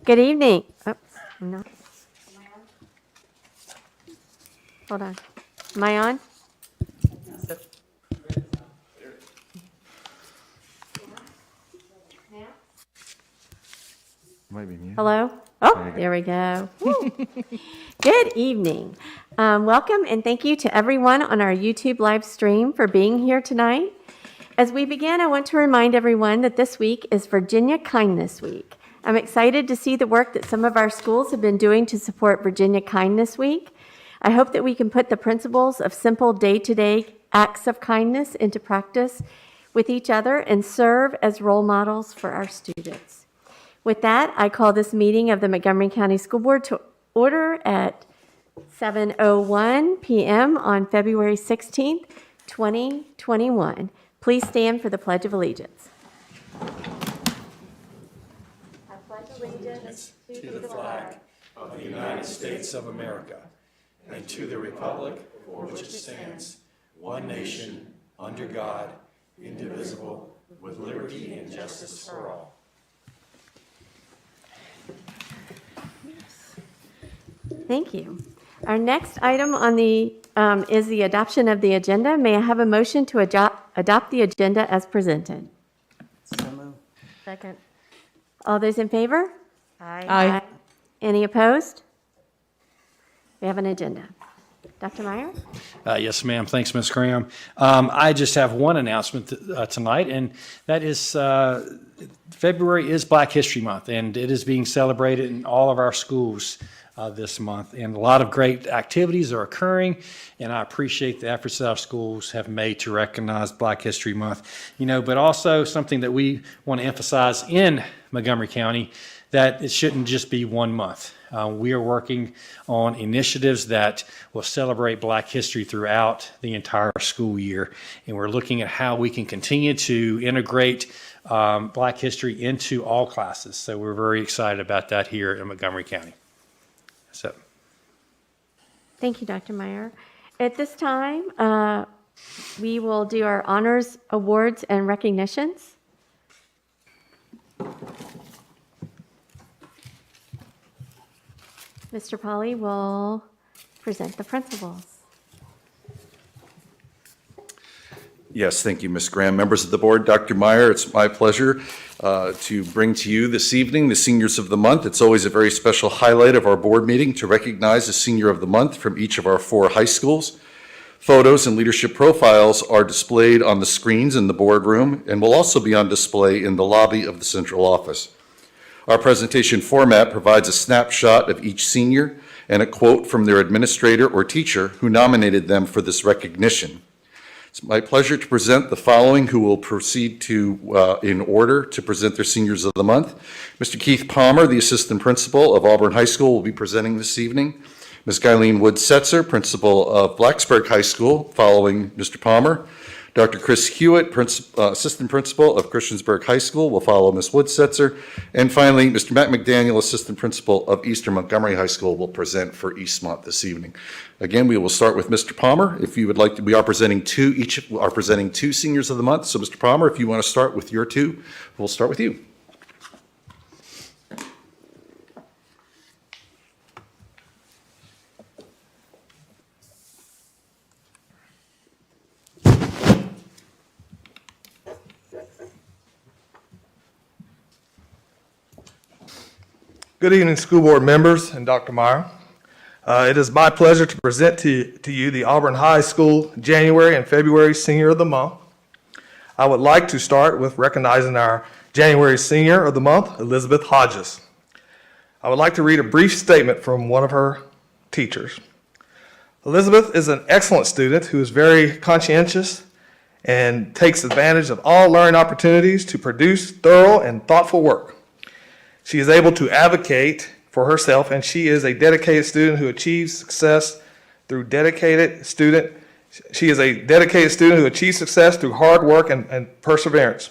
Good evening. Oh, no. Hold on. Am I on? Might be muted. Hello? Oh, there we go. Woo. Good evening. Welcome and thank you to everyone on our YouTube live stream for being here tonight. As we begin, I want to remind everyone that this week is Virginia Kindness Week. I'm excited to see the work that some of our schools have been doing to support Virginia Kindness Week. I hope that we can put the principles of simple day-to-day acts of kindness into practice with each other and serve as role models for our students. With that, I call this meeting of the Montgomery County School Board to order at 7:01 p.m. on February 16th, 2021. Please stand for the Pledge of Allegiance. I pledge allegiance to the flag of the United States of America and to the republic for which it stands, one nation, under God, indivisible, with liberty and justice for all. Thank you. Our next item on the is the adoption of the agenda. May I have a motion to adopt the agenda as presented? So moved. Second. All those in favor? Aye. Any opposed? We have an agenda. Dr. Meyer? Yes, ma'am. Thanks, Ms. Graham. I just have one announcement tonight, and that is February is Black History Month, and it is being celebrated in all of our schools this month. And a lot of great activities are occurring, and I appreciate the efforts that our schools have made to recognize Black History Month. But also something that we want to emphasize in Montgomery County, that it shouldn't just be 1 month. We are working on initiatives that will celebrate Black history throughout the entire school year. And we're looking at how we can continue to integrate Black history into all classes. So we're very excited about that here in Montgomery County. So, Thank you, Dr. Meyer. At this time, we will do our honors, awards, and recognitions. Mr. Polly will present the principals. Yes, thank you, Ms. Graham. Members of the board, Dr. Meyer, it's my pleasure to bring to you this evening the Seniors of the Month. It's always a very special highlight of our board meeting to recognize a Senior of the Month from each of our 4 high schools. Photos and leadership profiles are displayed on the screens in the boardroom and will also be on display in the lobby of the central office. Our presentation format provides a snapshot of each senior and a quote from their administrator or teacher who nominated them for this recognition. It's my pleasure to present the following who will proceed to, in order, to present their Seniors of the Month. Mr. Keith Palmer, the Assistant Principal of Auburn High School, will be presenting this evening. Ms. Guyleen Wood-Setzer, Principal of Blacksburg High School, following Mr. Palmer. Dr. Chris Hewitt, Assistant Principal of Christiansburg High School, will follow Ms. Wood-Setzer. And finally, Mr. Matt McDaniel, Assistant Principal of Eastern Montgomery High School, will present for Eastmont this evening. Again, we will start with Mr. Palmer. If you would like to, we are presenting two Seniors of the Month. So Mr. Palmer, if you want to start with your 2, we'll start with you. Good evening, school board members and Dr. Meyer. It is my pleasure to present to you the Auburn High School January and February Senior of the Month. I would like to start with recognizing our January Senior of the Month, Elizabeth Hodges. I would like to read a brief statement from one of her teachers. Elizabeth is an excellent student who is very conscientious and takes advantage of all learning opportunities to produce thorough and thoughtful work. She is able to advocate for herself, and she is a dedicated student who achieves success through She is a dedicated student who achieves success through hard work and perseverance.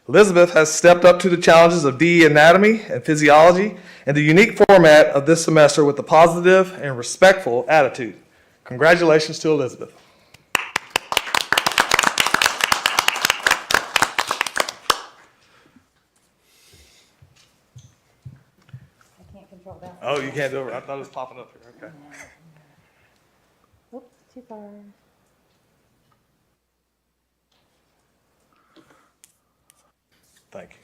Elizabeth has stepped up to the challenges of DE anatomy and physiology and the unique format of this semester with a positive and respectful attitude. Congratulations to Elizabeth. Oh, you can't do it. I thought it was popping up here. Okay. Oops, too far. Thank you.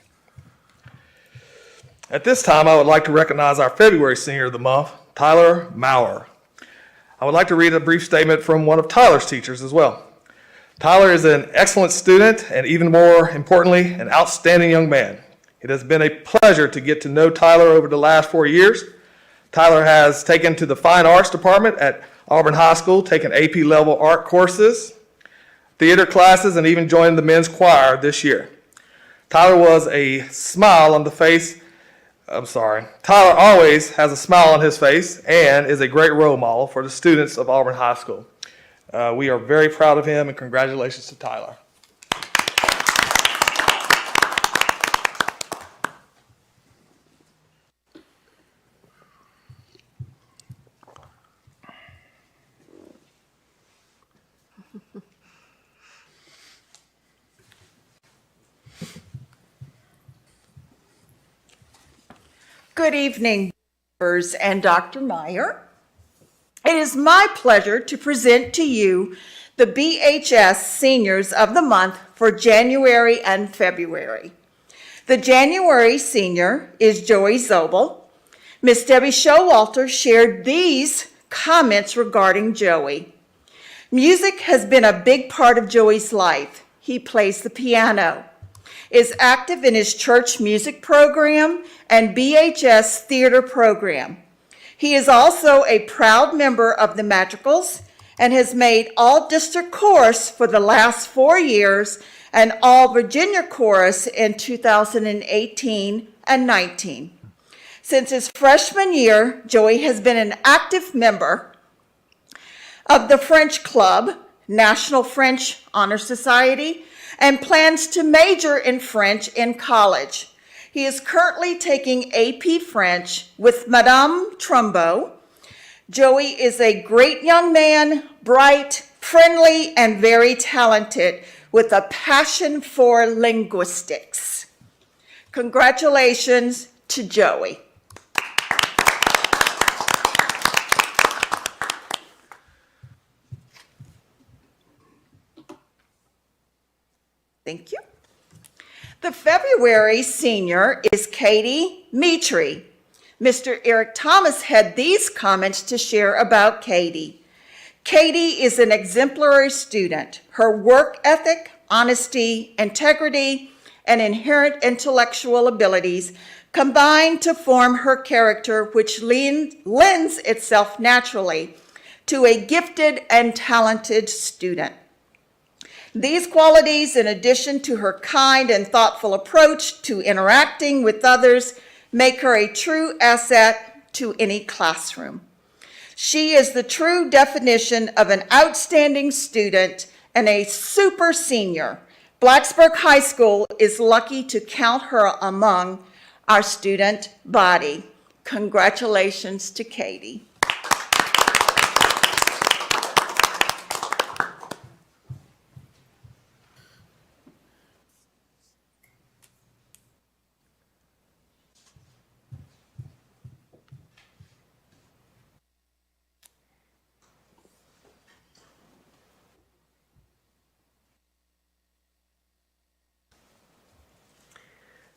At this time, I would like to recognize our February Senior of the Month, Tyler Maurer. I would like to read a brief statement from one of Tyler's teachers as well. Tyler is an excellent student and, even more importantly, an outstanding young man. It has been a pleasure to get to know Tyler over the last 4 years. Tyler has taken to the Fine Arts Department at Auburn High School, taken AP level art courses, theater classes, and even joined the men's choir this year. Tyler always has a smile on his face and is a great role model for the students of Auburn High School. We are very proud of him, and congratulations to Tyler. Good evening, members and Dr. Meyer. It is my pleasure to present to you the BHS Seniors of the Month for January and February. The January senior is Joey Zobel. Miss Debbie Showalter shared these comments regarding Joey. Music has been a big part of Joey's life. He plays the piano, is active in his church music program and BHS theater program. He is also a proud member of the Madrigals and has made all district chorus for the last 4 years and all Virginia chorus in 2018 and 19. Since his freshman year, Joey has been an active member of the French Club, National French Honor Society, and plans to major in French in college. He is currently taking AP French with Madame Trumbo. Joey is a great young man, bright, friendly, and very talented, with a passion for linguistics. Congratulations to Joey. Thank you. The February senior is Katie Mitri. Mr. Eric Thomas had these comments to share about Katie. Katie is an exemplary student. Her work ethic, honesty, integrity, and inherent intellectual abilities combine to form her character, which lends itself naturally to a gifted and talented student. These qualities, in addition to her kind and thoughtful approach to interacting with others, make her a true asset to any classroom. She is the true definition of an outstanding student and a super senior. Blacksburg High School is lucky to count her among our student body. Congratulations to Katie.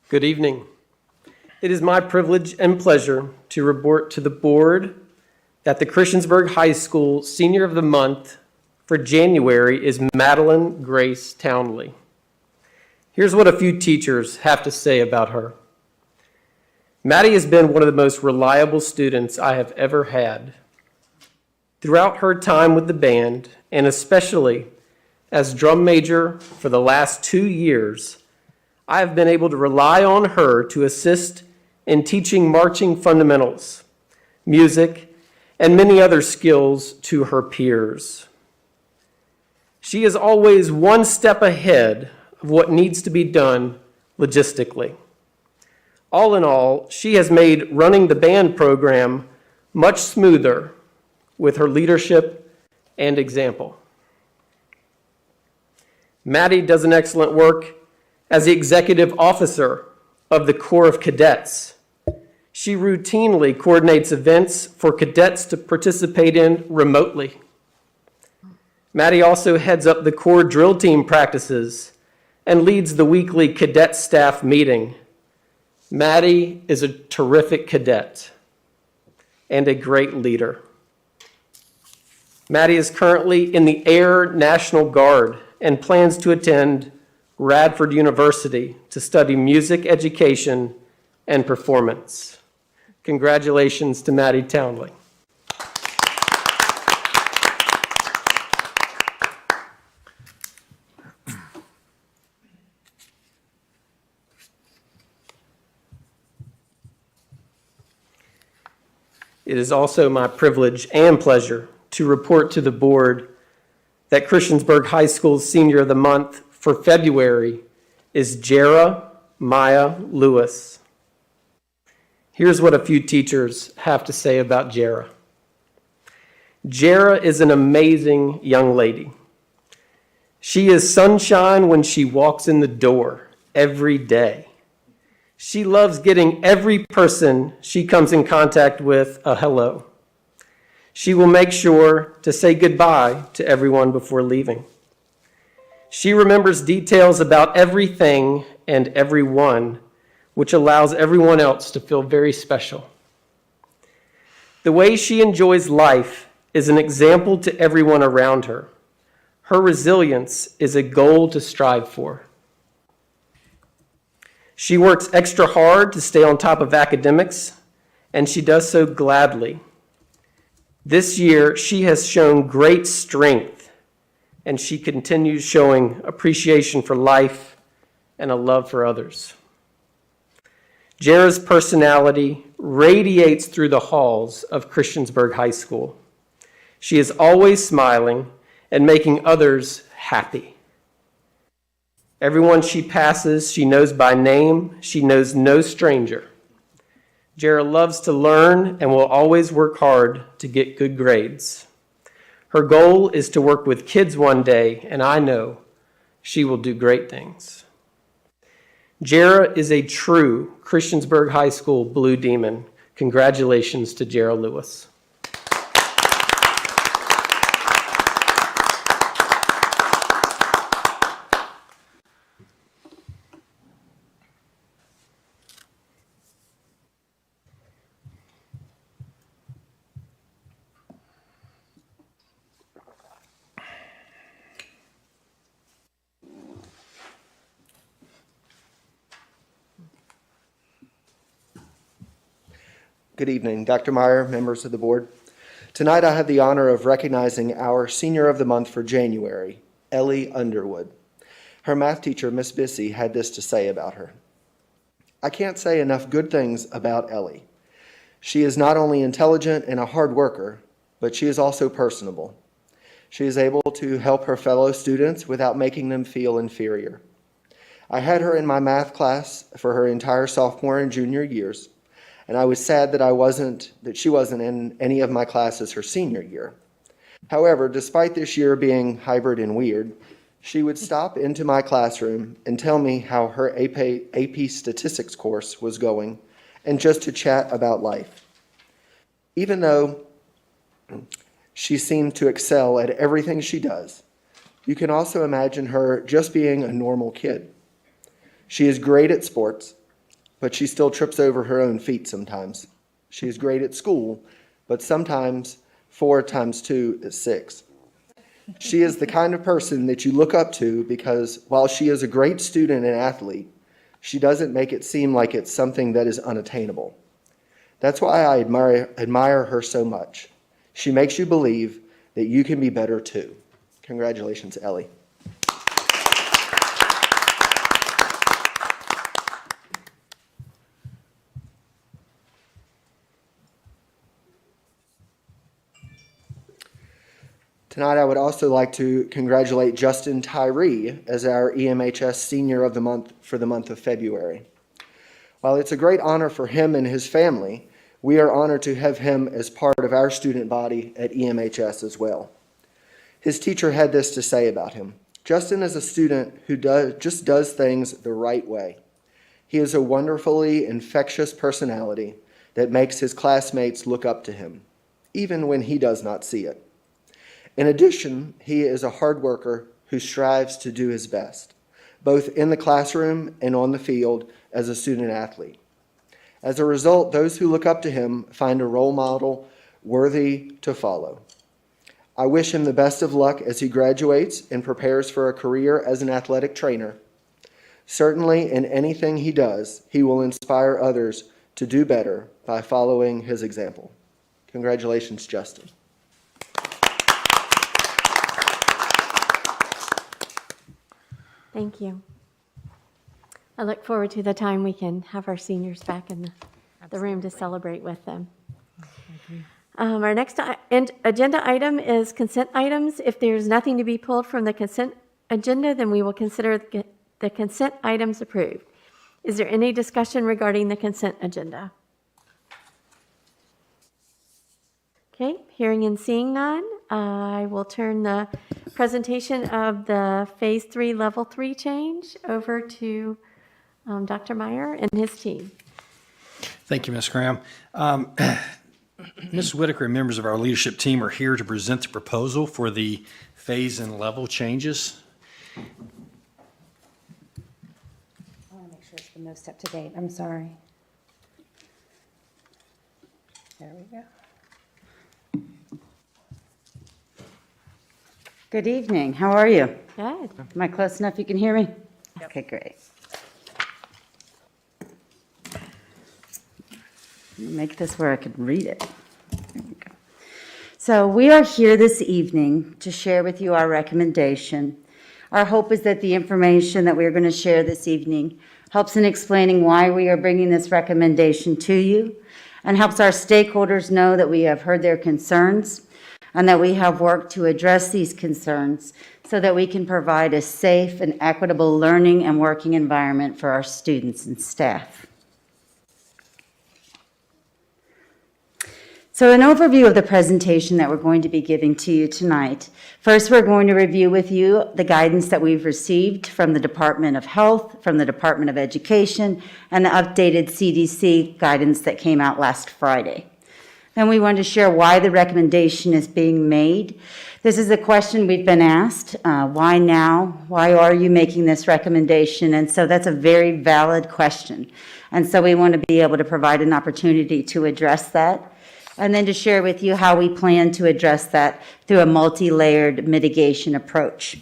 Good evening. It is my privilege and pleasure to report to the board that the Christiansburg High School Senior of the Month for January is Madeline Grace Townley. Here's what a few teachers have to say about her. Maddie has been one of the most reliable students I have ever had. Throughout her time with the band, and especially as drum major for the last 2 years, I have been able to rely on her to assist in teaching marching fundamentals, music, and many other skills to her peers. She is always one step ahead of what needs to be done logistically. All in all, she has made running the band program much smoother with her leadership and example. Maddie does an excellent work as the executive officer of the Corps of Cadets. She routinely coordinates events for cadets to participate in remotely. Maddie also heads up the core drill team practices and leads the weekly cadet staff meeting. Maddie is a terrific cadet and a great leader. Maddie is currently in the Air National Guard and plans to attend Radford University to study music education and performance. Congratulations to Maddie Townley. It is also my privilege and pleasure to report to the board that Christiansburg High School's Senior of the Month for February is Jeremiah Lewis. Here's what a few teachers have to say about Jera. Jera is an amazing young lady. She is sunshine when she walks in the door every day. She loves getting every person she comes in contact with a hello. She will make sure to say goodbye to everyone before leaving. She remembers details about everything and everyone, which allows everyone else to feel very special. The way she enjoys life is an example to everyone around her. Her resilience is a goal to strive for. She works extra hard to stay on top of academics, and she does so gladly. This year, she has shown great strength, and she continues showing appreciation for life and a love for others. Jera's personality radiates through the halls of Christiansburg High School. She is always smiling and making others happy. Everyone she passes, she knows by name. She knows no stranger. Jera loves to learn and will always work hard to get good grades. Her goal is to work with kids one day, and I know she will do great things. Jera is a true Christiansburg High School Blue Demon. Congratulations to Jera Lewis. Good evening, Dr. Meyer, members of the board. Tonight I have the honor of recognizing our Senior of the Month for January, Ellie Underwood. Her math teacher, Miss Bissy, had this to say about her. I can't say enough good things about Ellie. She is not only intelligent and a hard worker, but she is also personable. She is able to help her fellow students without making them feel inferior. I had her in my math class for her entire sophomore and junior years, and I was sad that she wasn't in any of my classes her senior year. However, despite this year being hybrid and weird, she would stop into my classroom and tell me how her AP statistics course was going, and just to chat about life. Even though she seemed to excel at everything she does, you can also imagine her just being a normal kid. She is great at sports, but she still trips over her own feet sometimes. She is great at school, but sometimes 4 times 2 is 6. She is the kind of person that you look up to because while she is a great student and athlete, she doesn't make it seem like it's something that is unattainable. That's why I admire her so much. She makes you believe that you can be better too. Congratulations, Ellie. Tonight, I would also like to congratulate Justin Tyree as our EMHS Senior of the Month for the month of February. While it's a great honor for him and his family, we are honored to have him as part of our student body at EMHS as well. His teacher had this to say about him. Justin is a student who just does things the right way. He is a wonderfully infectious personality that makes his classmates look up to him, even when he does not see it. In addition, he is a hard worker who strives to do his best, both in the classroom and on the field as a student athlete. As a result, those who look up to him find a role model worthy to follow. I wish him the best of luck as he graduates and prepares for a career as an athletic trainer. Certainly, in anything he does, he will inspire others to do better by following his example. Congratulations, Justin. Thank you. I look forward to the time we can have our seniors back in the room to celebrate with them. Our next agenda item is consent items. If there's nothing to be pulled from the consent agenda, then we will consider the consent items approved. Is there any discussion regarding the consent agenda? Okay, hearing and seeing none, I will turn the presentation of the Phase 3 Level 3 change over to Dr. Meyer and his team. Thank you, Ms. Graham. Ms. Whitaker and members of our leadership team are here to present the proposal for the phase and level changes. I want to make sure it's the most up to date. I'm sorry. There we go. Good evening. How are you? Good. Am I close enough you can hear me? Okay, great. Make this where I can read it. There we go. So we are here this evening to share with you our recommendation. Our hope is that the information that we're going to share this evening helps in explaining why we are bringing this recommendation to you and helps our stakeholders know that we have heard their concerns and that we have worked to address these concerns so that we can provide a safe and equitable learning and working environment for our students and staff. So an overview of the presentation that we're going to be giving to you tonight. First, we're going to review with you the guidance that we've received from the Department of Health, from the Department of Education, and the updated CDC guidance that came out last Friday. Then we want to share why the recommendation is being made. This is a question we've been asked. Why now? Why are you making this recommendation? And so that's a very valid question. And so we want to be able to provide an opportunity to address that. And then to share with you how we plan to address that through a multi-layered mitigation approach.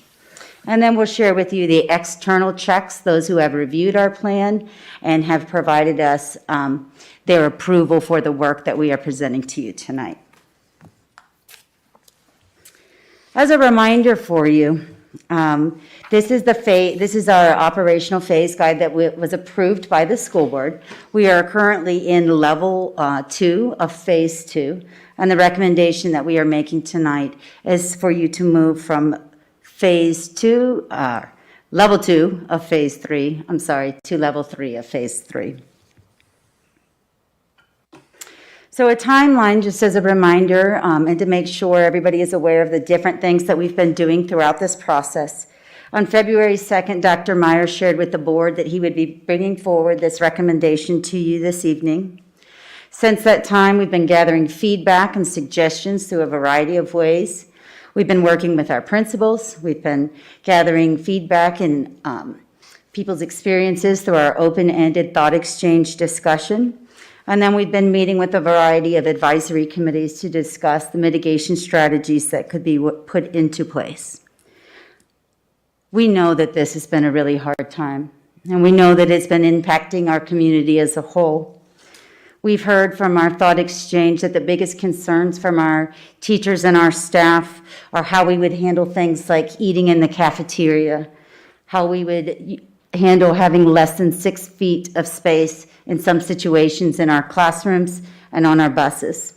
And then we'll share with you the external checks, those who have reviewed our plan and have provided us their approval for the work that we are presenting to you tonight. As a reminder for you, this is our operational phase guide that was approved by the school board. We are currently in level 2 of phase 2, and the recommendation that we are making tonight is for you to move from phase 2, level 2 of phase 3, to level 3 of phase 3. So a timeline, just as a reminder, and to make sure everybody is aware of the different things that we've been doing throughout this process. On February 2nd, Dr. Meyer shared with the board that he would be bringing forward this recommendation to you this evening. Since that time, we've been gathering feedback and suggestions through a variety of ways. We've been working with our principals. We've been gathering feedback and people's experiences through our open-ended thought exchange discussion. And then we've been meeting with a variety of advisory committees to discuss the mitigation strategies that could be put into place. We know that this has been a really hard time, and we know that it's been impacting our community as a whole. We've heard from our thought exchange that the biggest concerns from our teachers and our staff are how we would handle things like eating in the cafeteria, how we would handle having less than 6 feet of space in some situations in our classrooms and on our buses.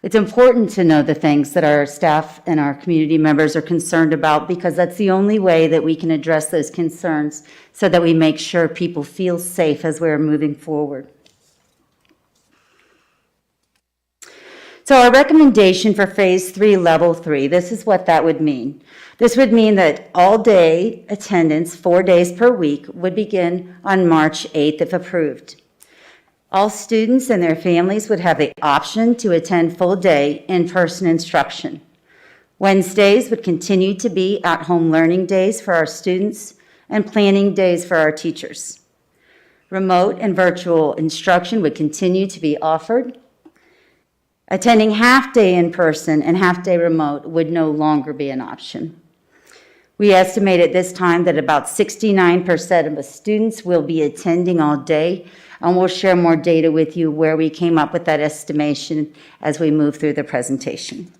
It's important to know the things that our staff and our community members are concerned about, because that's the only way that we can address those concerns so that we make sure people feel safe as we're moving forward. So our recommendation for phase 3, level 3, this is what that would mean. This would mean that all-day attendance, 4 days per week, would begin on March 8th if approved. All students and their families would have the option to attend full-day in-person instruction. Wednesdays would continue to be at-home learning days for our students and planning days for our teachers. Remote and virtual instruction would continue to be offered. Attending half-day in-person and half-day remote would no longer be an option. We estimate at this time that about 69% of the students will be attending all day, and we'll share more data with you where we came up with that estimation as we move through the presentation.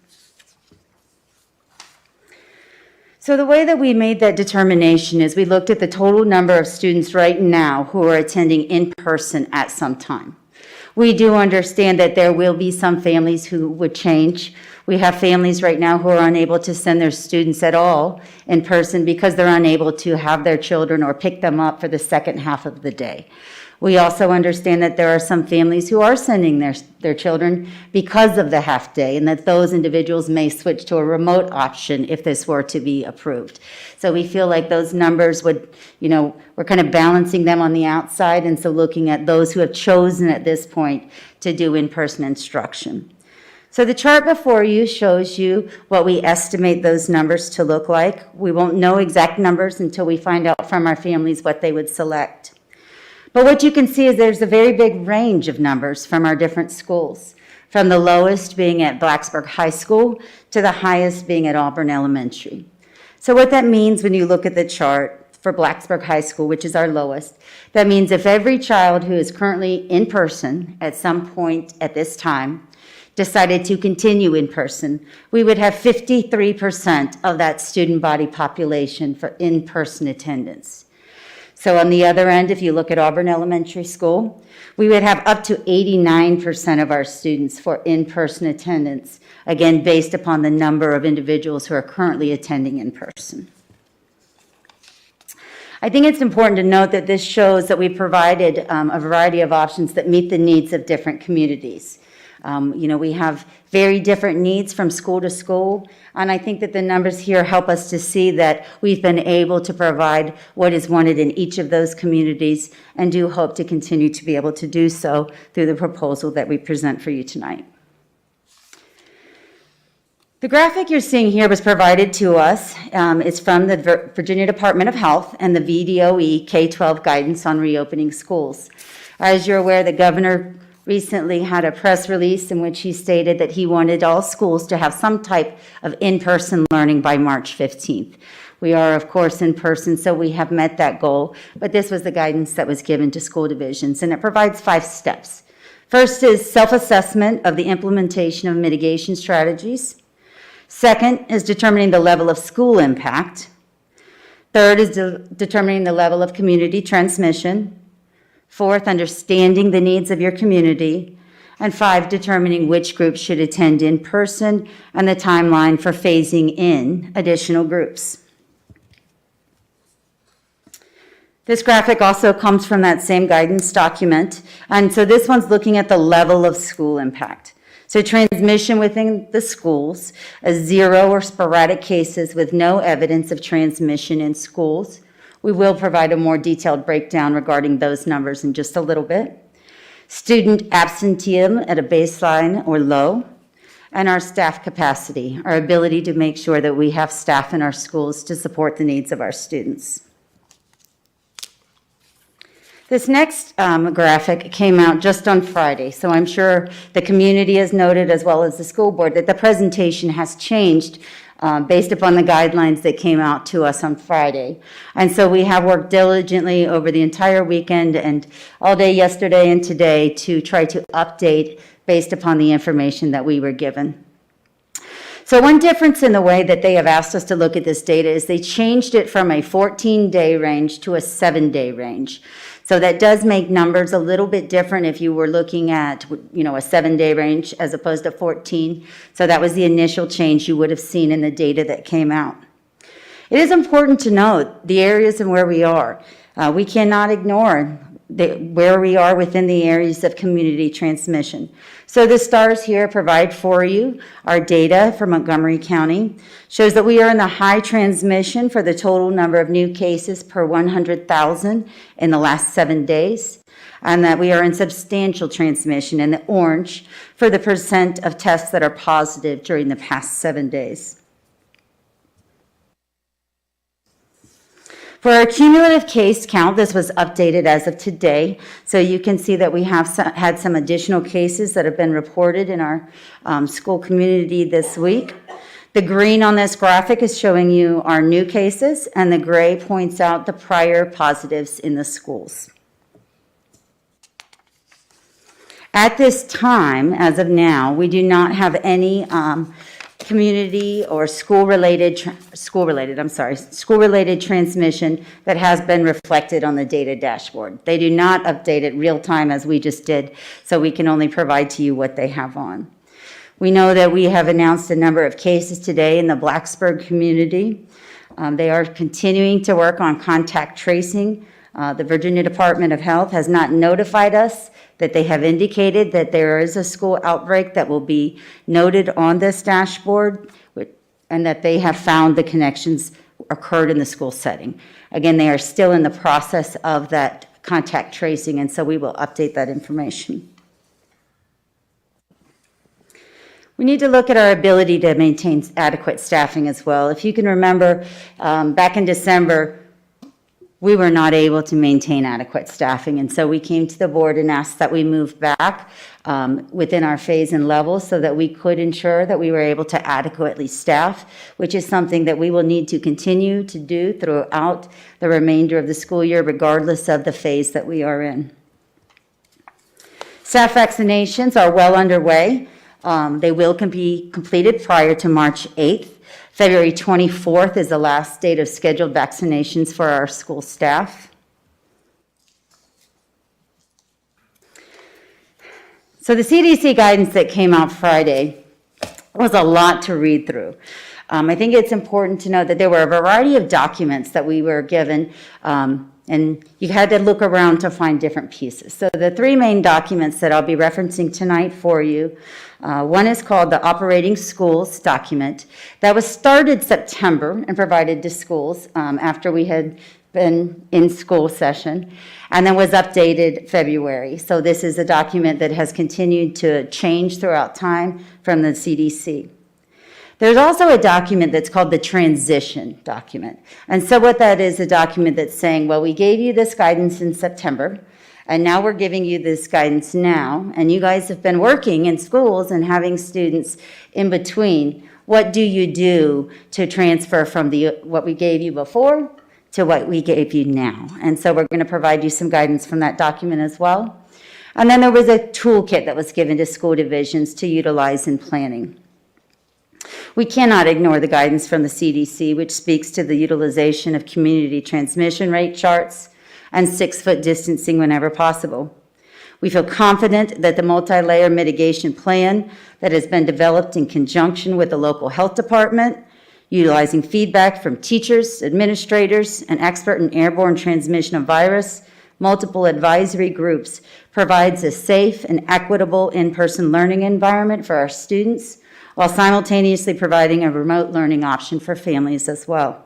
So the way that we made that determination is we looked at the total number of students right now who are attending in person at some time. We do understand that there will be some families who would change. We have families right now who are unable to send their students at all in person because they're unable to have their children or pick them up for the second half of the day. We also understand that there are some families who are sending their children because of the half day, and that those individuals may switch to a remote option if this were to be approved. So we feel like those numbers would, we're kind of balancing them on the outside, and so looking at those who have chosen at this point to do in-person instruction. So the chart before you shows you what we estimate those numbers to look like. We won't know exact numbers until we find out from our families what they would select. But what you can see is there's a very big range of numbers from our different schools, from the lowest being at Blacksburg High School to the highest being at Auburn Elementary. So what that means when you look at the chart for Blacksburg High School, which is our lowest, that means if every child who is currently in person at some point at this time decided to continue in person, we would have 53% of that student body population for in-person attendance. So on the other end, if you look at Auburn Elementary School, we would have up to 89% of our students for in-person attendance, again, based upon the number of individuals who are currently attending in person. I think it's important to note that this shows that we provided a variety of options that meet the needs of different communities. We have very different needs from school to school, and I think that the numbers here help us to see that we've been able to provide what is wanted in each of those communities, and do hope to continue to be able to do so through the proposal that we present for you tonight. The graphic you're seeing here was provided to us. It's from the Virginia Department of Health and the VDOE K-12 guidance on reopening schools. As you're aware, the governor recently had a press release in which he stated that he wanted all schools to have some type of in-person learning by March 15th. We are, of course, in person, so we have met that goal, but this was the guidance that was given to school divisions, and it provides 5 steps. First is self-assessment of the implementation of mitigation strategies. Second is determining the level of school impact. Third is determining the level of community transmission. 4th, understanding the needs of your community. And 5, determining which groups should attend in person and the timeline for phasing in additional groups. This graphic also comes from that same guidance document. And so this one's looking at the level of school impact. So transmission within the schools, 0 or sporadic cases with no evidence of transmission in schools. We will provide a more detailed breakdown regarding those numbers in just a little bit. Student absenteeism at a baseline or low, and our staff capacity, our ability to make sure that we have staff in our schools to support the needs of our students. This next graphic came out just on Friday, so I'm sure the community has noted, as well as the school board, that the presentation has changed based upon the guidelines that came out to us on Friday. And so we have worked diligently over the entire weekend and all day yesterday and today to try to update based upon the information that we were given. So one difference in the way that they have asked us to look at this data is they changed it from a 14-day range to a 7-day range. So that does make numbers a little bit different if you were looking at, a 7-day range as opposed to 14. So that was the initial change you would have seen in the data that came out. It is important to note the areas and where we are. We cannot ignore where we are within the areas of community transmission. So the stars here provide for you our data for Montgomery County. Shows that we are in the high transmission for the total number of new cases per 100,000 in the last 7 days, and that we are in substantial transmission in the orange for the percent of tests that are positive during the past 7 days. For our cumulative case count, this was updated as of today, so you can see that we have had some additional cases that have been reported in our school community this week. The green on this graphic is showing you our new cases, and the gray points out the prior positives in the schools. At this time, as of now, we do not have any community or school-related transmission that has been reflected on the data dashboard. They do not update it real time as we just did, so we can only provide to you what they have on. We know that we have announced a number of cases today in the Blacksburg community. They are continuing to work on contact tracing. The Virginia Department of Health has not notified us that they have indicated that there is a school outbreak that will be noted on this dashboard, and that they have found the connections occurred in the school setting. Again, they are still in the process of that contact tracing, and so we will update that information. We need to look at our ability to maintain adequate staffing as well. If you can remember, back in December, we were not able to maintain adequate staffing, and so we came to the board and asked that we move back within our phase and level so that we could ensure that we were able to adequately staff, which is something that we will need to continue to do throughout the remainder of the school year, regardless of the phase that we are in. Staff vaccinations are well underway. They will be completed prior to March 8th. February 24th is the last date of scheduled vaccinations for our school staff. So the CDC guidance that came out Friday was a lot to read through. I think it's important to note that there were a variety of documents that we were given, and you had to look around to find different pieces. So the three main documents that I'll be referencing tonight for you, one is called the Operating Schools document. That was started September and provided to schools after we had been in school session, and then was updated February. So this is a document that has continued to change throughout time from the CDC. There's also a document that's called the transition document. And so what that is, a document that's saying, well, we gave you this guidance in September, and now we're giving you this guidance now, and you guys have been working in schools and having students in between. What do you do to transfer from what we gave you before to what we gave you now? And so we're going to provide you some guidance from that document as well. And then there was a toolkit that was given to school divisions to utilize in planning. We cannot ignore the guidance from the CDC, which speaks to the utilization of community transmission rate charts and 6-foot distancing whenever possible. We feel confident that the multi-layer mitigation plan that has been developed in conjunction with the local health department, utilizing feedback from teachers, administrators, and expert in airborne transmission of virus, multiple advisory groups, provides a safe and equitable in-person learning environment for our students, while simultaneously providing a remote learning option for families as well.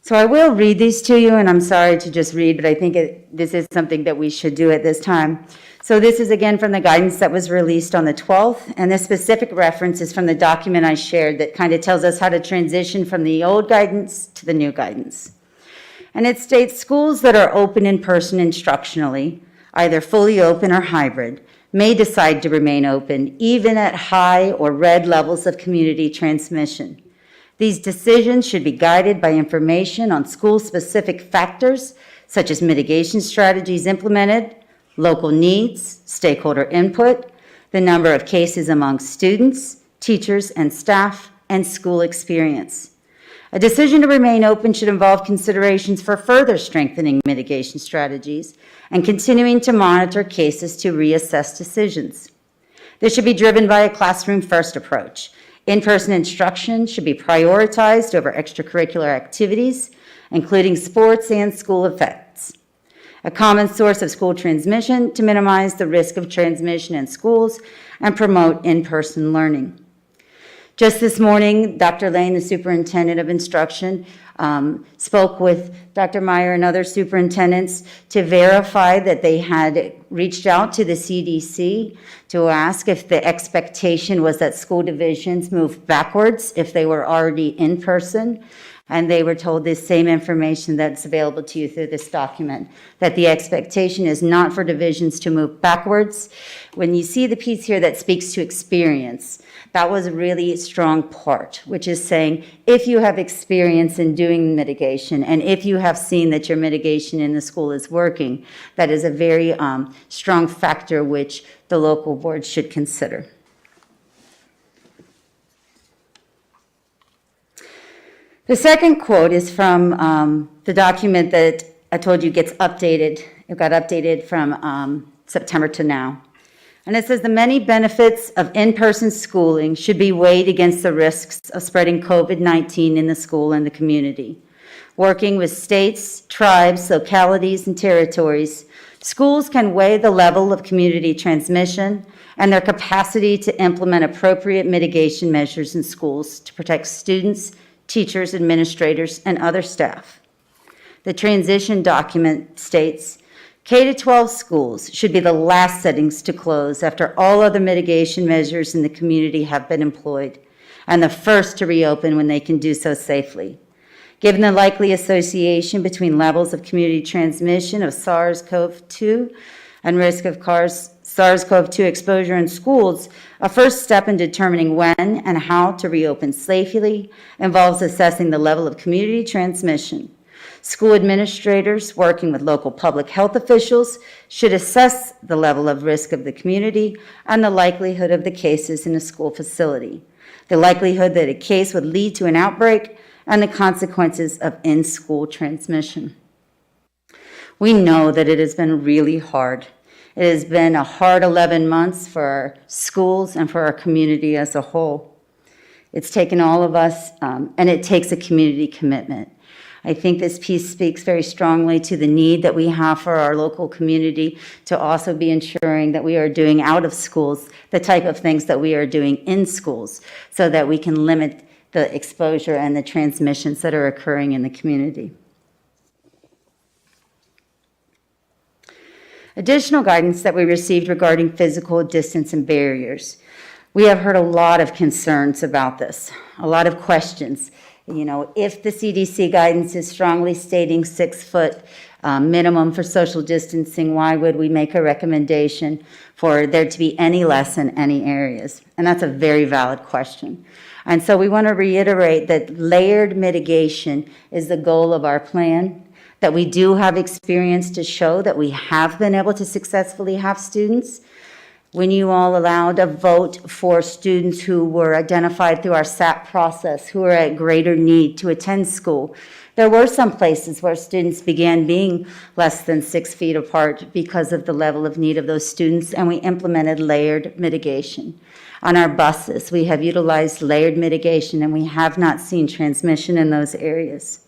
So I will read these to you, and I'm sorry to just read, but I think this is something that we should do at this time. So this is again from the guidance that was released on the 12th, and this specific reference is from the document I shared that kind of tells us how to transition from the old guidance to the new guidance. And it states schools that are open in person instructionally, either fully open or hybrid, may decide to remain open even at high or red levels of community transmission. These decisions should be guided by information on school-specific factors such as mitigation strategies implemented, local needs, stakeholder input, the number of cases among students, teachers, and staff, and school experience. A decision to remain open should involve considerations for further strengthening mitigation strategies and continuing to monitor cases to reassess decisions. This should be driven by a classroom-first approach. In-person instruction should be prioritized over extracurricular activities, including sports and school events. A common source of school transmission to minimize the risk of transmission in schools and promote in-person learning. Just this morning, Dr. Lane, the superintendent of instruction, spoke with Dr. Meyer and other superintendents to verify that they had reached out to the CDC to ask if the expectation was that school divisions move backwards if they were already in person. And they were told this same information that's available to you through this document, that the expectation is not for divisions to move backwards. When you see the piece here that speaks to experience, that was a really strong part, which is saying if you have experience in doing mitigation and if you have seen that your mitigation in the school is working, that is a very strong factor which the local board should consider. The second quote is from the document that I told you gets updated. It got updated from September to now. And it says the many benefits of in-person schooling should be weighed against the risks of spreading COVID-19 in the school and the community. Working with states, tribes, localities, and territories, schools can weigh the level of community transmission and their capacity to implement appropriate mitigation measures in schools to protect students, teachers, administrators, and other staff. The transition document states, K-12 schools should be the last settings to close after all other mitigation measures in the community have been employed, and the first to reopen when they can do so safely. Given the likely association between levels of community transmission of SARS-CoV-2 and risk of SARS-CoV-2 exposure in schools, a first step in determining when and how to reopen safely involves assessing the level of community transmission. School administrators working with local public health officials should assess the level of risk of the community and the likelihood of the cases in a school facility, the likelihood that a case would lead to an outbreak, and the consequences of in-school transmission. We know that it has been really hard. It has been a hard 11 months for our schools and for our community as a whole. It's taken all of us, and it takes a community commitment. I think this piece speaks very strongly to the need that we have for our local community to also be ensuring that we are doing out of schools the type of things that we are doing in schools so that we can limit the exposure and the transmissions that are occurring in the community. Additional guidance that we received regarding physical distance and barriers. We have heard a lot of concerns about this, a lot of questions. You know, if the CDC guidance is strongly stating 6 foot minimum for social distancing, why would we make a recommendation for there to be any less in any areas? And that's a very valid question. And so we want to reiterate that layered mitigation is the goal of our plan, that we do have experience to show that we have been able to successfully have students. When you all allowed a vote for students who were identified through our SAP process, who are at greater need to attend school, there were some places where students began being less than 6 feet apart because of the level of need of those students, and we implemented layered mitigation. On our buses, we have utilized layered mitigation, and we have not seen transmission in those areas.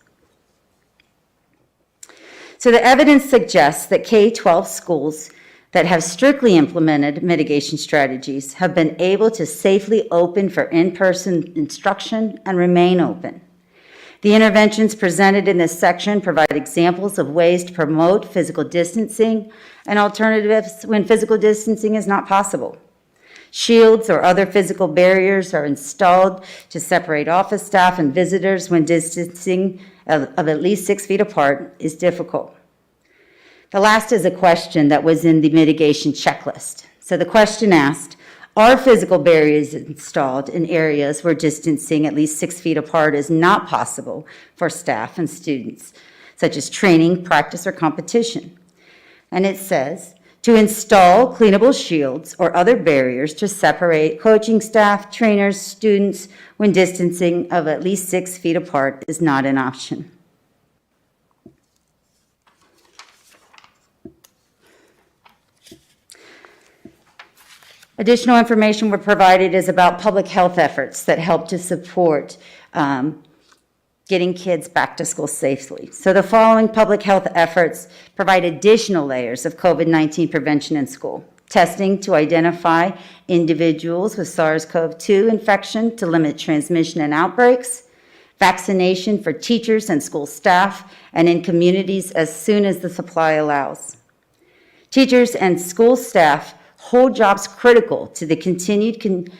So the evidence suggests that K-12 schools that have strictly implemented mitigation strategies have been able to safely open for in-person instruction and remain open. The interventions presented in this section provide examples of ways to promote physical distancing and alternatives when physical distancing is not possible. Shields or other physical barriers are installed to separate office staff and visitors when distancing of at least 6 feet apart is difficult. The last is a question that was in the mitigation checklist. So the question asked, are physical barriers installed in areas where distancing at least 6 feet apart is not possible for staff and students, such as training, practice, or competition? And it says, to install cleanable shields or other barriers to separate coaching staff, trainers, students when distancing of at least 6 feet apart is not an option. Additional information we're provided is about public health efforts that help to support getting kids back to school safely. So the following public health efforts provide additional layers of COVID-19 prevention in school. Testing to identify individuals with SARS-CoV-2 infection to limit transmission and outbreaks. Vaccination for teachers and school staff and in communities as soon as the supply allows. Teachers and school staff hold jobs critical to the continued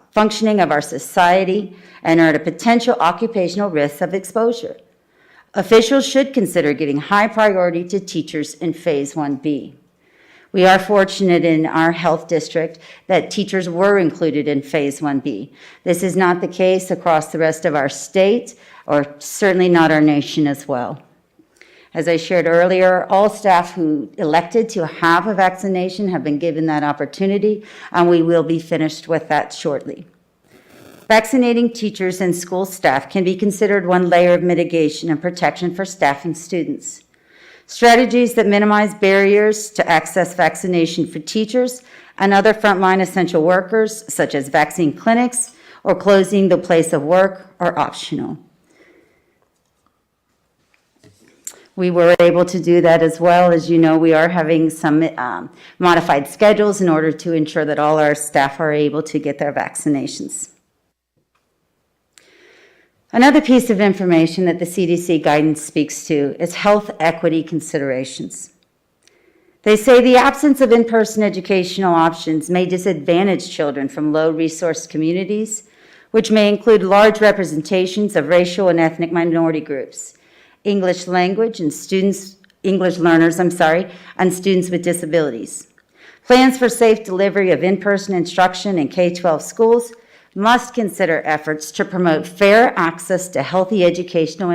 functioning of our society and are at a potential occupational risk of exposure. Officials should consider giving high priority to teachers in Phase 1B. We are fortunate in our health district that teachers were included in Phase 1B. This is not the case across the rest of our state, or certainly not our nation as well. As I shared earlier, all staff who elected to have a vaccination have been given that opportunity, and we will be finished with that shortly. Vaccinating teachers and school staff can be considered one layer of mitigation and protection for staff and students. Strategies that minimize barriers to access vaccination for teachers and other frontline essential workers, such as vaccine clinics or closing the place of work, are optional. We were able to do that as well. As you know, we are having some modified schedules in order to ensure that all our staff are able to get their vaccinations. Another piece of information that the CDC guidance speaks to is health equity considerations. They say the absence of in-person educational options may disadvantage children from low-resource communities, which may include large representations of racial and ethnic minority groups, English language and English learners, and students with disabilities. Plans for safe delivery of in-person instruction in K-12 schools must consider efforts to promote fair access to healthy educational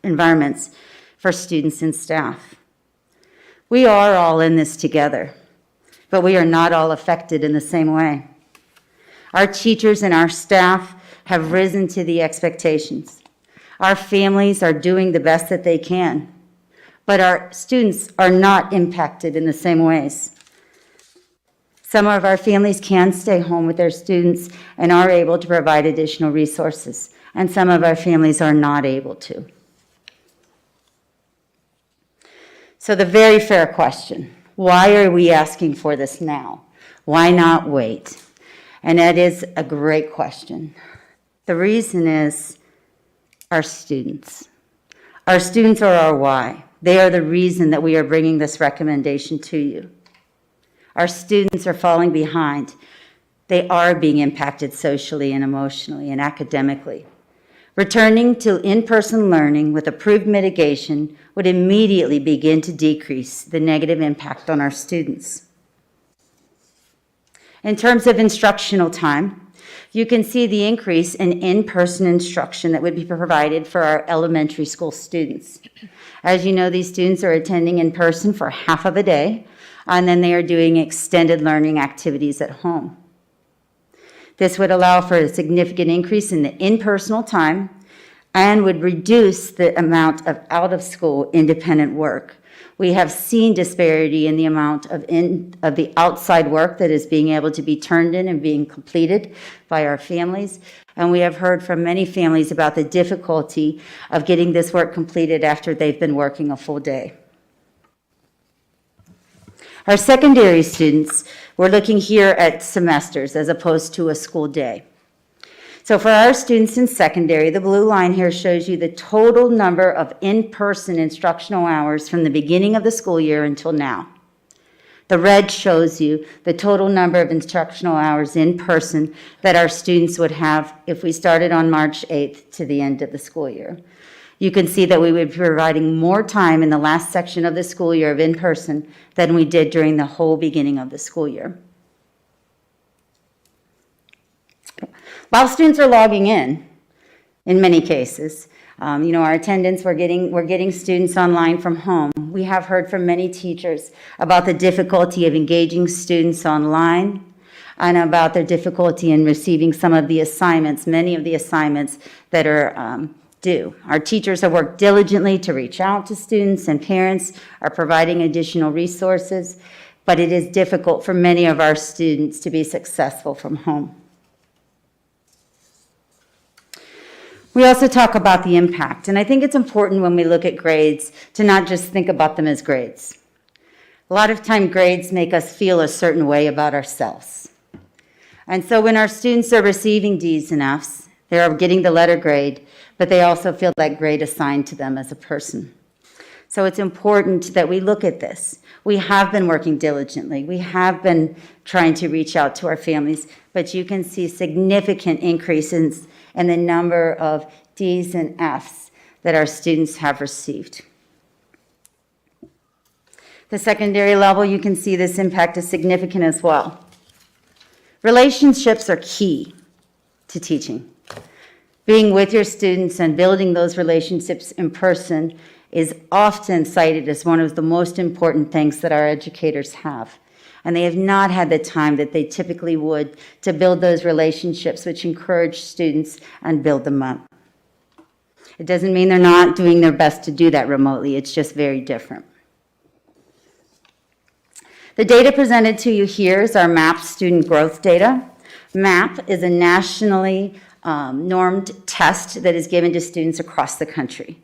environments for students and staff. We are all in this together, but we are not all affected in the same way. Our teachers and our staff have risen to the expectations. Our families are doing the best that they can, but our students are not impacted in the same ways. Some of our families can stay home with their students and are able to provide additional resources, and some of our families are not able to. So the very fair question, why are we asking for this now? Why not wait? And that is a great question. The reason is our students. Our students are our why. They are the reason that we are bringing this recommendation to you. Our students are falling behind. They are being impacted socially and emotionally and academically. Returning to in-person learning with approved mitigation would immediately begin to decrease the negative impact on our students. In terms of instructional time, you can see the increase in-person instruction that would be provided for our elementary school students. As you know, these students are attending in person for half of a day, and then they are doing extended learning activities at home. This would allow for a significant increase in the in-personal time and would reduce the amount of out-of-school independent work. We have seen disparity in the amount of the outside work that is being able to be turned in and being completed by our families. And we have heard from many families about the difficulty of getting this work completed after they've been working a full day. Our secondary students, we're looking here at semesters as opposed to a school day. So for our students in secondary, the blue line here shows you the total number of in-person instructional hours from the beginning of the school year until now. The red shows you the total number of instructional hours in person that our students would have if we started on March 8th to the end of the school year. You can see that we would be providing more time in the last section of the school year of in-person than we did during the whole beginning of the school year. While students are logging in many cases, our attendance, we're getting students online from home. We have heard from many teachers about the difficulty of engaging students online and about their difficulty in receiving some of the assignments, many of the assignments that are due. Our teachers have worked diligently to reach out to students, and parents are providing additional resources. but it is difficult for many of our students to be successful from home. We also talk about the impact, and I think it's important when we look at grades to not just think about them as grades. A lot of time grades make us feel a certain way about ourselves. And so when our students are receiving D's and F's, they're getting the letter grade, but they also feel that grade assigned to them as a person. So it's important that we look at this. We have been working diligently. We have been trying to reach out to our families, but you can see significant increases in the number of D's and F's that our students have received. The secondary level, you can see this impact is significant as well. Relationships are key to teaching. Being with your students and building those relationships in person is often cited as one of the most important things that our educators have. And they have not had the time that they typically would to build those relationships, which encourage students and build them up. It doesn't mean they're not doing their best to do that remotely. It's just very different. The data presented to you here is our MAP student growth data. MAP is a nationally normed test that is given to students across the country.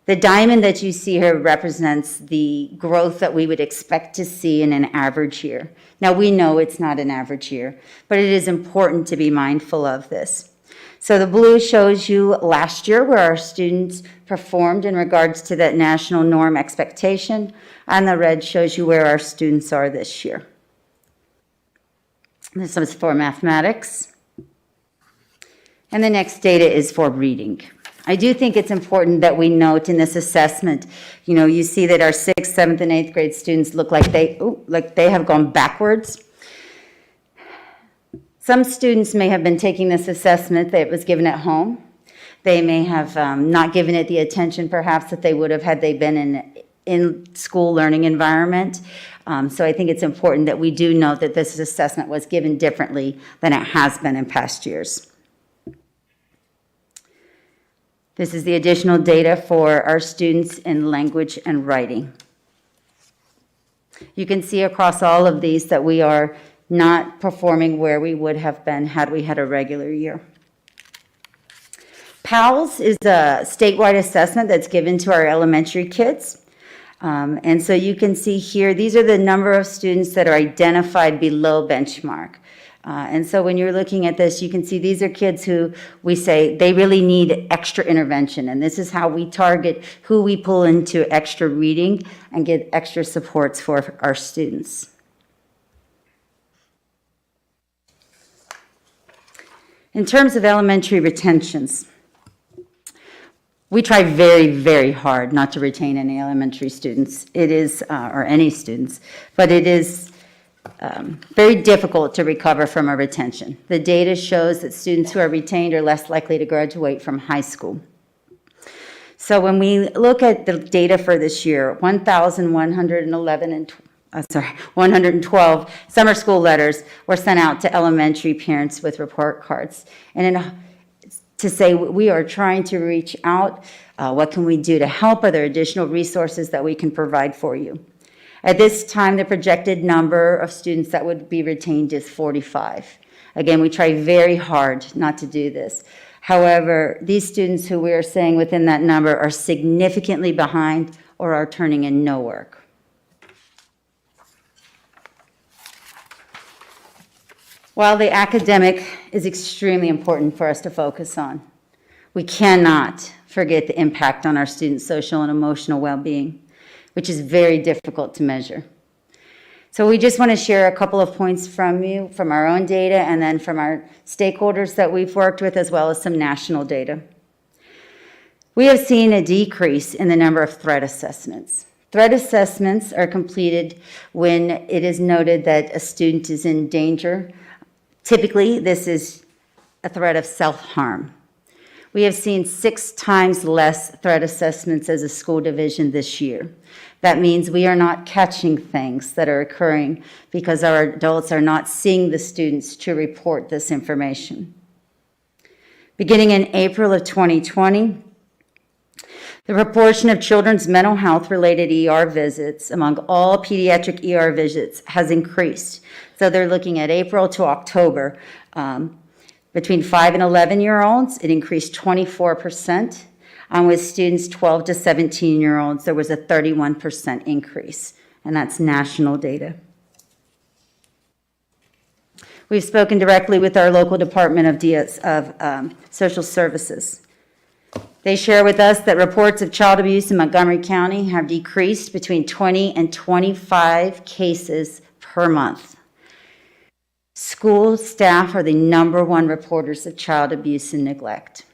The diamond that you see here represents the growth that we would expect to see in an average year. Now, we know it's not an average year, but it is important to be mindful of this. So the blue shows you last year where our students performed in regards to that national norm expectation, and the red shows you where our students are this year. This is for mathematics. And the next data is for reading. I do think it's important that we note in this assessment, you see that our 6th, 7th, and 8th grade students look like they have gone backwards. Some students may have been taking this assessment that was given at home. They may have not given it the attention perhaps that they would have had they been in school learning environment. So I think it's important that we do note that this assessment was given differently than it has been in past years. This is the additional data for our students in language and writing. You can see across all of these that we are not performing where we would have been had we had a regular year. PALS is a statewide assessment that's given to our elementary kids. And so you can see here, these are the number of students that are identified below benchmark. And so when you're looking at this, you can see these are kids who we say they really need extra intervention. And this is how we target who we pull into extra reading and get extra supports for our students. In terms of elementary retentions, we try very, very hard not to retain any elementary students. It is, or any students, but it is very difficult to recover from a retention. The data shows that students who are retained are less likely to graduate from high school. So when we look at the data for this year, 112 summer school letters were sent out to elementary parents with report cards. And to say we are trying to reach out, what can we do to help? Are there additional resources that we can provide for you? At this time, the projected number of students that would be retained is 45. Again, we try very hard not to do this. However, these students who we are saying within that number are significantly behind or are turning in no work. While the academic is extremely important for us to focus on, we cannot forget the impact on our students' social and emotional well-being, which is very difficult to measure. So we just want to share a couple of points from you, from our own data, and then from our stakeholders that we've worked with, as well as some national data. We have seen a decrease in the number of threat assessments. Threat assessments are completed when it is noted that a student is in danger. Typically, this is a threat of self-harm. We have seen 6 times less threat assessments as a school division this year. That means we are not catching things that are occurring because our adults are not seeing the students to report this information. Beginning in April of 2020, The proportion of children's mental health-related ER visits among all pediatric ER visits has increased. So they're looking at April to October. Between 5 and 11-year-olds, it increased 24%. And with students 12 to 17-year-olds, there was a 31% increase. And that's national data. We've spoken directly with our local Department of Social Services. They share with us that reports of child abuse in Montgomery County have decreased between 20 and 25 cases per month. School staff are the #1 reporters of child abuse and neglect.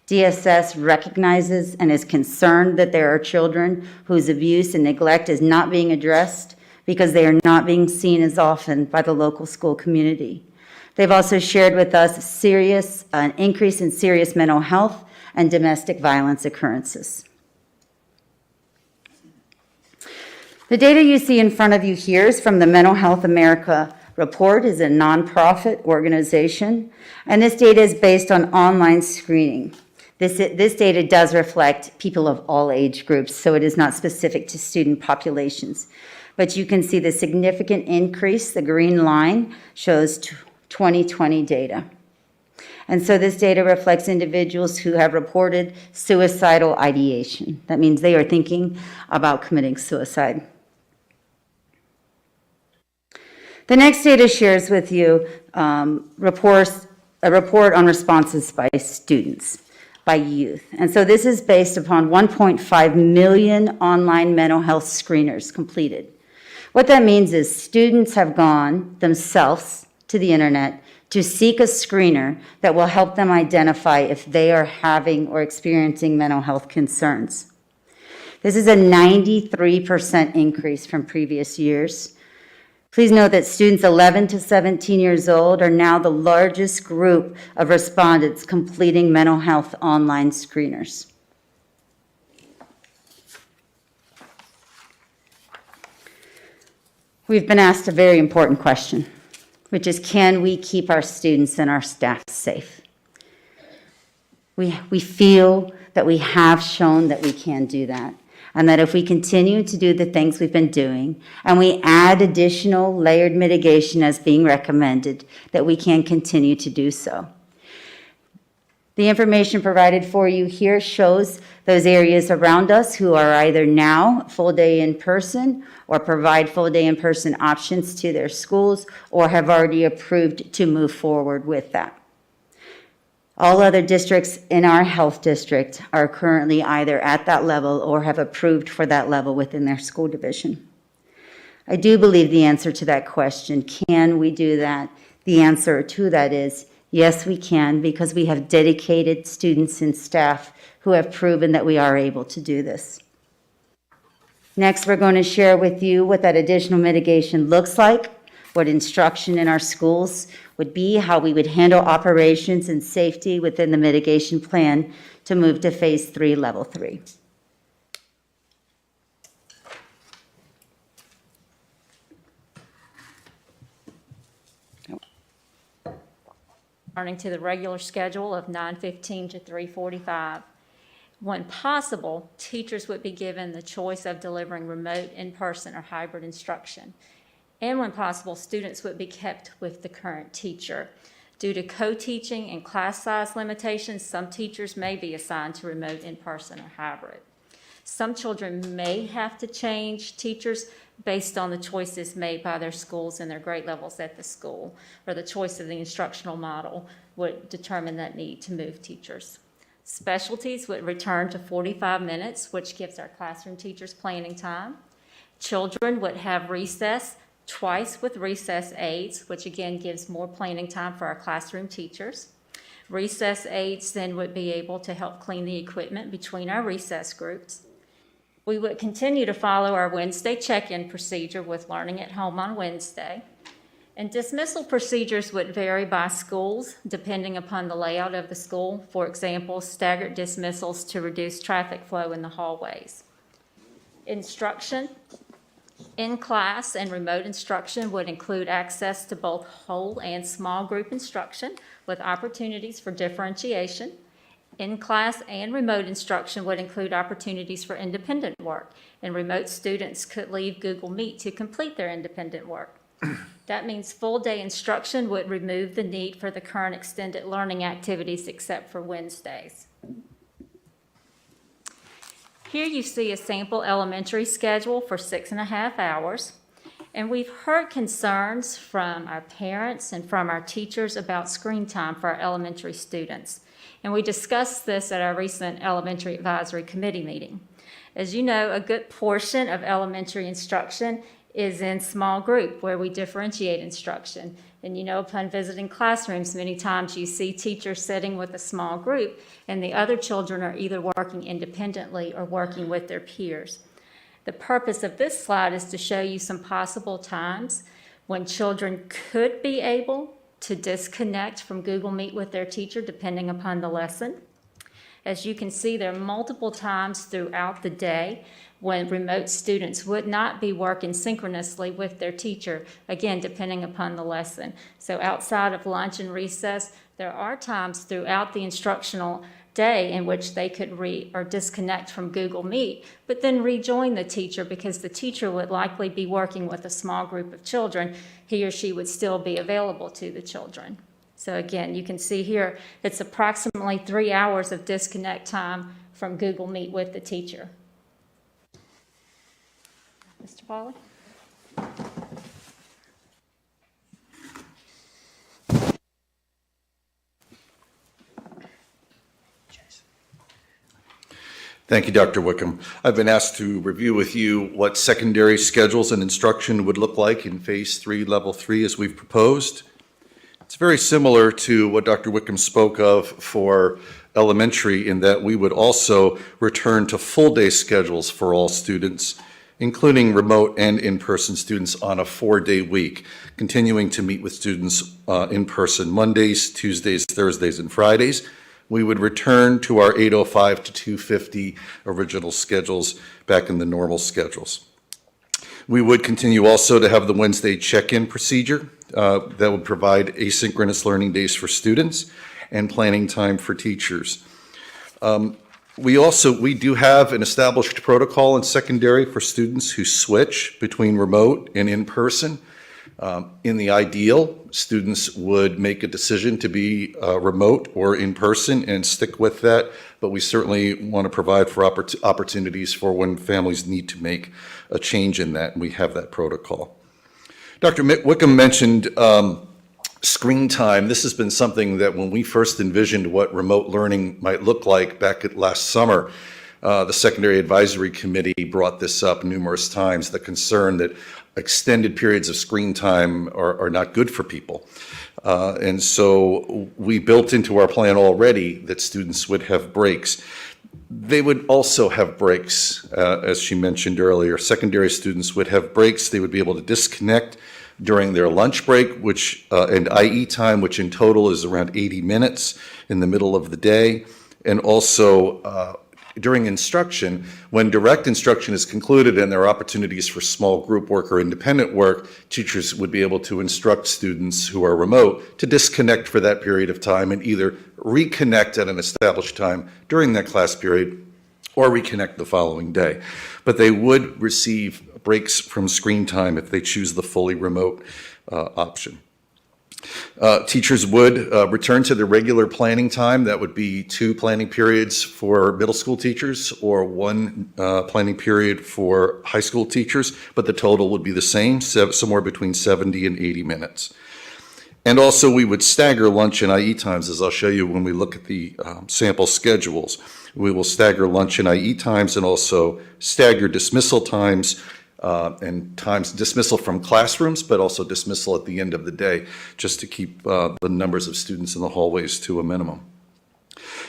DSS recognizes and is concerned that there are children whose abuse and neglect is not being addressed because they are not being seen as often by the local school community. They've also shared with us an increase in serious mental health and domestic violence occurrences. The data you see in front of you here is from the Mental Health America report. Is a nonprofit organization, and this data is based on online screening. This data does reflect people of all age groups, so it is not specific to student populations. But you can see the significant increase. The green line shows 2020 data. And so this data reflects individuals who have reported suicidal ideation. That means they are thinking about committing suicide. The next data shares with you a report on responses by students, by youth. And so this is based upon 1.5 million online mental health screeners completed. What that means is students have gone themselves to the internet to seek a screener that will help them identify if they are having or experiencing mental health concerns. This is a 93% increase from previous years. Please note that students 11 to 17 years old are now the largest group of respondents completing mental health online screeners. We've been asked a very important question, which is, can we keep our students and our staff safe? We feel that we have shown that we can do that, and that if we continue to do the things we've been doing, and we add additional layered mitigation as being recommended, that we can continue to do so. The information provided for you here shows those areas around us who are either now full day in person or provide full day in person options to their schools or have already approved to move forward with that. All other districts in our health district are currently either at that level or have approved for that level within their school division. I do believe the answer to that question, can we do that? The answer to that is yes, we can, because we have dedicated students and staff who have proven that we are able to do this. Next, we're going to share with you what that additional mitigation looks like, what instruction in our schools would be, how we would handle operations and safety within the mitigation plan to move to phase 3, level 3. Returning to the regular schedule of 9:15 to 3:45. When possible, teachers would be given the choice of delivering remote, in-person, or hybrid instruction. And when possible, students would be kept with the current teacher. Due to co-teaching and class size limitations, some teachers may be assigned to remote, in-person, or hybrid. Some children may have to change teachers based on the choices made by their schools and their grade levels at the school, or the choice of the instructional model would determine that need to move teachers. Specialties would return to 45 minutes, which gives our classroom teachers planning time. Children would have recess twice with recess aides, which again gives more planning time for our classroom teachers. Recess aides then would be able to help clean the equipment between our recess groups. We would continue to follow our Wednesday check-in procedure with learning at home on Wednesday. And dismissal procedures would vary by schools depending upon the layout of the school. For example, staggered dismissals to reduce traffic flow in the hallways. Instruction in class and remote instruction would include access to both whole and small group instruction with opportunities for differentiation. In-class and remote instruction would include opportunities for independent work, and remote students could leave Google Meet to complete their independent work. That means full-day instruction would remove the need for the current extended learning activities except for Wednesdays. Here you see a sample elementary schedule for 6.5 hours. And we've heard concerns from our parents and from our teachers about screen time for our elementary students. And we discussed this at our recent Elementary Advisory Committee meeting. As you know, a good portion of elementary instruction is in small group where we differentiate instruction. And you know, upon visiting classrooms, many times you see teachers sitting with a small group and the other children are either working independently or working with their peers. The purpose of this slide is to show you some possible times when children could be able to disconnect from Google Meet with their teacher depending upon the lesson. As you can see, there are multiple times throughout the day when remote students would not be working synchronously with their teacher, again, depending upon the lesson. So outside of lunch and recess, there are times throughout the instructional day in which they could disconnect from Google Meet, but then rejoin the teacher because the teacher would likely be working with a small group of children. He or she would still be available to the children. So again, you can see here, it's approximately 3 hours of disconnect time from Google Meet with the teacher. Mr. Pauley? Thank you, Dr. Wickham. I've been asked to review with you what secondary schedules and instruction would look like in Phase 3, Level 3, as we've proposed. It's very similar to what Dr. Wickham spoke of for elementary in that we would also return to full-day schedules for all students, including remote and in-person students on a 4-day week, continuing to meet with students in person Mondays, Tuesdays, Thursdays, and Fridays. We would return to our 8:05 to 2:50 original schedules back in the normal schedules. We would continue also to have the Wednesday check-in procedure that would provide asynchronous learning days for students and planning time for teachers. We do have an established protocol in secondary for students who switch between remote and in-person. In the ideal, students would make a decision to be remote or in person and stick with that, but we certainly want to provide for opportunities for when families need to make a change in that, and we have that protocol. Dr. Wickham mentioned screen time. This has been something that when we first envisioned what remote learning might look like back at last summer, the Secondary Advisory Committee brought this up numerous times, the concern that extended periods of screen time are not good for people. And so we built into our plan already that students would have breaks. They would also have breaks, as she mentioned earlier. Secondary students would have breaks. They would be able to disconnect during their lunch break, and IE time, which in total is around 80 minutes in the middle of the day. And also during instruction, when direct instruction is concluded and there are opportunities for small group work or independent work, teachers would be able to instruct students who are remote to disconnect for that period of time and either reconnect at an established time during that class period or reconnect the following day. But they would receive breaks from screen time if they choose the fully remote option. Teachers would return to their regular planning time. That would be 2 planning periods for middle school teachers or 1 planning period for high school teachers, but the total would be the same, somewhere between 70 and 80 minutes. And also we would stagger lunch and IE times, as I'll show you when we look at the sample schedules. We will stagger lunch and IE times and also stagger dismissal times and times dismissal from classrooms, but also dismissal at the end of the day, just to keep the numbers of students in the hallways to a minimum.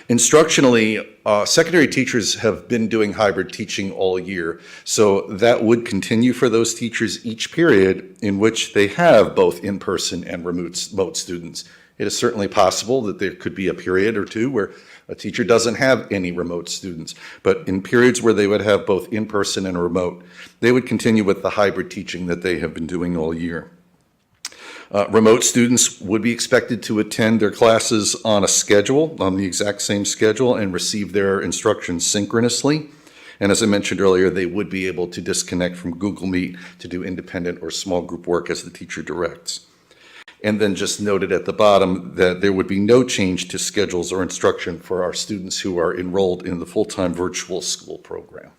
Instructionally, secondary teachers have been doing hybrid teaching all year, so that would continue for those teachers each period in which they have both in-person and remote students. It is certainly possible that there could be a period or two where a teacher doesn't have any remote students, but in periods where they would have both in-person and remote, they would continue with the hybrid teaching that they have been doing all year. Remote students would be expected to attend their classes on a schedule, on the exact same schedule, and receive their instruction synchronously. And as I mentioned earlier, they would be able to disconnect from Google Meet to do independent or small group work as the teacher directs. And then just noted at the bottom that there would be no change to schedules or instruction for our students who are enrolled in the full-time virtual school program.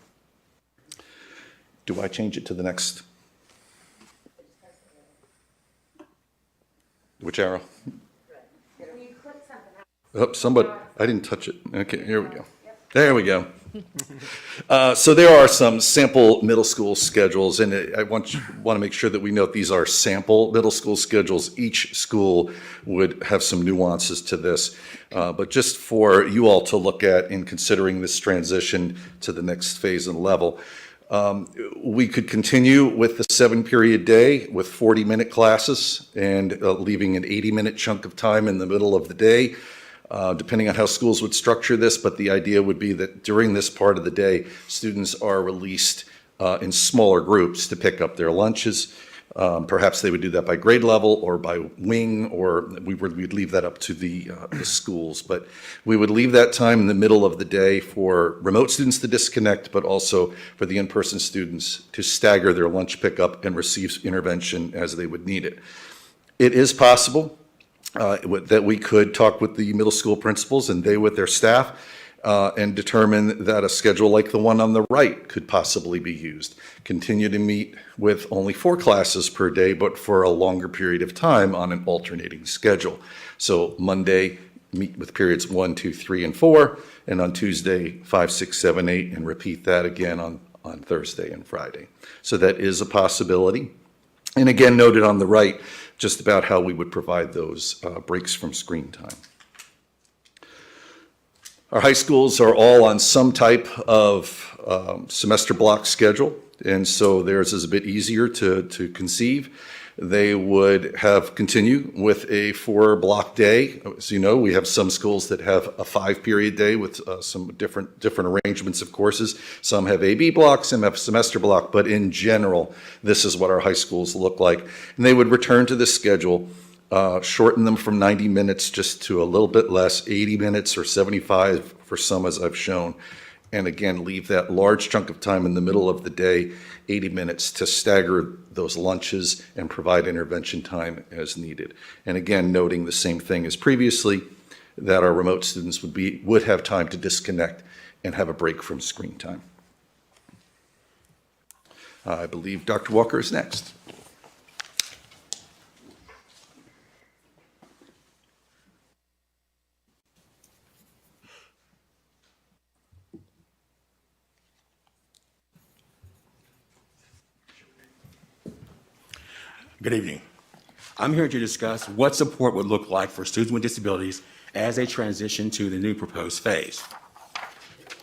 Do I change it to the next? Which arrow? Oh, somebody, I didn't touch it. Okay, here we go. There we go. So there are some sample middle school schedules, and I want to make sure that we note these are sample middle school schedules. Each school would have some nuances to this, but just for you all to look at in considering this transition to the next phase and level. We could continue with the 7-period day with 40-minute classes and leaving an 80-minute chunk of time in the middle of the day, depending on how schools would structure this. But the idea would be that during this part of the day, students are released in smaller groups to pick up their lunches. Perhaps they would do that by grade level or by wing, or we'd leave that up to the schools. But we would leave that time in the middle of the day for remote students to disconnect, but also for the in-person students to stagger their lunch pickup and receive intervention as they would need it. It is possible that we could talk with the middle school principals and they with their staff and determine that a schedule like the one on the right could possibly be used. Continue to meet with only 4 classes per day, but for a longer period of time on an alternating schedule. So Monday, meet with periods 1, 2, 3, and 4, and on Tuesday, 5, 6, 7, 8, and repeat that again on Thursday and Friday. So that is a possibility. And again, noted on the right, just about how we would provide those breaks from screen time. Our high schools are all on some type of semester block schedule, and so theirs is a bit easier to conceive. They would have continue with a 4-block day. As you know, we have some schools that have a 5-period day with some different arrangements of courses. Some have AB blocks, some have semester block, but in general, this is what our high schools look like. And they would return to this schedule, shorten them from 90 minutes just to a little bit less, 80 minutes or 75 for some, as I've shown. And again, leave that large chunk of time in the middle of the day, 80 minutes, to stagger those lunches and provide intervention time as needed. And again, noting the same thing as previously, that our remote students would have time to disconnect and have a break from screen time. I believe Dr. Walker is next. Good evening. I'm here to discuss what support would look like for students with disabilities as they transition to the new proposed phase.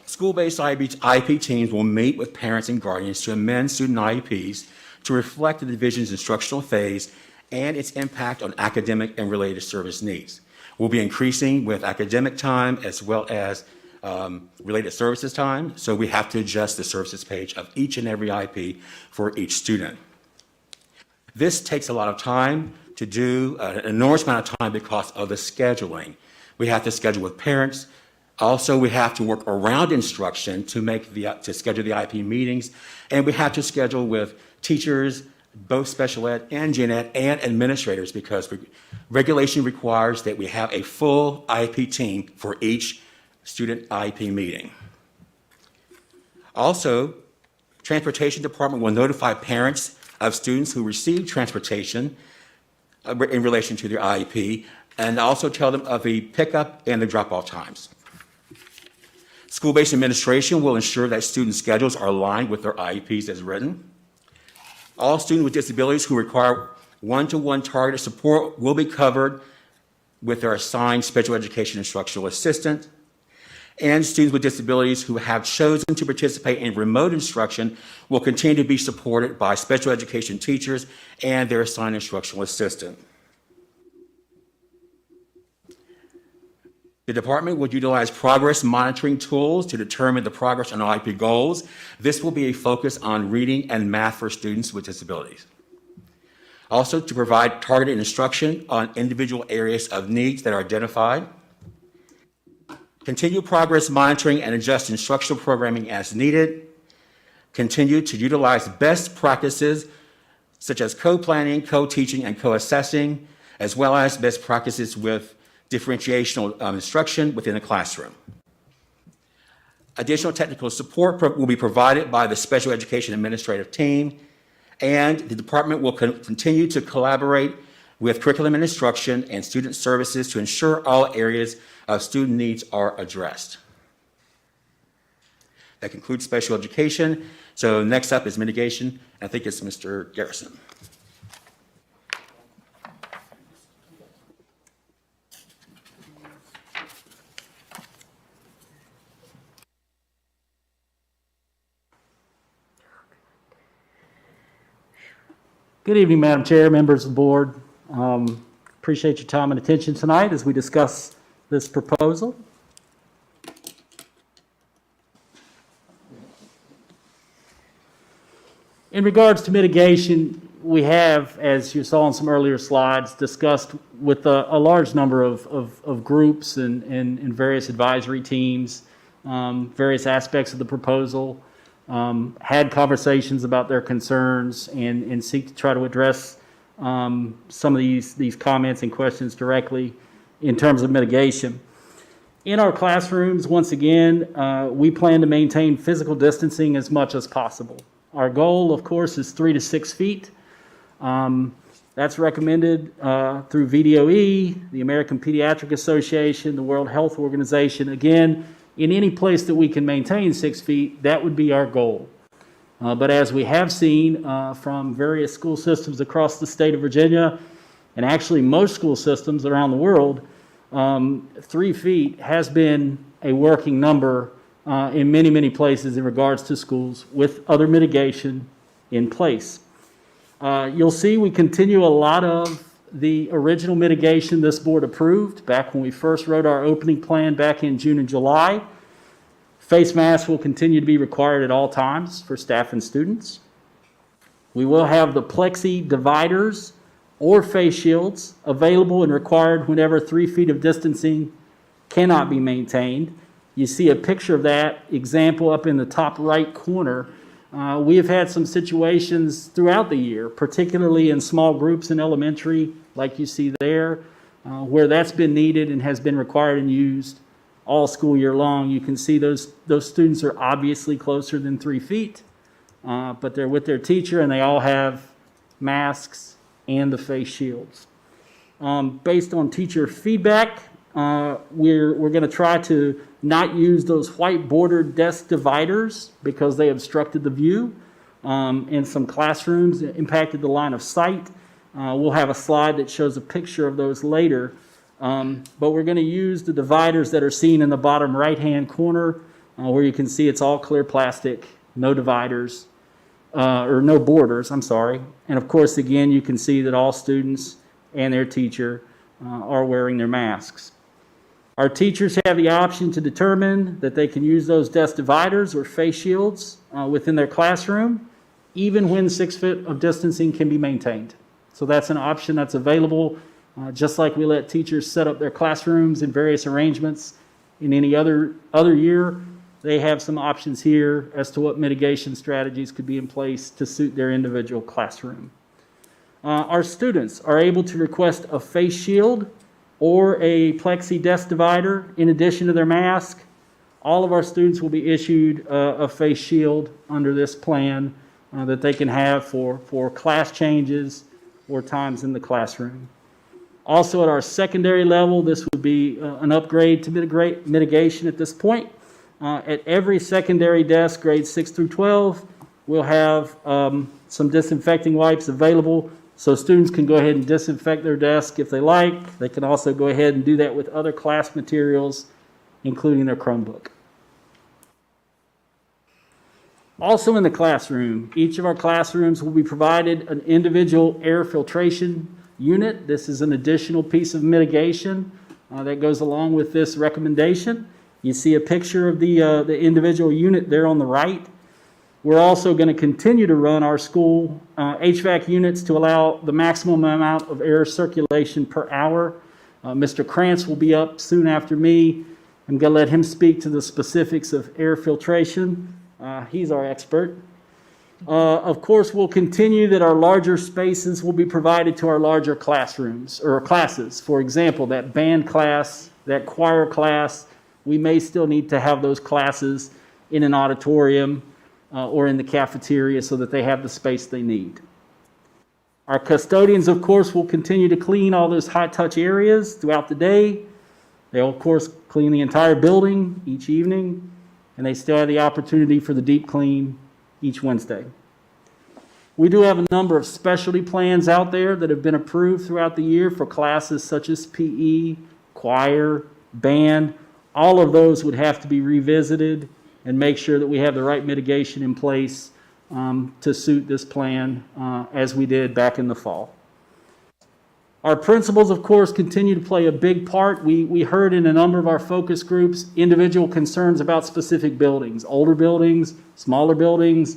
School-based IEP teams will meet with parents and guardians to amend student IEPs to reflect the division's instructional phase and its impact on academic and related service needs. We'll be increasing with academic time as well as related services time, so we have to adjust the services page of each and every IEP for each student. This takes a lot of time to do, an enormous amount of time because of the scheduling. We have to schedule with parents. Also, we have to work around instruction to schedule the IEP meetings, and we have to schedule with teachers, both special ed and gen ed, and administrators, because regulation requires that we have a full IEP team for each student IEP meeting. Also, transportation department will notify parents of students who receive transportation in relation to their IEP, and also tell them of the pickup and the drop-off times. School-based administration will ensure that student schedules are aligned with their IEPs as written. All students with disabilities who require one-to-one targeted support will be covered with their assigned special education instructional assistant. And students with disabilities who have chosen to participate in remote instruction will continue to be supported by special education teachers and their assigned instructional assistant. The department will utilize progress monitoring tools to determine the progress on IEP goals. This will be a focus on reading and math for students with disabilities. Also, to provide targeted instruction on individual areas of needs that are identified. Continue progress monitoring and adjust instructional programming as needed. Continue to utilize best practices such as co-planning, co-teaching, and co-assessing, as well as best practices with differentiational instruction within the classroom. Additional technical support will be provided by the special education administrative team, and the department will continue to collaborate with curriculum and instruction and student services to ensure all areas of student needs are addressed. That concludes special education. So next up is mitigation. I think it's Mr. Garrison. Good evening, Madam Chair, members of the board. Appreciate your time and attention tonight as we discuss this proposal. In regards to mitigation, we have, as you saw in some earlier slides, discussed with a large number of groups and various advisory teams, various aspects of the proposal, had conversations about their concerns and seek to try to address some of these comments and questions directly in terms of mitigation. In our classrooms, once again, we plan to maintain physical distancing as much as possible. Our goal, of course, is 3 to 6 feet. That's recommended through VDOE, the American Pediatric Association, the World Health Organization. Again, in any place that we can maintain 6 feet, that would be our goal. But as we have seen from various school systems across the state of Virginia, and actually most school systems around the world, 3 feet has been a working number in many, many places in regards to schools with other mitigation in place. You'll see we continue a lot of the original mitigation this board approved back when we first wrote our opening plan back in June and July. Face masks will continue to be required at all times for staff and students. We will have the plexi dividers or face shields available and required whenever 3 feet of distancing cannot be maintained. You see a picture of that example up in the top right corner. We have had some situations throughout the year, particularly in small groups in elementary, like you see there, where that's been needed and has been required and used all school year long. You can see those students are obviously closer than 3 feet, but they're with their teacher and they all have masks and the face shields. Based on teacher feedback, we're going to try to not use those white bordered desk dividers because they obstructed the view. In some classrooms, it impacted the line of sight. We'll have a slide that shows a picture of those later. But we're going to use the dividers that are seen in the bottom right-hand corner where you can see it's all clear plastic, no dividers, or no borders, I'm sorry. And of course, again, you can see that all students and their teacher are wearing their masks. Our teachers have the option to determine that they can use those desk dividers or face shields within their classroom, even when 6 feet of distancing can be maintained. So that's an option that's available, just like we let teachers set up their classrooms in various arrangements in any other year. They have some options here as to what mitigation strategies could be in place to suit their individual classroom. Our students are able to request a face shield or a plexi desk divider in addition to their mask. All of our students will be issued a face shield under this plan that they can have for class changes or times in the classroom. Also at our secondary level, this would be an upgrade to mitigation at this point. At every secondary desk, grades 6 through 12, we'll have some disinfecting wipes available so students can go ahead and disinfect their desk if they like. They can also go ahead and do that with other class materials, including their Chromebook. Also in the classroom, each of our classrooms will be provided an individual air filtration unit. This is an additional piece of mitigation that goes along with this recommendation. You see a picture of the individual unit there on the right. We're also going to continue to run our school HVAC units to allow the maximum amount of air circulation per hour. Mr. Krantz will be up soon after me. I'm going to let him speak to the specifics of air filtration. He's our expert. Of course, we'll continue that our larger spaces will be provided to our larger classrooms or classes. For example, that band class, that choir class, we may still need to have those classes in an auditorium or in the cafeteria so that they have the space they need. Our custodians, of course, will continue to clean all those high-touch areas throughout the day. They'll, of course, clean the entire building each evening, and they still have the opportunity for the deep clean each Wednesday. We do have a number of specialty plans out there that have been approved throughout the year for classes such as PE, choir, band. All of those would have to be revisited and make sure that we have the right mitigation in place to suit this plan as we did back in the fall. Our principals, of course, continue to play a big part. We heard in a number of our focus groups individual concerns about specific buildings, older buildings, smaller buildings.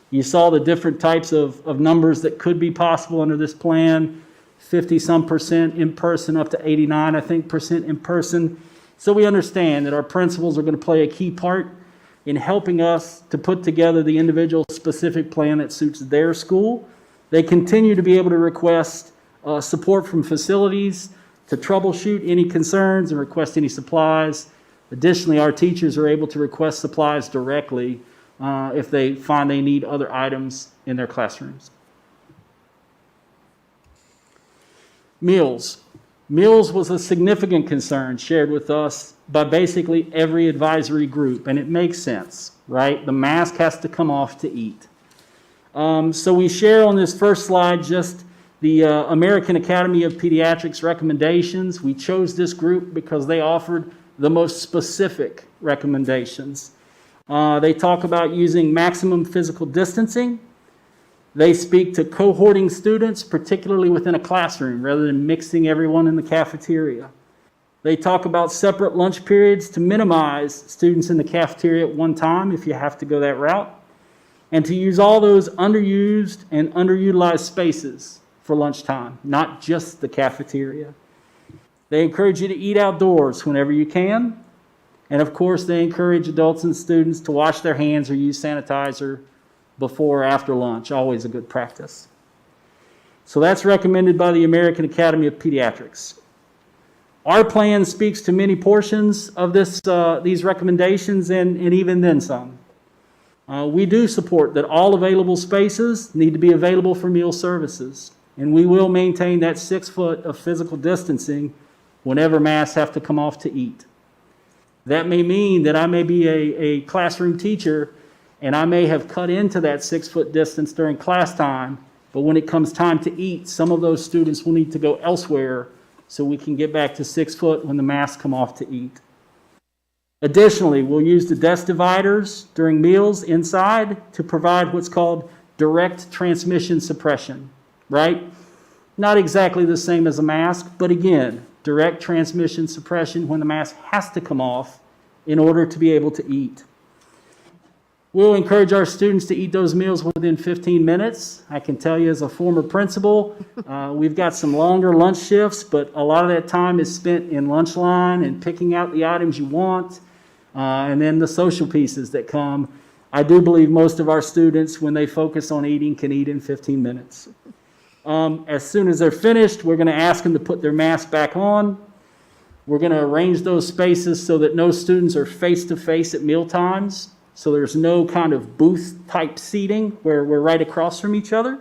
You saw the different types of numbers that could be possible under this plan, 50-some% in person, up to 89, I think, percent in person. So we understand that our principals are going to play a key part in helping us to put together the individual specific plan that suits their school. They continue to be able to request support from facilities to troubleshoot any concerns and request any supplies. Additionally, our teachers are able to request supplies directly if they find they need other items in their classrooms. Meals. Meals was a significant concern shared with us by basically every advisory group, and it makes sense, right? The mask has to come off to eat. So we share on this first slide just the American Academy of Pediatrics recommendations. We chose this group because they offered the most specific recommendations. They talk about using maximum physical distancing. They speak to cohorting students, particularly within a classroom, rather than mixing everyone in the cafeteria. They talk about separate lunch periods to minimize students in the cafeteria at one time if you have to go that route, and to use all those underused and underutilized spaces for lunchtime, not just the cafeteria. They encourage you to eat outdoors whenever you can. And of course, they encourage adults and students to wash their hands or use sanitizer before or after lunch, always a good practice. So that's recommended by the American Academy of Pediatrics. Our plan speaks to many portions of these recommendations and even then some. We do support that all available spaces need to be available for meal services, and we will maintain that 6 foot of physical distancing whenever masks have to come off to eat. That may mean that I may be a classroom teacher and I may have cut into that 6 foot distance during class time, but when it comes time to eat, some of those students will need to go elsewhere so we can get back to 6 foot when the masks come off to eat. Additionally, we'll use the desk dividers during meals inside to provide what's called direct transmission suppression, right? Not exactly the same as a mask, but again, direct transmission suppression when the mask has to come off in order to be able to eat. We'll encourage our students to eat those meals within 15 minutes. I can tell you as a former principal, we've got some longer lunch shifts, but a lot of that time is spent in lunch line and picking out the items you want, and then the social pieces that come. I do believe most of our students, when they focus on eating, can eat in 15 minutes. As soon as they're finished, we're going to ask them to put their mask back on. We're going to arrange those spaces so that no students are face-to-face at meal times. So there's no kind of booth-type seating where we're right across from each other.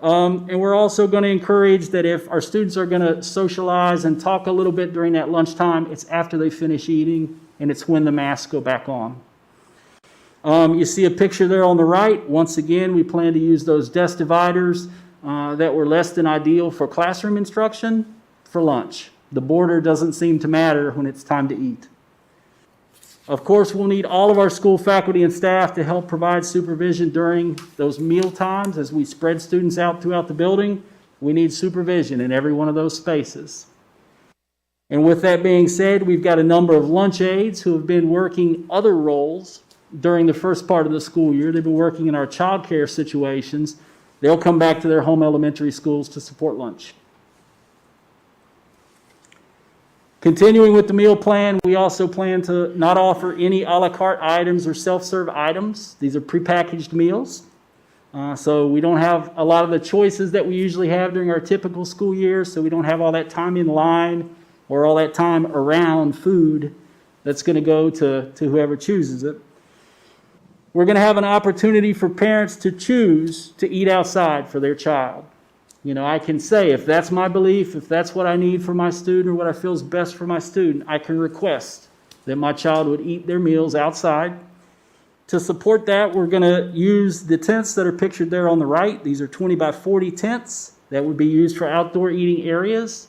And we're also going to encourage that if our students are going to socialize and talk a little bit during that lunchtime, it's after they finish eating, and it's when the masks go back on. You see a picture there on the right. Once again, we plan to use those desk dividers that were less than ideal for classroom instruction for lunch. The border doesn't seem to matter when it's time to eat. Of course, we'll need all of our school faculty and staff to help provide supervision during those meal times as we spread students out throughout the building. We need supervision in every one of those spaces. And with that being said, we've got a number of lunch aides who have been working other roles during the first part of the school year. They've been working in our child care situations. They'll come back to their home elementary schools to support lunch. Continuing with the meal plan, we also plan to not offer any a la carte items or self-serve items. These are prepackaged meals. So we don't have a lot of the choices that we usually have during our typical school year, so we don't have all that time in line or all that time around food that's going to go to whoever chooses it. We're going to have an opportunity for parents to choose to eat outside for their child. You know, I can say, if that's my belief, if that's what I need for my student or what I feel is best for my student, I can request that my child would eat their meals outside. To support that, we're going to use the tents that are pictured there on the right. These are 20 by 40 tents that would be used for outdoor eating areas.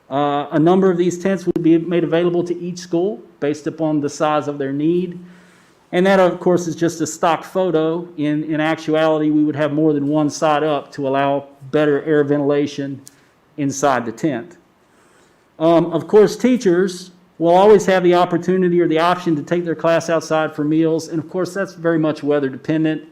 A number of these tents would be made available to each school based upon the size of their need. And that, of course, is just a stock photo. In actuality, we would have more than one side up to allow better air ventilation inside the tent. Of course, teachers will always have the opportunity or the option to take their class outside for meals. And of course, that's very much weather dependent.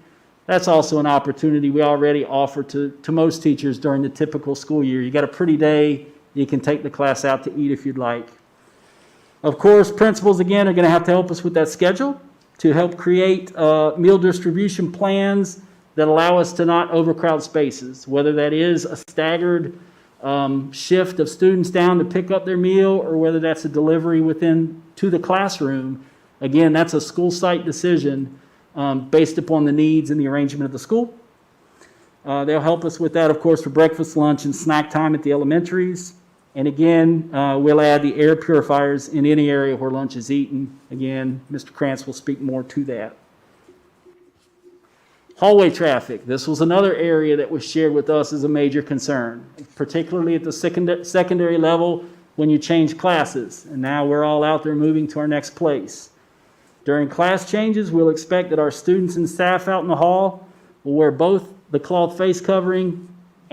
That's also an opportunity we already offer to most teachers during the typical school year. You got a pretty day, you can take the class out to eat if you'd like. Of course, principals, again, are going to have to help us with that schedule to help create meal distribution plans that allow us to not overcrowd spaces, whether that is a staggered shift of students down to pick up their meal or whether that's a delivery to the classroom. Again, that's a school site decision based upon the needs and the arrangement of the school. They'll help us with that, of course, for breakfast, lunch, and snack time at the elementaries. And again, we'll add the air purifiers in any area where lunch is eaten. Again, Mr. Krantz will speak more to that. Hallway traffic. This was another area that was shared with us as a major concern, particularly at the secondary level when you change classes. And now we're all out there moving to our next place. During class changes, we'll expect that our students and staff out in the hall will wear both the cloth face covering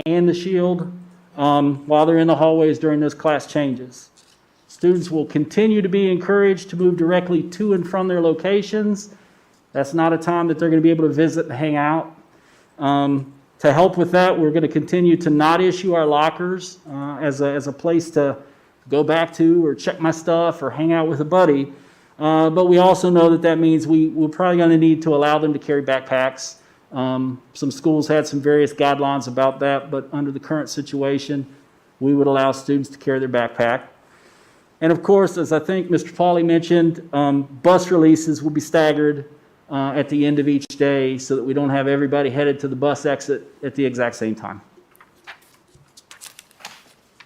and the shield while they're in the hallways during those class changes. Students will continue to be encouraged to move directly to and from their locations. That's not a time that they're going to be able to visit and hang out. To help with that, we're going to continue to not issue our lockers as a place to go back to or check my stuff or hang out with a buddy. But we also know that means we're probably going to need to allow them to carry backpacks. Some schools had some various guidelines about that, but under the current situation, we would allow students to carry their backpack. And of course, as I think Mr. Pauly mentioned, bus releases will be staggered at the end of each day so that we don't have everybody headed to the bus exit at the exact same time.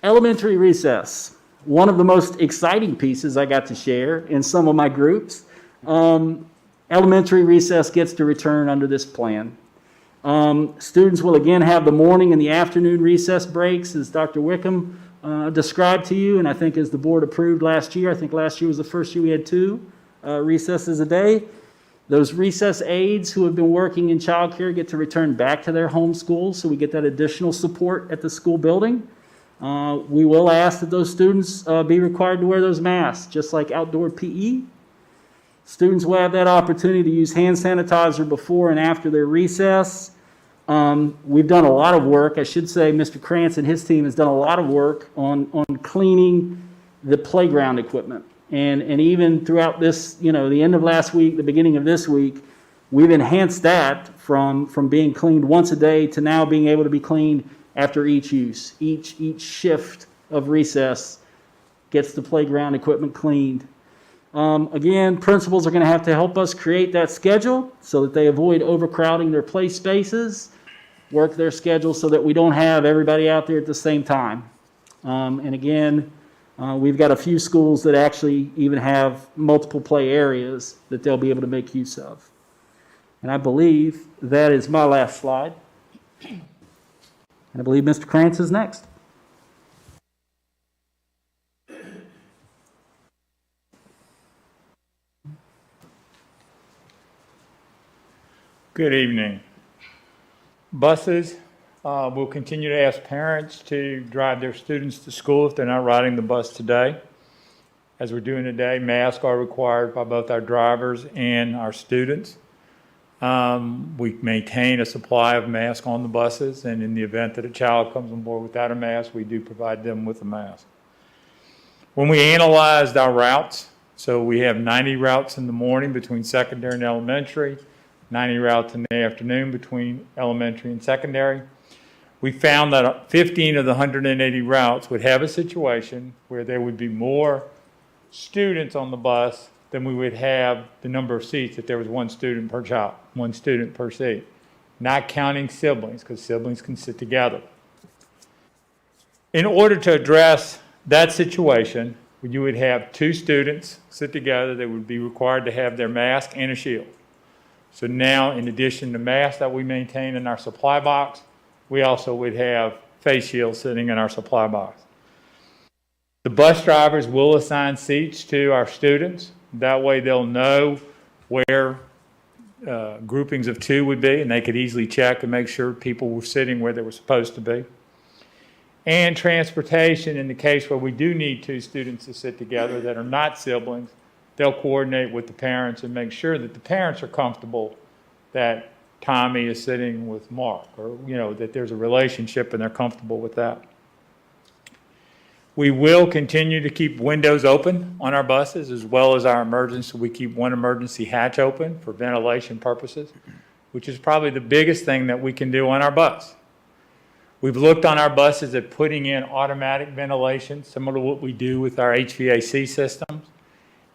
Elementary recess. One of the most exciting pieces I got to share in some of my groups. Elementary recess gets to return under this plan. Students will again have the morning and the afternoon recess breaks, as Dr. Wickham described to you, and I think as the board approved last year. I think last year was the first year we had 2 recesses a day. Those recess aides who have been working in childcare get to return back to their home schools, so we get that additional support at the school building. We will ask that those students be required to wear those masks, just like outdoor PE. Students will have that opportunity to use hand sanitizer before and after their recess. We've done a lot of work. I should say Mr. Krantz and his team has done a lot of work on cleaning the playground equipment. And even throughout this, the end of last week, the beginning of this week, we've enhanced that from being cleaned once a day to now being able to be cleaned after each use. Each shift of recess gets the playground equipment cleaned. Again, principals are going to have to help us create that schedule so that they avoid overcrowding their play spaces, work their schedule so that we don't have everybody out there at the same time. And again, we've got a few schools that actually even have multiple play areas that they'll be able to make use of. And I believe that is my last slide. And I believe Mr. Krantz is next. Good evening. Buses, we'll continue to ask parents to drive their students to school if they're not riding the bus today. as we're doing today. Masks are required by both our drivers and our students. We maintain a supply of masks on the buses, and in the event that a child comes on board without a mask, we do provide them with a mask. When we analyzed our routes, so we have 90 routes in the morning between secondary and elementary, 90 routes in the afternoon between elementary and secondary. We found that 15 of the 180 routes would have a situation where there would be more students on the bus than we would have the number of seats if there was one student per child, one student per seat, not counting siblings, because siblings can sit together. In order to address that situation, you would have 2 students sit together that would be required to have their mask and a shield. So now, in addition to masks that we maintain in our supply box, we also would have face shields sitting in our supply box. The bus drivers will assign seats to our students. That way they'll know where groupings of 2 would be, and they could easily check and make sure people were sitting where they were supposed to be. And transportation, in the case where we do need 2 students to sit together that are not siblings, they'll coordinate with the parents and make sure that the parents are comfortable that Tommy is sitting with Mark, or, that there's a relationship and they're comfortable with that. We will continue to keep windows open on our buses, as well as our emergency. We keep one emergency hatch open for ventilation purposes, which is probably the biggest thing that we can do on our bus. We've looked on our buses at putting in automatic ventilation, similar to what we do with our HVAC systems.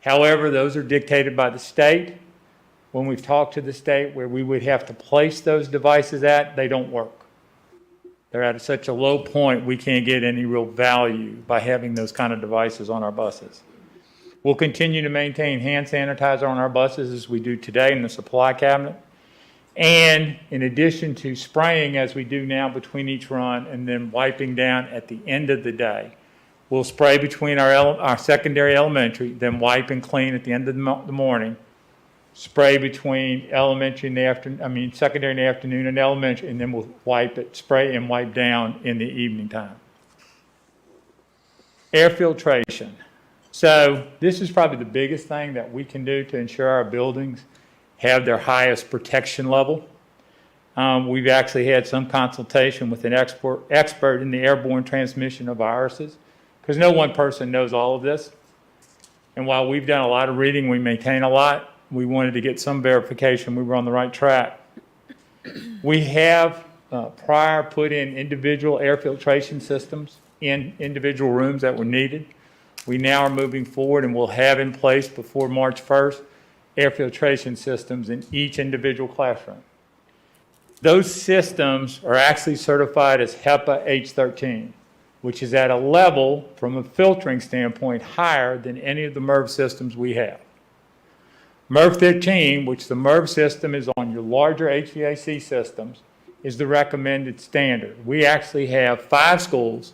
However, those are dictated by the state. When we've talked to the state where we would have to place those devices at, they don't work. They're at such a low point, we can't get any real value by having those kind of devices on our buses. We'll continue to maintain hand sanitizer on our buses as we do today in the supply cabinet. And in addition to spraying as we do now between each run and then wiping down at the end of the day, we'll spray between our secondary elementary, then wipe and clean at the end of the morning, spray between elementary in the afternoon, secondary in the afternoon and elementary, and then we'll spray and wipe down in the evening time. Air filtration. So this is probably the biggest thing that we can do to ensure our buildings have their highest protection level. We've actually had some consultation with an expert in the airborne transmission of viruses, because no one person knows all of this. And while we've done a lot of reading, we maintain a lot, we wanted to get some verification we were on the right track. We have prior put in individual air filtration systems in individual rooms that were needed. We now are moving forward and will have in place before March 1st air filtration systems in each individual classroom. Those systems are actually certified as HEPA H13, which is at a level from a filtering standpoint higher than any of the MERV systems we have. MERV 15, which the MERV system is on your larger HVAC systems, is the recommended standard. We actually have 5 schools,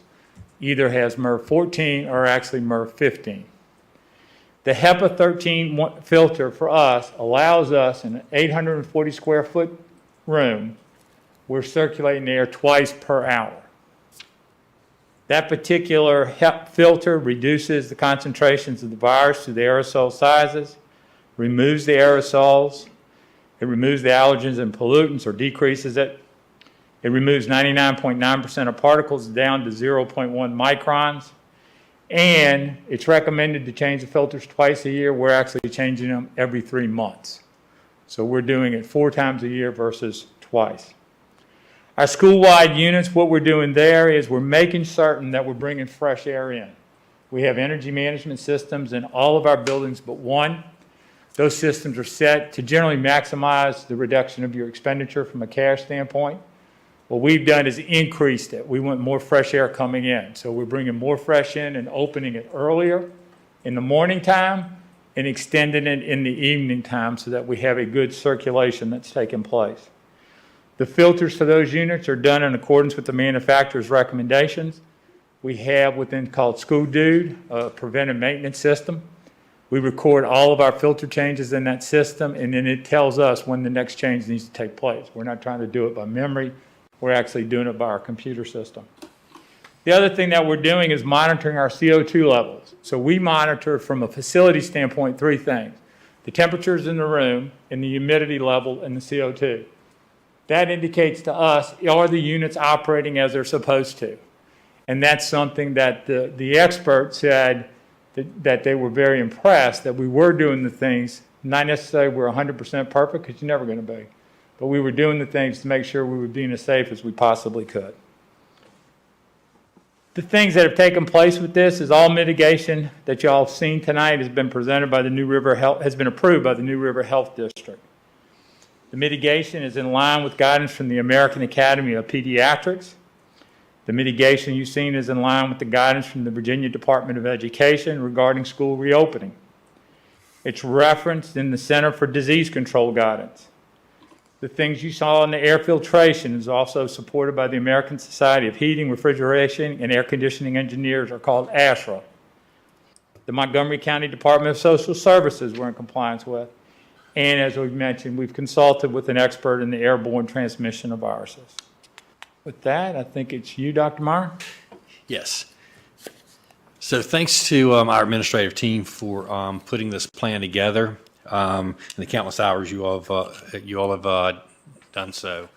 either has MERV 14 or actually MERV 15. The HEPA 13 filter for us allows us in an 840 square foot room, we're circulating air twice per hour. That particular HEP filter reduces the concentrations of the virus to the aerosol sizes, removes the aerosols, it removes the allergens and pollutants or decreases it. It removes 99.9% of particles down to 0.1 microns. And it's recommended to change the filters twice a year. We're actually changing them every 3 months. So we're doing it 4 times a year versus twice. Our school-wide units, what we're doing there is we're making certain that we're bringing fresh air in. We have energy management systems in all of our buildings but one. Those systems are set to generally maximize the reduction of your expenditure from a cash standpoint. What we've done is increased it. We want more fresh air coming in. So we're bringing more fresh in and opening it earlier in the morning time and extending it in the evening time so that we have a good circulation that's taking place. The filters for those units are done in accordance with the manufacturer's recommendations. We have what's called School Dude, a preventive maintenance system. We record all of our filter changes in that system, and then it tells us when the next change needs to take place. We're not trying to do it by memory. We're actually doing it by our computer system. The other thing that we're doing is monitoring our CO2 levels. So we monitor from a facility standpoint 3 things: the temperatures in the room and the humidity level and the CO2. That indicates to us, are the units operating as they're supposed to? And that's something that the experts said that they were very impressed that we were doing the things, not necessarily we're 100% perfect, because you're never going to be, but we were doing the things to make sure we were being as safe as we possibly could. The things that have taken place with this is all mitigation that y'all have seen tonight has been presented by the New River Health, has been approved by the New River Health District. The mitigation is in line with guidance from the American Academy of Pediatrics. The mitigation you've seen is in line with the guidance from the Virginia Department of Education regarding school reopening. It's referenced in the Center for Disease Control guidance. The things you saw in the air filtration is also supported by the American Society of Heating, Refrigeration, and Air Conditioning Engineers, are called ASHRA. The Montgomery County Department of Social Services we're in compliance with. And as we've mentioned, we've consulted with an expert in the airborne transmission of viruses. With that, I think it's you, Dr. Meyer. Yes. So thanks to our administrative team for putting this plan together and the countless hours you all have done so.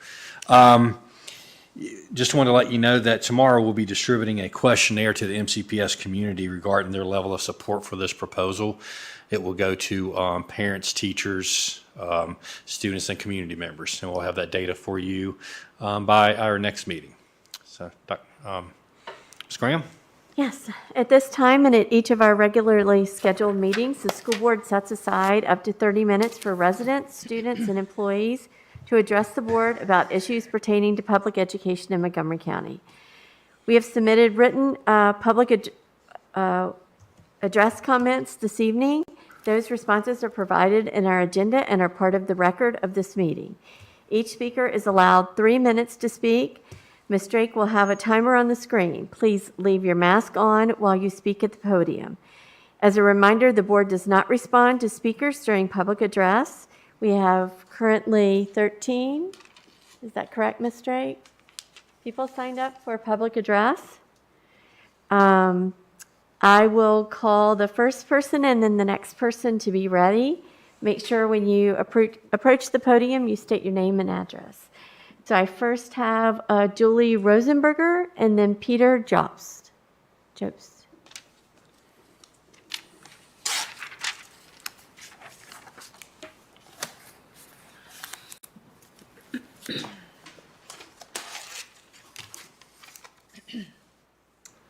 Just want to let you know that tomorrow we'll be distributing a questionnaire to the MCPS community regarding their level of support for this proposal. It will go to parents, teachers, students, and community members, and we'll have that data for you by our next meeting. So, Ms. Graham? Yes, at this time and at each of our regularly scheduled meetings, the school board sets aside up to 30 minutes for residents, students, and employees to address the board about issues pertaining to public education in Montgomery County. We have submitted written public address comments this evening. Those responses are provided in our agenda and are part of the record of this meeting. Each speaker is allowed 3 minutes to speak. Ms. Drake will have a timer on the screen. Please leave your mask on while you speak at the podium. As a reminder, the board does not respond to speakers during public address. We have currently 13. Is that correct, Ms. Drake? People signed up for public address. I will call the first person and then the next person to be ready. Make sure when you approach the podium, you state your name and address. So I first have Julie Rosenberger and then Peter Jobst.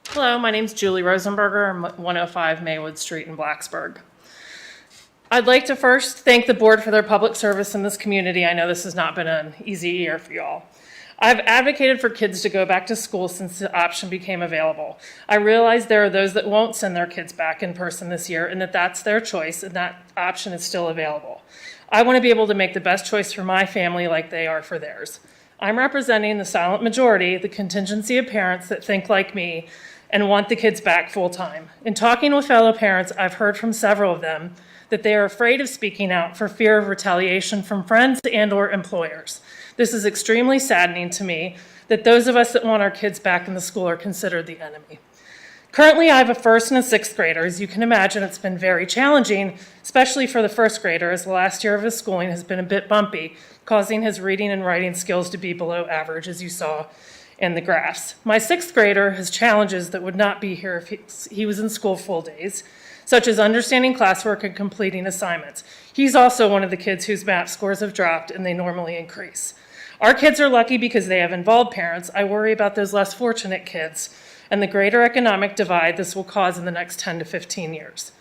Hello, my name is Julie Rosenberger. I'm at 105 Maywood Street in Blacksburg. I'd like to first thank the board for their public service in this community. I know this has not been an easy year for you all. I've advocated for kids to go back to school since the option became available. I realize there are those that won't send their kids back in person this year and that that's their choice and that option is still available. I want to be able to make the best choice for my family like they are for theirs. I'm representing the silent majority, the contingency of parents that think like me and want the kids back full time. In talking with fellow parents, I've heard from several of them that they are afraid of speaking out for fear of retaliation from friends and or employers. This is extremely saddening to me that those of us that want our kids back in the school are considered the enemy. Currently, I have a first and a sixth grader. As you can imagine, it's been very challenging, especially for the first grader, as the last year of his schooling has been a bit bumpy, causing his reading and writing skills to be below average, as you saw in the graphs. My sixth grader has challenges that would not be here if he was in school full days, such as understanding classwork and completing assignments. He's also one of the kids whose math scores have dropped and they normally increase. Our kids are lucky because they have involved parents. I worry about those less fortunate kids and the greater economic divide this will cause in the next 10 to 15 years.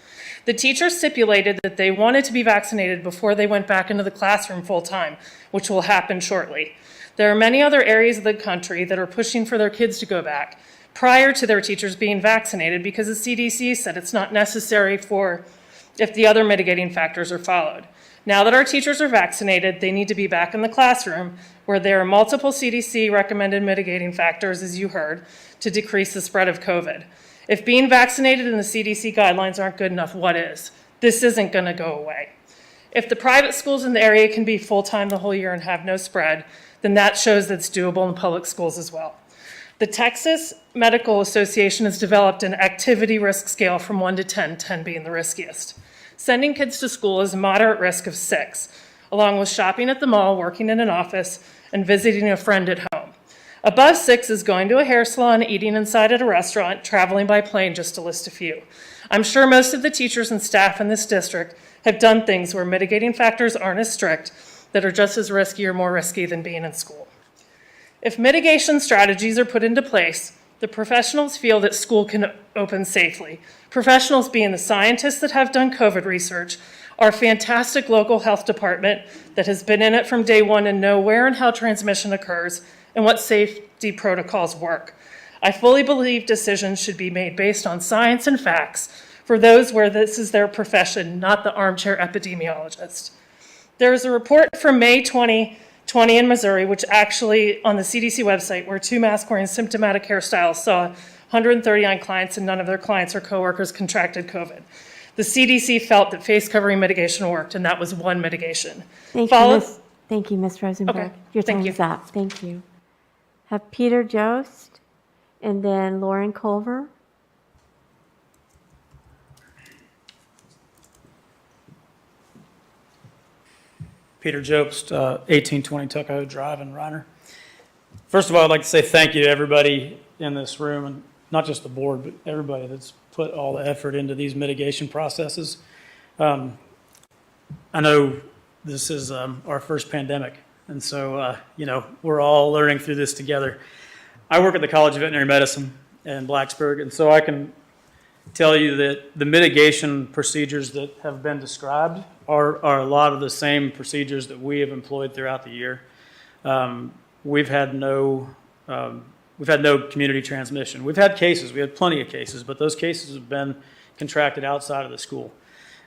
The teachers stipulated that they wanted to be vaccinated before they went back into the classroom full time, which will happen shortly. There are many other areas of the country that are pushing for their kids to go back prior to their teachers being vaccinated because the CDC said it's not necessary if the other mitigating factors are followed. Now that our teachers are vaccinated, they need to be back in the classroom where there are multiple CDC recommended mitigating factors, as you heard, to decrease the spread of COVID. If being vaccinated and the CDC guidelines aren't good enough, what is? This isn't going to go away. If the private schools in the area can be full-time the whole year and have no spread, then that shows that it's doable in public schools as well. The Texas Medical Association has developed an activity risk scale from 1 to 10, 10 being the riskiest. Sending kids to school is a moderate risk of 6, along with shopping at the mall, working in an office, and visiting a friend at home. Above 6 is going to a hair salon, eating inside at a restaurant, traveling by plane, just to list a few. I'm sure most of the teachers and staff in this district have done things where mitigating factors aren't as strict, that are just as risky or more risky than being in school. If mitigation strategies are put into place, the professionals feel that school can open safely. Professionals being the scientists that have done COVID research, our fantastic local health department that has been in it from day one and know where and how transmission occurs and what safety protocols work. I fully believe decisions should be made based on science and facts for those where this is their profession, not the armchair epidemiologist. There is a report from May 2020 in Missouri, which actually on the CDC website, where 2 mask-wearing symptomatic hairstylists saw 139 clients and none of their clients or coworkers contracted COVID. The CDC felt that face covering mitigation worked, and that was one mitigation. Thank you, Ms. Rosenberg. Okay, Your thank time you. is up. Thank you. Have Peter Jost and then Lauren Culver. Peter Jobst, 1820 Tuckahoe Drive in Reiner. First of all, I'd like to say thank you to everybody in this room, and not just the board, but everybody that's put all the effort into these mitigation processes. I know this is our first pandemic, and so, we're all learning through this together. I work at the College of Veterinary Medicine in Blacksburg, and so I can tell you that the mitigation procedures that have been described are a lot of the same procedures that we have employed throughout the year. We've had no community transmission. We've had cases, we had plenty of cases, but those cases have been contracted outside of the school.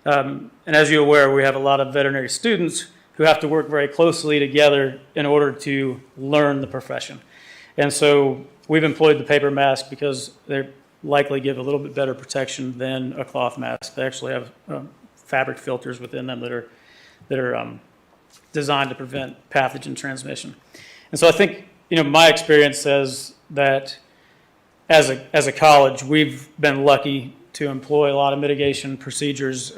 And as you're aware, we have a lot of veterinary students who have to work very closely together in order to learn the profession. And so we've employed the paper mask because they likely give a little bit better protection than a cloth mask. They actually have fabric filters within them that are designed to prevent pathogen transmission. And so I think, my experience says that as a college, we've been lucky to employ a lot of mitigation procedures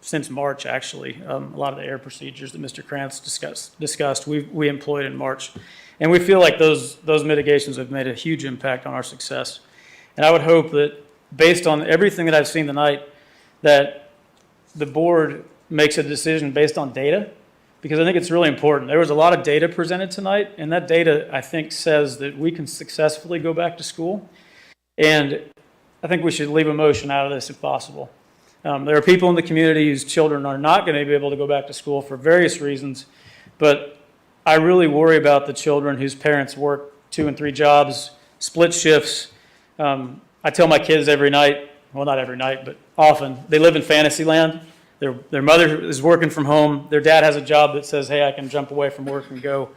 since March, actually. A lot of the air procedures that Mr. Krantz discussed, we employed in March. And we feel like those mitigations have made a huge impact on our success. And I would hope that based on everything that I've seen tonight, that the board makes a decision based on data, because I think it's really important. There was a lot of data presented tonight, and that data, I think, says that we can successfully go back to school. And I think we should leave emotion out of this if possible. There are people in the community whose children are not going to be able to go back to school for various reasons, but I really worry about the children whose parents work 2 and 3 jobs, split shifts. I tell my kids every night, well, not every night, but often, they live in fantasy land. Their mother is working from home. Their dad has a job that says, hey, I can jump away from work and go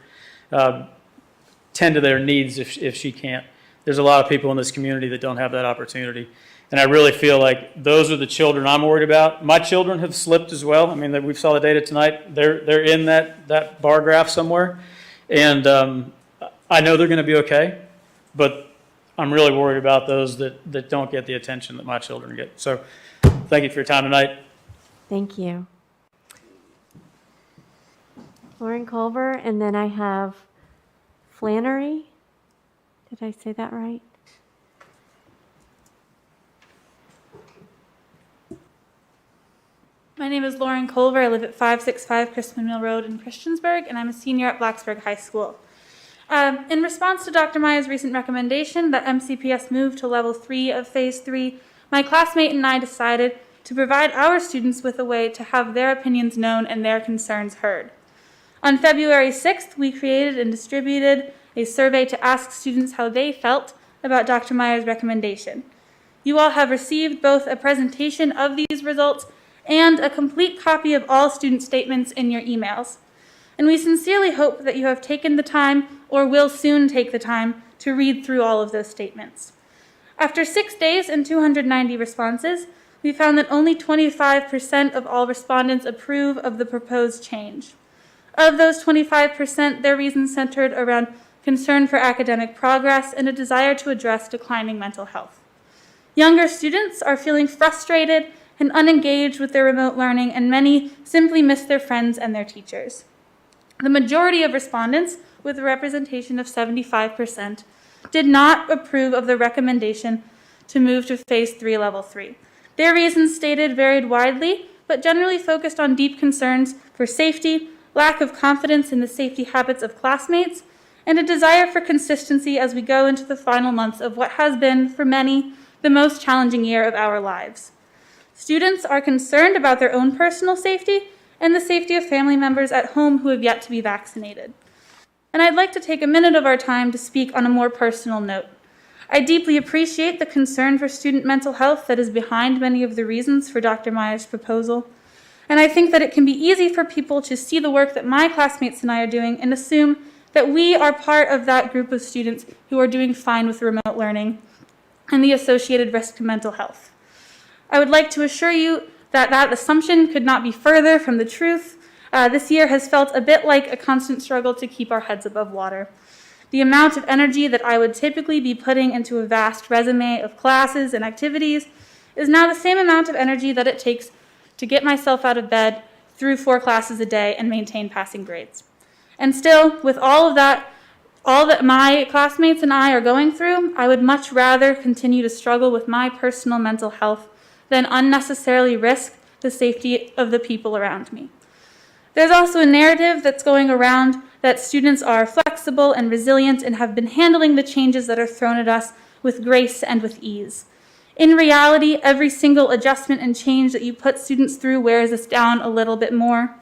tend to their needs if she can't. There's a lot of people in this community that don't have that opportunity. And I really feel like those are the children I'm worried about. My children have slipped as well. I mean, we saw the data tonight. They're in that bar graph somewhere. And I know they're going to be okay, but I'm really worried about those that don't get the attention that my children get. So thank you for your time tonight. Thank you. Lauren Culver, and then I have Flannery. Did I say that right? My name is Lauren Culver. I live at 565 Crispin Mill Road in Christiansburg, and I'm a senior at Blacksburg High School. In response to Dr. Meyer's recent recommendation that MCPS move to level 3 of phase 3, my classmate and I decided to provide our students with a way to have their opinions known and their concerns heard. On February 6th, we created and distributed a survey to ask students how they felt about Dr. Meyer's recommendation. You all have received both a presentation of these results and a complete copy of all student statements in your emails. And we sincerely hope that you have taken the time or will soon take the time to read through all of those statements. After 6 days and 290 responses, we found that only 25% of all respondents approve of the proposed change. Of those 25%, their reasons centered around concern for academic progress, and a desire to address declining mental health. Younger students are feeling frustrated and unengaged with their remote learning, and many simply miss their friends and their teachers. The majority of respondents, with a representation of 75%, did not approve of the recommendation to move to Phase 3, Level 3. Their reasons stated varied widely, but generally focused on deep concerns for safety, lack of confidence in the safety habits of classmates, and a desire for consistency as we go into the final months of what has been, for many, the most challenging year of our lives. Students are concerned about their own personal safety and the safety of family members at home who have yet to be vaccinated. And I'd like to take a minute of our time to speak on a more personal note. I deeply appreciate the concern for student mental health that is behind many of the reasons for Dr. Meyer's proposal. And I think that it can be easy for people to see the work that my classmates and I are doing and assume that we are part of that group of students who are doing fine with remote learning and the associated risk to mental health. I would like to assure you that that assumption could not be further from the truth. This year has felt a bit like a constant struggle to keep our heads above water. The amount of energy that I would typically be putting into a vast resume of classes and activities is now the same amount of energy that it takes to get myself out of bed through 4 classes a day and maintain passing grades. And still, with all that my classmates and I are going through, I would much rather continue to struggle with my personal mental health than unnecessarily risk the safety of the people around me. There's also a narrative that's going around that students are flexible and resilient and have been handling the changes that are thrown at us with grace and with ease. In reality, every single adjustment and change that you put students through wears us down a little bit more.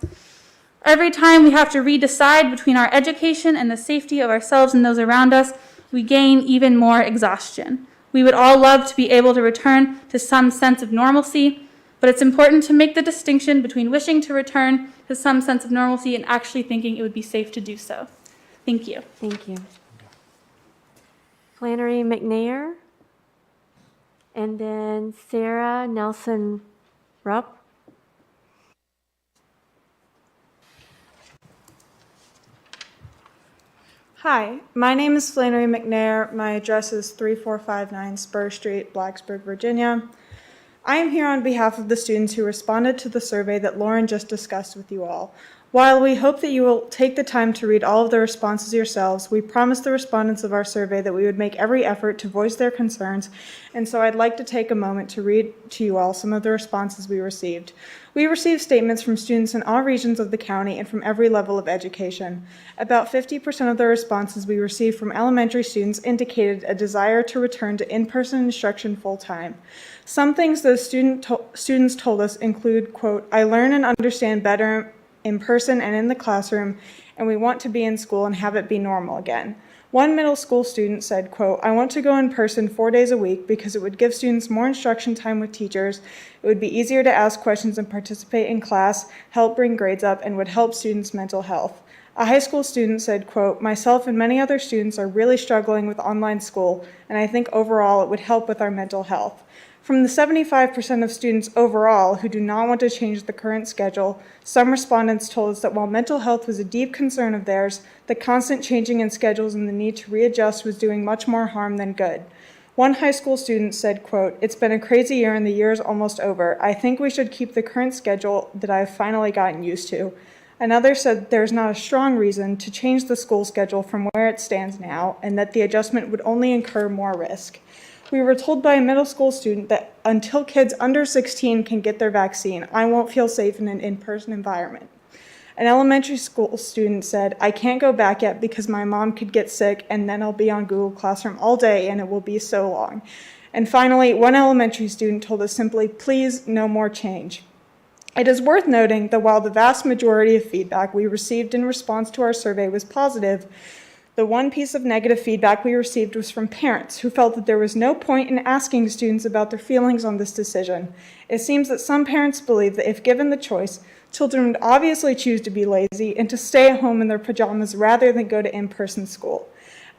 Every time we have to redecide between our education and the safety of ourselves and those around us, we gain even more exhaustion. We would all love to be able to return to some sense of normalcy, but it's important to make the distinction between wishing to return to some sense of normalcy and actually thinking it would be safe to do so. Thank you. Thank you. Flannery McNair, and then Sarah Nelson Rupp. Hi, my name is Flannery McNair. My address is 3459 Spur Street, Blacksburg, Virginia. I am here on behalf of the students who responded to the survey that Lauren just discussed with you all. While we hope that you will take the time to read all of the responses yourselves, we promised the respondents of our survey that we would make every effort to voice their concerns, and so I'd like to take a moment to read to you all some of the responses we received. We received statements from students in all regions of the county and from every level of education. About 50% of the responses we received from elementary students indicated a desire to return to in-person instruction full-time. Some things those students told us include, quote, "I learn and understand better in person and in the classroom, and we want to be in school and have it be normal again." One middle school student said, quote, "I want to go in person 4 days a week because it would give students more instruction time with teachers. It would be easier to ask questions and participate in class, help bring grades up, and would help students' mental health." A high school student said, quote, "Myself and many other students are really struggling with online school, and I think overall it would help with our mental health." From the 75% of students overall who do not want to change the current schedule, some respondents told us that while mental health was a deep concern of theirs, the constant changing in schedules and the need to readjust was doing much more harm than good. One high school student said, quote, "It's been a crazy year and the year is almost over. I think we should keep the current schedule that I've finally gotten used to." Another said there's not a strong reason to change the school schedule from where it stands now and that the adjustment would only incur more risk. We were told by a middle school student that until kids under 16 can get their vaccine, I won't feel safe in an in-person environment. An elementary school student said, "I can't go back yet because my mom could get sick and then I'll be on Google Classroom all day and it will be so long." And finally, one elementary student told us simply, "Please, no more change." It is worth noting that while the vast majority of feedback we received in response to our survey was positive, the one piece of negative feedback we received was from parents who felt that there was no point in asking students about their feelings on this decision. It seems that some parents believe that if given the choice, children would obviously choose to be lazy and to stay at home in their pajamas rather than go to in-person school.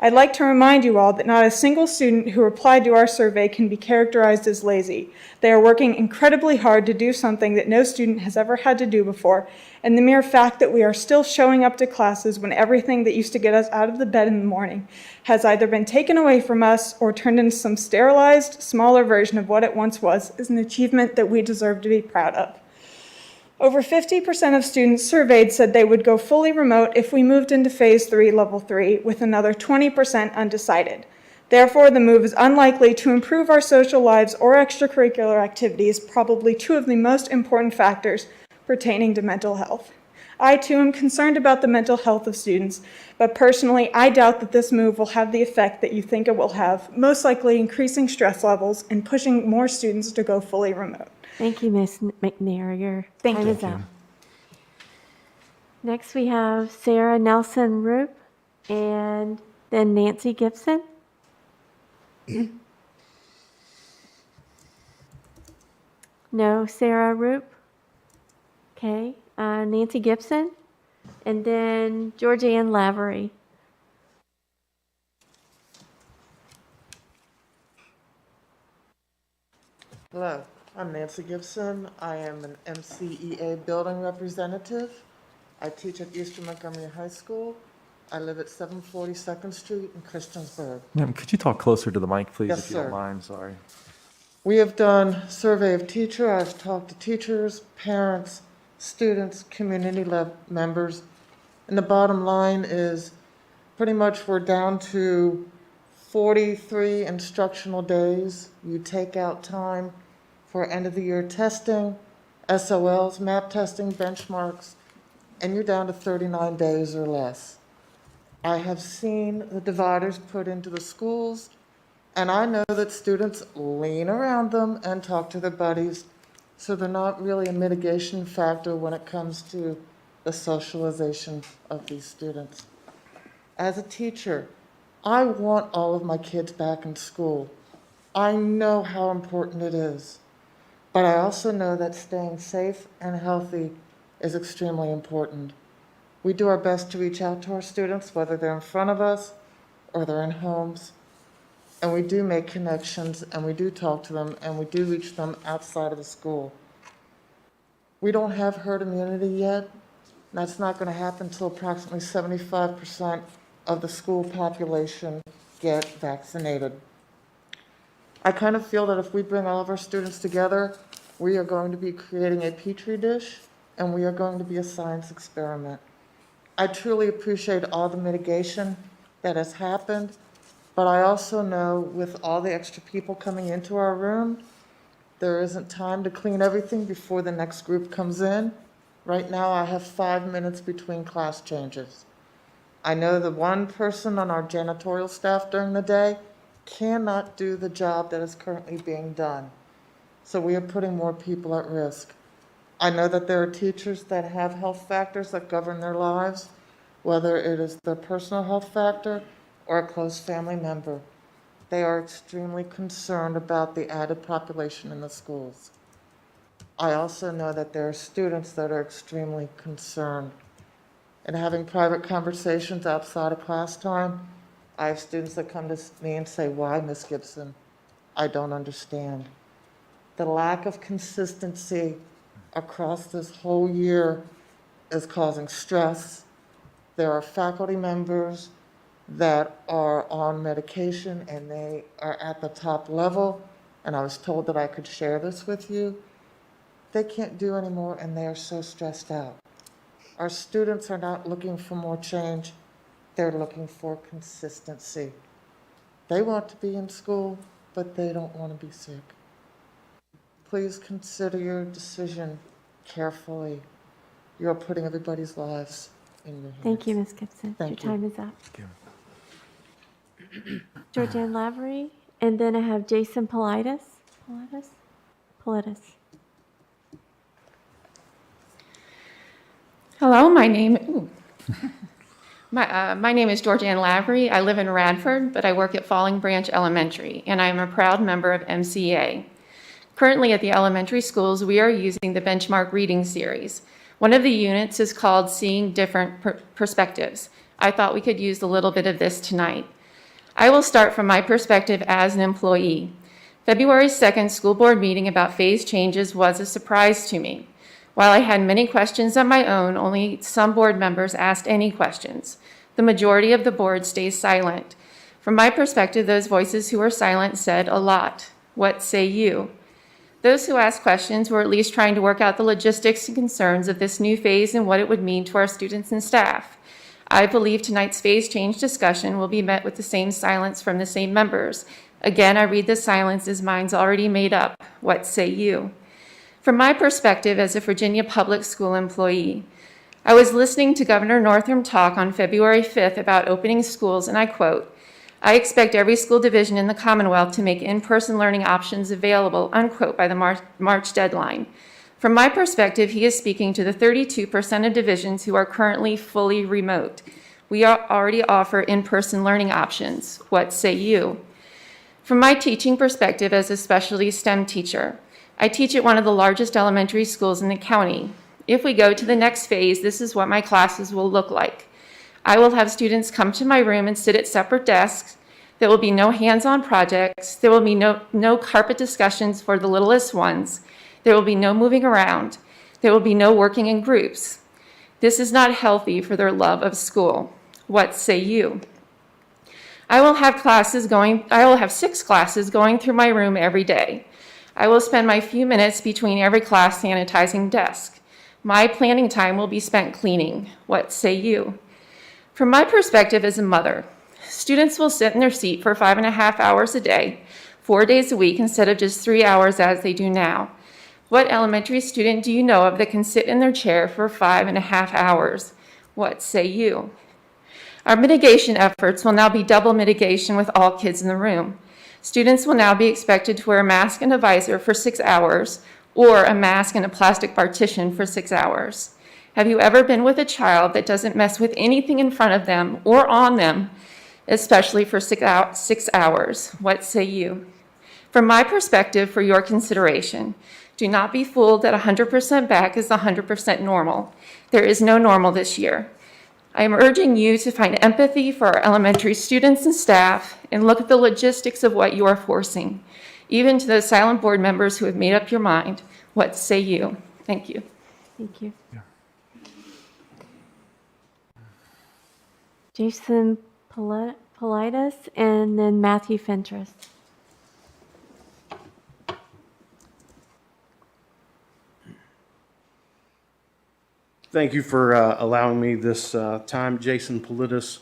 I'd like to remind you all that not a single student who replied to our survey can be characterized as lazy. They are working incredibly hard to do something that no student has ever had to do before, and the mere fact that we are still showing up to classes when everything that used to get us out of the bed in the morning has either been taken away from us or turned into some sterilized, smaller version of what it once was is an achievement that we deserve to be proud of. Over 50% of students surveyed said they would go fully remote if we moved into Phase 3, Level 3, with another 20% undecided. Therefore, the move is unlikely to improve our social lives or extracurricular activities, probably two of the most important factors pertaining to mental health. I, too, am concerned about the mental health of students, but personally, I doubt that this move will have the effect that you think it will have, most likely increasing stress levels and pushing more students to go fully remote. Thank you, Ms. McNair. Your Thank time you. is up. Next, we have Sarah Nelson Roop and then Nancy Gibson. No, Sarah Roop. Okay, Nancy Gibson, and then Georgianne Lavery. Hello, I'm Nancy Gibson. I am an MCEA building representative. I teach at Eastern Montgomery High School. I live at 742nd Street in Christiansburg. Ma'am, could you talk closer to the mic, please, Yes, if you don't sir. mind? Sorry. We have done survey of teacher. I've talked to teachers, parents, students, community members. And the bottom line is pretty much we're down to 43 instructional days. You take out time for end of the year testing, SOLs, map testing, benchmarks, and you're down to 39 days or less. I have seen the dividers put into the schools, and I know that students lean around them and talk to their buddies, so they're not really a mitigation factor when it comes to the socialization of these students. As a teacher, I want all of my kids back in school. I know how important it is, but I also know that staying safe and healthy is extremely important. We do our best to reach out to our students, whether they're in front of us or they're in homes, and we do make connections, and we do talk to them, and we do reach them outside of the school. We don't have herd immunity yet. That's not going to happen until approximately 75% of the school population get vaccinated. I kind of feel that if we bring all of our students together, we are going to be creating a petri dish, and we are going to be a science experiment. I truly appreciate all the mitigation that has happened, but I also know with all the extra people coming into our room, there isn't time to clean everything before the next group comes in. Right now, I have 5 minutes between class changes. I know the one person on our janitorial staff during the day cannot do the job that is currently being done. So we are putting more people at risk. I know that there are teachers that have health factors that govern their lives, whether it is their personal health factor or a close family member. They are extremely concerned about the added population in the schools. I also know that there are students that are extremely concerned. And having private conversations outside of class time, I have students that come to me and say, "Why, Miss Gibson? I don't understand." The lack of consistency across this whole year is causing stress. There are faculty members that are on medication and they are at the top level, and I was told that I could share this with you. They can't do anymore and they are so stressed out. Our students are not looking for more change, they're looking for consistency. They want to be in school, but they don't want to be sick. Please consider your decision carefully. You're putting everybody's lives in your hands. Thank you, Ms. Gibson. Thank Your you. time is up. Georgianne Lavery, and then I have Jason Politis. Hello, my name is Georgianne Lavery. I live in Radford, but I work at Falling Branch Elementary, and I am a proud member of MCEA. Currently at the elementary schools, we are using the benchmark reading series. One of the units is called Seeing Different Perspectives. I thought we could use a little bit of this tonight. I will start from my perspective as an employee. February 2nd school board meeting about phase changes was a surprise to me. While I had many questions of my own, only some board members asked any questions. The majority of the board stays silent. From my perspective, those voices who were silent said a lot. What say you? Those who asked questions were at least trying to work out the logistics and concerns of this new phase and what it would mean to our students and staff. I believe tonight's phase change discussion will be met with the same silence from the same members. Again, I read the silence as mine's already made up. What say you? From my perspective as a Virginia public school employee, I was listening to Governor Northam talk on February 5th about opening schools, and I quote, "I expect every school division in the Commonwealth to make in-person learning options available," unquote, by the March deadline. From my perspective, he is speaking to the 32% of divisions who are currently fully remote. We already offer in-person learning options. What say you? From my teaching perspective as a specialty STEM teacher, I teach at one of the largest elementary schools in the county. If we go to the next phase, this is what my classes will look like. I will have students come to my room and sit at separate desks. There will be no hands-on projects. There will be no carpet discussions for the littlest ones. There will be no moving around. There will be no working in groups. This is not healthy for their love of school. What say you? I will have 6 classes going through my room every day. I will spend my few minutes between every class sanitizing desk. My planning time will be spent cleaning. What say you? From my perspective as a mother, students will sit in their seat for 5.5 hours a day, 4 days a week, instead of just 3 hours as they do now. What elementary student do you know of that can sit in their chair for 5.5 hours? What say you? Our mitigation efforts will now be double mitigation with all kids in the room. Students will now be expected to wear a mask and a visor for 6 hours, or a mask and a plastic partition for 6 hours. Have you ever been with a child that doesn't mess with anything in front of them or on them, especially for 6 hours? What say you? From my perspective, for your consideration, do not be fooled that 100% back is 100% normal. There is no normal this year. I am urging you to find empathy for our elementary students and staff and look at the logistics of what you are forcing. Even to those silent board members who have made up your mind, what say you? Thank you. Thank you. Jason Politis and then Matthew Fentress. Thank you for allowing me this time. Jason Politis,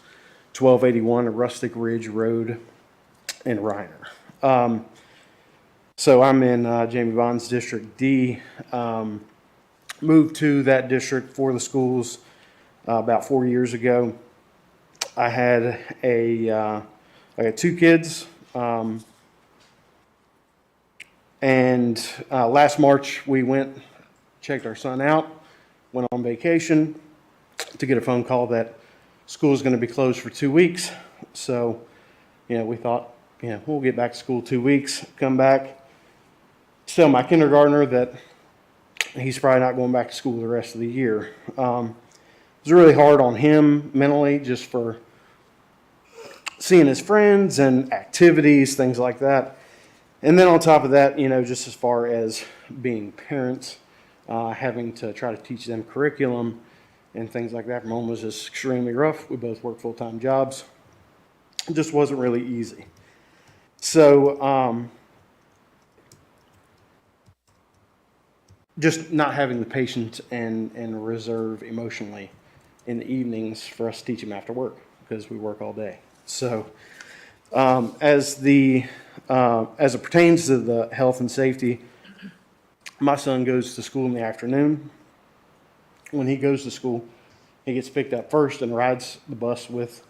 1281 Rustic Ridge Road in Reiner. So I'm in Jamie Bond's District D. Moved to that district for the schools about 4 years ago. I had I got 2 kids. And last March we checked our son out. Went on vacation to get a phone call that school is going to be closed for 2 weeks. So, we thought, we'll get back to school 2 weeks, come back, tell my kindergartner that he's probably not going back to school the rest of the year. It was really hard on him mentally, just for seeing his friends and activities, things like that. And then on top of that, just as far as being parents, having to try to teach them curriculum and things like that from home was just extremely rough. We both work full-time jobs. It just wasn't really easy. So just not having the patience and reserve emotionally in the evenings for us to teach them after work, because we work all day. So as it pertains to the health and safety, my son goes to school in the afternoon. When he goes to school, he gets picked up first and rides the bus with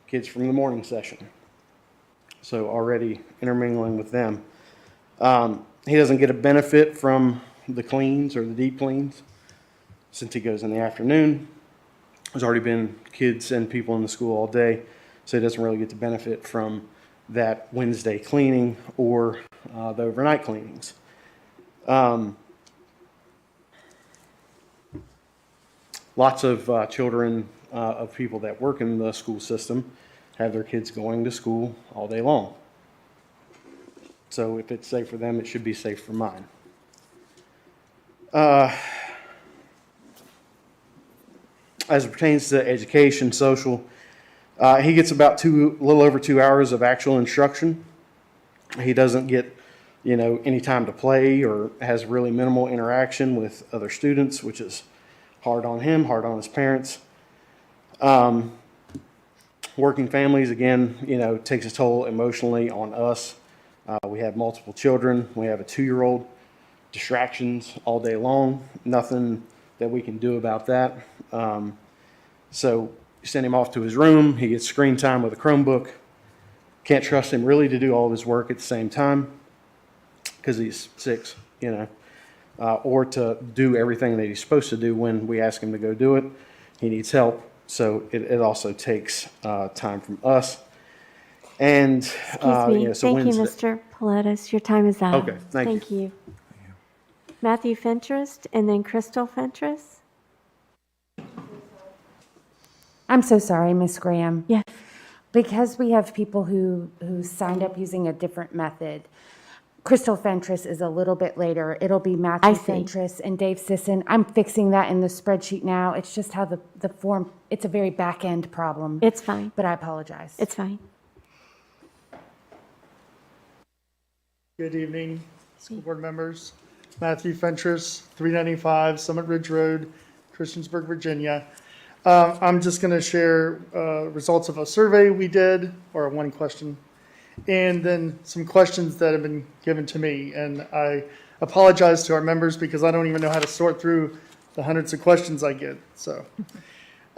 kids from the morning session. So already intermingling with them. He doesn't get a benefit from the cleans or the deep cleans since he goes in the afternoon. There's already been kids and people in the school all day, so he doesn't really get the benefit from that Wednesday cleaning or the overnight cleanings. Lots of children of people that work in the school system have their kids going to school all day long. So if it's safe for them, it should be safe for mine. As it pertains to education, social, he gets about a little over 2 hours of actual instruction. He doesn't get, any time to play or has really minimal interaction with other students, which is hard on him, hard on his parents. Working families, again, takes a toll emotionally on us. We have multiple children. We have a 2-year-old. Distractions all day long. Nothing that we can do about that. So you send him off to his room. He gets screen time with a Chromebook. Can't trust him really to do all of his work at the same time because he's 6, or to do everything that he's supposed to do when we ask him to go do it. He needs help. So it also takes time from us. And Excuse me. so Thank you, Wednesday. Mr. Pilatus. Your time is up. Okay, thank you. Matthew Fentress and then Crystal Fentress. I'm so sorry, Miss Graham. Yes. Because we have people who signed up using a different method. Crystal Fentress is a little bit later. It'll be Matthew Fentress and Dave Sisson. I'm fixing that in the spreadsheet now. It's just how the form, it's a very back-end problem. It's fine. But I apologize. It's fine. Good evening, school board members. Matthew Fentress, 395 Summit Ridge Road, Christiansburg, Virginia. I'm just going to share results of a survey we did, or one question, and then some questions that have been given to me. And I apologize to our members because I don't even know how to sort through the hundreds of questions I get. So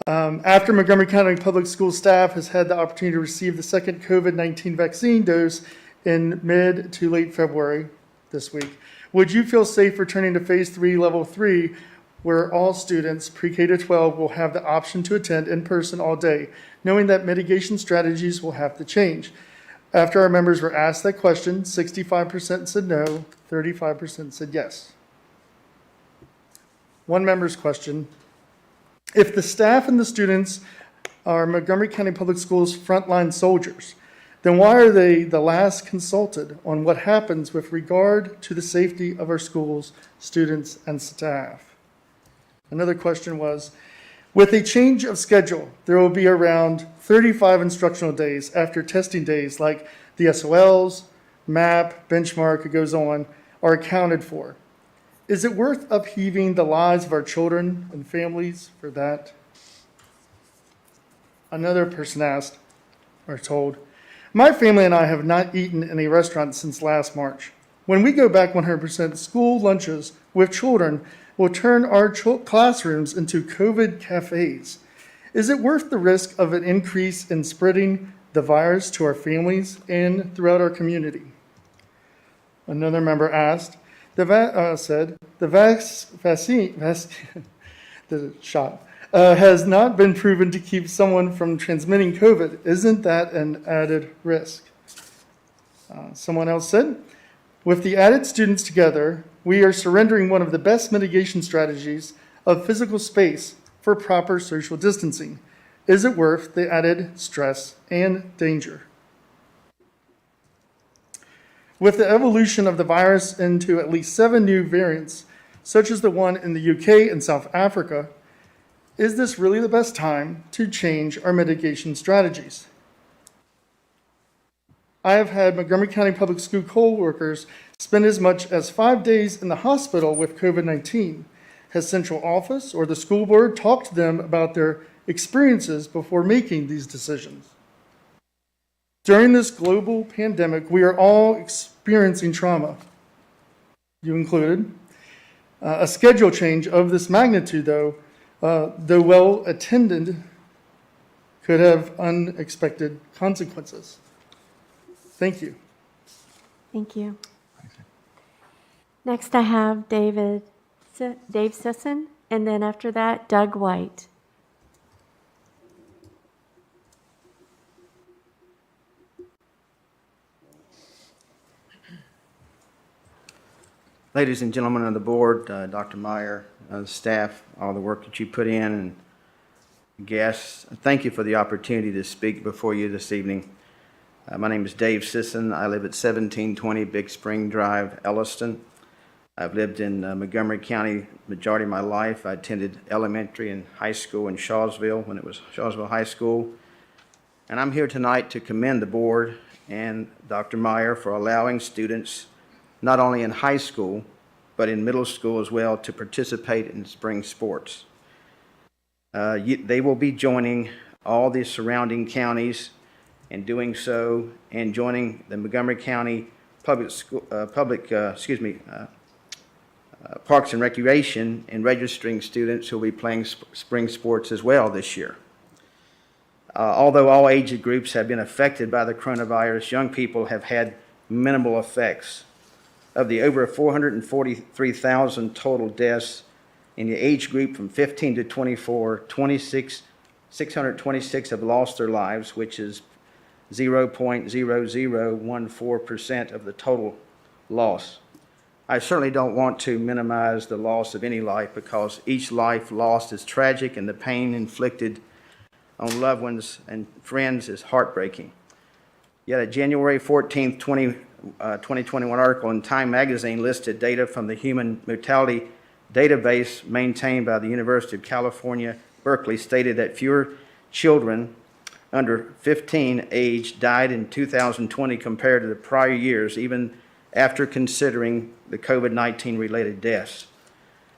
after Montgomery County Public School staff has had the opportunity to receive the second COVID-19 vaccine dose in mid to late February this week, would you feel safe returning to phase 3, level 3, where all students pre-K to 12 will have the option to attend in person all day, knowing that mitigation strategies will have to change? After our members were asked that question, 65% said no, 35% said yes. One member's question: if the staff and the students are Montgomery County Public Schools frontline soldiers, then why are they the last consulted on what happens with regard to the safety of our schools, students, and staff? Another question was, with a change of schedule, there will be around 35 instructional days after testing days like the SOLs, MAP, benchmark, it goes on, are accounted for. Is it worth upheaving the lives of our children and families for that? Another person asked, or told, my family and I have not eaten in a restaurant since last March. When we go back 100%, school lunches with children will turn our classrooms into COVID cafes. Is it worth the risk of an increase in spreading the virus to our families and throughout our community? Another member asked, said, the shot has not been proven to keep someone from transmitting COVID. Isn't that an added risk? Someone else said, with the added students together, we are surrendering one of the best mitigation strategies of physical space for proper social distancing. Is it worth the added stress and danger? With the evolution of the virus into at least 7 new variants, such as the one in the UK and South Africa, is this really the best time to change our mitigation strategies? I have had Montgomery County Public School co-workers spend as much as 5 days in the hospital with COVID-19. Has central office or the school board talked to them about their experiences before making these decisions? During this global pandemic, we are all experiencing trauma, you included. A schedule change of this magnitude, though well attended, could have unexpected consequences. Thank you. Thank you. Next, I have Dave Sisson, and then after that, Doug White. Ladies and gentlemen of the board, Dr. Meyer, staff, all the work that you put in, and guests, thank you for the opportunity to speak before you this evening. My name is Dave Sisson. I live at 1720 Big Spring Drive, Elliston. I've lived in Montgomery County majority of my life. I attended elementary and high school in Shawsville when it was Shawsville High School. And I'm here tonight to commend the board and Dr. Meyer for allowing students, not only in high school, but in middle school as well, to participate in spring sports. They will be joining all the surrounding counties in doing so, and joining the Montgomery County Parks and Recreation in registering students who will be playing spring sports as well this year. Although all age groups have been affected by the coronavirus, young people have had minimal effects. Of the over 443,000 total deaths in the age group from 15 to 24, 626 have lost their lives, which is 0.0014% of the total loss. I certainly don't want to minimize the loss of any life, because each life lost is tragic, and the pain inflicted on loved ones and friends is heartbreaking. Yet a January 14th, 2021 article in Time magazine listed data from the human mortality database maintained by the University of California, Berkeley, stated that fewer children under 15 age died in 2020 compared to the prior years, even after considering the COVID-19 related deaths.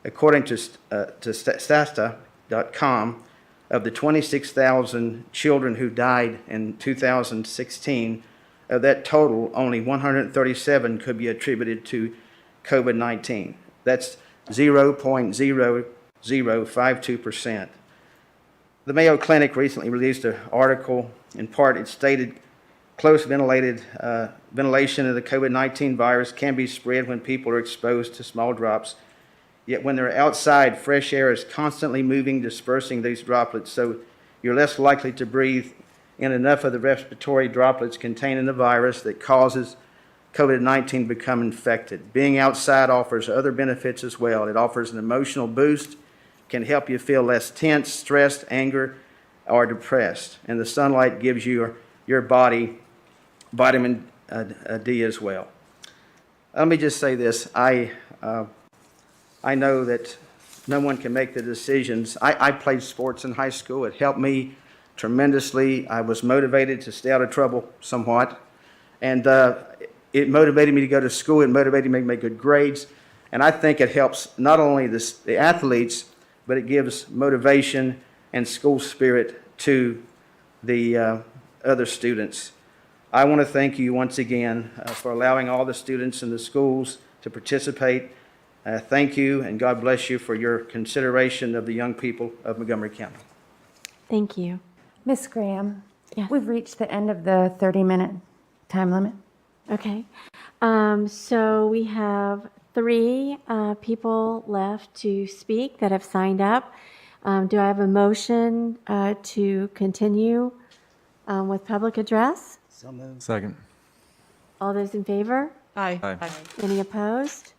According to Stasta.com, of the 26,000 children who died in 2016, of that total, only 137 could be attributed to COVID-19. That's 0.0052%. The Mayo Clinic recently released an article. In part, it stated close ventilation of the COVID-19 virus can be spread when people are exposed to small drops. Yet when they're outside, fresh air is constantly moving, dispersing these droplets, so you're less likely to breathe in enough of the respiratory droplets containing the virus that causes COVID-19 to become infected. Being outside offers other benefits as well. It offers an emotional boost, can help you feel less tense, stressed, angry, or depressed. And the sunlight gives your body vitamin D as well. Let me just say this. I know that no one can make the decisions. I played sports in high school. It helped me tremendously. I was motivated to stay out of trouble somewhat. And it motivated me to go to school. It motivated me to make good grades. And I think it helps not only the athletes, but it gives motivation and school spirit to the other students. I want to thank you once again for allowing all the students in the schools to participate. Thank you, and God bless you for your consideration of the young people of Montgomery County. Thank you. Miss Graham? Yes. We've reached the end of the 30-minute time limit. Okay. So we have 3 people left to speak that have signed up. Do I have a motion to continue with public address? Second. All those in favor? Aye. Aye. Any opposed?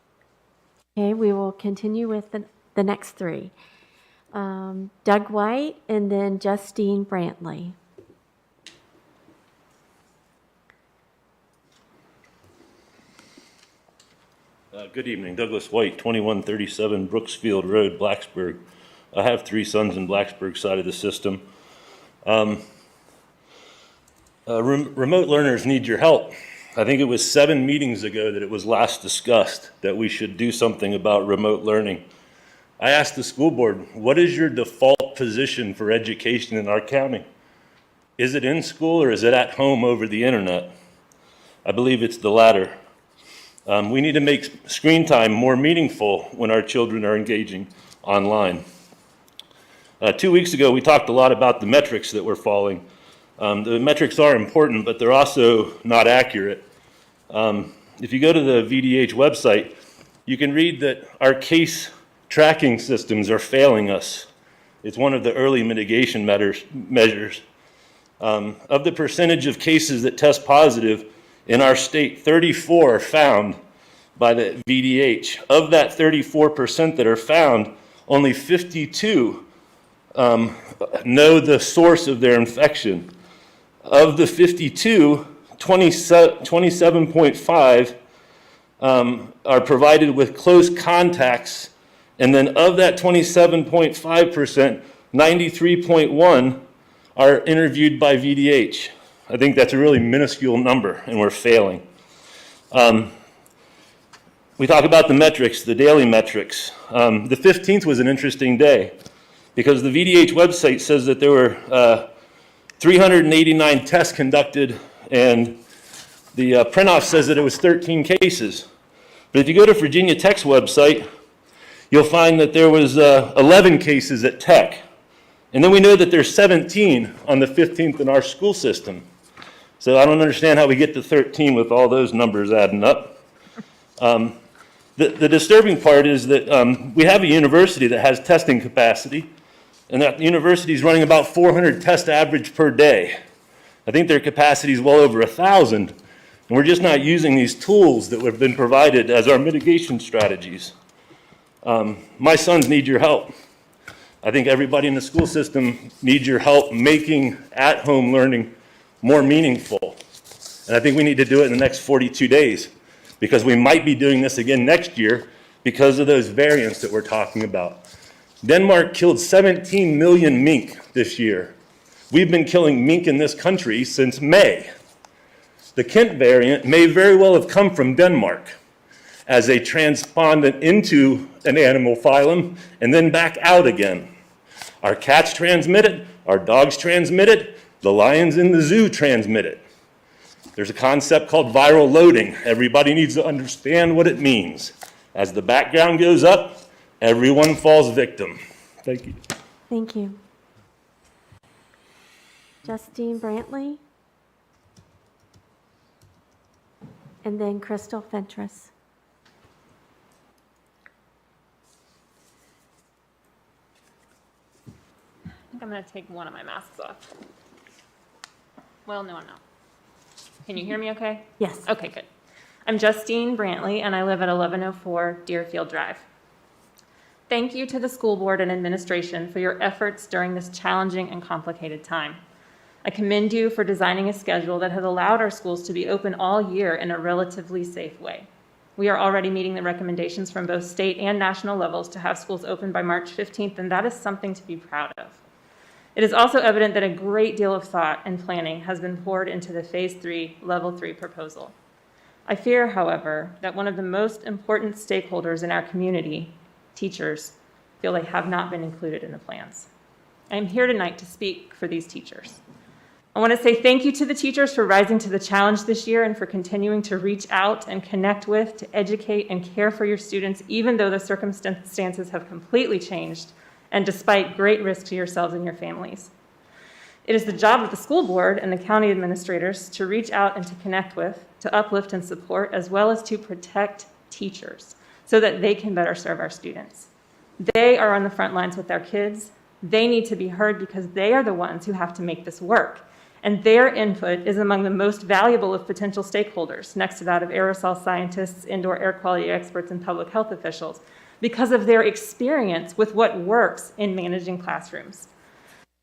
Okay, we will continue with the next 3. Doug White and then Justine Brantley. Good evening, Douglas White, 2137 Brooksfield Road, Blacksburg. I have 3 sons in Blacksburg side of the system. Remote learners need your help. I think it was 7 meetings ago that it was last discussed that we should do something about remote learning. I asked the school board, what is your default position for education in our county? Is it in school or is it at home over the internet? I believe it's the latter. We need to make screen time more meaningful when our children are engaging online. 2 weeks ago, we talked a lot about the metrics that were falling. The metrics are important, but they're also not accurate. If you go to the VDH website, you can read that our case tracking systems are failing us. It's one of the early mitigation measures. Of the percentage of cases that test positive in our state, 34 are found by the VDH. Of that 34% that are found, only 52 know the source of their infection. Of the 52, 27.5 are provided with close contacts, and then of that 27.5%, 93.1 are interviewed by VDH. I think that's a really minuscule number, and we're failing. We talk about the metrics, the daily metrics. The 15th was an interesting day because the VDH website says that there were 389 tests conducted, and the print-off says that it was 13 cases. But if you go to Virginia Tech's website, you'll find that there was 11 cases at Tech. And then we know that there's 17 on the 15th in our school system. So I don't understand how we get to 13 with all those numbers adding up. The disturbing part is that we have a university that has testing capacity, and that university is running about 400 tests average per day. I think their capacity is well over 1,000, and we're just not using these tools that have been provided as our mitigation strategies. My sons need your help. I think everybody in the school system needs your help making at-home learning more meaningful. And I think we need to do it in the next 42 days because we might be doing this again next year because of those variants that we're talking about. Denmark killed 17 million mink this year. We've been killing mink in this country since May. The Kent variant may very well have come from Denmark as a transpondent into an animal phylum and then back out again. Our cats transmit it, our dogs transmit it, the lions in the zoo transmit it. There's a concept called viral loading. Everybody needs to understand what it means. As the background goes up, everyone falls victim. Thank you. Thank you. Justine Brantley. And then Crystal Fentress. I think I'm going to take one of my masks off. Well, no, I'm not. Can you hear me okay? Yes. Okay, good. I'm Justine Brantley, and I live at 1104 Deerfield Drive. Thank you to the school board and administration for your efforts during this challenging and complicated time. I commend you for designing a schedule that has allowed our schools to be open all year in a relatively safe way. We are already meeting the recommendations from both state and national levels to have schools open by March 15th, and that is something to be proud of. It is also evident that a great deal of thought and planning has been poured into the Phase 3, Level 3 proposal. I fear, however, that one of the most important stakeholders in our community, teachers, feel they have not been included in the plans. I am here tonight to speak for these teachers. I want to say thank you to the teachers for rising to the challenge this year and for continuing to reach out and connect with, to educate and care for your students, even though the circumstances have completely changed and despite great risk to yourselves and your families. It is the job of the school board and the county administrators to reach out and to connect with, to uplift and support, as well as to protect teachers so that they can better serve our students. They are on the front lines with their kids. They need to be heard because they are the ones who have to make this work. And their input is among the most valuable of potential stakeholders, next to that of aerosol scientists, indoor air quality experts, and public health officials, because of their experience with what works in managing classrooms.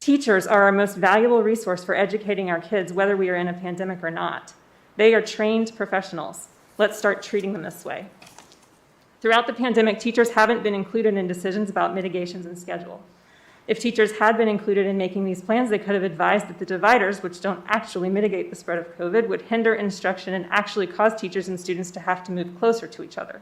Teachers are our most valuable resource for educating our kids, whether we are in a pandemic or not. They are trained professionals. Let's start treating them this way. Throughout the pandemic, teachers haven't been included in decisions about mitigations and schedule. If teachers had been included in making these plans, they could have advised that the dividers, which don't actually mitigate the spread of COVID, would hinder instruction and actually cause teachers and students to have to move closer to each other.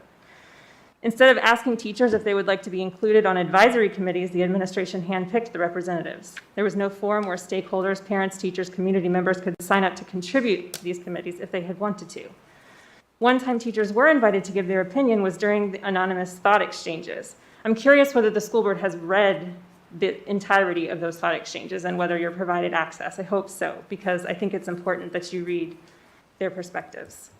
Instead of asking teachers if they would like to be included on advisory committees, the administration handpicked the representatives. There was no forum where stakeholders, parents, teachers, community members could sign up to contribute to these committees if they had wanted to. One time teachers were invited to give their opinion was during the anonymous thought exchanges. I'm curious whether the school board has read the entirety of those thought exchanges and whether you're provided access. I hope so, because I think it's important that you read their perspectives.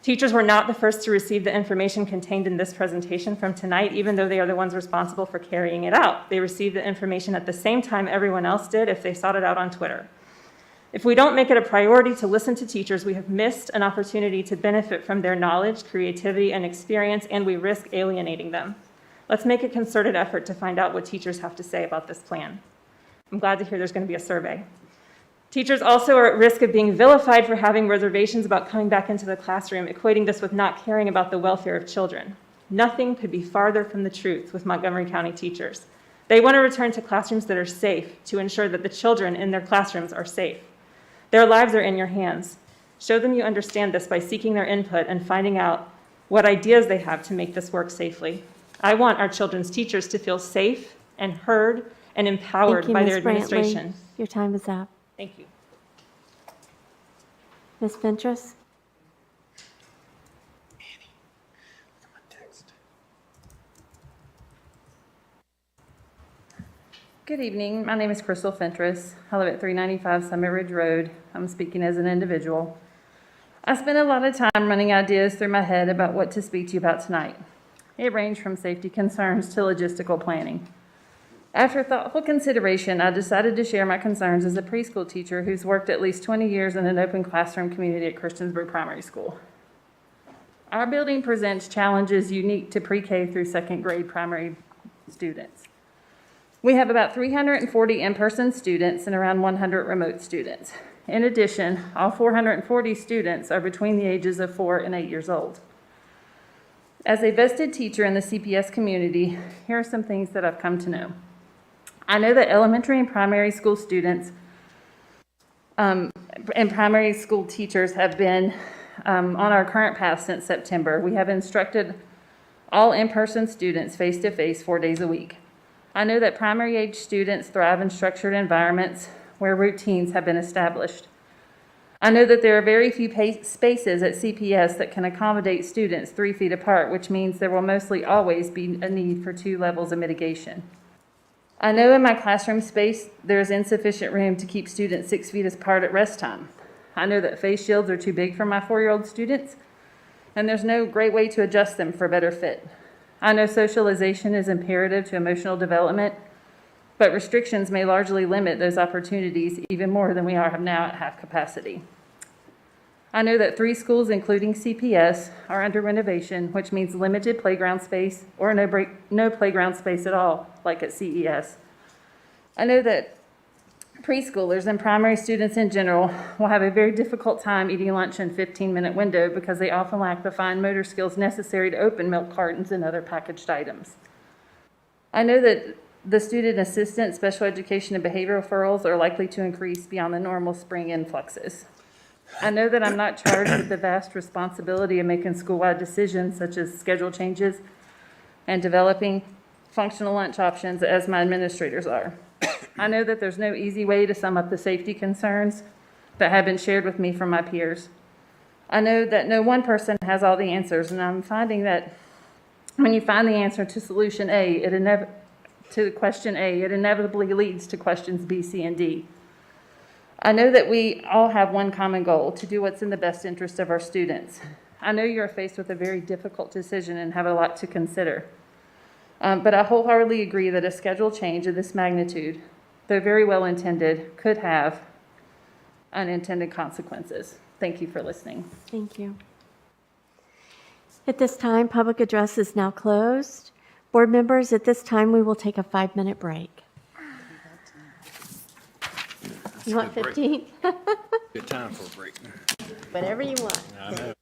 Teachers were not the first to receive the information contained in this presentation from tonight, even though they are the ones responsible for carrying it out. They received the information at the same time everyone else did if they sought it out on Twitter. If we don't make it a priority to listen to teachers, we have missed an opportunity to benefit from their knowledge, creativity, and experience, and we risk alienating them. Let's make a concerted effort to find out what teachers have to say about this plan. I'm glad to hear there's going to be a survey. Teachers also are at risk of being vilified for having reservations about coming back into the classroom, equating this with not caring about the welfare of children. Nothing could be farther from the truth with Montgomery County teachers. They want to return to classrooms that are safe to ensure that the children in their classrooms are safe. Their lives are in your hands. Show them you understand this by seeking their input and finding out what ideas they have to make this work safely. I want our children's teachers to feel safe and heard and empowered Thank you, by Ms. their Brantley. administration. Your time is up. Thank you. Ms. Fentress? Good evening. My name is Crystal Fentress. I live at 395 Summit Ridge Road. I'm speaking as an individual. I spent a lot of time running ideas through my head about what to speak to you about tonight. It ranged from safety concerns to logistical planning. After thoughtful consideration, I decided to share my concerns as a preschool teacher who's worked at least 20 years in an open classroom community at Christiansburg Primary School. Our building presents challenges unique to pre-K through second grade primary students. We have about 340 in-person students and around 100 remote students. In addition, all 440 students are between the ages of 4 and 8 years old. As a vested teacher in the CPS community, here are some things that I've come to know. I know that elementary and primary school students and primary school teachers have been on our current path since September. We have instructed all in-person students face-to-face 4 days a week. I know that primary age students thrive in structured environments where routines have been established. I know that there are very few spaces at CPS that can accommodate students 3 feet apart, which means there will mostly always be a need for 2 levels of mitigation. I know in my classroom space there is insufficient room to keep students 6 feet apart at rest time. I know that face shields are too big for my 4-year-old students, and there's no great way to adjust them for a better fit. I know socialization is imperative to emotional development, but restrictions may largely limit those opportunities even more than we have now at half capacity. I know that 3 schools, including CPS, are under renovation, which means limited playground space or no playground space at all, like at CES. I know that preschoolers and primary students in general will have a very difficult time eating lunch in a 15-minute window because they often lack the fine motor skills necessary to open milk cartons and other packaged items. I know that the student assistant, special education, and behavioral referrals are likely to increase beyond the normal spring influxes. I know that I'm not charged with the vast responsibility of making school-wide decisions such as schedule changes and developing functional lunch options as my administrators are. I know that there's no easy way to sum up the safety concerns that have been shared with me from my peers. I know that no one person has all the answers, and I'm finding that when you find the answer to solution A, to question A, it inevitably leads to questions B, C, and D. I know that we all have one common goal: to do what's in the best interest of our students. I know you're faced with a very difficult decision and have a lot to consider. But I wholeheartedly agree that a schedule change of this magnitude, though very well intended, could have unintended consequences. Thank you for listening. Thank you. At this time, public address is now closed. Board members, at this time, we will take a 5-minute break. You want 15? Good time for a break. Whatever you want. I know.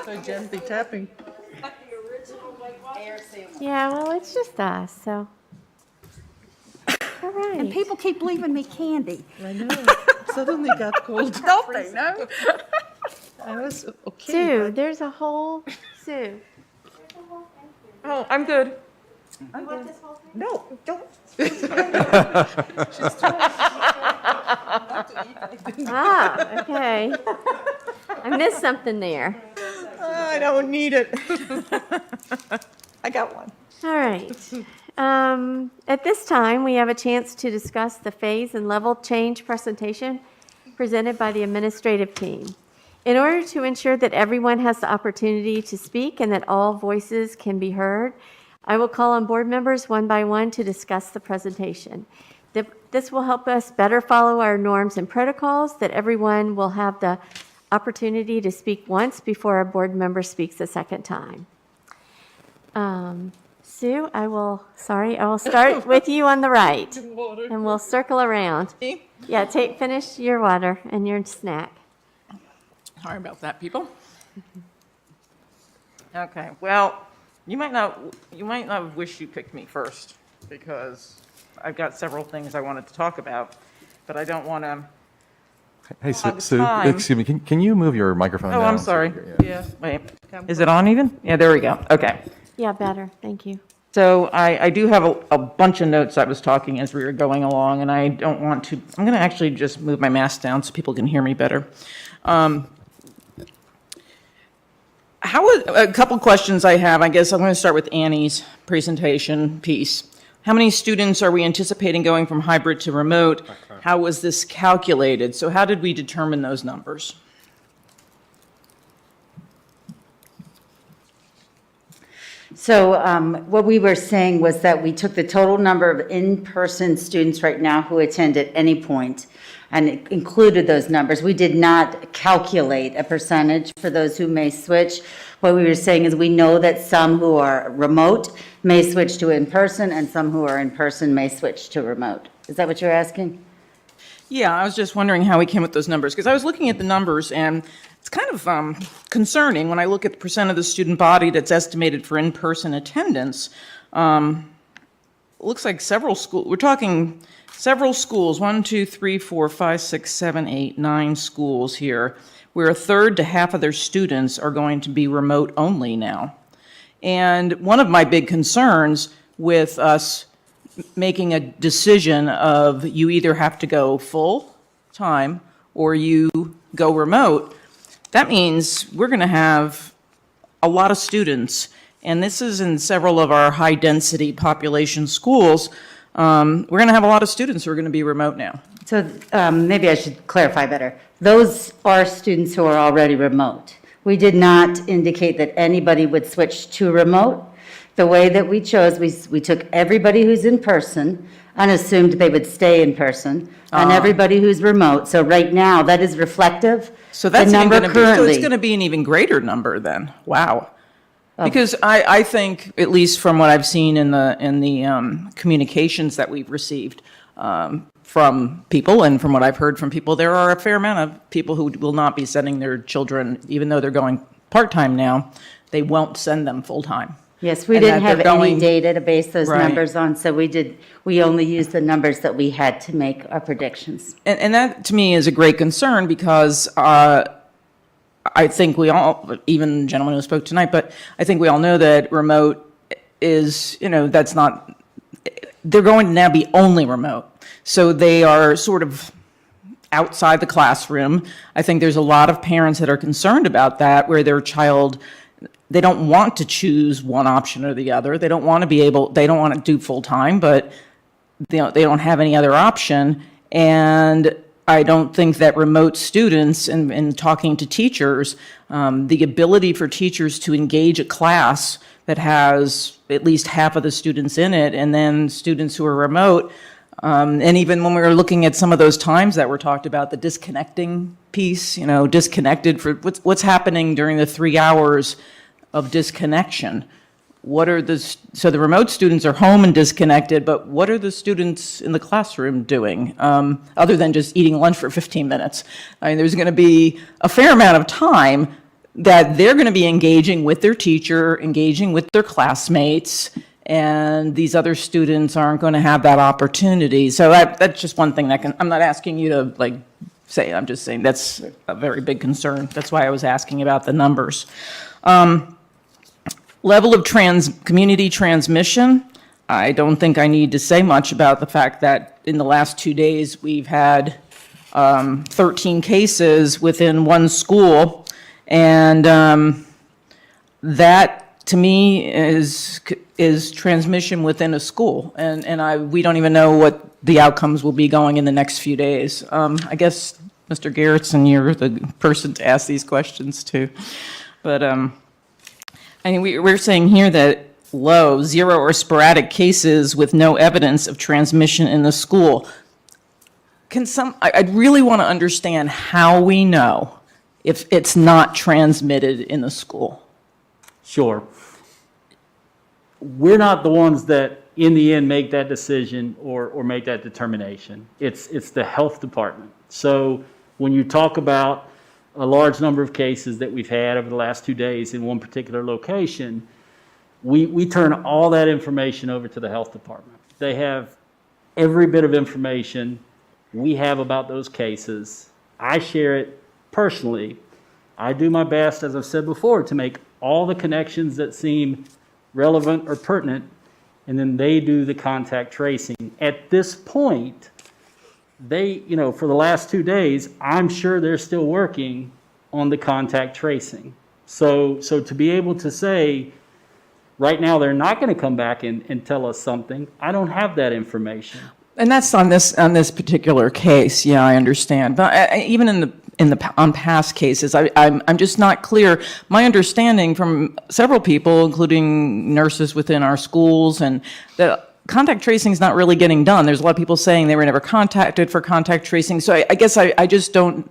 So Jen be tapping. Yeah, well, it's just us, so. All right. And people keep leaving me candy. I know. Suddenly got cold. Don't they know? I was okay. Sue, there's a whole, Sue. Oh, I'm good. No, don't. Ah, okay. I missed something there. I don't need it. I got one. All right. At this time, we have a chance to discuss the phase and level change presentation presented by the administrative team. In order to ensure that everyone has the opportunity to speak and that all voices can be heard, I will call on board members one by one to discuss the presentation. This will help us better follow our norms and protocols, that everyone will have the opportunity to speak once before a board member speaks a second time. Sue, I will start with you on the right, and we'll circle around. Yeah, finish your water and your snack. Sorry about that, people. Okay, well, you might not wish you picked me first, because I've got several things I wanted to talk about, but I don't want to. Hey, Sue, excuse me, can you move your microphone Oh, down? I'm sorry. Yeah. Wait, is it on even? Yeah, there we go. Okay. Yeah, better. Thank you. So I do have a bunch of notes I was talking as we were going along, and I don't want to, I'm going to actually just move my mask down so people can hear me better. A couple questions I have. I guess I'm going to start with Annie's presentation piece. How many students are we anticipating going from hybrid to remote? How was this calculated? So how did we determine those numbers? So what we were saying was that we took the total number of in-person students right now who attend at any point and it included those numbers. We did not calculate a percentage for those who may switch. What we were saying is we know that some who are remote may switch to in-person and some who are in-person may switch to remote. Is that what you're asking? Yeah, I was just wondering how we came with those numbers, because I was looking at the numbers, and it's kind of concerning when I look at the percent of the student body that's estimated for in-person attendance. It looks like we're talking several schools, 1, 2, 3, 4, 5, 6, 7, 8, 9 schools here, where a third to half of their students are going to be remote only now. And one of my big concerns with us making a decision of you either have to go full time or you go remote, that means we're going to have a lot of students. And this is in several of our high density population schools. We're going to have a lot of students who are going to be remote now. So maybe I should clarify better. Those are students who are already remote. We did not indicate that anybody would switch to remote. The way that we chose, we took everybody who's in person and assumed they would stay in person, and everybody who's remote. So right now, that is reflective. So that's the number currently. So it's going to be an even greater number then. Wow. Because I think, at least from what I've seen in the communications that we've received from people and from what I've heard from people, there are a fair amount of people who will not be sending their children, even though they're going part-time now, they won't send them full-time. Yes, we didn't have any data to base those numbers on, so we only used the numbers that we had to make our predictions. And that, to me, is a great concern because I think we all, even the gentleman who spoke tonight, but I think we all know that remote is, that's not, they're going to now be only remote. So they are sort of outside the classroom. I think there's a lot of parents that are concerned about that, where their child, they don't want to choose one option or the other. They don't want to they don't want to do full time, but they don't have any other option. And I don't think that remote students and talking to teachers, the ability for teachers to engage a class that has at least half of the students in it, and then students who are remote, and even when we were looking at some of those times that were talked about, the disconnecting piece, disconnected for what's happening during the 3 hours of disconnection. so the remote students are home and disconnected, but what are the students in the classroom doing, other than just eating lunch for 15 minutes? I mean, there's going to be a fair amount of time that they're going to be engaging with their teacher, engaging with their classmates, and these other students aren't going to have that opportunity. So that's just one thing I'm not asking you to say, I'm just saying that's a very big concern. That's why I was asking about the numbers. Level of community transmission, I don't think I need to say much about the fact that in the last 2 days, we've had 13 cases within one school, and that, to me, is transmission within a school, and we don't even know what the outcomes will be going in the next few days. I guess, Mr. Garrettson, you're the person to ask these questions to, but I mean, we're saying here that low, 0 or sporadic cases with no evidence of transmission in the school. I'd really want to understand how we know if it's not transmitted in the school. Sure. We're not the ones that, in the end, make that decision or make that determination. It's the health department. So when you talk about a large number of cases that we've had over the last 2 days in one particular location, we turn all that information over to the health department. They have every bit of information we have about those cases. I share it personally. I do my best, as I've said before, to make all the connections that seem relevant or pertinent, and then they do the contact tracing. At this point, for the last 2 days, I'm sure they're still working on the contact tracing. So to be able to say, right now, they're not going to come back and tell us something, I don't have that information. And that's on this particular case. Yeah, I understand. But even on past cases, I'm just not clear. My understanding from several people, including nurses within our schools, and that contact tracing is not really getting done. There's a lot of people saying they were never contacted for contact tracing. So I guess I just don't.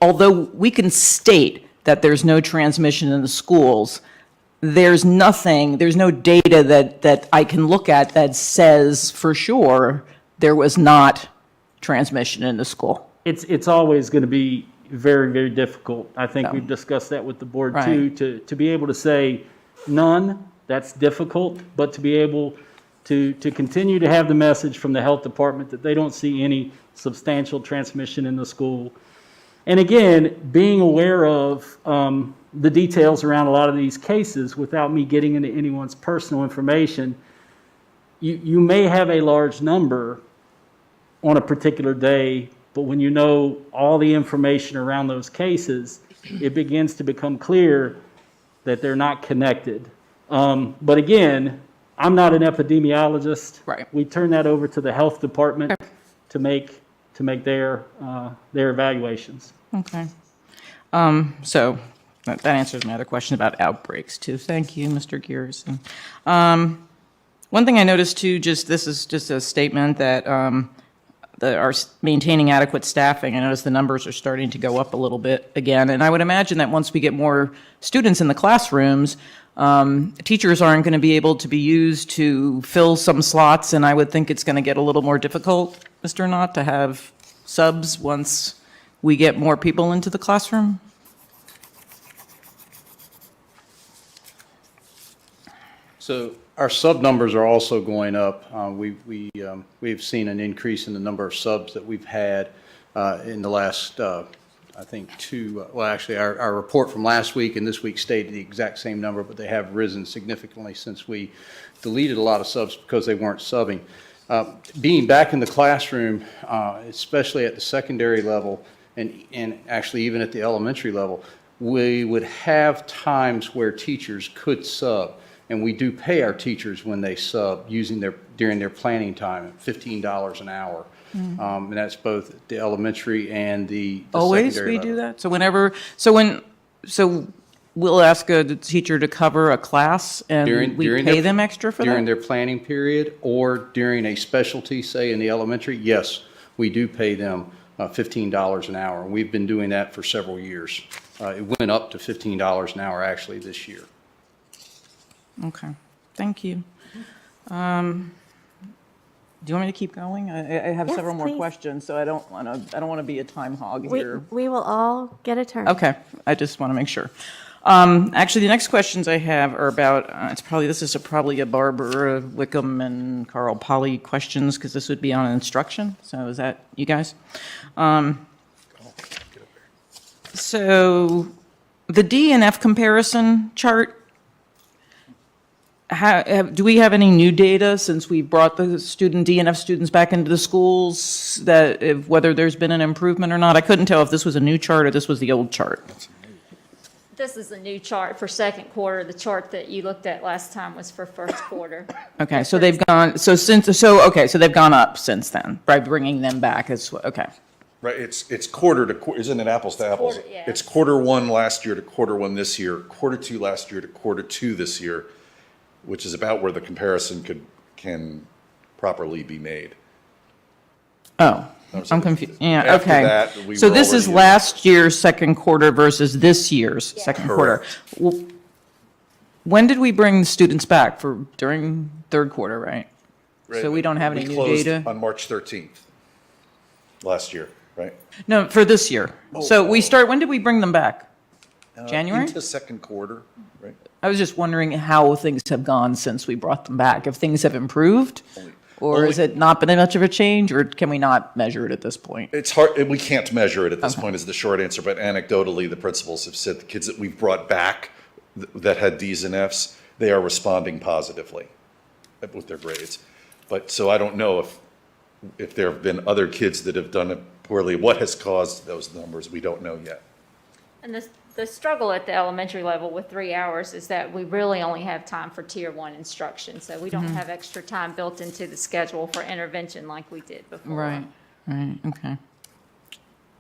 Although we can state that there's no transmission in the schools, there's no data that I can look at that says for sure there was not transmission in the school. It's always going to be very, very difficult. I think we've discussed that with the board too, to be able to say none, that's difficult, but to be able to continue to have the message from the health department that they don't see any substantial transmission in the school. And again, being aware of the details around a lot of these cases without me getting into anyone's personal information, you may have a large number on a particular day, but when you know all the information around those cases, it begins to become clear that they're not connected. But again, I'm not an epidemiologist. Right. We turn that over to the health department to make their evaluations. Okay. So that answers my other question about outbreaks too. Thank you, Mr. Garrison. One thing I noticed too, this is just a statement that are maintaining adequate staffing. I notice the numbers are starting to go up a little bit again, and I would imagine that once we get more students in the classrooms, teachers aren't going to be able to be used to fill some slots, and I would think it's going to get a little more difficult, Mr. Knott, to have subs once we get more people into the classroom. So our sub numbers are also going up. We've seen an increase in the number of subs that we've had in the last, I think, our report from last week and this week stated the exact same number, but they have risen significantly since we deleted a lot of subs because they weren't subbing. Being back in the classroom, especially at the secondary level and actually even at the elementary level, we would have times where teachers could sub. And we do pay our teachers when they sub during their planning time at $15 an hour. Mm-hmm. And that's both the elementary and the Always secondary we level. do that? So we'll ask a teacher to cover a class and we pay them extra for that? During their planning period or during a specialty, say in the elementary, yes, we do pay them $15 an hour. And we've been doing that for several years. It went up to $15 an hour actually this year. Okay, thank you. Do you want me to keep going? I have Yes, several more please. questions, so I don't want to be a time hog here. We will all get a turn. Okay, I just want to make sure. Actually, the next questions I have are about, this is probably a Barbara Wickham and Carl Polly questions, because this would be on instruction. So is that you guys? So the D and F comparison chart, do we have any new data since we brought the D and F students back into the schools, that whether there's been an improvement or not? I couldn't tell if this was a new chart or this was the old chart. This is a new chart for second quarter. The chart that you looked at last time was for first quarter. Okay, so they've gone, so they've gone up since then, by bringing them back, okay. Right, it's quarter to quarter, isn't it apples to apples? Quarter, yeah. It's quarter one last year to quarter one this year, quarter two last year to quarter two this year, which is about where the comparison can properly be made. Oh, I'm confused. Yeah, After okay. that, we So were this is already in- last year's second quarter versus this year's second quarter. Well, when did we bring the students back? During third quarter, right? So we don't have any We new closed data? on March 13th last year, right? No, for this year. So when did we bring them back? January? Into second quarter, right? I was just wondering how things have gone since we brought them back. If things have improved? Or has it not been much of a change, or can we not measure it at this point? It's hard, we can't measure it at this point is the short answer, but anecdotally, the principals have said the kids that we've brought back that had Ds and Fs, they are responding positively with their grades. But, so I don't know if there have been other kids that have done it poorly. What has caused those numbers, we don't know yet. And the struggle at the elementary level with 3 hours is that we really only have time for tier one instruction. So we don't have extra time built into the schedule for intervention like we did before. Right, okay.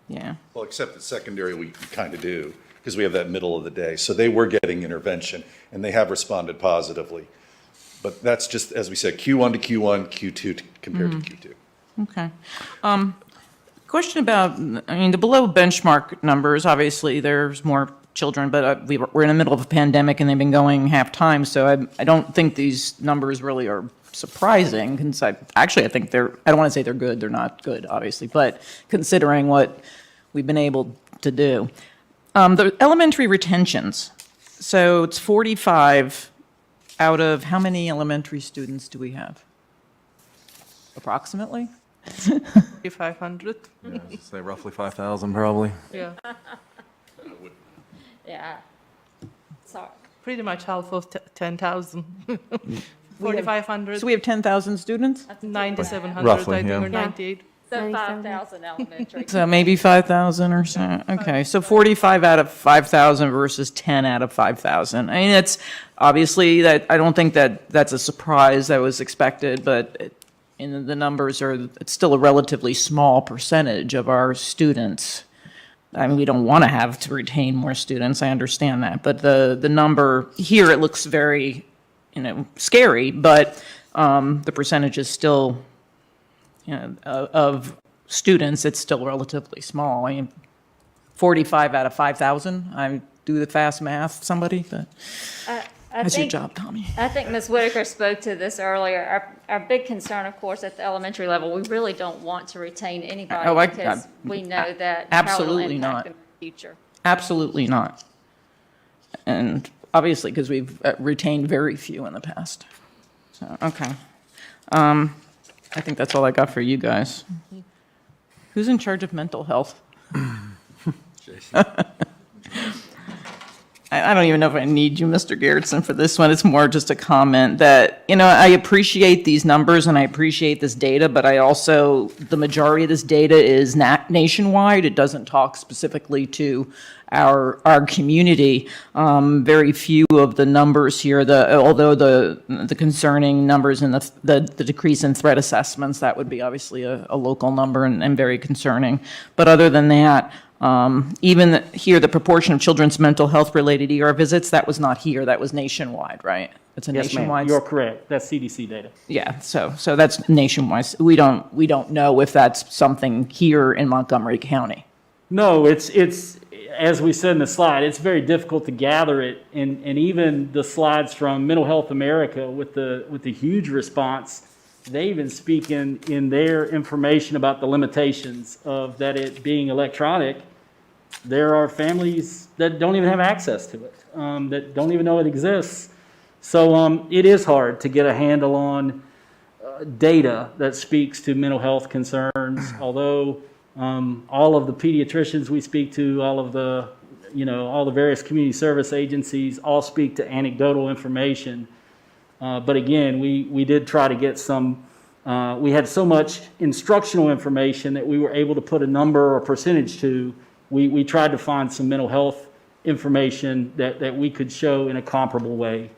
Yeah. Well, except at secondary, we kind of do, because we have that middle of the day. So they were getting intervention, and they have responded positively. But that's just, as we said, Q1 to Q1, Q2 compared to Q2. Okay. Question about, the below benchmark numbers, obviously, there's more children, but we're in the middle of a pandemic and they've been going half-time, so I don't think these numbers really are surprising, because I think I don't want to say they're good, they're not good, obviously, but considering what we've been able to do. The elementary retentions, so it's 45 out of how many elementary students do we have? Approximately? 500. Yeah, say roughly 5,000 probably. Yeah, Yeah. Sorry. pretty much half of 10,000. 4,500. So we have 10,000 students? 9,700, Roughly, I think, yeah. or 98. So 5,000 elementary. So maybe 5,000 or so. Okay, so 45 out of 5,000 versus 10 out of 5,000. I mean, it's obviously that, I don't think that's a surprise that was expected, but the numbers it's still a relatively small percentage of our students. I mean, we don't want to have to retain more students, I understand that, but the number here, it looks very, scary, but the percentage is still, of students, it's still relatively small. I mean, 45 out of 5,000, I do the fast math, somebody, but that's your job, Tommy. I think Ms. Whitaker spoke to this earlier. Our big concern, of course, at the elementary level, we really don't want to retain anybody because we know that how it'll absolutely impact not. them in the future. Absolutely not. And obviously, because we've retained very few in the past. So, okay. I think that's all I got for you guys. Who's in charge of mental health? I don't even know if I need you, Mr. Garrettson, for this one. It's more just a comment that, I appreciate these numbers and I appreciate this data, but the majority of this data is nationwide. It doesn't talk specifically to our community. Very few of the numbers here, although the concerning numbers and the decrease in threat assessments, that would be obviously a local number and very concerning. But other than that, even here, the proportion of children's mental health related ER visits, that was not here, that was nationwide, right? It's a Yes, ma'am, nationwide. you're correct. That's CDC data. Yeah, so that's nationwide. We don't know if that's something here in Montgomery County. No, as we said in the slide, it's very difficult to gather it, and even the slides from Mental Health America with the huge response, they even speak in their information about the limitations of that it being electronic. There are families that don't even have access to it, that don't even know it exists. So it is hard to get a handle on data that speaks to mental health concerns, although all of the pediatricians we speak to, all the various community service agencies all speak to anecdotal information. But again, we did try to get some, we had so much instructional information that we were able to put a number or percentage to. We tried to find some mental health information that we could show in a comparable way.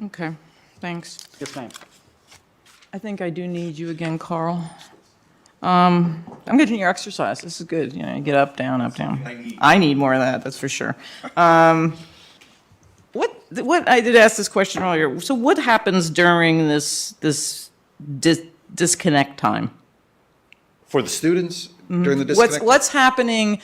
Okay, thanks. Yes, ma'am. I think I do need you again, Carl. I'm getting your exercise. This is good. You know, you get up, down, up, down. I need more of that, that's for sure. What I did ask this question earlier. So what happens during this disconnect time? For the students during the disconnect? What's happening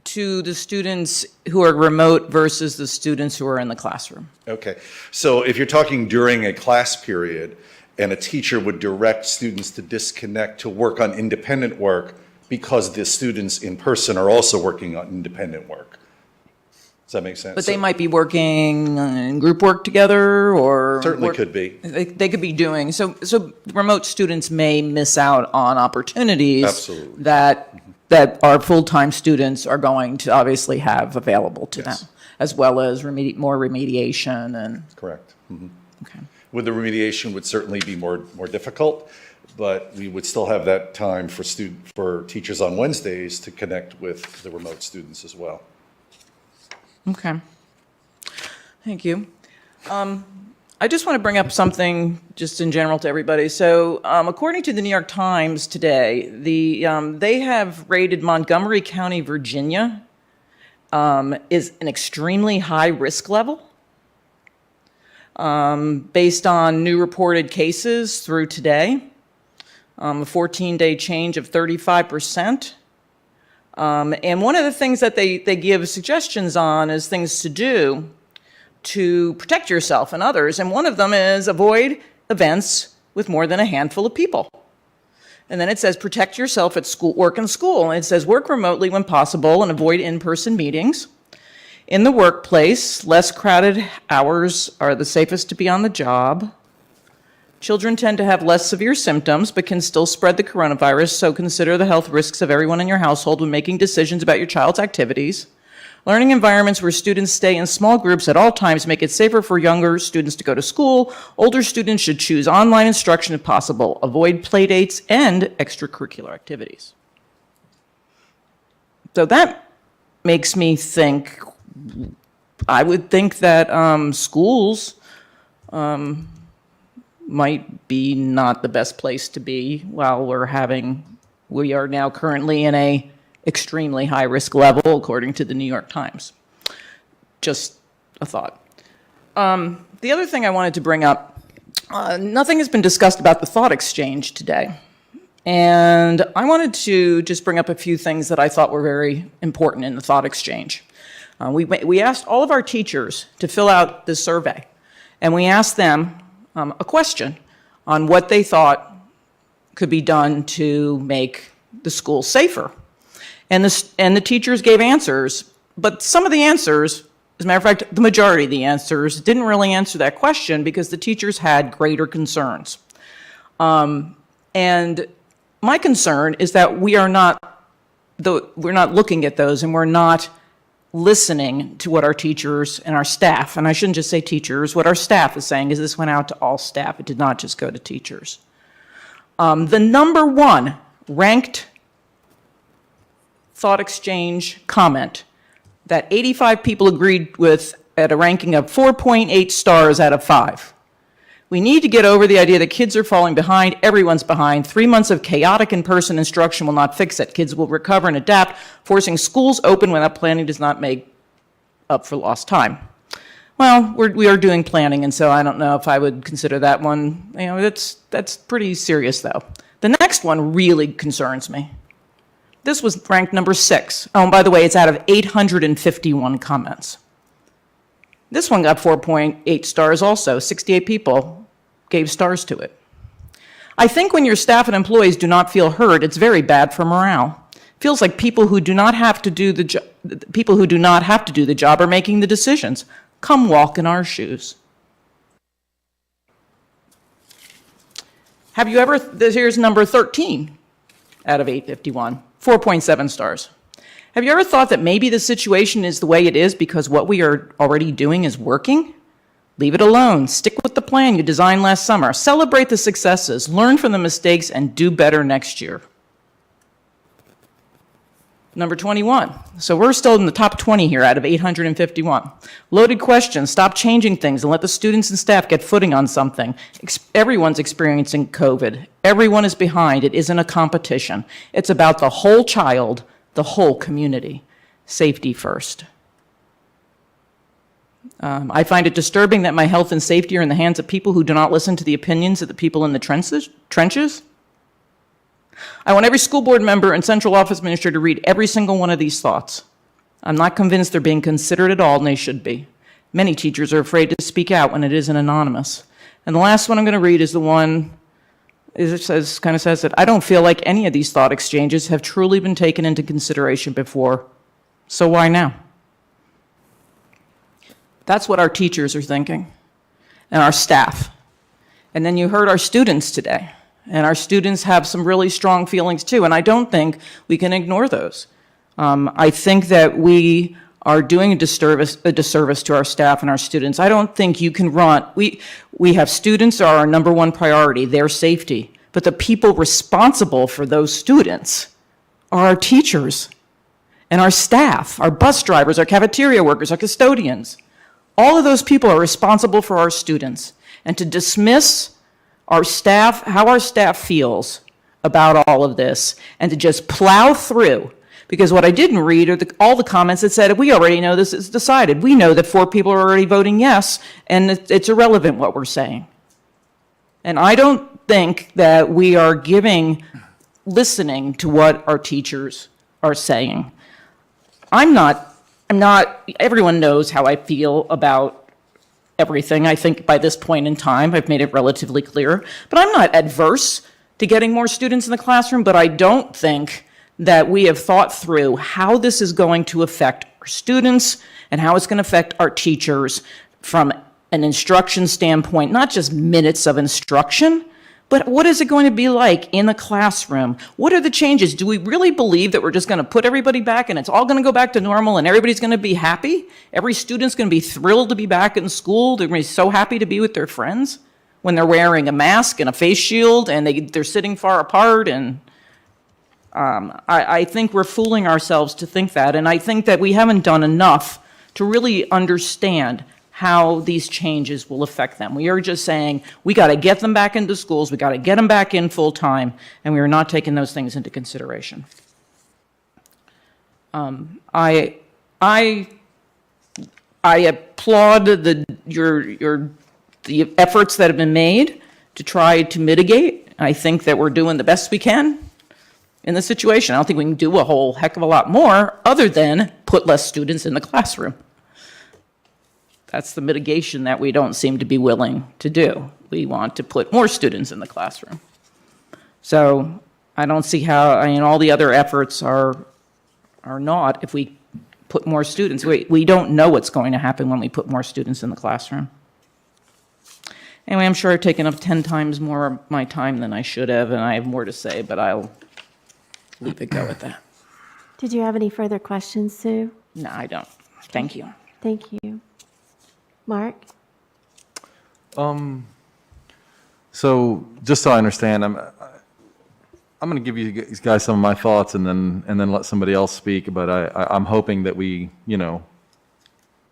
to the students who are remote versus the students who are in the classroom? Okay, so if you're talking during a class period, and a teacher would direct students to disconnect to work on independent work because the students in person are also working on independent work. Does that make sense? But they might be working in group work together, or Certainly could be. They could be doing so remote students may miss out on opportunities Absolutely. that our full-time students are going to obviously have available to Yes. them, as well as more remediation and. Correct. Mhm. Okay. With the remediation would certainly be more difficult, but we would still have that time for teachers on Wednesdays to connect with the remote students as well. Okay. Thank you. I just want to bring up something just in general to everybody. So according to the New York Times today, they have rated Montgomery County, Virginia, is an extremely high risk level. Based on new reported cases through today, a 14-day change of 35%. And one of the things that they give suggestions on is things to do to protect yourself and others. And one of them is avoid events with more than a handful of people. And then it says protect yourself at school, work and school. And it says work remotely when possible and avoid in-person meetings. In the workplace, less crowded hours are the safest to be on the job. Children tend to have less severe symptoms but can still spread the coronavirus, so consider the health risks of everyone in your household when making decisions about your child's activities. Learning environments where students stay in small groups at all times make it safer for younger students to go to school. Older students should choose online instruction if possible. Avoid playdates and extracurricular activities. So that makes me think, I would think that schools might be not the best place to be while we are now currently in a extremely high risk level according to the New York Times. Just a thought. The other thing I wanted to bring up, nothing has been discussed about the thought exchange today. And I wanted to just bring up a few things that I thought were very important in the thought exchange. We asked all of our teachers to fill out this survey, and we asked them a question on what they thought could be done to make the school safer. And the teachers gave answers, but some of the answers, as a matter of fact, the majority of the answers didn't really answer that question because the teachers had greater concerns. And my concern is that we're not looking at those, and we're not listening to what our teachers and our staff, and I shouldn't just say teachers, what our staff is saying is this went out to all staff. It did not just go to teachers. The number one ranked thought exchange comment that 85 people agreed with at a ranking of 4.8 stars out of 5. We need to get over the idea that kids are falling behind. Everyone's behind. 3 months of chaotic in-person instruction will not fix it. Kids will recover and adapt. Forcing schools open without planning does not make up for lost time. Well, we are doing planning, and so I don't know if I would consider that one. That's pretty serious, though. The next one really concerns me. This was ranked number 6. Oh, and by the way, it's out of 851 comments. This one got 4.8 stars also. 68 people gave stars to it. I think when your staff and employees do not feel heard, it's very bad for morale. Feels like people who do not have to do the job are making the decisions. Come walk in our shoes. Have you ever, here's number 13 out of 851, 4.7 stars. Have you ever thought that maybe the situation is the way it is because what we are already doing is working? Leave it alone. Stick with the plan you designed last summer. Celebrate the successes, learn from the mistakes, and do better next year. Number 21. So we're still in the top 20 here out of 851. Loaded question. Stop changing things and let the students and staff get footing on something. Everyone's experiencing COVID. Everyone is behind. It isn't a competition. It's about the whole child, the whole community. Safety first. I find it disturbing that my health and safety are in the hands of people who do not listen to the opinions of the people in the trenches. I want every school board member and central office administrator to read every single one of these thoughts. I'm not convinced they're being considered at all, and they should be. Many teachers are afraid to speak out when it isn't anonymous. And the last one I'm going to read is the one, kind of says that I don't feel like any of these thought exchanges have truly been taken into consideration before. So why now? That's what our teachers are thinking, and our staff. And then you heard our students today. And our students have some really strong feelings too, and I don't think we can ignore those. I think that we are doing a disservice to our staff and our students. I don't think you can run, we have students are our number one priority, their safety, but the people responsible for those students are our teachers and our staff, our bus drivers, our cafeteria workers, our custodians. All of those people are responsible for our students, and to dismiss our staff, how our staff feels about all of this, and to just plow through. Because what I didn't read are all the comments that said, we already know this is decided. We know that 4 people are already voting yes, and it's irrelevant what we're saying. And I don't think that we are listening to what our teachers are saying. I'm not, everyone knows how I feel about everything. I think by this point in time, I've made it relatively clear. But I'm not adverse to getting more students in the classroom, but I don't think that we have thought through how this is going to affect our students and how it's going to affect our teachers from an instruction standpoint, not just minutes of instruction, but what is it going to be like in the classroom? What are the changes? Do we really believe that we're just going to put everybody back and it's all going to go back to normal and everybody's going to be happy? Every student's going to be thrilled to be back in school. They're going to be so happy to be with their friends when they're wearing a mask and a face shield and they're sitting far apart. And I think we're fooling ourselves to think that. And I think that we haven't done enough to really understand how these changes will affect them. We are just saying, we got to get them back into schools, we got to get them back in full time, and we are not taking those things into consideration. I applaud the efforts that have been made to try to mitigate. I think that we're doing the best we can in this situation. I don't think we can do a whole heck of a lot more other than put less students in the classroom. That's the mitigation that we don't seem to be willing to do. We want to put more students in the classroom. So I don't see how, all the other efforts are not if we put more students. We don't know what's going to happen when we put more students in the classroom. Anyway, I'm sure I've taken up 10 times more of my time than I should have, and I have more to say, but I'll leave it go at that. Did you have any further questions, Sue? No, I don't. Thank you. Thank you. Mark? So just so I understand, I'm going to give you guys some of my thoughts and then let somebody else speak. But I'm hoping that we,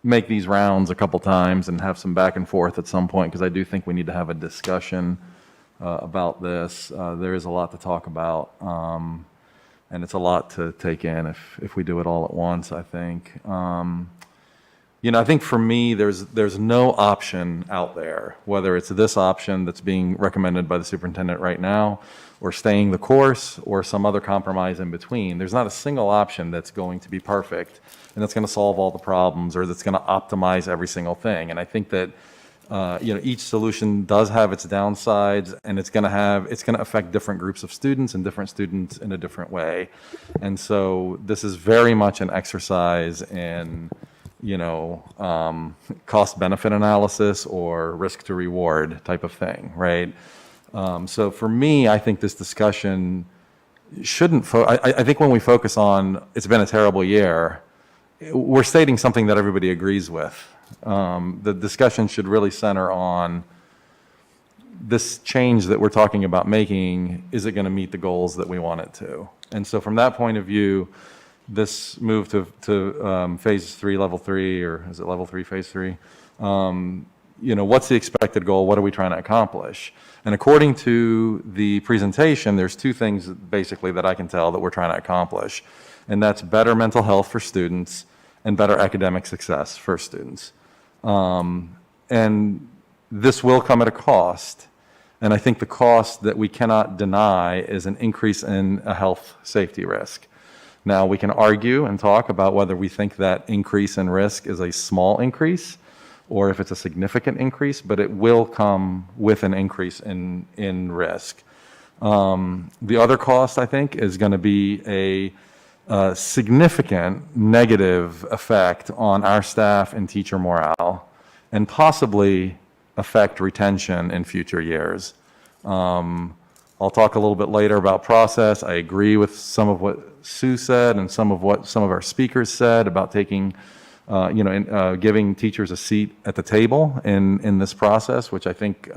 make these rounds a couple times and have some back and forth at some point, because I do think we need to have a discussion about this. There is a lot to talk about, and it's a lot to take in if we do it all at once, I think. I think for me, there's no option out there, whether it's this option that's being recommended by the superintendent right now, or staying the course, or some other compromise in between. There's not a single option that's going to be perfect and that's going to solve all the problems or that's going to optimize every single thing. And I think that each solution does have its downsides, and it's going to affect different groups of students and different students in a different way. And so this is very much an exercise in cost benefit analysis or risk to reward type of thing, right? So for me, I think this discussion shouldn't, I think when we focus on it's been a terrible year, we're stating something that everybody agrees with. The discussion should really center on this change that we're talking about making. Is it going to meet the goals that we want it to? And so from that point of view, this move to phase 3, level 3, or is it level 3, phase 3? What's the expected goal? What are we trying to accomplish? And according to the presentation, there's two things basically that I can tell that we're trying to accomplish. And that's better mental health for students and better academic success for students. And this will come at a cost. And I think the cost that we cannot deny is an increase in a health safety risk. Now, we can argue and talk about whether we think that increase in risk is a small increase or if it's a significant increase, but it will come with an increase in risk. The other cost, I think, is going to be a significant negative effect on our staff and teacher morale, and possibly affect retention in future years. I'll talk a little bit later about process. I agree with some of what Sue said and some of what some of our speakers said about taking, giving teachers a seat at the table in this process, which I think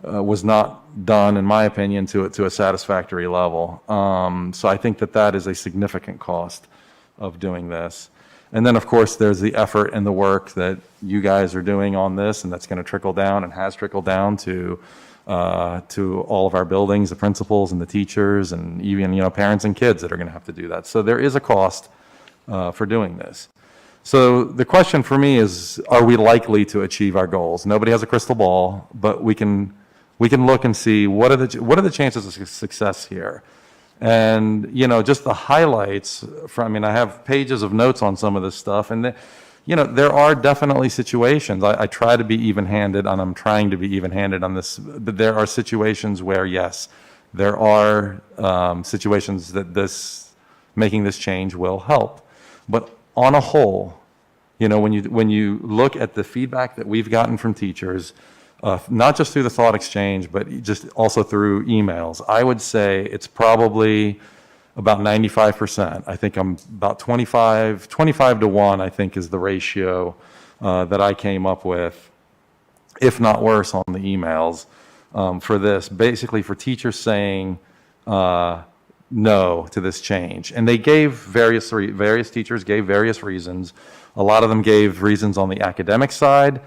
was not done, in my opinion, to a satisfactory level. So I think that is a significant cost of doing this. And then, of course, there's the effort and the work that you guys are doing on this, and that's going to trickle down and has trickled down to all of our buildings, the principals and the teachers, and even parents and kids that are going to have to do that. So there is a cost for doing this. So the question for me is, are we likely to achieve our goals? Nobody has a crystal ball, but we can look and see what are the chances of success here. And just the highlights from, I have pages of notes on some of this stuff, and there are definitely situations. I try to be even-handed, and I'm trying to be even-handed on this, but there are situations where, yes, there are situations that making this change will help. But on a whole, when you look at the feedback that we've gotten from teachers, not just through the thought exchange, but just also through emails, I would say it's probably about 95%. I think I'm about 25 to 1, I think, is the ratio that I came up with, if not worse, on the emails for this. Basically, for teachers saying no to this change. And they gave various teachers gave various reasons. A lot of them gave reasons on the academic side.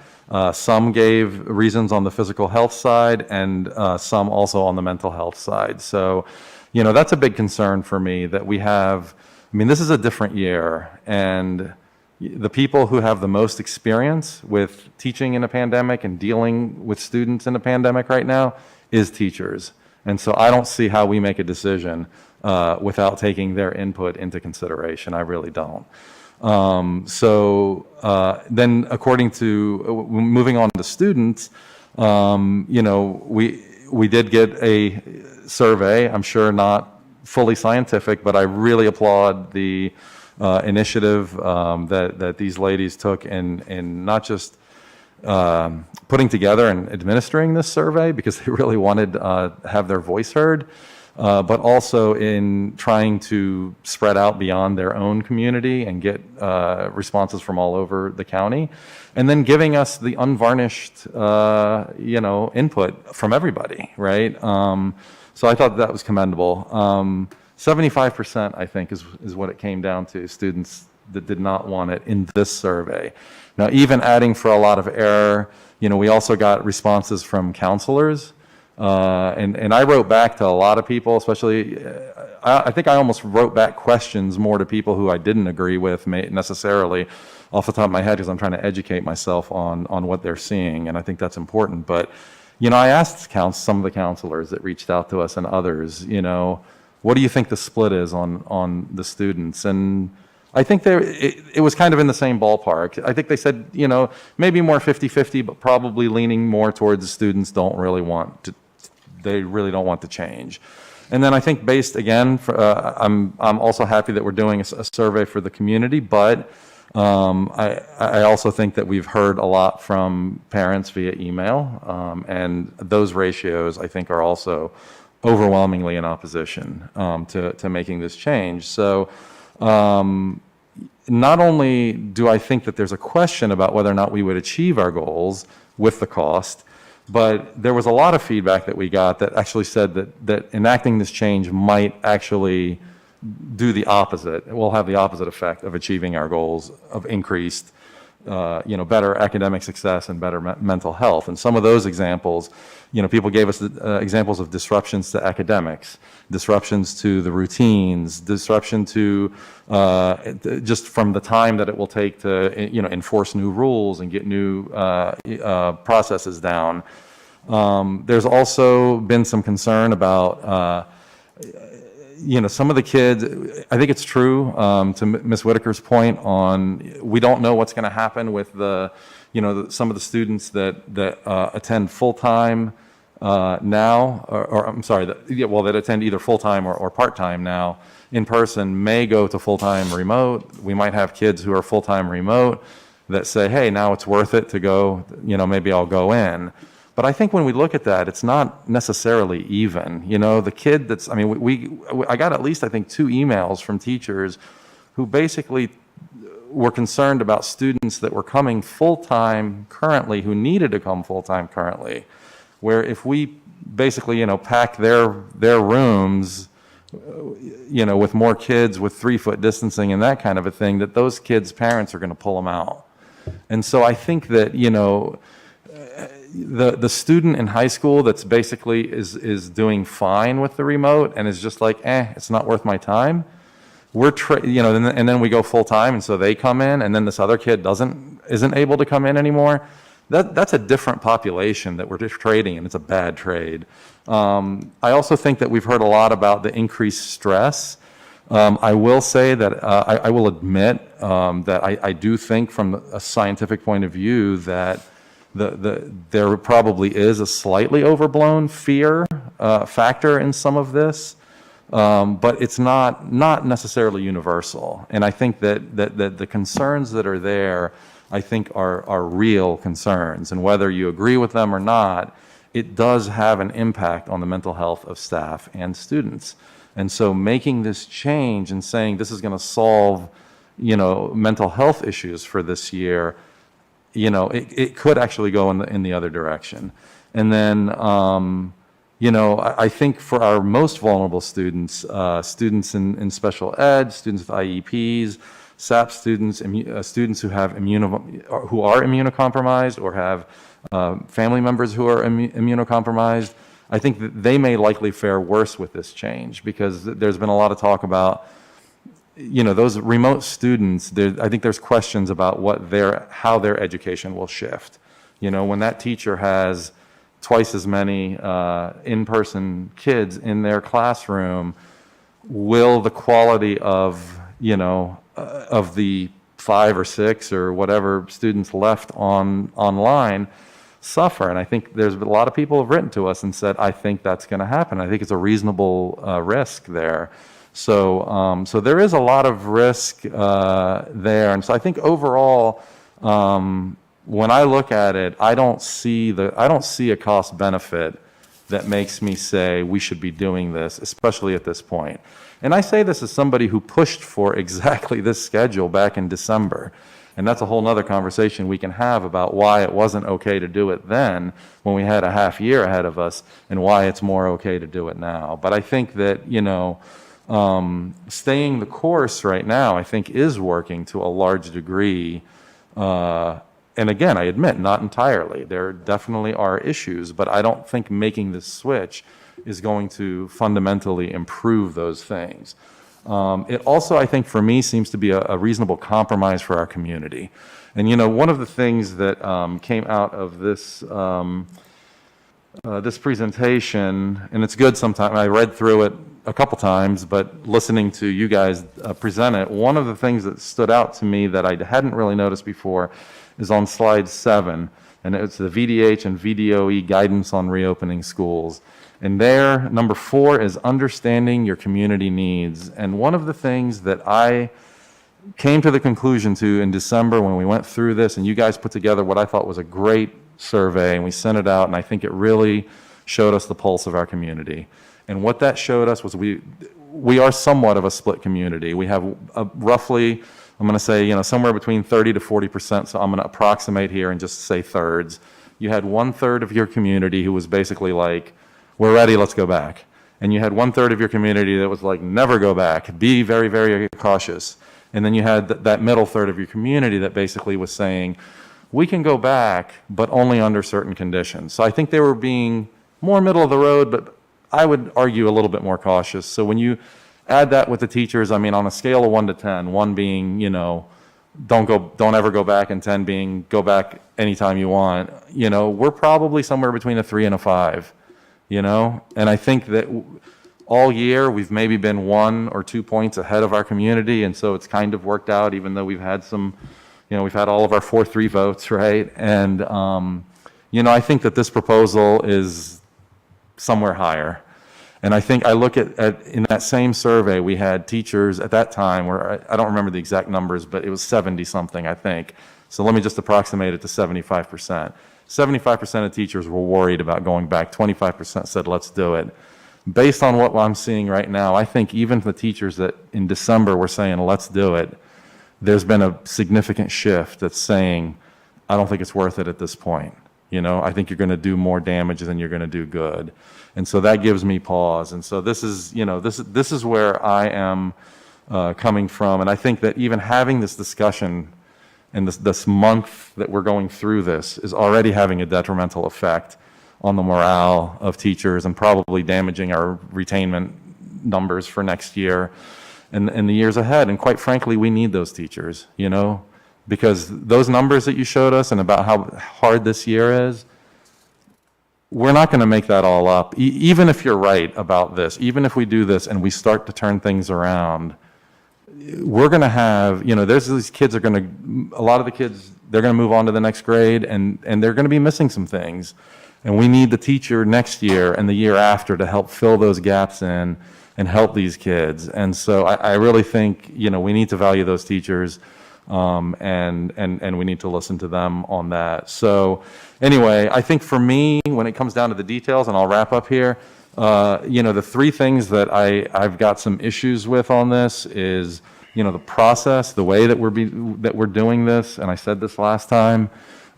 Some gave reasons on the physical health side, and some also on the mental health side. So, that's a big concern for me that we have. This is a different year, and the people who have the most experience with teaching in a pandemic and dealing with students in a pandemic right now is teachers. And so I don't see how we make a decision without taking their input into consideration. I really don't. Then according to, moving on to students, we did get a survey, I'm sure not fully scientific, but I really applaud the initiative that these ladies took in not just putting together and administering this survey, because they really wanted to have their voice heard, but also in trying to spread out beyond their own community and get responses from all over the county, and then giving us the unvarnished, input from everybody, right? So I thought that was commendable. 75%, I think, is what it came down to, students that did not want it in this survey. Now, even adding for a lot of error, we also got responses from counselors And I wrote back to a lot of people, especially, I think I almost wrote back questions more to people who I didn't agree with necessarily off the top of my head, because I'm trying to educate myself on what they're seeing, and I think that's important. But, I asked some of the counselors that reached out to us and others, what do you think the split is on the students? And I think it was kind of in the same ballpark. I think they said, maybe more 50-50, but probably leaning more towards the students they really don't want to change. And then I think based, again, I'm also happy that we're doing a survey for the community, but I also think that we've heard a lot from parents via email, and those ratios, I think, are also overwhelmingly in opposition to making this change. So not only do I think that there's a question about whether or not we would achieve our goals with the cost, but there was a lot of feedback that we got that actually said that enacting this change might actually do the opposite. It will have the opposite effect of achieving our goals of increased, better academic success and better mental health. And some of those examples, people gave us examples of disruptions to academics, disruptions to the routines, disruption to just from the time that it will take to, enforce new rules and get new processes down. There's also been some concern about, some of the kids, I think it's true, to Ms. Whitaker's point on, we don't know what's going to happen with some of the students that attend full-time now, or I'm sorry, that attend either full-time or part-time now in person may go to full-time remote. We might have kids who are full-time remote that say, hey, now it's worth it to go, maybe I'll go in. But I think when we look at that, it's not necessarily even. The kid I got at least, I think, 2 emails from teachers who basically were concerned about students that were coming full-time currently, who needed to come full-time currently, where if we basically, pack their rooms, with more kids, with 3-foot distancing and that kind of a thing, that those kids' parents are going to pull them out. And so I think that, the student in high school that's basically is doing fine with the remote and is just like, it's not worth my time. And then we go full time, and so they come in, and then this other kid isn't able to come in anymore. That's a different population that we're just trading, and it's a bad trade. I also think that we've heard a lot about the increased stress. I will say that I will admit that I do think from a scientific point of view that there probably is a slightly overblown fear factor in some of this, but it's not necessarily universal. And I think that the concerns that are there, I think, are real concerns. And whether you agree with them or not, it does have an impact on the mental health of staff and students. And so making this change and saying this is going to solve, mental health issues for this year, it could actually go in the other direction. And then, I think for our most vulnerable students, students in special ed, students with IEPs, SAP students, students who are immunocompromised or have family members who are immunocompromised, I think that they may likely fare worse with this change, because there's been a lot of talk about, those remote students. I think there's questions about how their education will shift. When that teacher has twice as many in-person kids in their classroom, will the quality of the 5 or 6 or whatever students left online suffer? And I think there's a lot of people have written to us and said, I think that's going to happen. I think it's a reasonable risk there. So there is a lot of risk there. And so I think overall, when I look at it, I don't see a cost benefit that makes me say we should be doing this, especially at this point. And I say this as somebody who pushed for exactly this schedule back in December. And that's a whole nother conversation we can have about why it wasn't okay to do it then when we had a half year ahead of us, and why it's more okay to do it now. But I think that, staying the course right now, I think, is working to a large degree and again, I admit, not entirely. There definitely are issues, but I don't think making this switch is going to fundamentally improve those things. It also, I think, for me, seems to be a reasonable compromise for our community. And, one of the things that came out of this this presentation, and it's good sometimes, I read through it a couple times, but listening to you guys present it, one of the things that stood out to me that I hadn't really noticed before is on slide 7, and it's the VDH and VDOE guidance on reopening schools. And there, number 4 is understanding your community needs. And one of the things that I came to the conclusion to in December when we went through this, and you guys put together what I thought was a great survey, and we sent it out, and I think it really showed us the pulse of our community. And what that showed us was we are somewhat of a split community. We have roughly, I'm going to say, somewhere between 30 to 40%, so I'm going to approximate here and just say thirds. You had 1/3 of your community who was basically like, we're ready, let's go back. And you had 1/3 of your community that was like, never go back, be very, very cautious. And then you had that middle third of your community that basically was saying, we can go back, but only under certain conditions. So I think they were being more middle of the road, but I would argue a little bit more cautious. So when you add that with the teachers, I mean, on a scale of 1 to 10, 1 being, don't ever go back, and 10 being go back anytime you want, we're probably somewhere between a 3 and a 5, And I think that all year we've maybe been 1 or 2 points ahead of our community, and so it's kind of worked out, even though we've had some, we've had all of our 4-3 votes, right? And, I think that this proposal is somewhere higher. And I think I look at in that same survey, we had teachers at that time where I don't remember the exact numbers, but it was 70 something, I think. So let me just approximate it to 75%. 75% of teachers were worried about going back. 25% said, let's do it. Based on what I'm seeing right now, I think even the teachers that in December were saying, let's do it, there's been a significant shift that's saying, I don't think it's worth it at this point. I think you're going to do more damage than you're going to do good. And so that gives me pause. And so this is, this is where I am coming from. And I think that even having this discussion and this month that we're going through this is already having a detrimental effect on the morale of teachers and probably damaging our retainment numbers for next year and the years ahead. And quite frankly, we need those teachers, because those numbers that you showed us and about how hard this year is, we're not going to make that all up. Even if you're right about this, even if we do this and we start to turn things around, we're going to have, there's these kids are going to, a lot of the kids, they're going to move on to the next grade and they're going to be missing some things. And we need the teacher next year and the year after to help fill those gaps in and help these kids. And so I really think, we need to value those teachers. And we need to listen to them on that. So anyway, I think for me, when it comes down to the details, and I'll wrap up here, the 3 things that I've got some issues with on this is, the process, the way that we're doing this, and I said this last time,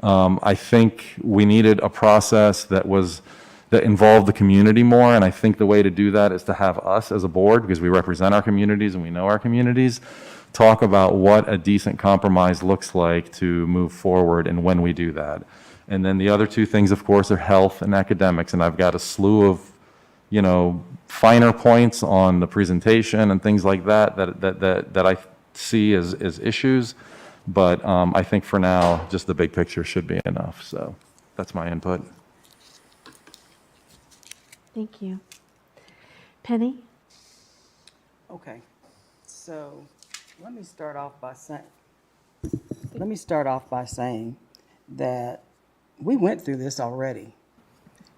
I think we needed a process that involved the community more, and I think the way to do that is to have us as a board, because we represent our communities and we know our communities, talk about what a decent compromise looks like to move forward and when we do that. And then the other 2 things, of course, are health and academics. And I've got a slew of, finer points on the presentation and things like that I see as issues. But I think for now, just the big picture should be enough. So that's my input. Thank you. Penny? Okay, so let me start off by saying that we went through this already.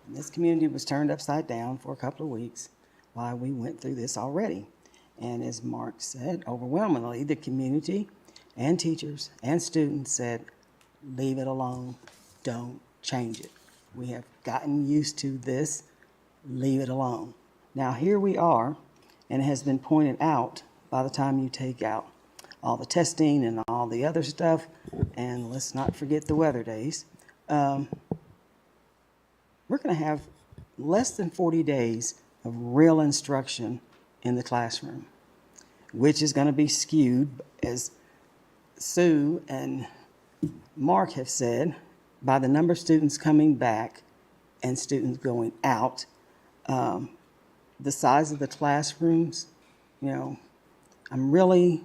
This community was turned upside down for a couple of weeks while we went through this already. And as Mark said, overwhelmingly, the community and teachers and students said, leave it alone, don't change it. We have gotten used to this, leave it alone. Now here we are, and it has been pointed out by the time you take out all the testing and all the other stuff, and let's not forget the weather days, we're going to have less than 40 days of real instruction in the classroom, which is going to be skewed, as Sue and Mark have said, by the number of students coming back and students going out, the size of the classrooms, I'm really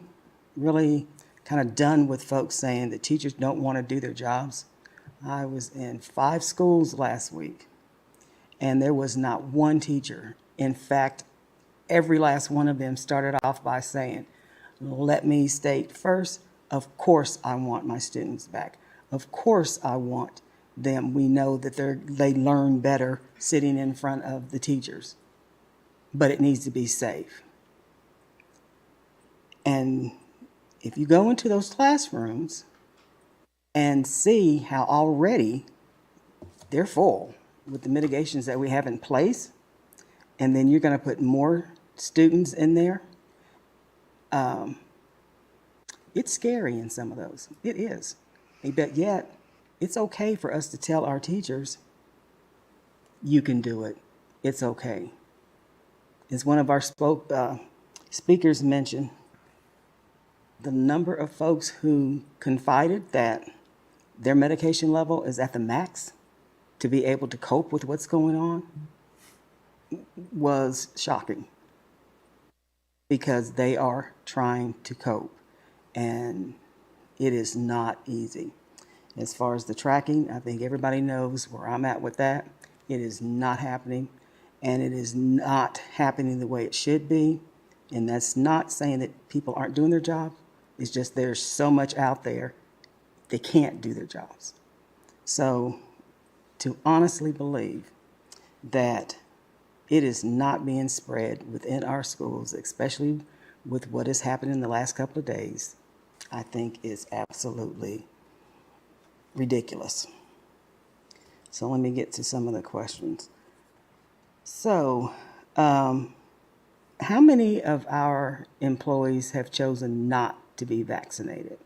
kind of done with folks saying that teachers don't want to do their jobs. I was in 5 schools last week, and there was not one teacher. In fact, every last one of them started off by saying, let me state first, of course I want my students back. Of course I want them. We know that they learn better sitting in front of the teachers, but it needs to be safe. And if you go into those classrooms and see how already they're full with the mitigations that we have in place, and then you're going to put more students in there, it's scary in some of those. It is. But yet, it's okay for us to tell our teachers, you can do it. It's okay. As one of our speakers mentioned, the number of folks who confided that their medication level is at the max to be able to cope with what's going on was shocking, because they are trying to cope, and it is not easy. As far as the tracking, I think everybody knows where I'm at with that. It is not happening, and it is not happening the way it should be. And that's not saying that people aren't doing their job. It's just there's so much out there, they can't do their jobs. So to honestly believe that it is not being spread within our schools, especially with what has happened in the last couple of days, I think is absolutely ridiculous. So let me get to some of the questions. So, how many of our employees have chosen not to be vaccinated?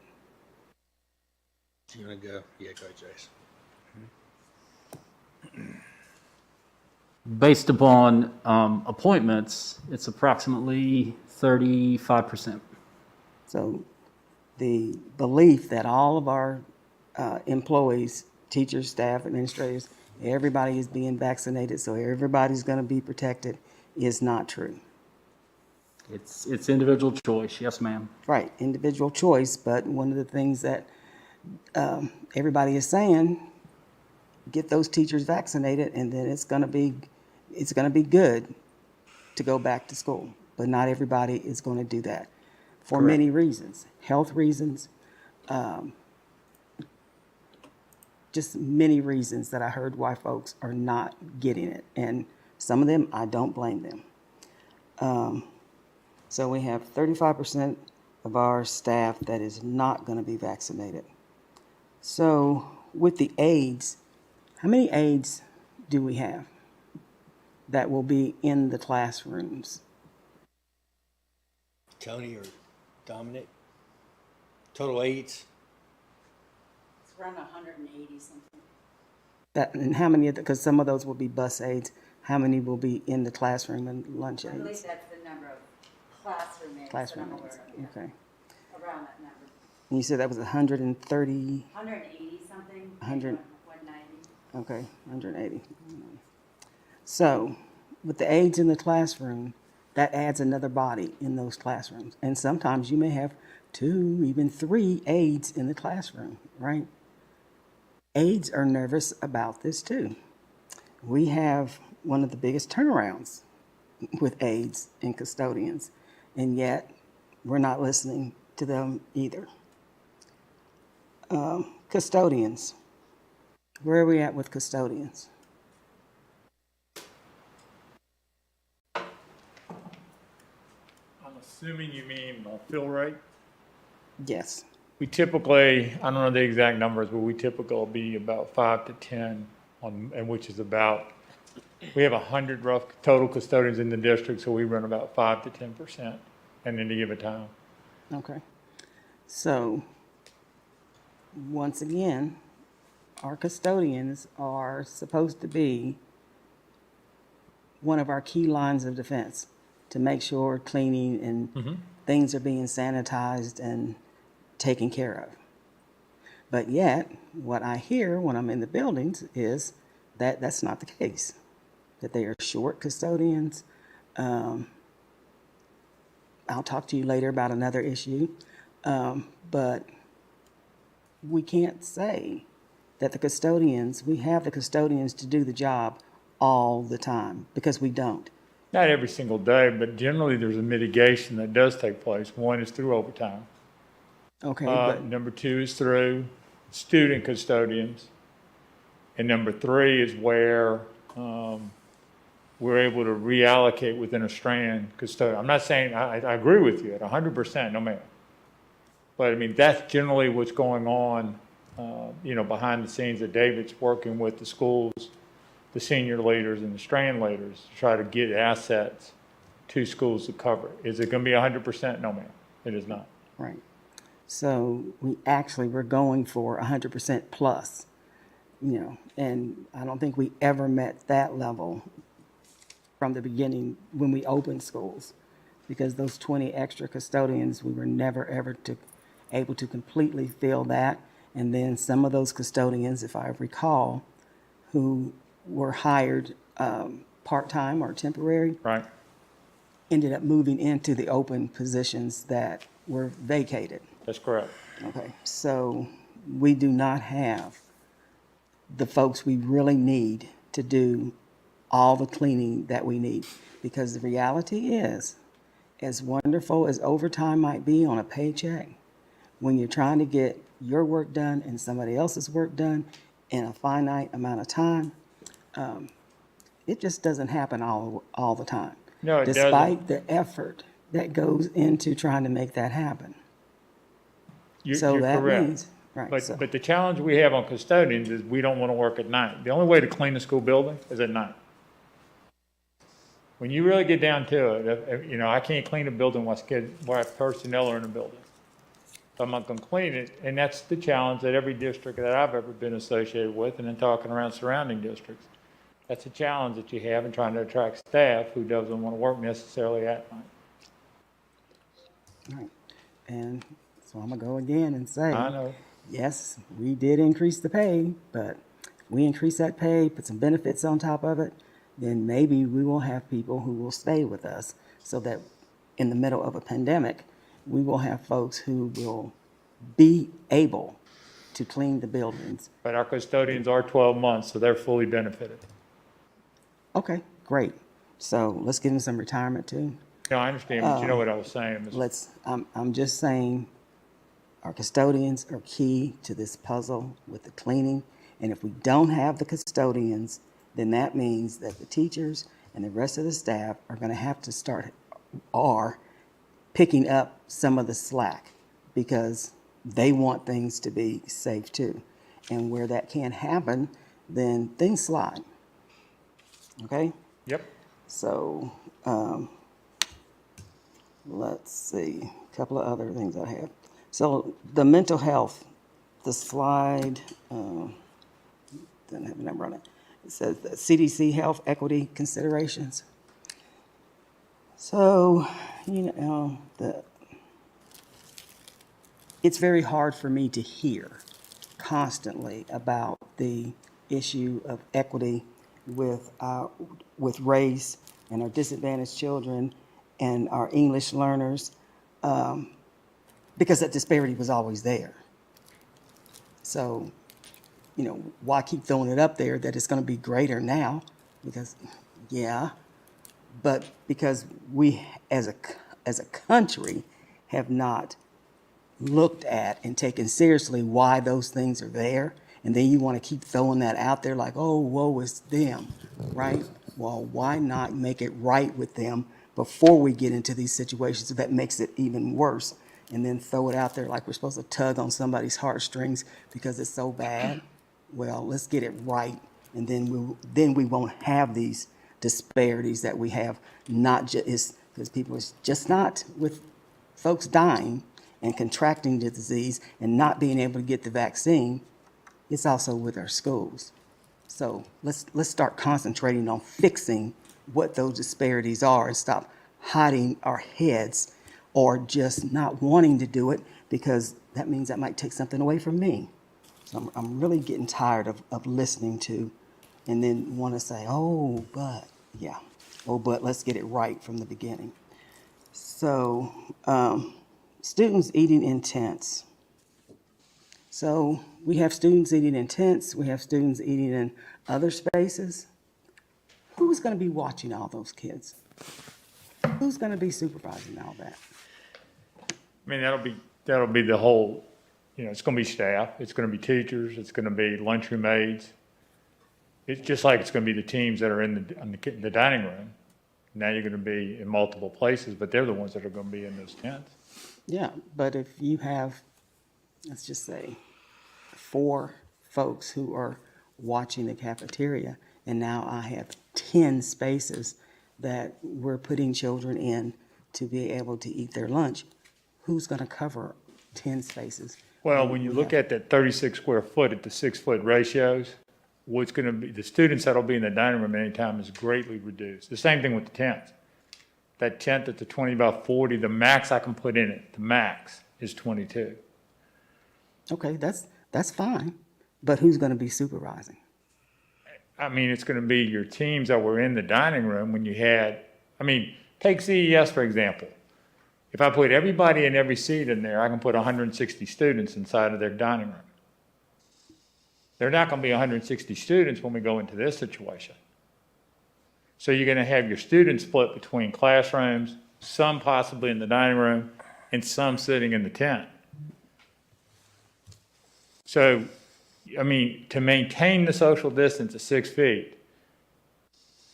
You want to go? Yeah, go, Jace. Based upon appointments, it's approximately 35%. So the belief that all of our employees, teachers, staff, administrators, everybody is being vaccinated, so everybody's going to be protected, is not true. It's individual choice, yes, ma'am. Right, individual choice, but one of the things that everybody is saying, get those teachers vaccinated, and then it's going to be good to go back to school. But not everybody is going to do that for Correct. many reasons, health reasons, just many reasons that I heard why folks are not getting it. And some of them, I don't blame them. So we have 35% of our staff that is not going to be vaccinated. So with the aides, how many aides do we have that will be in the classrooms? Tony or Dominic? Total aides? It's around 180 something. And how many, because some of those will be bus aides, how many will be in the classroom and lunch I believe aides? that's the number of classroom aides that Classroom I'm aware aides, of. Yeah. okay. Around that number. And you said that was 130? 180 something. 100. 190. Okay, 180. So with the aides in the classroom, that adds another body in those classrooms. And sometimes you may have 2, even 3 aides in the classroom, right? Aides are nervous about this too. We have one of the biggest turnarounds with aides and custodians, and yet we're not listening to them either. Custodians, where are we at with custodians? I'm assuming you mean fill rate? Yes. We typically, I don't know the exact numbers, but we typically will be about 5 to 10 and which is about, we have 100 rough total custodians in the district, so we run about 5 to 10% at any given time. Okay. So, once again, our custodians are supposed to be one of our key lines of defense to make sure cleaning and things are being sanitized and taken care of. But yet, what I hear when I'm in the buildings is that that's not the case, that they are short custodians. I'll talk to you later about another issue, but we can't say that we have the custodians to do the job all the time, because we don't. Not every single day, but generally there's a mitigation that does take place. One is through overtime. Okay, but Number two is through student custodians. And number three is where we're able to reallocate within a strand custodian. I'm not saying, I agree with you at 100%, no matter. But I mean, that's generally what's going on, behind the scenes, that David's working with the schools, the senior leaders and the strand leaders to try to get assets to schools to cover. Is it going to be 100%? No, ma'am, it is not. right. So we're going for 100% plus, and I don't think we ever met that level from the beginning when we opened schools, because those 20 extra custodians, we were never ever able to completely fill that. And then some of those custodians, if I recall, who were hired part-time or temporary, Right. ended up moving into the open positions that were vacated. That's correct. Okay, so we do not have the folks we really need to do all the cleaning that we need. Because the reality is, as wonderful as overtime might be on a paycheck, when you're trying to get your work done and somebody else's work done in a finite amount of time, it just doesn't happen all the time. No, it doesn't. Despite the effort that goes into trying to make that happen. You're that correct. means, right, But the challenge we have on custodians is we don't want to work at night. The only way to clean a school building is at night. When you really get down to it, I can't clean a building while personnel are in the building. So I'm not going to clean it, and that's the challenge that every district that I've ever been associated with, and then talking around surrounding districts. That's a challenge that you have in trying to attract staff who doesn't want to work necessarily at night. Right. And so I'm going to go again and say, I know. yes, we did increase the pay, but if we increase that pay, put some benefits on top of it, then maybe we will have people who will stay with us, so that in the middle of a pandemic, we will have folks who will be able to clean the buildings. But our custodians are 12 months, so they're fully benefited. Okay, great. So let's give them some retirement too. No, I understand, but you know what I was saying. I'm just saying, our custodians are key to this puzzle with the cleaning. And if we don't have the custodians, then that means that the teachers and the rest of the staff are going to have to are picking up some of the slack, because they want things to be safe too. And where that can't happen, then things slide. Okay? Yep. So, let's see, a couple of other things I have. So the mental health, the slide, doesn't have a number on it. It says the CDC health equity considerations. So, it's very hard for me to hear constantly about the issue of equity with race and our disadvantaged children and our English learners, because that disparity was always there. So, why keep throwing it up there that it's going to be greater now? Because, but because we as a country have not looked at and taken seriously why those things are there, and then you want to keep throwing that out there like, oh, woe is them, right? Well, why not make it right with them before we get into these situations that makes it even worse, and then throw it out there like we're supposed to tug on somebody's heartstrings because it's so bad? Well, let's get it right, and then we won't have these disparities that we have, not just because people, it's just not with folks dying and contracting the disease and not being able to get the vaccine, it's also with our schools. So let's start concentrating on fixing what those disparities are and stop hiding our heads or just not wanting to do it, because that means that might take something away from me. So I'm really getting tired of listening to, and then want to say, oh, but, yeah. Oh, but let's get it right from the beginning. So, students eating in tents. So we have students eating in tents, we have students eating in other spaces. Who's going to be watching all those kids? Who's going to be supervising all that? I mean, that'll be the whole, it's going to be staff, it's going to be teachers, it's going to be lunchroom aides. It's just like it's going to be the teams that are in the dining room. Now you're going to be in multiple places, but they're the ones that are going to be in those tents. Yeah, but if you have, let's just say, 4 folks who are watching the cafeteria, and now I have 10 spaces that we're putting children in to be able to eat their lunch, who's going to cover 10 spaces? Well, when you look at that 36 square foot at the 6-foot ratios, what's going to be, the students that'll be in the dining room anytime is greatly reduced. The same thing with the tents. That tent at the 20 by 40, the max I can put in it, the max is 22. Okay, that's fine, but who's going to be supervising? I mean, it's going to be your teams that were in the dining room when you had, take CES for example. If I put everybody in every seat in there, I can put 160 students inside of their dining room. There are not going to be 160 students when we go into this situation. So you're going to have your students split between classrooms, some possibly in the dining room, and some sitting in the tent. So, to maintain the social distance of 6 feet,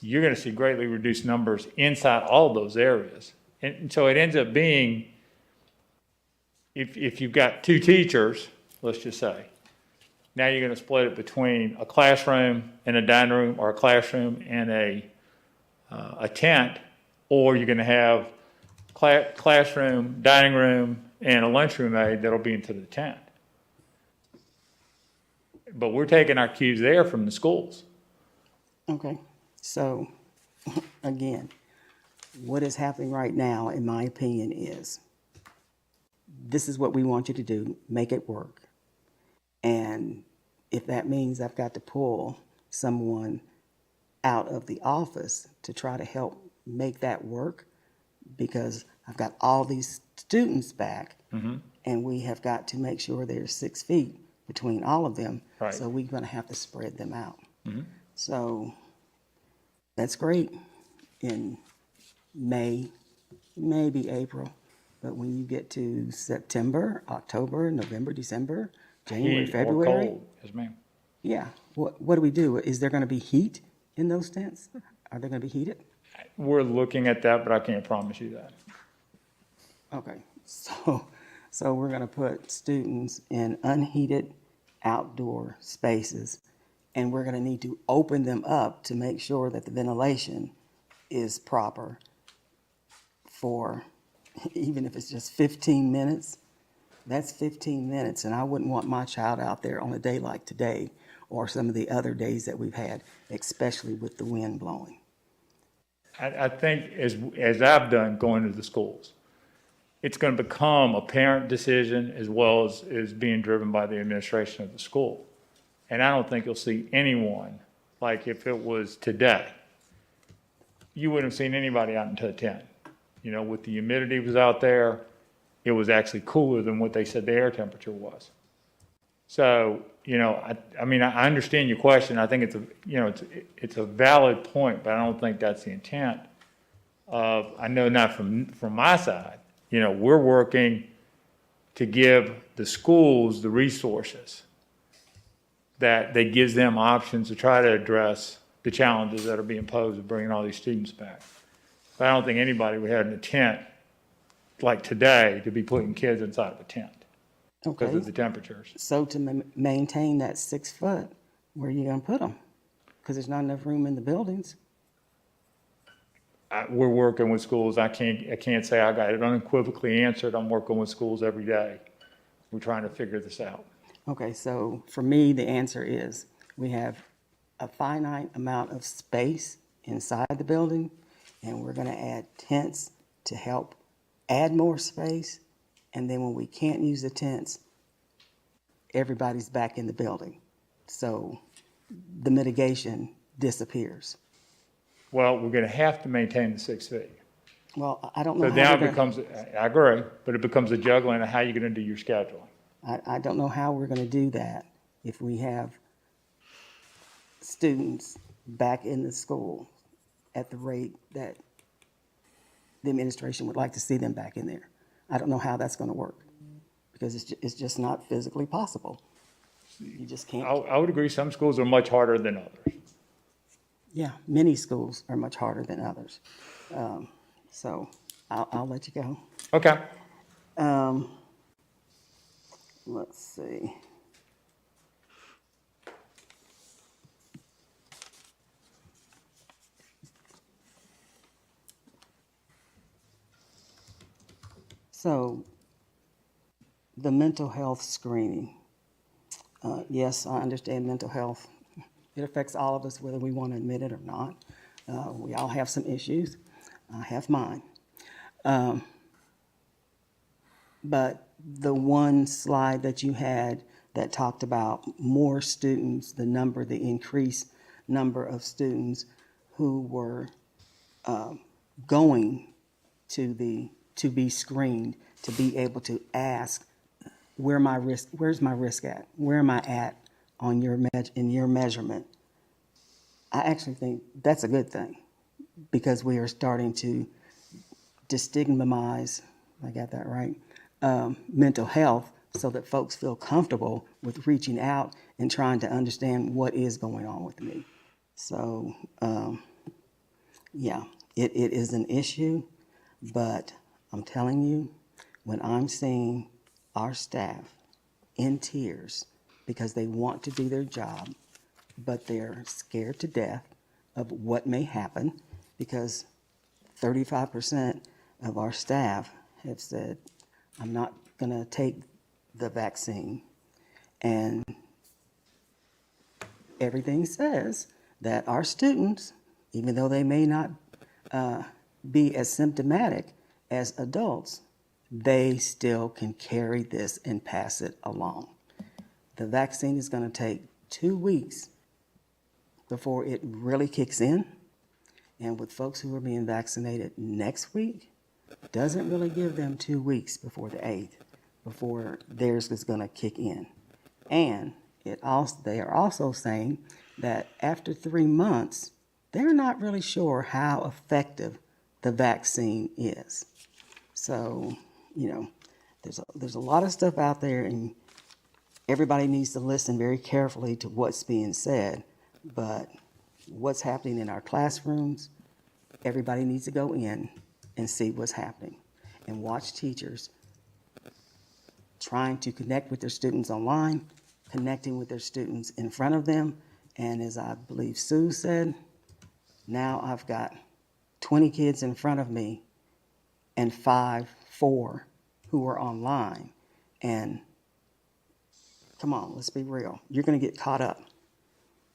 you're going to see greatly reduced numbers inside all those areas. And so it ends up being, if you've got 2 teachers, let's just say, now you're going to split it between a classroom and a dining room, or a classroom and a tent, or you're going to have classroom, dining room, and a lunchroom aide that'll be into the tent. But we're taking our cues there from the schools. Okay, so again, what is happening right now, in my opinion, is this is what we want you to do, make it work. And if that means I've got to pull someone out of the office to try to help make that work, because I've got all these students back, and we have got to make sure there's 6 feet between all of them. Right. So we're going to have to spread them out. So that's great in May, maybe April. But when you get to September, October, November, December, January, Heat or February. cold, yes ma'am. Yeah. What do we do? Is there going to be heat in those tents? Are they going to be heated? We're looking at that, but I can't promise you that. Okay. So we're going to put students in unheated outdoor spaces, and we're going to need to open them up to make sure that the ventilation is proper for, even if it's just 15 minutes, that's 15 minutes. And I wouldn't want my child out there on a day like today or some of the other days that we've had, especially with the wind blowing. I think as I've done going to the schools, it's going to become a parent decision as well as being driven by the administration of the school. And I don't think you'll see anyone, like if it was today, you wouldn't have seen anybody out until 10. With the humidity was out there, it was actually cooler than what they said the air temperature was. So, I understand your question. I think it's a valid point, but I don't think that's the intent of, I know not from my side. We're working to give the schools the resources that gives them options to try to address the challenges that are being posed with bringing all these students back. But I don't think anybody would have an intent like today to be putting kids inside of a tent because of the temperatures. So to maintain that 6 foot, where are you going to put them? Because there's not enough room in the buildings. We're working with schools. I can't say I got it unequivocally answered. I'm working with schools every day. We're trying to figure this out. Okay, so for me, the answer is we have a finite amount of space inside the building, and we're going to add tents to help add more space. And then when we can't use the tents, everybody's back in the building. So the mitigation disappears. Well, we're going to have to maintain the 6 feet. Well, I don't know So how now we're it gonna, becomes, I agree, but it becomes a juggling of how you're going to do your scheduling. I don't know how we're gonna do that if we have students back in the school at the rate that the administration would like to see them back in there. I don't know how that's gonna work, because it's just not physically possible. You just can't. I would agree, some schools are much harder than others. Yeah, many schools are much harder than others. So I'll let you go. Okay. Let's see. So the mental health screening. Yes, I understand mental health. It affects all of us, whether we want to admit it or not. We all have some issues. I have mine. But the one slide that you had that talked about more students, the increased number of students who were going to be screened, to be able to ask, where's my risk at? Where am I at on in your measurement? I actually think that's a good thing, because we are starting to destigmatize, I got that right, mental health, so that folks feel comfortable with reaching out and trying to understand what is going on with me. So, yeah, it is an issue, but I'm telling you, when I'm seeing our staff in tears because they want to do their job, but they're scared to death of what may happen, because 35% of our staff have said, I'm not going to take the vaccine. And everything says that our students, even though they may not be as symptomatic as adults, they still can carry this and pass it along. The vaccine is going to take 2 weeks before it really kicks in. And with folks who are being vaccinated next week, doesn't really give them 2 weeks before the 8th, before theirs is going to kick in. And they are also saying that after 3 months, they're not really sure how effective the vaccine is. So, there's a lot of stuff out there, and everybody needs to listen very carefully to what's being said. But what's happening in our classrooms, everybody needs to go in and see what's happening and watch teachers trying to connect with their students online, connecting with their students in front of them. And as I believe Sue said, now I've got 20 kids in front of me and 4 who are online. And come on, let's be real. You're going to get caught up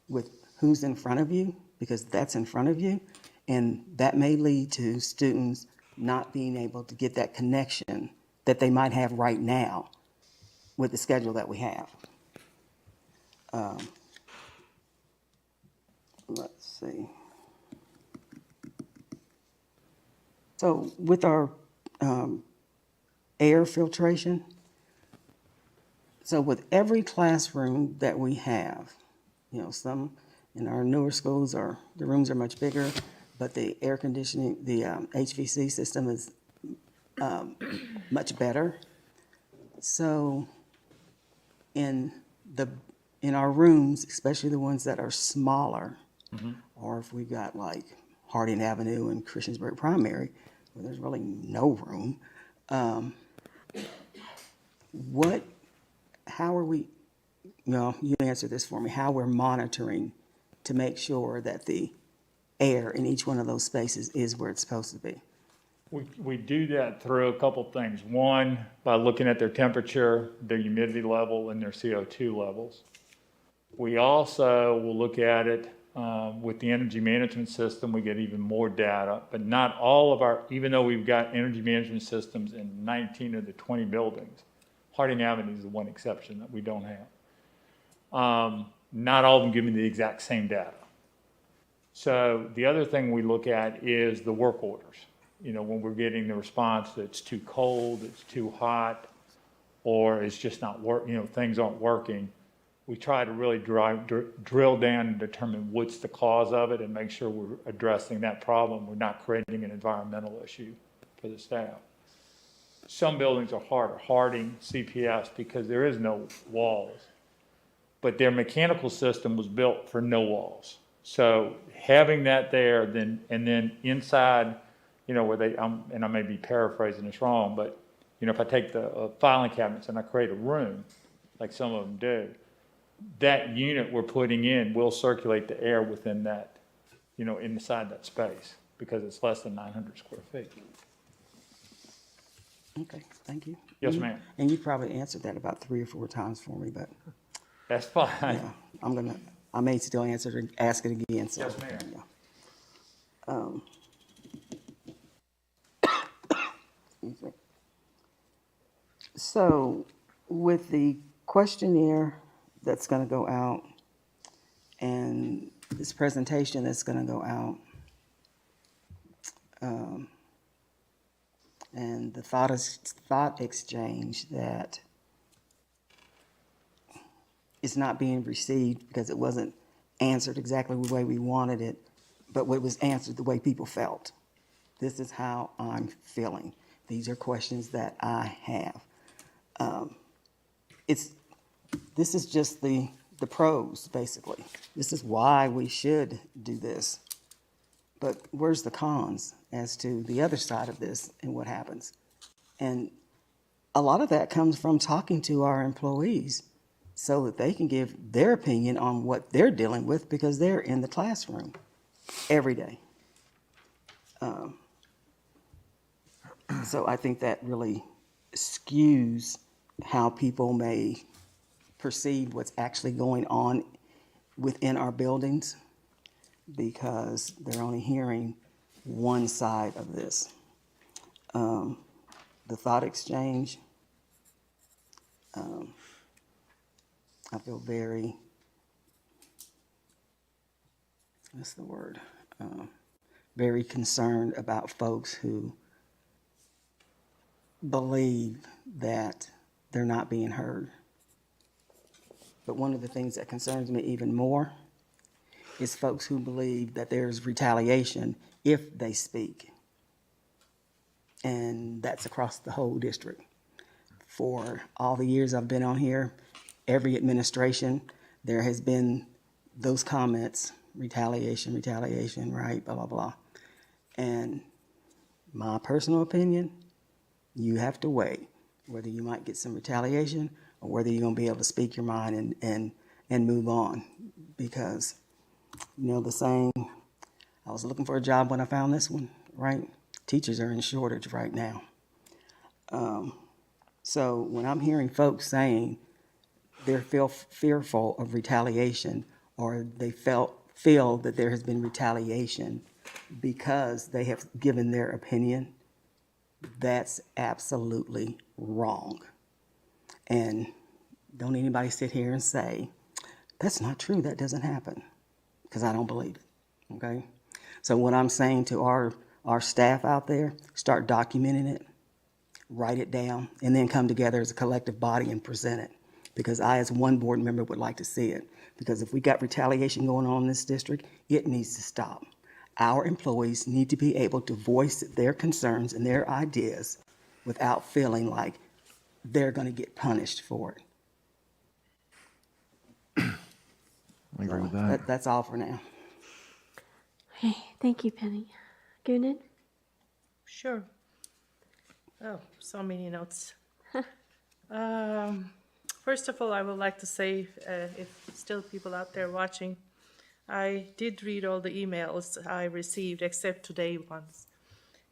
with who's in front of you, because that's in front of you. And that may lead to students not being able to get that connection that they might have right now with the schedule that we have. Let's see. So with our air filtration, so with every classroom that we have, some in our newer schools the rooms are much bigger, but the air conditioning, the HVAC system is much better. So in our rooms, especially the ones that are smaller, or if we got like Harding Avenue and Christiansburg Primary, where there's really no room, how are we, you answer this for me, how we're monitoring to make sure that the air in each one of those spaces is where it's supposed to be? We do that through a couple things. One, by looking at their temperature, their humidity level, and their CO2 levels. We also will look at it with the energy management system. We get even more data, but not all of even though we've got energy management systems in 19 of the 20 buildings, Harding Avenue is the one exception that we don't have. Not all of them give me the exact same data. So the other thing we look at is the work orders. When we're getting the response that it's too cold, it's too hot, or it's just not things aren't working, we try to really drill down and determine what's the cause of it and make sure we're addressing that problem. We're not creating an environmental issue for the staff. Some buildings are harder, Harding, CPS, because there is no walls, but their mechanical system was built for no walls. So having that there, and then inside, where and I may be paraphrasing this wrong, but if I take the filing cabinets and I create a room, like some of them do, that unit we're putting in will circulate the air within that, inside that space, because it's less than 900 square feet. Okay, thank you. Yes, ma'am. And you probably answered that about 3 or 4 times for me, but That's fine. yeah, I may still ask it again. So, Yes, ma'am. Yeah. Excuse me. So with the questionnaire that's going to go out and this presentation that's going to go out, and the thought exchange that is not being received because it wasn't answered exactly the way we wanted it, but it was answered the way people felt. This is how I'm feeling. These are questions that I have. This is just the pros, basically. This is why we should do this. But where's the cons as to the other side of this and what happens? And a lot of that comes from talking to our employees so that they can give their opinion on what they're dealing with because they're in the classroom every day. So I think that really skews how people may perceive what's actually going on within our buildings because they're only hearing one side of this. The thought exchange, I feel very, what's the word? Very concerned about folks who believe that they're not being heard. But one of the things that concerns me even more is folks who believe that there's retaliation if they speak. And that's across the whole district. For all the years I've been on here, every administration, there has been those comments, retaliation, right, blah, blah, blah. And my personal opinion, you have to weigh whether you might get some retaliation or whether you're going to be able to speak your mind and move on. Because, the saying, I was looking for a job when I found this one, right? Teachers are in shortage right now. So when I'm hearing folks saying they're fearful of retaliation or they feel that there has been retaliation because they have given their opinion, that's absolutely wrong. And don't anybody sit here and say, that's not true, that doesn't happen, because I don't believe it, okay? So what I'm saying to our staff out there, start documenting it, write it down, and then come together as a collective body and present it. Because I, as one board member, would like to see it. Because if we got retaliation going on in this district, it needs to stop. Our employees need to be able to voice their concerns and their ideas without feeling like they're going to get punished for it. I agree with that. That's all for now. Okay, thank you, Penny. Gunid? Sure. Oh, so many notes. First of all, I would like to say, if still people out there watching, I did read all the emails I received except today ones,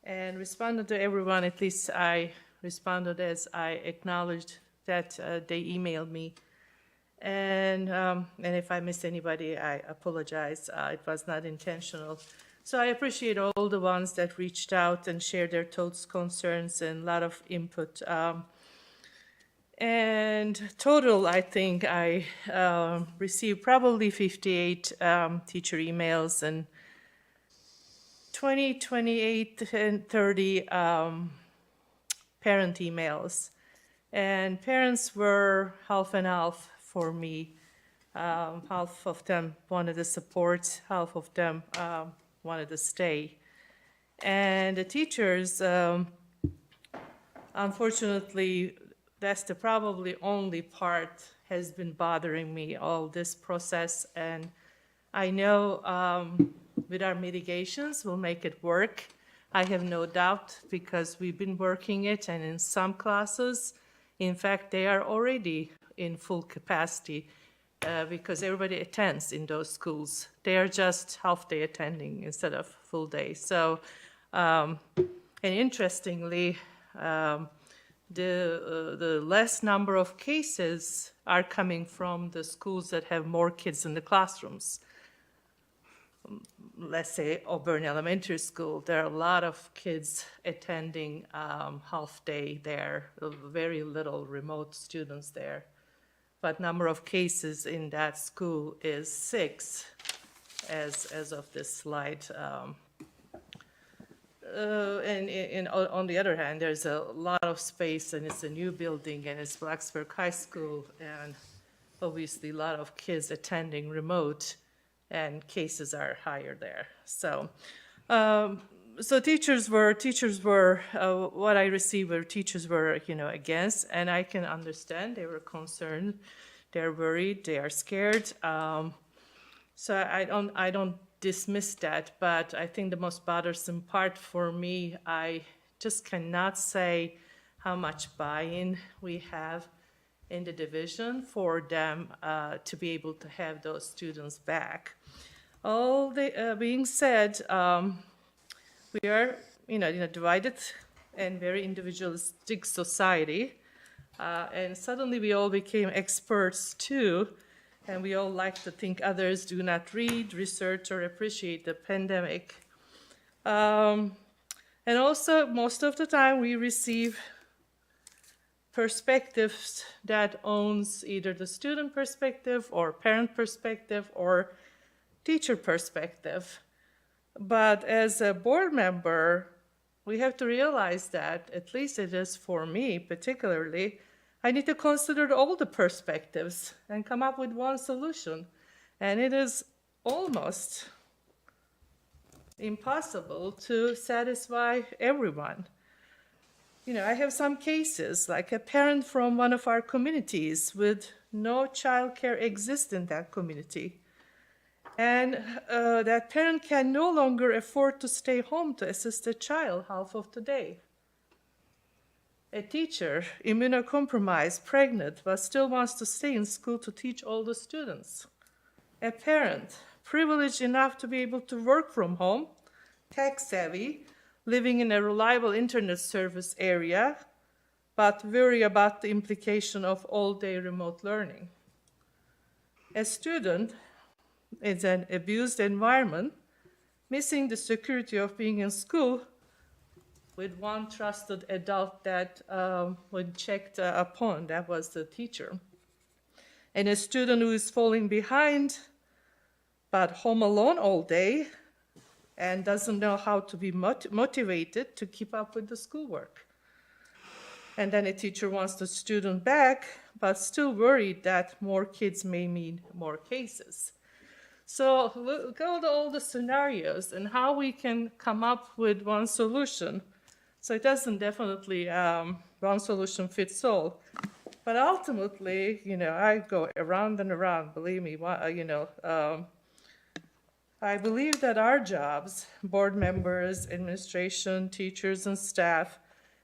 and responded to everyone. At least I responded as I acknowledged that they emailed me. And if I missed anybody, I apologize. It was not intentional. So I appreciate all the ones that reached out and shared their thoughts, concerns, and a lot of input. And total, I think I received probably 58 teacher emails and 20, 28, and 30 parent emails. And parents were half and half for me. Half of them wanted the support, half of them wanted to stay. And the teachers, unfortunately, that's the probably only part has been bothering me all this process. And I know with our mitigations, we'll make it work. I have no doubt because we've been working it, and in some classes, in fact, they are already in full capacity because everybody attends in those schools. They are just half day attending instead of full day. So, and interestingly, the less number of cases are coming from the schools that have more kids in the classrooms. Let's say Auburn Elementary School, there are a lot of kids attending half day there, very little remote students there. But number of cases in that school is 6 as of this slide. And on the other hand, there's a lot of space, and it's a new building, and it's Blacksburg High School, and obviously a lot of kids attending remote, and cases are higher there. So, so teachers were what I received were teachers were against, and I can understand they were concerned, they're worried, they are scared. So I don't dismiss that, but I think the most bothersome part for me, I just cannot say how much buy-in we have in the division for them to be able to have those students back. All the being said, we are in a divided and very individualistic society, and suddenly we all became experts too. And we all like to think others do not read, research, or appreciate the pandemic. And also, most of the time, we receive perspectives that owns either the student perspective or parent perspective or teacher perspective. But as a board member, we have to realize that, at least it is for me particularly, I need to consider all the perspectives and come up with one solution. And it is almost impossible to satisfy everyone. I have some cases, like a parent from one of our communities with no childcare exists in that community. And that parent can no longer afford to stay home to assist the child half of the day. A teacher, immunocompromised, pregnant, but still wants to stay in school to teach all the students. A parent, privileged enough to be able to work from home, tech-savvy, living in a reliable internet service area, but worry about the implication of all-day remote learning. A student in an abused environment, missing the security of being in school, with one trusted adult that when checked upon, that was the teacher. And a student who is falling behind, but home alone all day, and doesn't know how to be motivated to keep up with the schoolwork. And then a teacher wants the student back, but still worried that more kids may mean more cases. So look at all the scenarios and how we can come up with one solution. So it doesn't definitely, one solution fits all. But ultimately, I go around and around, believe me, I believe that our jobs, board members, administration, teachers, and staff,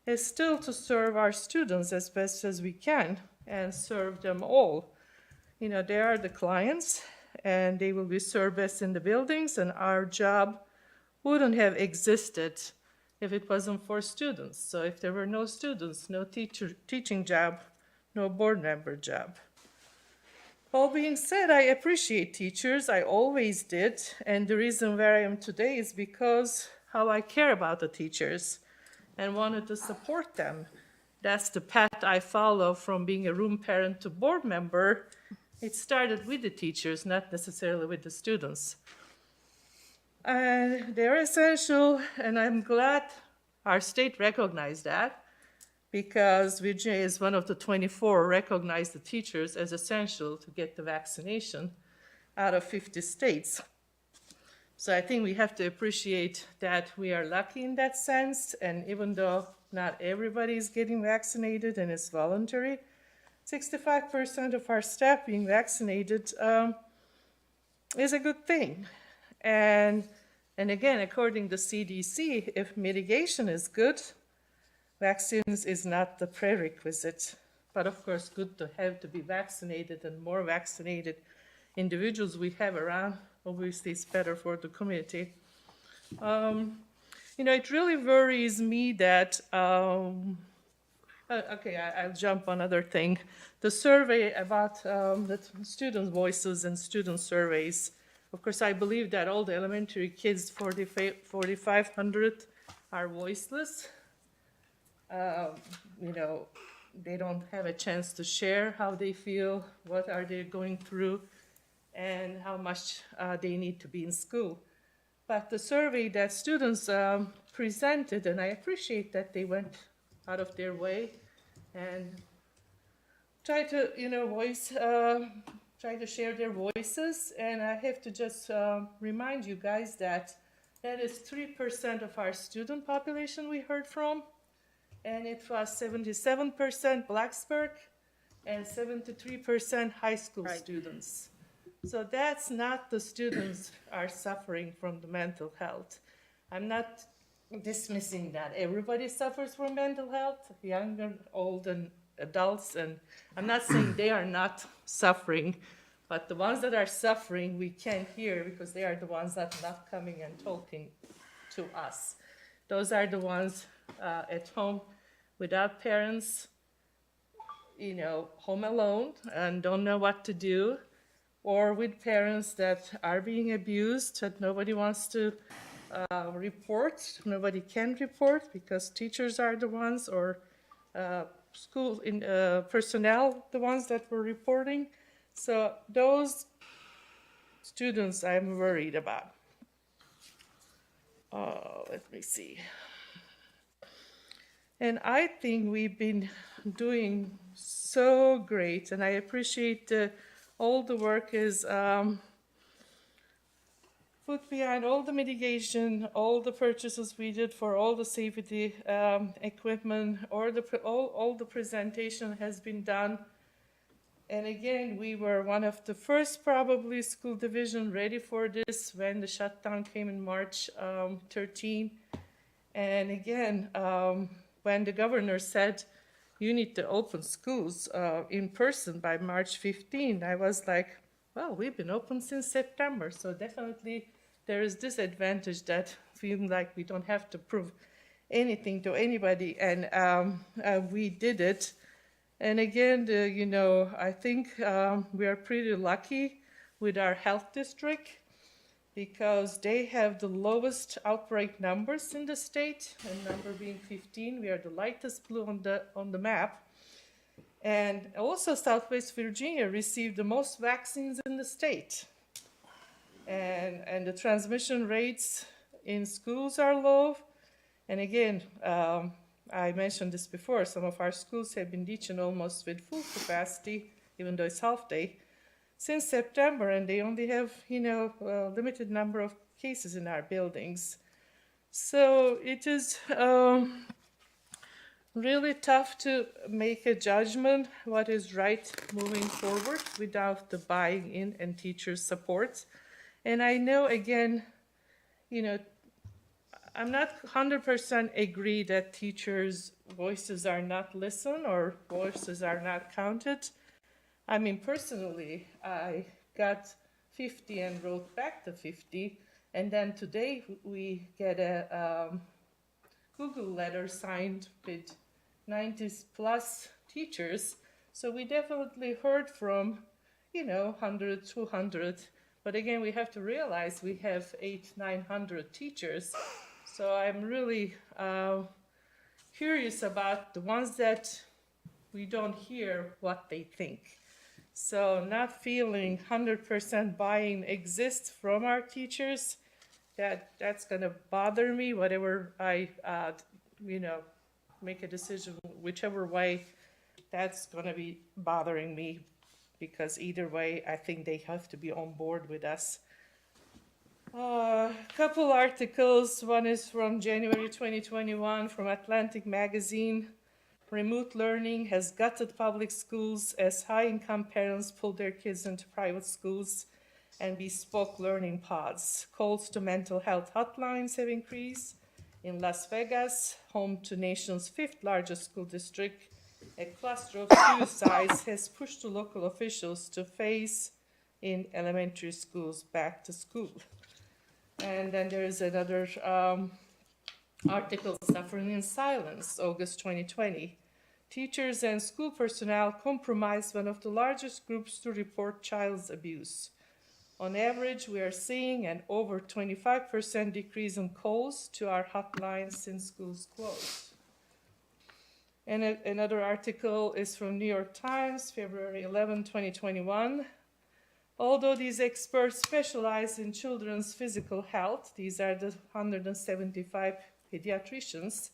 is still to serve our students as best as we can and serve them all. They are the clients, and they will be served best in the buildings, and our job wouldn't have existed if it wasn't for students. So if there were no students, no teaching job, no board member job. All being said, I appreciate teachers, I always did, and the reason where I am today is because how I care about the teachers and wanted to support them that's the path I follow from being a room parent to board member. It started with the teachers, not necessarily with the students. And they're essential, and I'm glad our state recognized that, because Virginia is one of the 24 recognized the teachers as essential to get the vaccination out of 50 states. So I think we have to appreciate that we are lucky in that sense, and even though not everybody is getting vaccinated and it's voluntary, 65% of our staff being vaccinated is a good thing. And again, according to CDC, if mitigation is good, vaccines is not the prerequisite. But of course, good to have to be vaccinated, and more vaccinated individuals we have around, obviously it's better for the community. It really worries me that, okay, I'll jump on another thing. The survey about the student voices and student surveys. Of course, I believe that all the elementary kids, 4,500, are voiceless. They don't have a chance to share how they feel, what are they going through, and how much they need to be in school. But the survey that students presented, and I appreciate that they went out of their way and try to, try to share their voices. And I have to just remind you guys that is 3% of our student population we heard from, and it was 77% Blacksburg and 73% high school students. So that's not the students are suffering from the mental health. I'm not dismissing that. Everybody suffers from mental health, young and old and adults, and I'm not saying they are not suffering, but the ones that are suffering we can't hear because they are the ones that are not coming and talking to us. Those are the ones at home without parents, home alone and don't know what to do, or with parents that are being abused that nobody wants to report. Nobody can report because teachers are the ones, or school personnel, the ones that were reporting. So those students I'm worried about. Let me see. And I think we've been doing so great, and I appreciate all the work is put behind all the mitigation, all the purchases we did for all the safety equipment, or all the presentation has been done. And again, we were one of the first probably school division ready for this when the shutdown came in March 13. And again, when the governor said you need to open schools in person by March 15, I was like, well, we've been open since September, so definitely there is this advantage that feeling like we don't have to prove anything to anybody, and we did it. And again, I think we are pretty lucky with our health district because they have the lowest outbreak numbers in the state, and number being 15. We are the lightest blue on the map. And also Southwest Virginia received the most vaccines in the state. And the transmission rates in schools are low. And again, I mentioned this before, some of our schools have been teaching almost with full capacity, even though it's half day, since September, and they only have, a limited number of cases in our buildings. So it is really tough to make a judgment what is right moving forward without the buying in and teacher support. And I know, again, I'm not 100% agree that teachers' voices are not listened or voices are not counted. I mean, personally, I got 50 and wrote back the 50, and then today we get a Google letter signed with 90 plus teachers. So we definitely heard from, 100, 200. But again, we have to realize we have 800, 900 teachers. So I'm really curious about the ones that we don't hear what they think. So not feeling 100% buy-in exists from our teachers, that's gonna bother me, whatever I, make a decision, whichever way, that's gonna be bothering me, because either way, I think they have to be on board with us. Couple articles, one is from January 2021 from Atlantic Magazine. Remote learning has gutted public schools as high-income parents pull their kids into private schools and bespoke learning pods. Calls to mental health hotlines have increased. In Las Vegas, home to nation's 5th largest school district, a cluster of suicides has pushed the local officials to phase in elementary schools back to school. And then there is another article, Suffering in Silence, August 2020. Teachers and school personnel comprise one of the largest groups to report child abuse. On average, we are seeing an over 25% decrease in calls to our hotlines since schools closed. And another article is from New York Times, February 11, 2021. Although these experts specialize in children's physical health, these are the 175 pediatricians,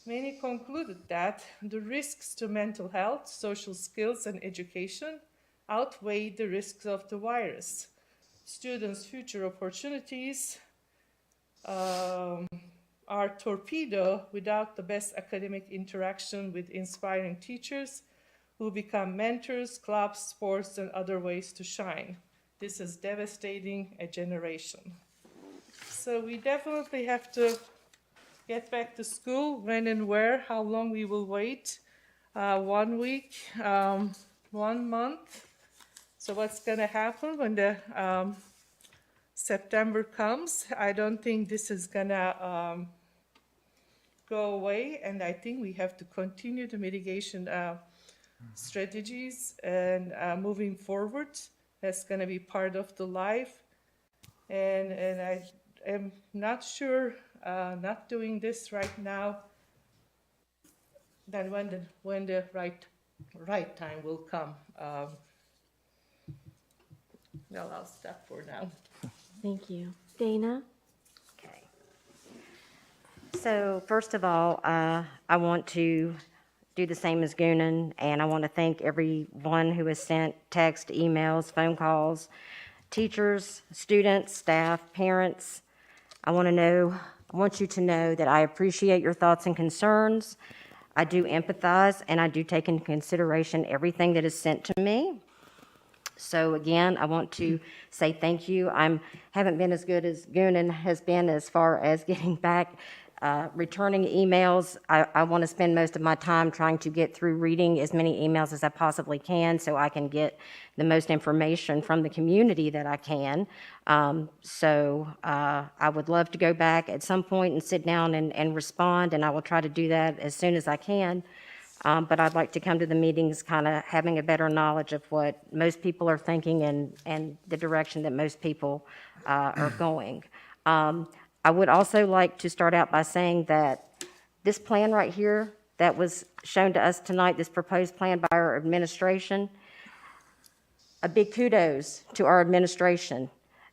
many concluded that the risks to mental health, social skills, and education outweigh the risks of the virus. Students' future opportunities are torpedoed without the best academic interaction with inspiring teachers who become mentors, clubs, sports, and other ways to shine. This is devastating a generation. So we definitely have to get back to school. When and where, how long we will wait. 1 week, 1 month. So what's gonna happen when the September comes? I don't think this is gonna go away, and I think we have to continue the mitigation strategies and moving forward. That's gonna be part of the life. And I am not sure, not doing this right now, then when the right time will come. Well, I'll stop for now. Thank you. Dana? Okay. So first of all, I want to do the same as Goonan, and I want to thank everyone who has sent text, emails, phone calls, teachers, students, staff, parents. I want you to know that I appreciate your thoughts and concerns. I do empathize, and I do take into consideration everything that is sent to me. So again, I want to say thank you. I haven't been as good as Goonan has been as far as getting back, returning emails. I want to spend most of my time trying to get through reading as many emails as I possibly can so I can get the most information from the community that I can. I would love to go back at some point and sit down and respond, and I will try to do that as soon as I can. But I'd like to come to the meetings kind of having a better knowledge of what most people are thinking and the direction that most people are going. I would also like to start out by saying that this plan right here that was shown to us tonight, this proposed plan by our administration, a big kudos to our administration.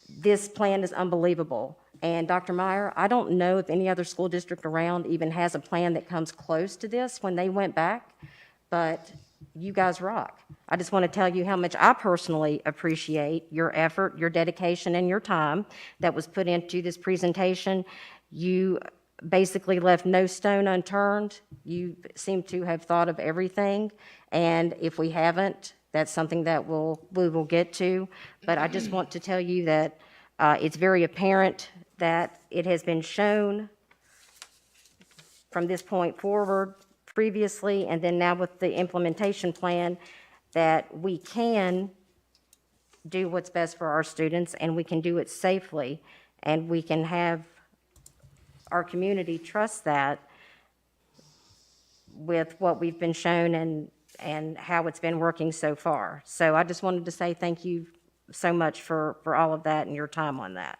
This plan is unbelievable. And Dr. Meyer, I don't know if any other school district around even has a plan that comes close to this when they went back, but you guys rock. I just want to tell you how much I personally appreciate your effort, your dedication, and your time that was put into this presentation. You basically left no stone unturned. You seem to have thought of everything, and if we haven't, that's something that we will get to. But I just want to tell you that it's very apparent that it has been shown from this point forward previously, and then now with the implementation plan, that we can do what's best for our students, and we can do it safely, and we can have our community trust that with what we've been shown and how it's been working so far. So I just wanted to say thank you so much for all of that and your time on that.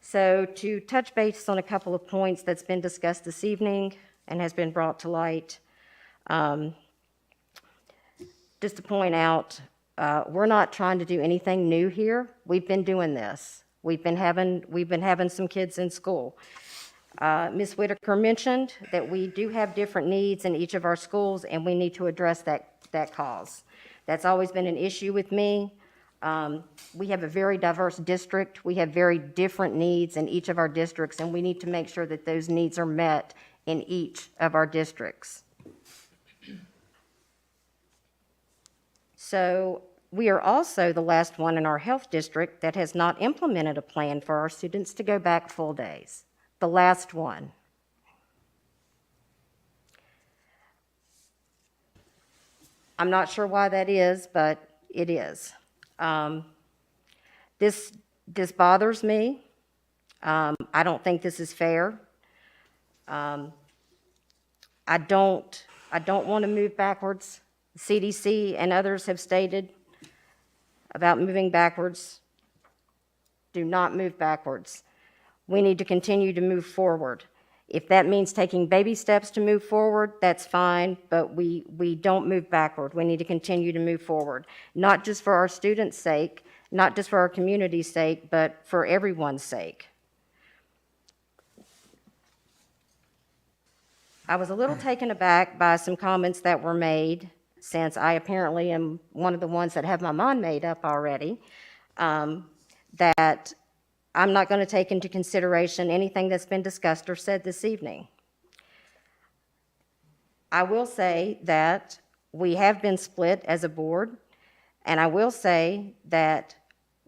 So to touch base on a couple of points that's been discussed this evening, and has been brought to light. Just to point out, we're not trying to do anything new here. We've been doing this. We've been having some kids in school. Ms. Whitaker mentioned that we do have different needs in each of our schools, and we need to address that cause. That's always been an issue with me. We have a very diverse district. We have very different needs in each of our districts, and we need to make sure that those needs are met in each of our districts. So we are also the last one in our health district that has not implemented a plan for our students to go back full days. The last one. I'm not sure why that is, but it is. This bothers me. I don't think this is fair. I don't want to move backwards. CDC and others have stated about moving backwards. Do not move backwards. We need to continue to move forward. If that means taking baby steps to move forward, that's fine, but we don't move backward. We need to continue to move forward, not just for our students' sake, not just for our community's sake, but for everyone's sake. I was a little taken aback by some comments that were made, since I apparently am one of the ones that have my mind made up already, that I'm not going to take into consideration anything that's been discussed or said this evening. I will say that we have been split as a board, and I will say that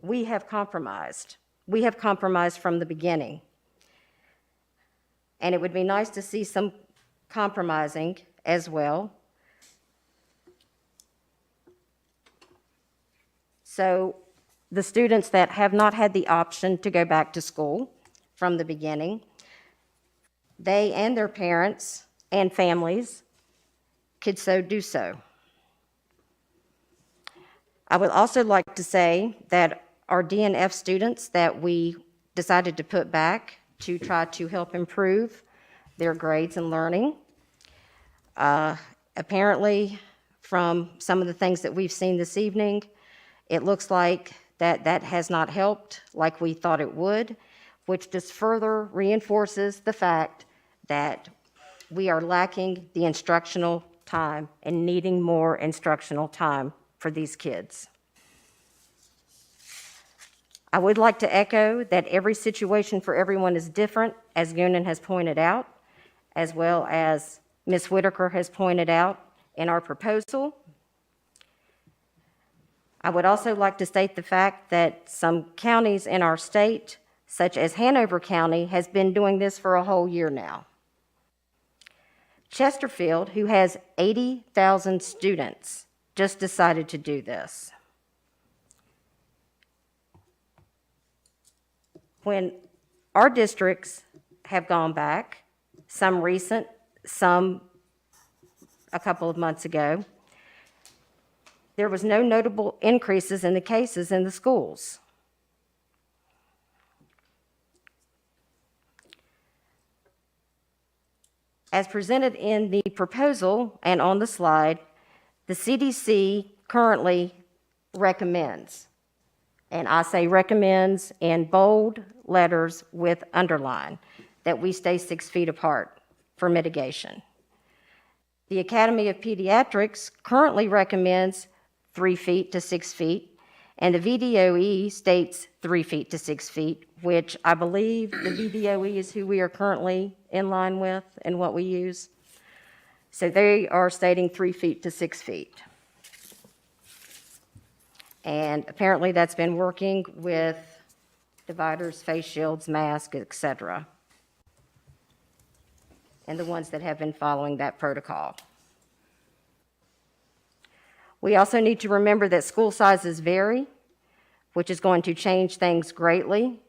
we have compromised. We have compromised from the beginning. And it would be nice to see some compromising as well. So the students that have not had the option to go back to school from the beginning, they and their parents and families could so do so. I would also like to say that our DNF students that we decided to put back to try to help improve their grades and learning, apparently from some of the things that we've seen this evening, it looks like that has not helped like we thought it would, which just further reinforces the fact that we are lacking the instructional time and needing more instructional time for these kids. I would like to echo that every situation for everyone is different, as Goonan has pointed out, as well as Ms. Whitaker has pointed out in our proposal. I would also like to state the fact that some counties in our state, such as Hanover County, has been doing this for a whole year now. Chesterfield, who has 80,000 students, just decided to do this. When our districts have gone back, some recent, some a couple of months ago, there was no notable increases in the cases in the schools. As presented in the proposal and on the slide, the CDC currently recommends, and I say recommends in bold letters with underline, that we stay 6 feet apart for mitigation. The Academy of Pediatrics currently recommends 3 feet to 6 feet, and the VDOE states 3 feet to 6 feet, which I believe the VDOE is who we are currently in line with and what we use. So they are stating 3 feet to 6 feet. And apparently that's been working with dividers, face shields, masks, etc., and the ones that have been following that protocol. We also need to remember that school sizes vary, which is going to change things greatly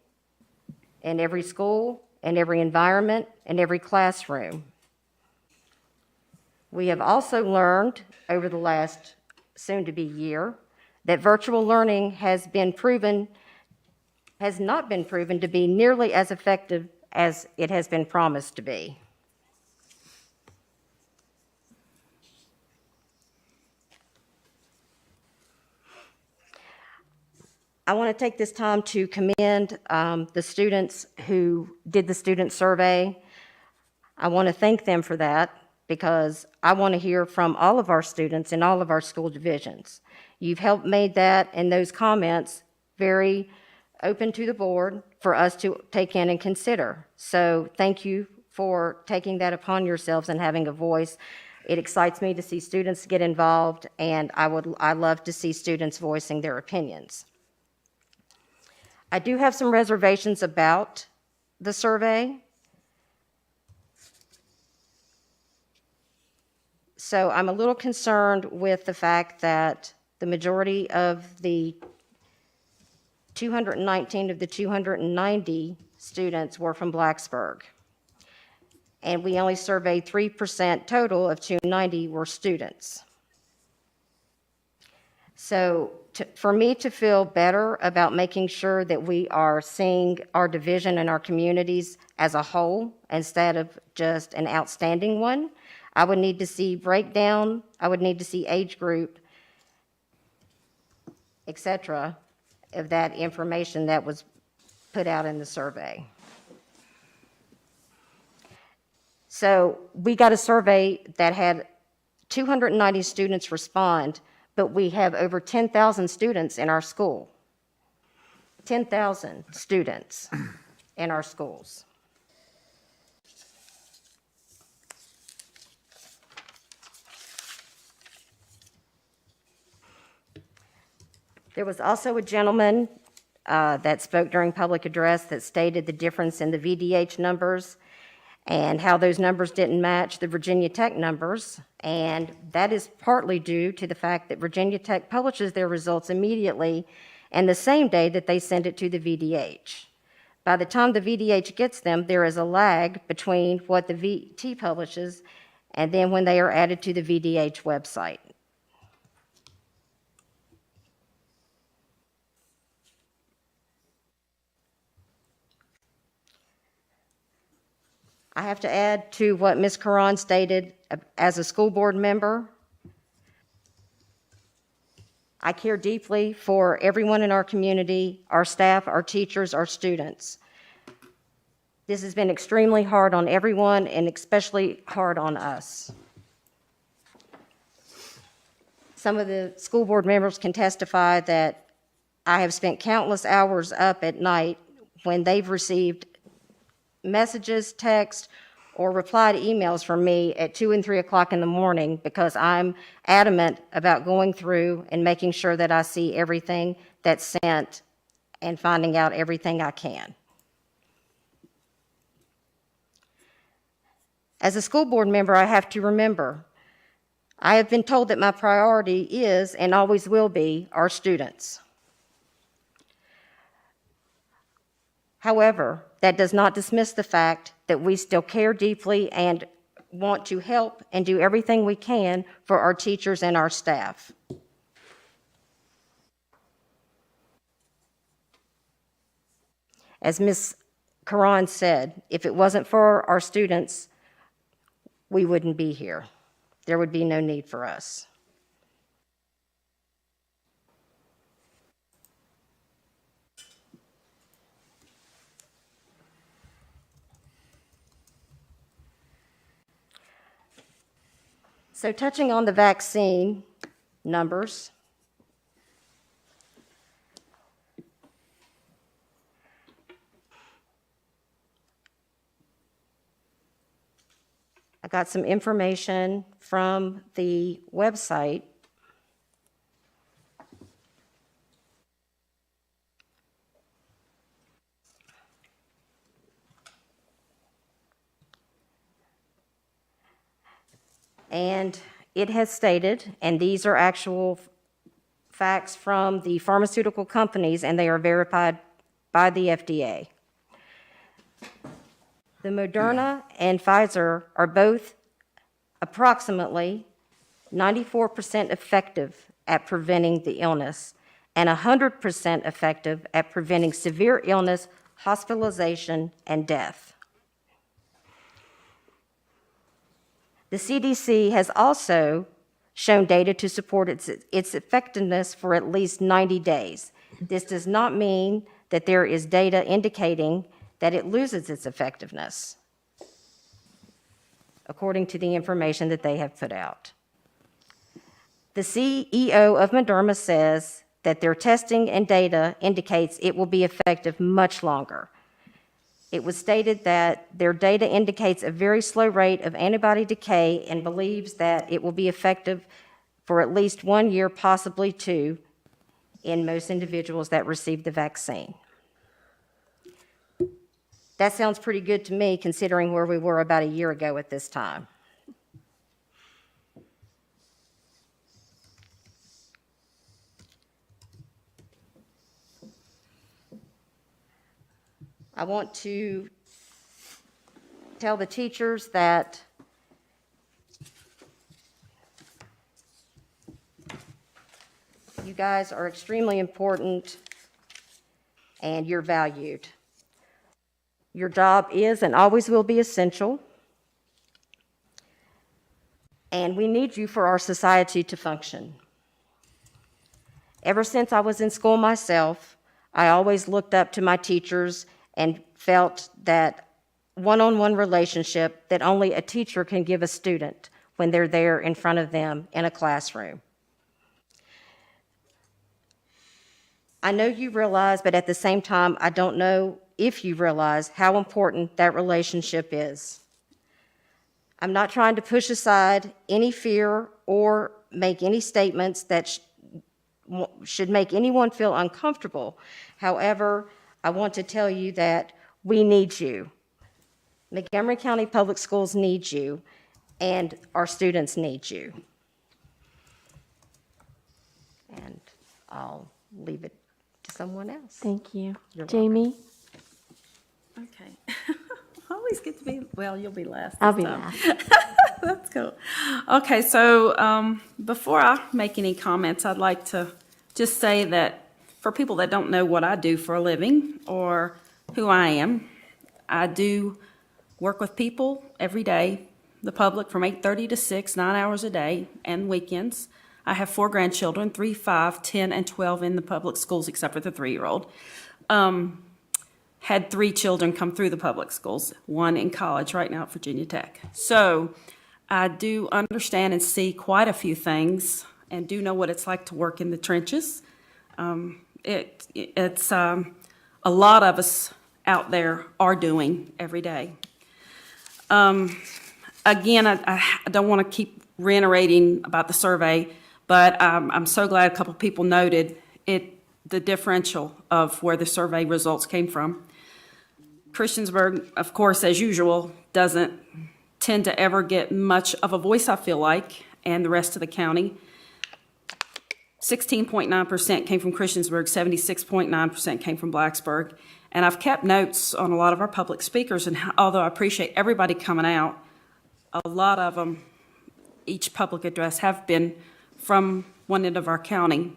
in every school, in every environment, in every classroom. We have also learned over the last soon-to-be year that virtual learning has not been proven to be nearly as effective as it has been promised to be. I want to take this time to commend the students who did the student survey. I want to thank them for that because I want to hear from all of our students in all of our school divisions. You've helped made that and those comments very open to the board for us to take in and consider. So thank you for taking that upon yourselves and having a voice. It excites me to see students get involved, and I love to see students voicing their opinions. I do have some reservations about the survey. So I'm a little concerned with the fact that the majority of the 219 of the 290 students were from Blacksburg. And we only surveyed 3% total of 290 were students. So for me to feel better about making sure that we are seeing our division and our communities as a whole instead of just an outstanding one, I would need to see breakdown, I would need to see age group, et cetera, of that information that was put out in the survey. So we got a survey that had 290 students respond, but we have over 10,000 students in our school. 10,000 students in our schools. There was also a gentleman that spoke during public address that stated the difference in the VDH numbers and how those numbers didn't match the Virginia Tech numbers. And that is partly due to the fact that Virginia Tech publishes their results immediately and the same day that they send it to the VDH. By the time the VDH gets them, there is a lag between what the VT publishes and then when they are added to the VDH website. I have to add to what Ms. Karan stated, as a school board member, I care deeply for everyone in our community, our staff, our teachers, our students. This has been extremely hard on everyone and especially hard on us. Some of the school board members can testify that I have spent countless hours up at night when they've received messages, text, or replied emails from me at 2 and 3 o'clock in the morning because I'm adamant about going through and making sure that I see everything that's sent and finding out everything I can. As a school board member, I have to remember, I have been told that my priority is and always will be our students. However, that does not dismiss the fact that we still care deeply and want to help and do everything we can for our teachers and our staff. As Ms. Karan said, if it wasn't for our students, we wouldn't be here. There would be no need for us. So touching on the vaccine numbers, I got some information from the website. And it has stated, and these are actual facts from the pharmaceutical companies, and they are verified by the FDA. The Moderna and Pfizer are both approximately 94% effective at preventing the illness and 100% effective at preventing severe illness, hospitalization, and death. The CDC has also shown data to support its effectiveness for at least 90 days, This does not mean that there is data indicating that it loses its effectiveness, according to the information that they have put out. The CEO of Moderna says that their testing and data indicates it will be effective much longer. It was stated that their data indicates a very slow rate of antibody decay and believes that it will be effective for at least 1 year, possibly 2, in most individuals that receive the vaccine. That sounds pretty good to me, considering where we were about a year ago at this time. I want to tell the teachers that you guys are extremely important and you're valued. Your job is and always will be essential, and we need you for our society to function. Ever since I was in school myself, I always looked up to my teachers and felt that one-on-one relationship that only a teacher can give a student when they're there in front of them in a classroom. I know you realize, but at the same time, I don't know if you realize how important that relationship is. I'm not trying to push aside any fear or make any statements that should make anyone feel uncomfortable. However, I want to tell you that we need you. Montgomery County Public Schools need you, and our students need you. And I'll leave it to someone else. Thank you. You're Jamie? Okay. I always get to be, well, you'll be last. I'll this be time. last. That's cool. Okay, so before I make any comments, I'd like to just say that for people that don't know what I do for a living or who I am, I do work with people every day, the public, from 8:30 to 6, 9 hours a day, and weekends. I have 4 grandchildren, 3, 5, 10, and 12 in the public schools, except for the 3-year-old. Had 3 children come through the public schools, 1 in college right now at Virginia Tech. So I do understand and see quite a few things and do know what it's like to work in the trenches. It's a lot of us out there are doing every day. Again, I don't want to keep reiterating about the survey, but I'm so glad a couple people noted the differential of where the survey results came from. Christiansburg, of course, as usual, doesn't tend to ever get much of a voice, I feel like, and the rest of the county. 16.9% came from Christiansburg, 76.9% came from Blacksburg. And I've kept notes on a lot of our public speakers, and although I appreciate everybody coming out, a lot of them, each public address, have been from one end of our county,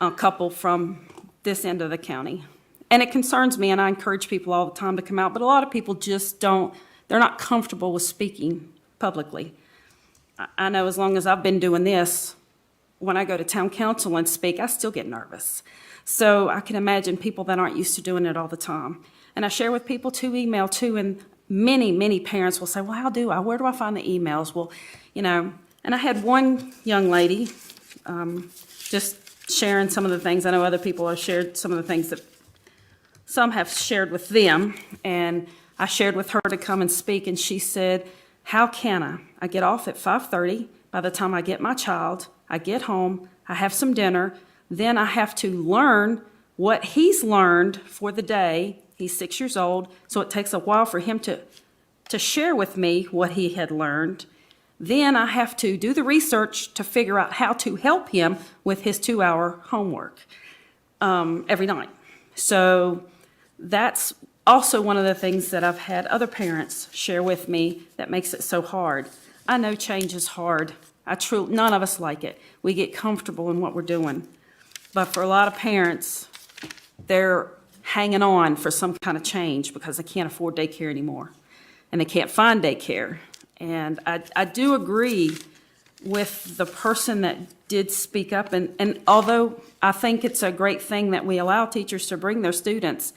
a couple from this end of the county. And it concerns me, and I encourage people all the time to come out, but a lot of people just don't, they're not comfortable with speaking publicly. I know as long as I've been doing this, when I go to town council and speak, I still get nervous. So I can imagine people that aren't used to doing it all the time. And I share with people to email too, and many parents will say, well, how do I? Where do I find the emails? Well, and I had one young lady just sharing some of the things. I know other people have shared some of the things that some have shared with them, and I shared with her to come and speak, and she said, how can I? I get off at 5:30. By the time I get my child, I get home, I have some dinner, then I have to learn what he's learned for the day. He's 6 years old, so it takes a while for him to share with me what he had learned. Then I have to do the research to figure out how to help him with his 2-hour homework every night. So that's also one of the things that I've had other parents share with me that makes it so hard. I know change is hard. None of us like it. We get comfortable in what we're doing. But for a lot of parents, they're hanging on for some kind of change because they can't afford daycare anymore. And they can't find daycare. And I do agree with the person that did speak up. And although I think it's a great thing that we allow teachers to bring their students,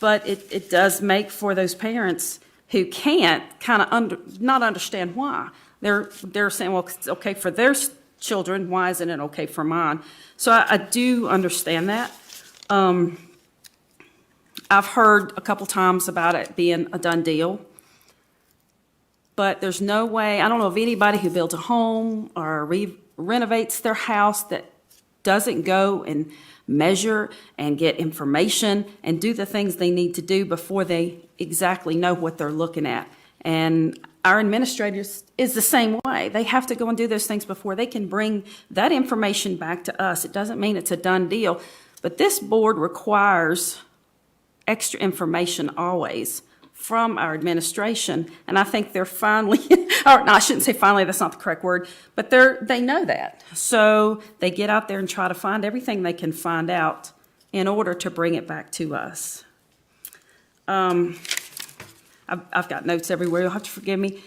but it does make for those parents who can't kind of not understand why. They're saying, well, it's okay for their children, why isn't it okay for mine? So I do understand that. I've heard a couple times about it being a done deal. But there's no way, I don't know of anybody who builds a home or renovates their house that doesn't go and measure and get information and do the things they need to do before they exactly know what they're looking at. And our administrators is the same way. They have to go and do those things before they can bring that information back to us. It doesn't mean it's a done deal, but this board requires extra information always from our administration, and I think they're finally, or no, I shouldn't say finally, that's not the correct word, but they know that. So they get out there and try to find everything they can find out in order to bring it back to us. I've got notes everywhere, you'll have to forgive me.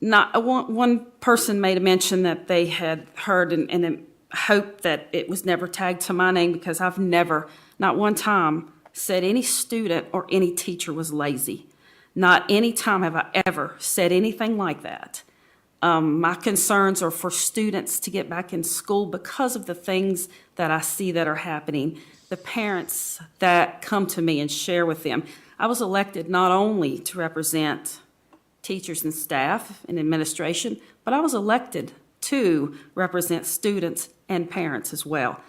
One person made a mention that they had heard and hoped that it was never tagged to my name, because I've never, not one time, said any student or any teacher was lazy. Not any time have I ever said anything like that. My concerns are for students to get back in school because of the things that I see that are happening, the parents that come to me and share with them. I was elected not only to represent teachers and staff and administration, but I was elected to represent students and parents as well.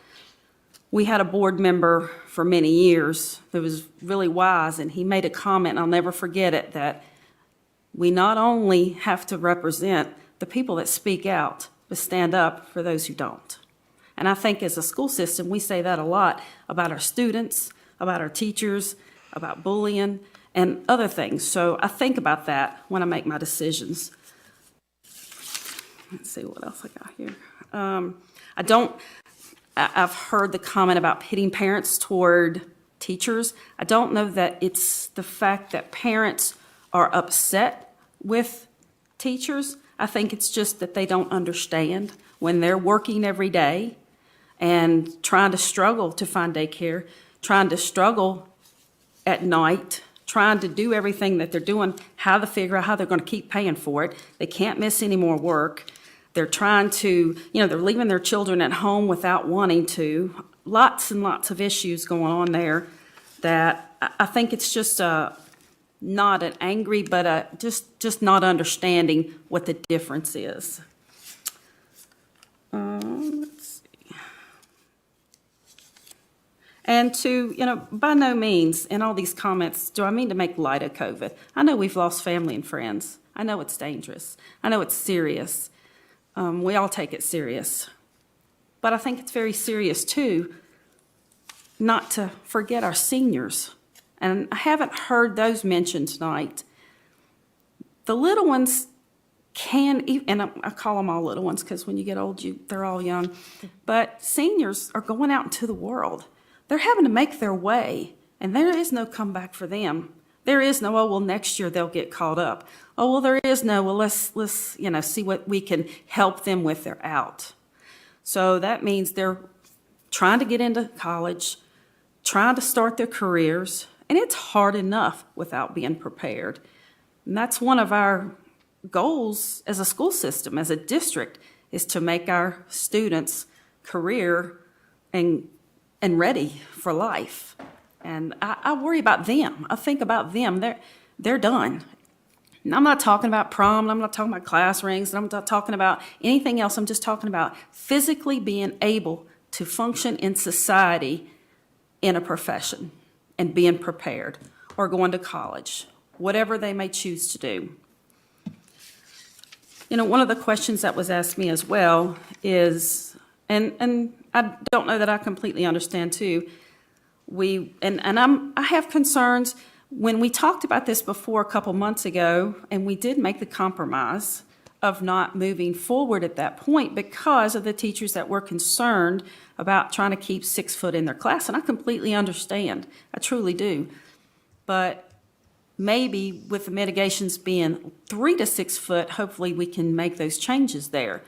We had a board member for many years that was really wise, and he made a comment, and I'll never forget it, that we not only have to represent the people that speak out, but stand up for those who don't. And I think as a school system, we say that a lot about our students, about our teachers, about bullying, and other things. So I think about that when I make my decisions. Let's see what else I got here. I've heard the comment about pitting parents toward teachers. I don't know that it's the fact that parents are upset with teachers. I think it's just that they don't understand when they're working every day and trying to struggle to find daycare, trying to struggle at night, trying to do everything that they're doing, how to figure out how they're going to keep paying for it. They can't miss any more work. They're trying to, they're leaving their children at home without wanting to. Lots and lots of issues going on there that I think it's just not an angry, but just not understanding what the difference is. Let's see. And by no means in all these comments do I mean to make light of COVID. I know we've lost family and friends. I know it's dangerous. I know it's serious. We all take it serious. But I think it's very serious, too, not to forget our seniors. And I haven't heard those mentioned tonight. The little ones can, and I call them all little ones because when you get old, they're all young. But seniors are going out into the world. They're having to make their way, and there is no comeback for them. There is no, oh, well, next year they'll get caught up. Oh, well, there is no, well, let's see what we can help them with. They're out. So that means they're trying to get into college, trying to start their careers, and it's hard enough without being prepared. And that's one of our goals as a school system, as a district, is to make our students career and ready for life. And I worry about them. I think about them. They're done. And I'm not talking about prom, and I'm not talking about class rings, and I'm not talking about anything else. I'm just talking about physically being able to function in society in a profession and being prepared or going to college, whatever they may choose to do. One of the questions that was asked me as well is, and I don't know that I completely understand too, I have concerns. When we talked about this before a couple months ago, and we did make the compromise of not moving forward at that point because of the teachers that were concerned about trying to keep 6 foot in their class, and I completely understand. I truly do. But maybe with the mitigations being 3 to 6 foot, hopefully we can make those changes there.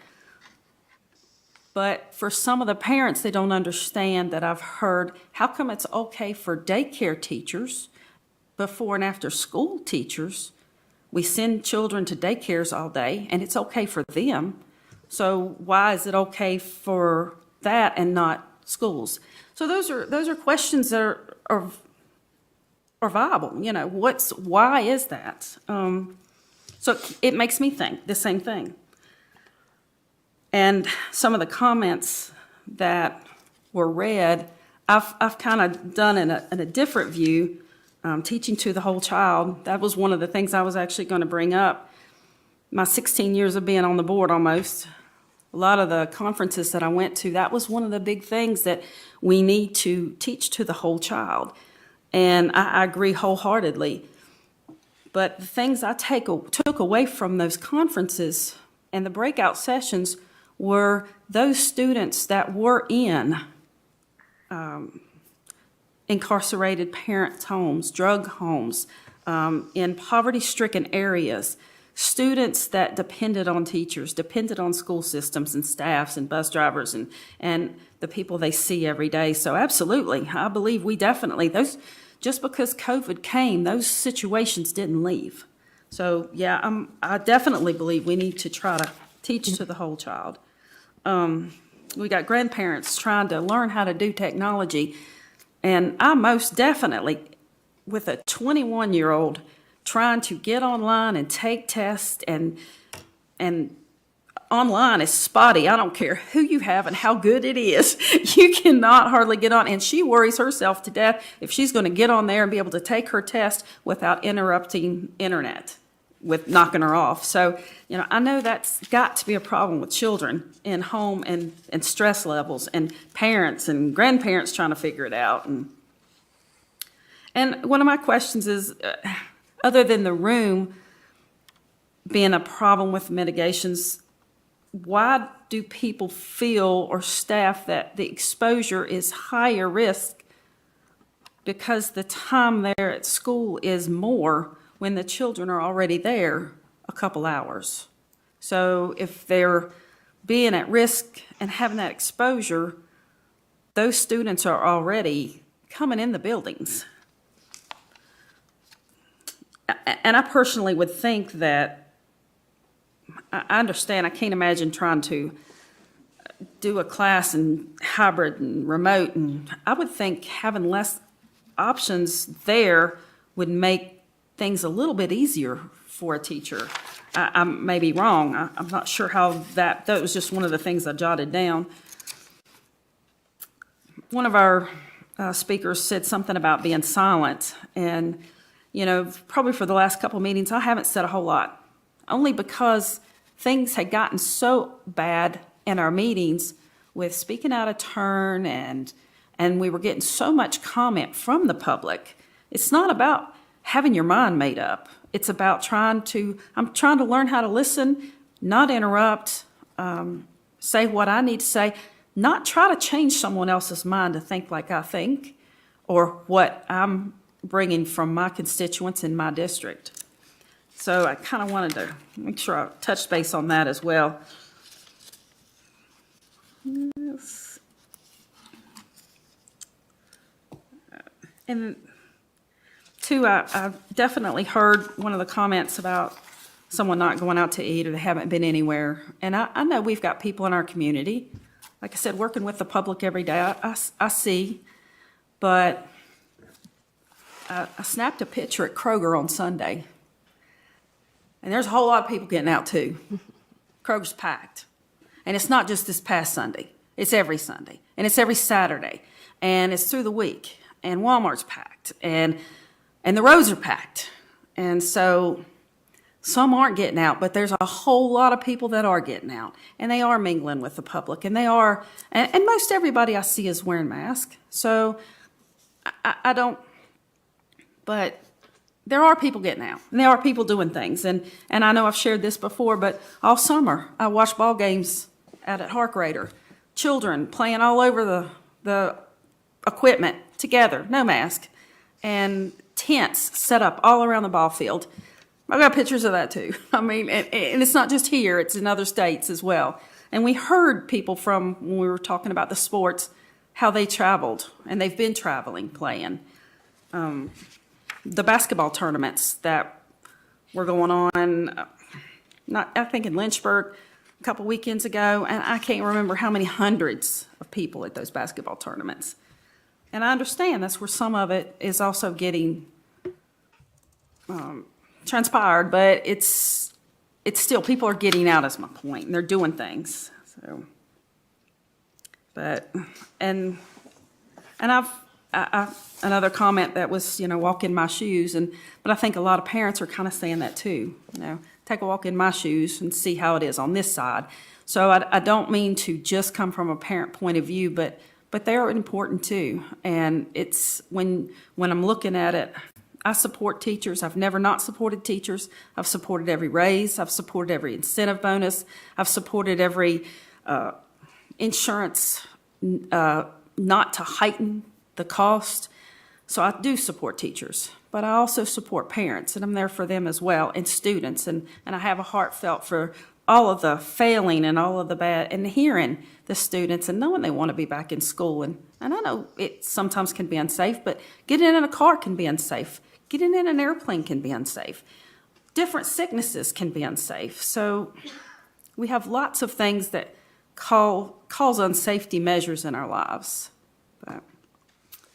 But for some of the parents, they don't understand that I've heard, how come it's okay for daycare teachers, before and after school teachers? We send children to daycares all day, and it's okay for them. So why is it okay for that and not schools? So those are questions that are viable. You know, why is that? So it makes me think the same thing. And some of the comments that were read, I've kind of done in a different view, teaching to the whole child. That was one of the things I was actually going to bring up. My 16 years of being on the board almost, a lot of the conferences that I went to, that was one of the big things that we need to teach to the whole child. And I agree wholeheartedly. But the things I took away from those conferences and the breakout sessions were those students that were in incarcerated parents' homes, drug homes, in poverty-stricken areas, students that depended on teachers, depended on school systems and staffs and bus drivers and the people they see every day. So absolutely, I believe we definitely, just because COVID came, those situations didn't leave. So yeah, I definitely believe we need to try to teach to the whole child. We got grandparents trying to learn how to do technology, and I most definitely, with a 21-year-old trying to get online and take tests, and online is spotty. I don't care who you have and how good it is. You cannot hardly get on, and she worries herself to death if she's going to get on there and be able to take her test without interrupting internet, with knocking her off. So, you know, I know that's got to be a problem with children in home and stress levels, and parents and grandparents trying to figure it out. And one of my questions is, other than the room being a problem with mitigations, why do people feel, or staff, that the exposure is higher risk because the time there at school is more when the children are already there a couple hours? So if they're being at risk and having that exposure, those students are already coming in the buildings. And I personally would think that, I understand, I can't imagine trying to do a class in hybrid and remote, and I would think having less options there would make things a little bit easier for a teacher. I may be wrong. I'm not sure how that was just one of the things I jotted down. One of our speakers said something about being silent, and you know, probably for the last couple of meetings, I haven't said a whole lot, only because things had gotten so bad in our meetings with speaking out of turn, and we were getting so much comment from the public. It's not about having your mind made up. It's about I'm trying to learn how to listen, not interrupt, say what I need to say, not try to change someone else's mind to think like I think, or what I'm bringing from my constituents in my district. So I kind of wanted to make sure I touched base on that as well. Yes. And two, I definitely heard one of the comments about someone not going out to eat or they haven't been anywhere. And I know we've got people in our community, like I said, working with the public every day. I see, but I snapped a picture at Kroger on Sunday, and there's a whole lot of people getting out too. Kroger's packed. And it's not just this past Sunday. It's every Sunday, and it's every Saturday, and it's through the week, and Walmart's packed, and the roads are packed. And so some aren't getting out, but there's a whole lot of people that are getting out, and they are mingling with the public, and they are, and most everybody I see is wearing masks. So I don't, but there are people getting out, and there are people doing things. And I know I've shared this before, but all summer I watched ball games out at Hark Raider. Children playing all over the equipment together, no mask. And tents set up all around the ball field. I've got pictures of that too. I mean, and it's not just here, it's in other states as well. And we heard people from, when we were talking about the sports, how they traveled, and they've been traveling, playing. The basketball tournaments that were going on, I think in Lynchburg a couple weekends ago, and I can't remember how many hundreds of people at those basketball tournaments. And I understand that's where some of it is also getting transpired, but it's still, people are getting out, is my point, and they're doing things. So, but and I've another comment that was, walk in my shoes, but I think a lot of parents are kind of saying that too. Take a walk in my shoes and see how it is on this side. So I don't mean to just come from a parent point of view, but they are important too. And it's when I'm looking at it, I support teachers. I've never not supported teachers. I've supported every raise. I've supported every incentive bonus. I've supported every insurance not to heighten the cost. So I do support teachers, but I also support parents, and I'm there for them as well, and students. And I have a heartfelt for all of the failing and all of the bad, and hearing the students and knowing they want to be back in school. And I know it sometimes can be unsafe, but getting in a car can be unsafe. Getting in an airplane can be unsafe. Different sicknesses can be unsafe. So we have lots of things that cause unsafety measures in our lives.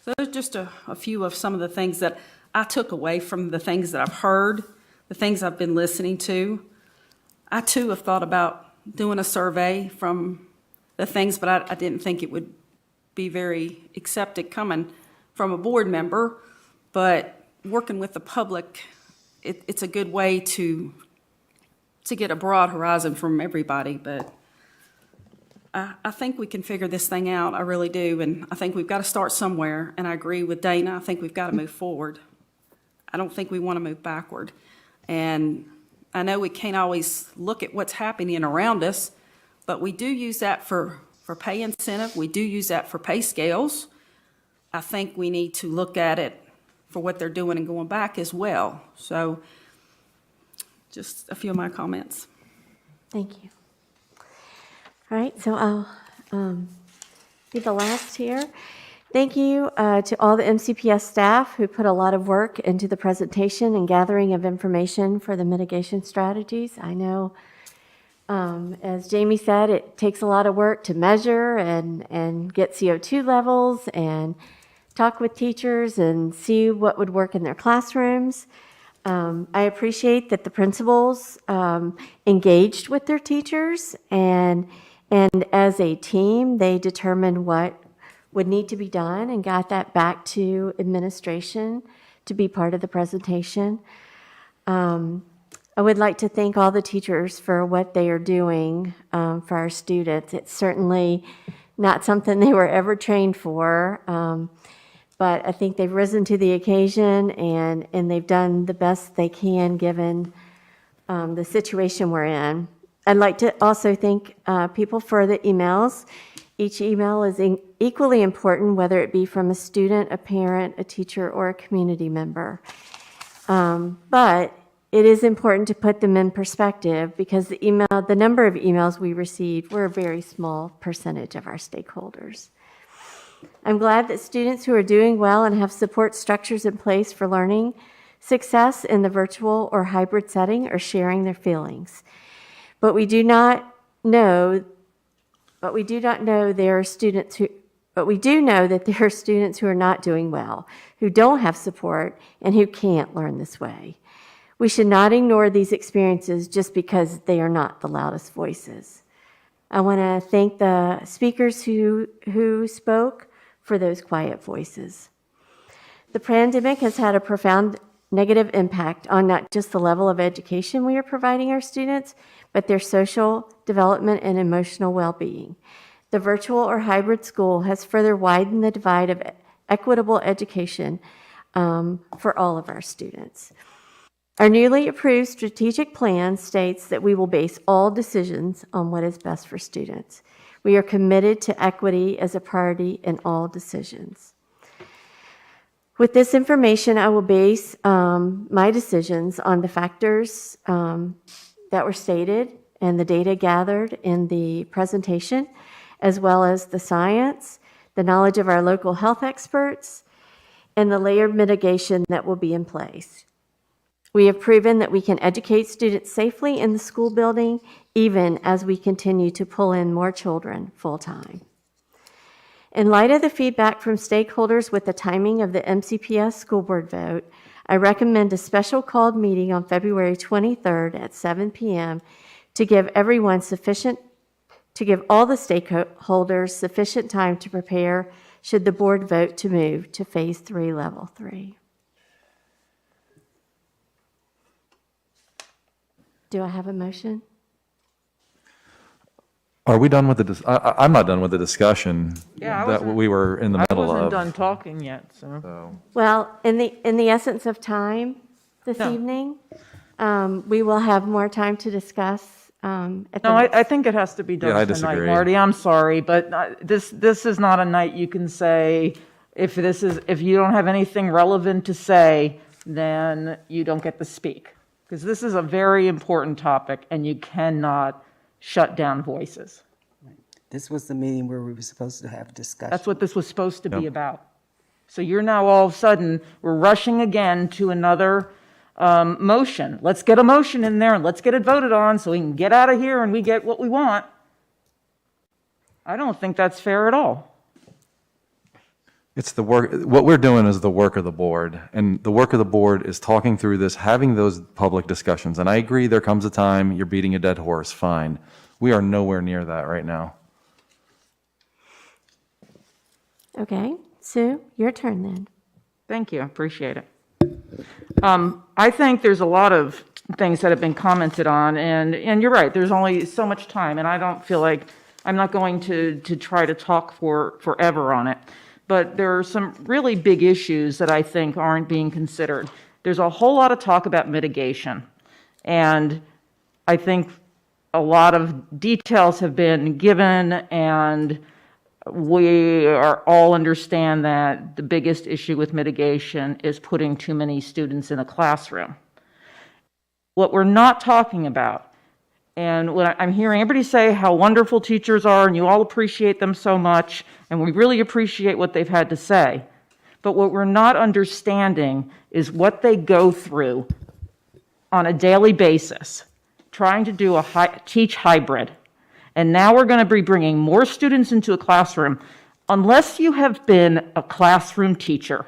So there's just a few of some of the things that I took away from the things that I've heard, the things I've been listening to. I too have thought about doing a survey from the things, but I didn't think it would be very accepted coming from a board member. But working with the public, it's a good way to get a broad horizon from everybody. But I think we can figure this thing out. I really do. And I think we've got to start somewhere. And I agree with Dana. I think we've got to move forward. I don't think we want to move backward. And I know we can't always look at what's happening around us, but we do use that for pay incentive. We do use that for pay scales. I think we need to look at it for what they're doing and going back as well. So just a few of my comments. Thank you. All right, so I'll be the last here. Thank you to all the MCPS staff who put a lot of work into the presentation and gathering of information for the mitigation strategies. I know, as Jamie said, it takes a lot of work to measure and get CO2 levels and talk with teachers and see what would work in their classrooms. I appreciate that the principals engaged with their teachers, and as a team, they determined what would need to be done and got that back to administration to be part of the presentation. I would like to thank all the teachers for what they are doing for our students. It's certainly not something they were ever trained for, but I think they've risen to the occasion and they've done the best they can given the situation we're in. I'd like to also thank people for the emails. Each email is equally important, whether it be from a student, a parent, a teacher, or a community member. But it is important to put them in perspective because the number of emails we received were a very small percentage of our stakeholders. I'm glad that students who are doing well and have support structures in place for learning success in the virtual or hybrid setting are sharing their feelings. But we do know that there are students who are not doing well, who don't have support, and who can't learn this way. We should not ignore these experiences just because they are not the loudest voices. I want to thank the speakers who spoke for those quiet voices. The pandemic has had a profound negative impact on not just the level of education we are providing our students, but their social development and emotional well-being. The virtual or hybrid school has further widened the divide of equitable education for all of our students. Our newly approved strategic plan states that we will base all decisions on what is best for students. We are committed to equity as a priority in all decisions. With this information, I will base my decisions on the factors that were stated and the data gathered in the presentation, as well as the science, the knowledge of our local health experts, and the layered mitigation that will be in place. We have proven that we can educate students safely in the school building, even as we continue to pull in more children full-time. In light of the feedback from stakeholders with the timing of the MCPS school board vote, I recommend a special called meeting on February 23rd at 7 p.m. to give all the stakeholders sufficient time to prepare should the board vote to move to phase 3, level 3. Do I have a motion? Are we done with I'm not done with the discussion Yeah, that we were in the middle of. I wasn't done talking yet, so. Well, in the essence of time this evening, we will have more time to discuss. I think it has to be done Yeah, I tonight, disagree. Marty. I'm sorry, but this is not a night you can say, if you don't have anything relevant to say, then you don't get to speak. Because this is a very important topic, and you cannot shut down voices. This was the meeting where we were supposed to have discussion. That's what this was supposed to be about. So you're now all of a sudden, we're rushing again to another motion. Let's get a motion in there and let's get it voted on so we can get out of here and we get what we want. I don't think that's fair at all. It's the work, what we're doing is the work of the board, and the work of the board is talking through this, having those public discussions. And I agree, there comes a time you're beating a dead horse, fine. We are nowhere near that right now. Okay, Sue, your turn then. Thank you, I appreciate it. I think there's a lot of things that have been commented on, and you're right, there's only so much time, and I don't feel like, I'm not going to try to talk forever on it. But there are some really big issues that I think aren't being considered. There's a whole lot of talk about mitigation. And I think a lot of details have been given, and we all understand that the biggest issue with mitigation is putting too many students in a classroom. What we're not talking about, and when I'm hearing everybody say how wonderful teachers are and you all appreciate them so much, and we really appreciate what they've had to say, but what we're not understanding is what they go through on a daily basis, trying to do teach hybrid. And now we're going to be bringing more students into a classroom. Unless you have been a classroom teacher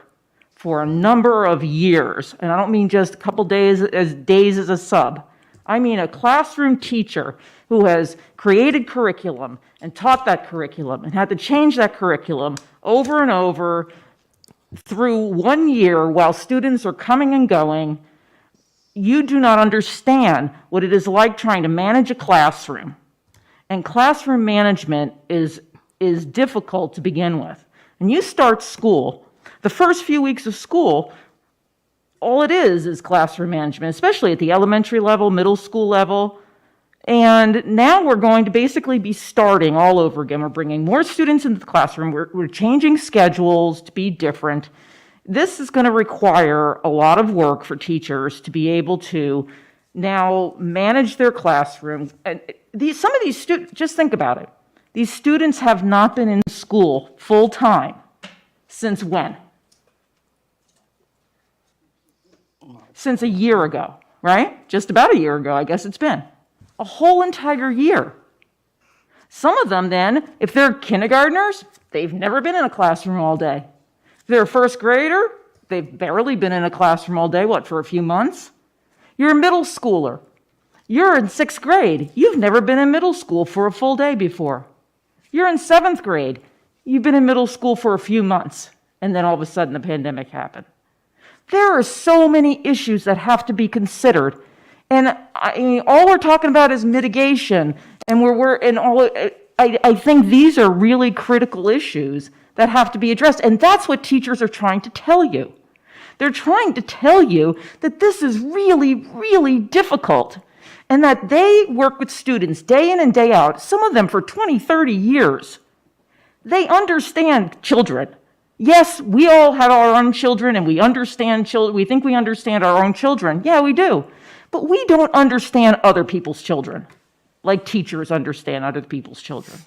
for a number of years, and I don't mean just a couple days as a sub, I mean a classroom teacher who has created curriculum and taught that curriculum and had to change that curriculum over and over through 1 year while students are coming and going. You do not understand what it is like trying to manage a classroom. And classroom management is difficult to begin with. And you start school, the first few weeks of school, all it is classroom management, especially at the elementary level, middle school level. And now we're going to basically be starting all over again. We're bringing more students into the classroom. We're changing schedules to be different. This is going to require a lot of work for teachers to be able to now manage their classroom. And some of these students, just think about it. These students have not been in school full time since when? Since a year ago, right? Just about a year ago, I guess it's been. A whole entire year. Some of them then, if they're kindergartners, they've never been in a classroom all day. If they're a first grader, they've barely been in a classroom all day, for a few months? You're a middle schooler. You're in 6th grade. You've never been in middle school for a full day before. You're in 7th grade. You've been in middle school for a few months, and then all of a sudden the pandemic happened. There are so many issues that have to be considered. And I mean, all we're talking about is mitigation. And I think these are really critical issues that have to be addressed. And that's what teachers are trying to tell you. They're trying to tell you that this is really, really difficult. And that they work with students day in and day out, some of them for 20, 30 years. They understand children. Yes, we all have our own children and we understand children. We think we understand our own children. Yeah, we do. But we don't understand other people's children like teachers understand other people's children.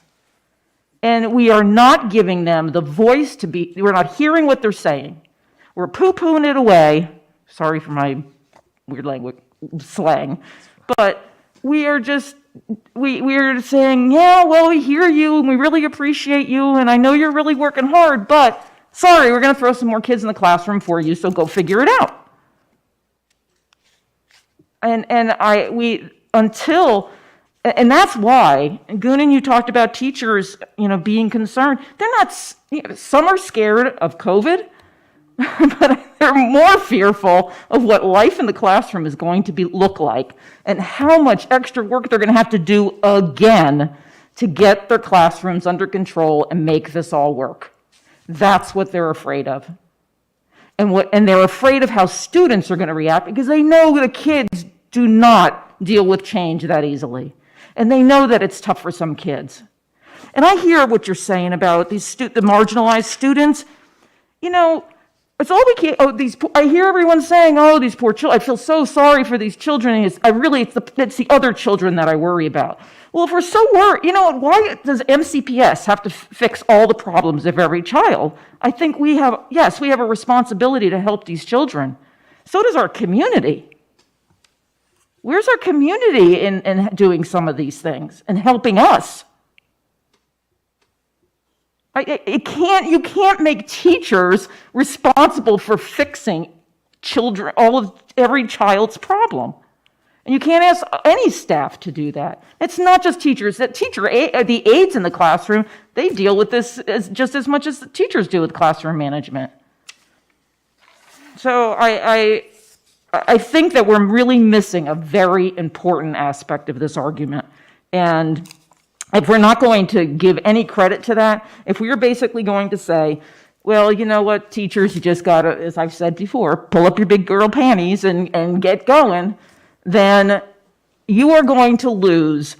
And we are not giving them the voice to be, we're not hearing what they're saying. We're poo-pooing it away. Sorry for my weird language, slang. But we are just, we're saying, yeah, well, we hear you and we really appreciate you and I know you're really working hard, but sorry, we're going to throw some more kids in the classroom for you, so go figure it out. And that's why, Goonan, you talked about teachers, being concerned. They're not, some are scared of COVID, but they're more fearful of what life in the classroom is going to look like and how much extra work they're going to have to do again to get their classrooms under control and make this all work. That's what they're afraid of. And they're afraid of how students are going to react because they know the kids do not deal with change that easily. And they know that it's tough for some kids. And I hear what you're saying about the marginalized students. It's all we can. I hear everyone saying, "Oh, these poor children." I feel so sorry for these children. It's the other children that I worry about. Well, if we're so worried, why does MCPS have to fix all the problems of every child? I think we have a responsibility to help these children. So does our community. Where's our community in doing some of these things and helping us? You can't make teachers responsible for fixing every child's problem. And you can't ask any staff to do that. It's not just teachers. The aides in the classroom, they deal with this just as much as the teachers do with classroom management. So I think that we're really missing a very important aspect of this argument. And if we're not going to give any credit to that, if we are basically going to say, well, you know what, teachers, you just got to, as I've said before, pull up your big girl panties and get going, then you are going to lose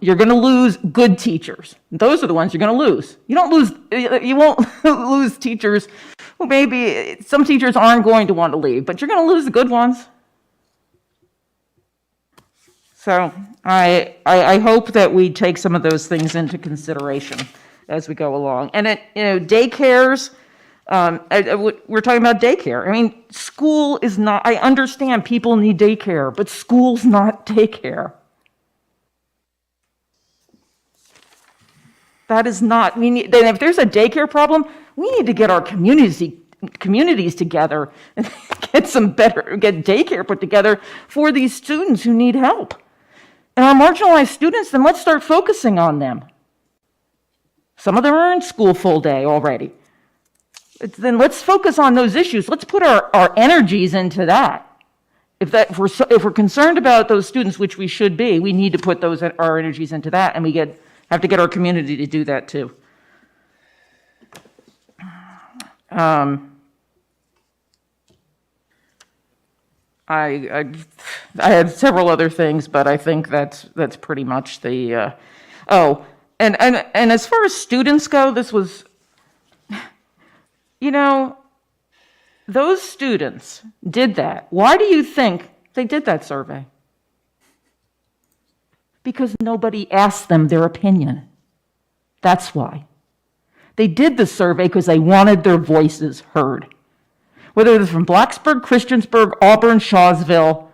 you're going to lose good teachers. Those are the ones you're going to lose. You won't lose teachers who maybe, some teachers aren't going to want to leave, but you're going to lose the good ones. So I hope that we take some of those things into consideration as we go along. And daycares, we're talking about daycare. I mean, school is not, I understand people need daycare, but school's not daycare. That is not, then if there's a daycare problem, we need to get our communities together and get daycare put together for these students who need help. And our marginalized students, then let's start focusing on them. Some of them are in school full day already. Then let's focus on those issues. Let's put our energies into that. If we're concerned about those students, which we should be, we need to put our energies into that, and we have to get our community to do that too. I had several other things, but I think that's pretty much the. And as far as students go, this was, those students did that. Why do you think they did that survey? Because nobody asked them their opinion. That's why. They did the survey because they wanted their voices heard. Whether they're from Blacksburg, Christiansburg, Auburn, Shawsville,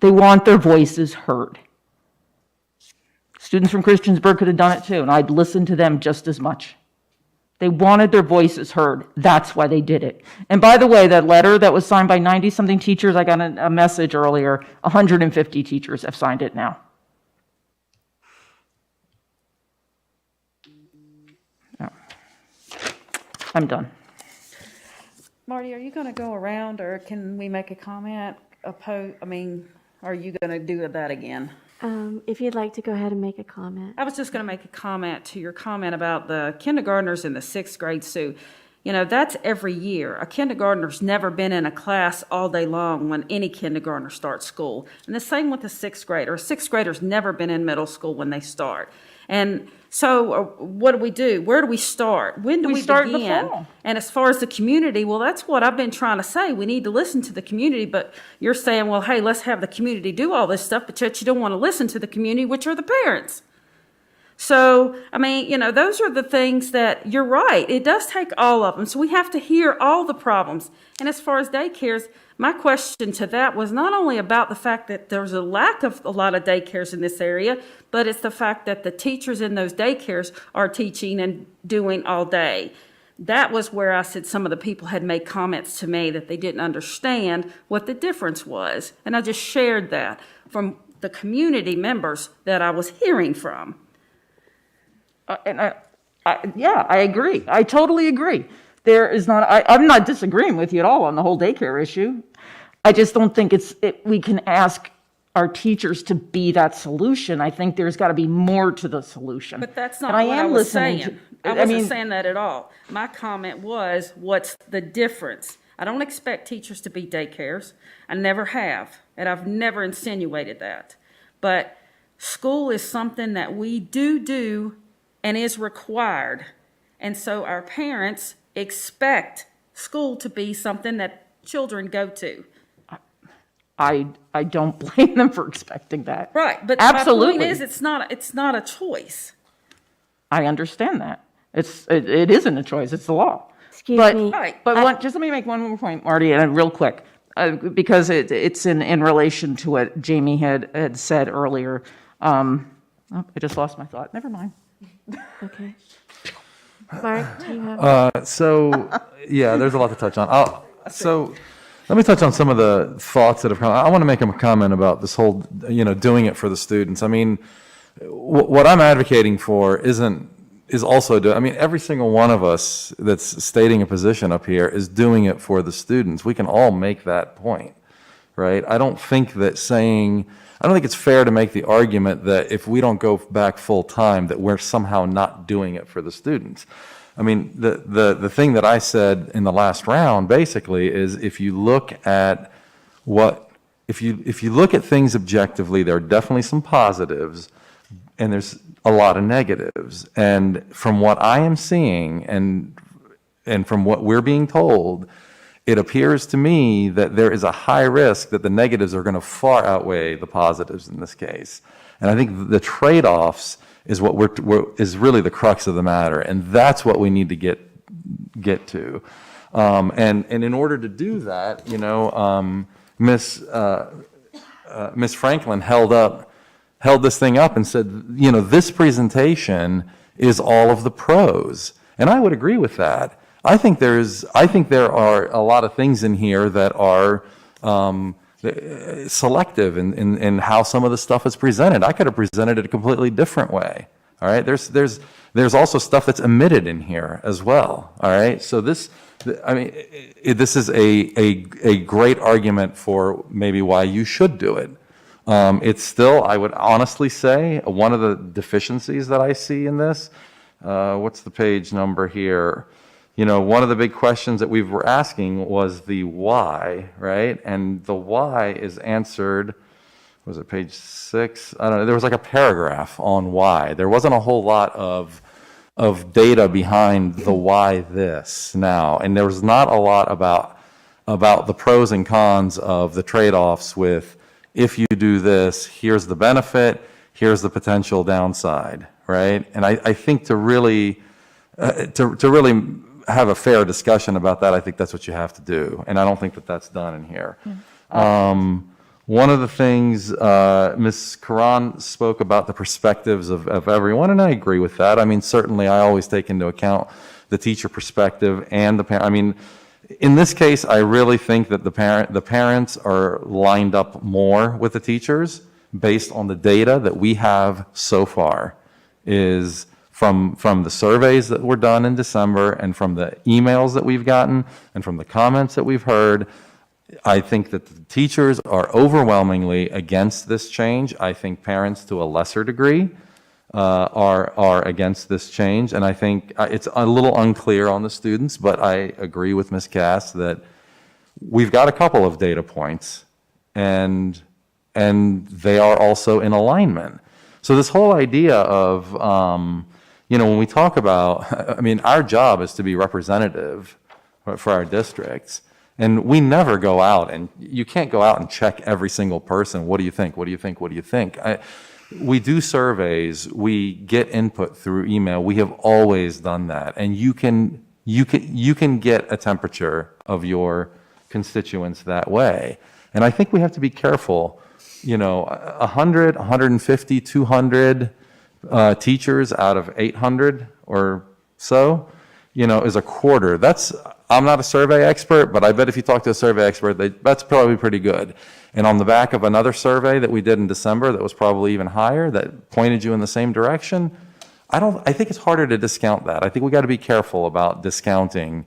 they want their voices heard. Students from Christiansburg could have done it too, and I'd listen to them just as much. They wanted their voices heard. That's why they did it. And by the way, that letter that was signed by 90-something teachers, I got a message earlier, 150 teachers have signed it now. I'm done. Marty, are you going to go around, or can we make a comment? Are you going to do that again? If you'd like to go ahead and make a comment. I was just going to make a comment to your comment about the kindergartners in the 6th grade, Sue. That's every year. A kindergartner's never been in a class all day long when any kindergartner starts school. And the same with the 6th grader. A 6th grader's never been in middle school when they start. And so what do? Where do we start? When do we start in the begin? fall. And as far as the community, well, that's what I've been trying to say. We need to listen to the community, but you're saying, well, hey, let's have the community do all this stuff, but yet you don't want to listen to the community, which are the parents. So, I mean, those are the things that you're right. It does take all of them. So we have to hear all the problems. And as far as daycares, my question to that was not only about the fact that there's a lack of a lot of daycares in this area, but it's the fact that the teachers in those daycares are teaching and doing all day. That was where I said some of the people had made comments to me that they didn't understand what the difference was. And I just shared that from the community members that I was hearing from. I agree. I totally agree. I'm not disagreeing with you at all on the whole daycare issue. I just don't think we can ask our teachers to be that solution. I think there's got to be more to the solution. But that's not And what I was listening saying. to- I wasn't saying that at all. My comment was, what's the difference? I don't expect teachers to be daycares. I never have, and I've never insinuated that. But school is something that we do and is required. And so our parents expect school to be something that children go to. I don't blame them for expecting that. Right, but Absolutely. my point is it's not a choice. I understand that. It isn't a choice, it's the law. Excuse me. Right. But just let me make one more point, Marty, and real quick, because it's in relation to what Jamie had said earlier. I just lost my thought. Never mind. Okay. Mark, do you have? Yeah, there's a lot to touch on. So let me touch on some of the thoughts that have come. I want to make a comment about this whole, doing it for the students. I mean, what I'm advocating for is also every single one of us that's stating a position up here is doing it for the students. We can all make that point, right? I don't think it's fair to make the argument that if we don't go back full time, that we're somehow not doing it for the students. I mean, the thing that I said in the last round basically is if you look at things objectively, there are definitely some positives and there's a lot of negatives. And from what I am seeing and from what we're being told, it appears to me that there is a high risk that the negatives are going to far outweigh the positives in this case. And I think the trade-offs is is really the crux of the matter, and that's what we need to get to. And in order to do that, Miss Franklin held this thing up and said, this presentation is all of the pros, and I would agree with that. I think there are a lot of things in here that are selective in how some of the stuff is presented. I could have presented it a completely different way. All right, there's also stuff that's omitted in here as well. All right, so this is a great argument for maybe why you should do it. It's still, I would honestly say, one of the deficiencies that I see in this. What's the page number here? One of the big questions that we were asking was the why, right? And the why is answered, was it page 6? I don't know. There was like a paragraph on why. There wasn't a whole lot of data behind the why this now. And there was not a lot about the pros and cons of the trade-offs with, if you do this, here's the benefit, here's the potential downside, right? And I think to really have a fair discussion about that, I think that's what you have to do. And I don't think that that's done in here. One of the things, Ms. Karan spoke about the perspectives of everyone, and I agree with that. I mean, certainly I always take into account the teacher perspective and the parent. I mean, in this case, I really think that the parents are lined up more with the teachers based on the data that we have so far, is from the surveys that were done in December and from the emails that we've gotten and from the comments that we've heard. I think that the teachers are overwhelmingly against this change. I think parents, to a lesser degree, are against this change. And I think it's a little unclear on the students, but I agree with Ms. Cass that we've got a couple of data points, and they are also in alignment. So this whole idea of, when we talk about, I mean, our job is to be representative for our districts. And we never go out, and you can't go out and check every single person. What do you think? What do you think? What do you think? We do surveys. We get input through email. We have always done that. And you can get a temperature of your constituents that way. And I think we have to be careful. 100, 150, 200 teachers out of 800 or so, is a quarter. I'm not a survey expert, but I bet if you talk to a survey expert, that's probably pretty good. And on the back of another survey that we did in December that was probably even higher, that pointed you in the same direction, I think it's harder to discount that. I think we got to be careful about discounting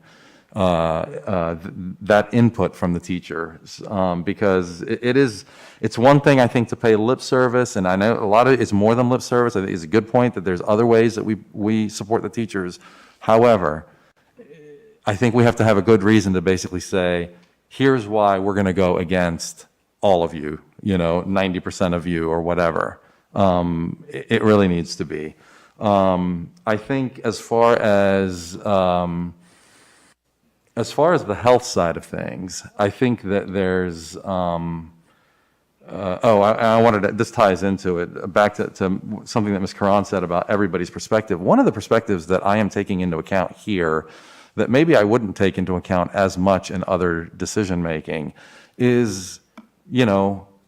that input from the teachers, because it's one thing, I think, to pay lip service, and I know a lot of it's more than lip service. I think it's a good point that there's other ways that we support the teachers. However, I think we have to have a good reason to basically say, here's why we're going to go against all of you, 90% of you or whatever. It really needs to be. I think as far as the health side of things, I think that there's, this ties into it, back to something that Ms. Karan said about everybody's perspective. One of the perspectives that I am taking into account here that maybe I wouldn't take into account as much in other decision-making is,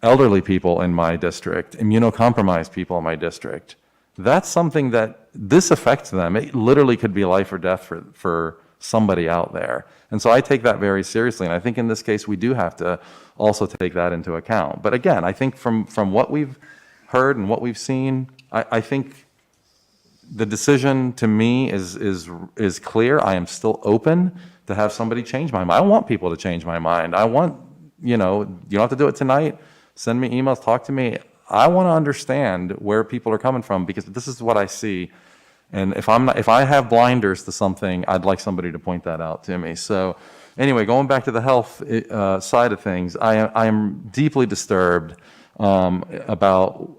elderly people in my district, immunocompromised people in my district. That's something that this affects them. It literally could be life or death for somebody out there. And so I take that very seriously. And I think in this case, we do have to also take that into account. But again, I think from what we've heard and what we've seen, I think the decision to me is clear. I am still open to have somebody change my mind. I want people to change my mind. I want, you don't have to do it tonight. Send me emails, talk to me. I want to understand where people are coming from, because this is what I see. And if I have blinders to something, I'd like somebody to point that out to me. So anyway, going back to the health side of things, I am deeply disturbed about,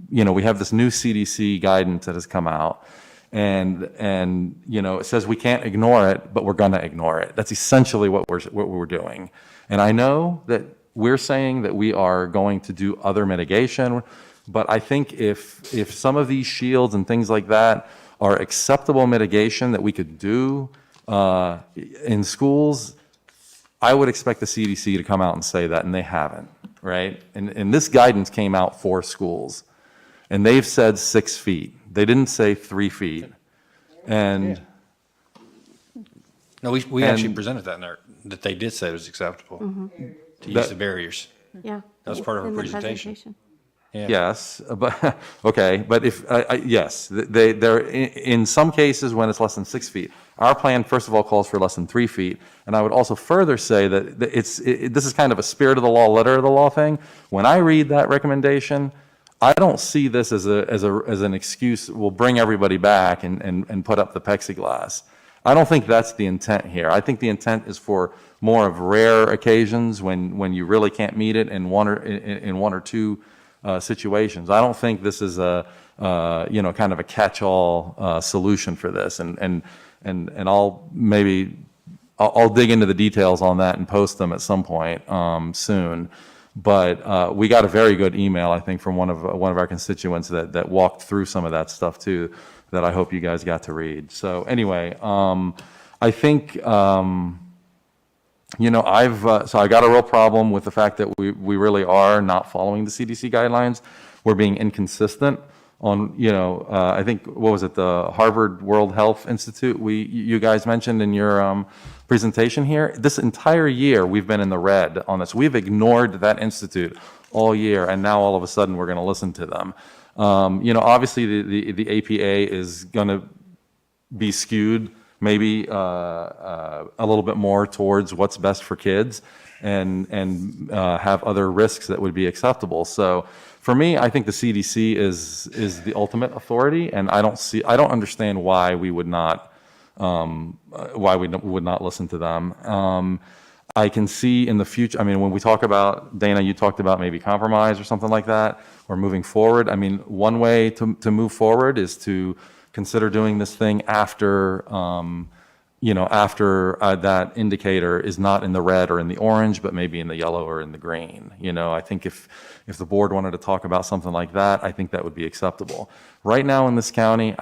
we have this new CDC guidance that has come out, and it says we can't ignore it, but we're going to ignore it. That's essentially what we're doing. And I know that we're saying that we are going to do other mitigation, but I think if some of these shields and things like that are acceptable mitigation that we could do in schools, I would expect the CDC to come out and say that, and they haven't, right? And this guidance came out for schools, and they've said 6 feet. They didn't say 3 feet. And no, we actually presented that in there, that they did say it was acceptable to use the barriers. Yeah. That was part of our in the presentation. Yeah. Yes, but okay, but yes, they're in some cases when it's less than 6 feet. Our plan, first of all, calls for less than 3 feet, and I would also further say that this is kind of a spirit of the law, letter of the law thing. When I read that recommendation, I don't see this as an excuse. We'll bring everybody back and put up the plexiglass. I don't think that's the intent here. I think the intent is for more of rare occasions when you really can't meet it in one or two situations. I don't think this is a kind of a catch-all solution for this, and I'll dig into the details on that and post them at some point soon. But we got a very good email, I think, from one of our constituents that walked through some of that stuff too, that I hope you guys got to read. So anyway, I think I got a real problem with the fact that we really are not following the CDC guidelines. We're being inconsistent on, I think, what was it, the Harvard World Health Institute you guys mentioned in your presentation here. This entire year, we've been in the red on this. We've ignored that institute all year, and now all of a sudden we're going to listen to them. Obviously the APA is going to be skewed maybe a little bit more towards what's best for kids and have other risks that would be acceptable. So for me, I think the CDC is the ultimate authority, and I don't understand why we would not listen to them. I can see in the future, I mean, when we talk about, Dana, you talked about maybe compromise or something like that, or moving forward. I mean, one way to move forward is to consider doing this thing after, after that indicator is not in the red or in the orange, but maybe in the yellow or in the green. I think if the board wanted to talk about something like that, I think that would be acceptable. Right now in this county,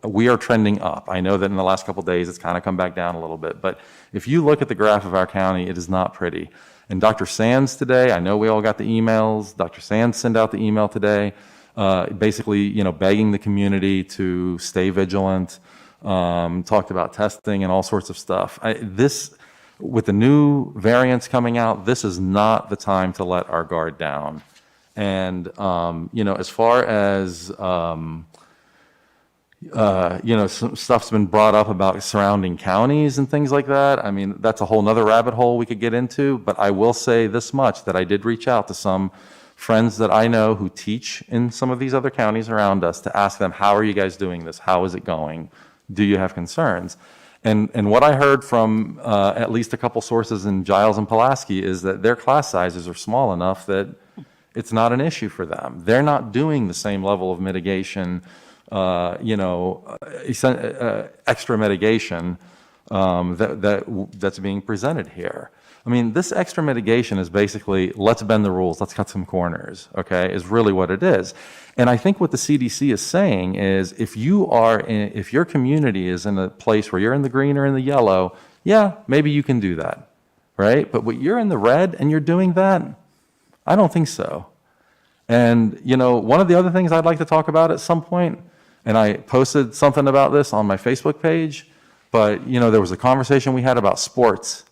we are trending up. I know that in the last couple of days, it's kind of come back down a little bit, but if you look at the graph of our county, it is not pretty. And Dr. Sands today, I know we all got the emails. Dr. Sands sent out the email today, basically, begging the community to stay vigilant. Talked about testing and all sorts of stuff. With the new variants coming out, this is not the time to let our guard down. And, as far as, some stuff's been brought up about surrounding counties and things like that. I mean, that's a whole nother rabbit hole we could get into, but I will say this much, that I did reach out to some friends that I know who teach in some of these other counties around us to ask them, how are you guys doing this? How is it going? Do you have concerns? And what I heard from at least a couple sources in Giles and Pulaski is that their class sizes are small enough that it's not an issue for them. They're not doing the same level of mitigation, extra mitigation that's being presented here. I mean, this extra mitigation is basically, let's bend the rules, let's cut some corners, okay, is really what it is. And I think what the CDC is saying is if your community is in a place where you're in the green or in the yellow, yeah, maybe you can do that, right? But when you're in the red and you're doing that, I don't think so. And, one of the other things I'd like to talk about at some point, and I posted something about this on my Facebook page, but, there was a conversation we had about sports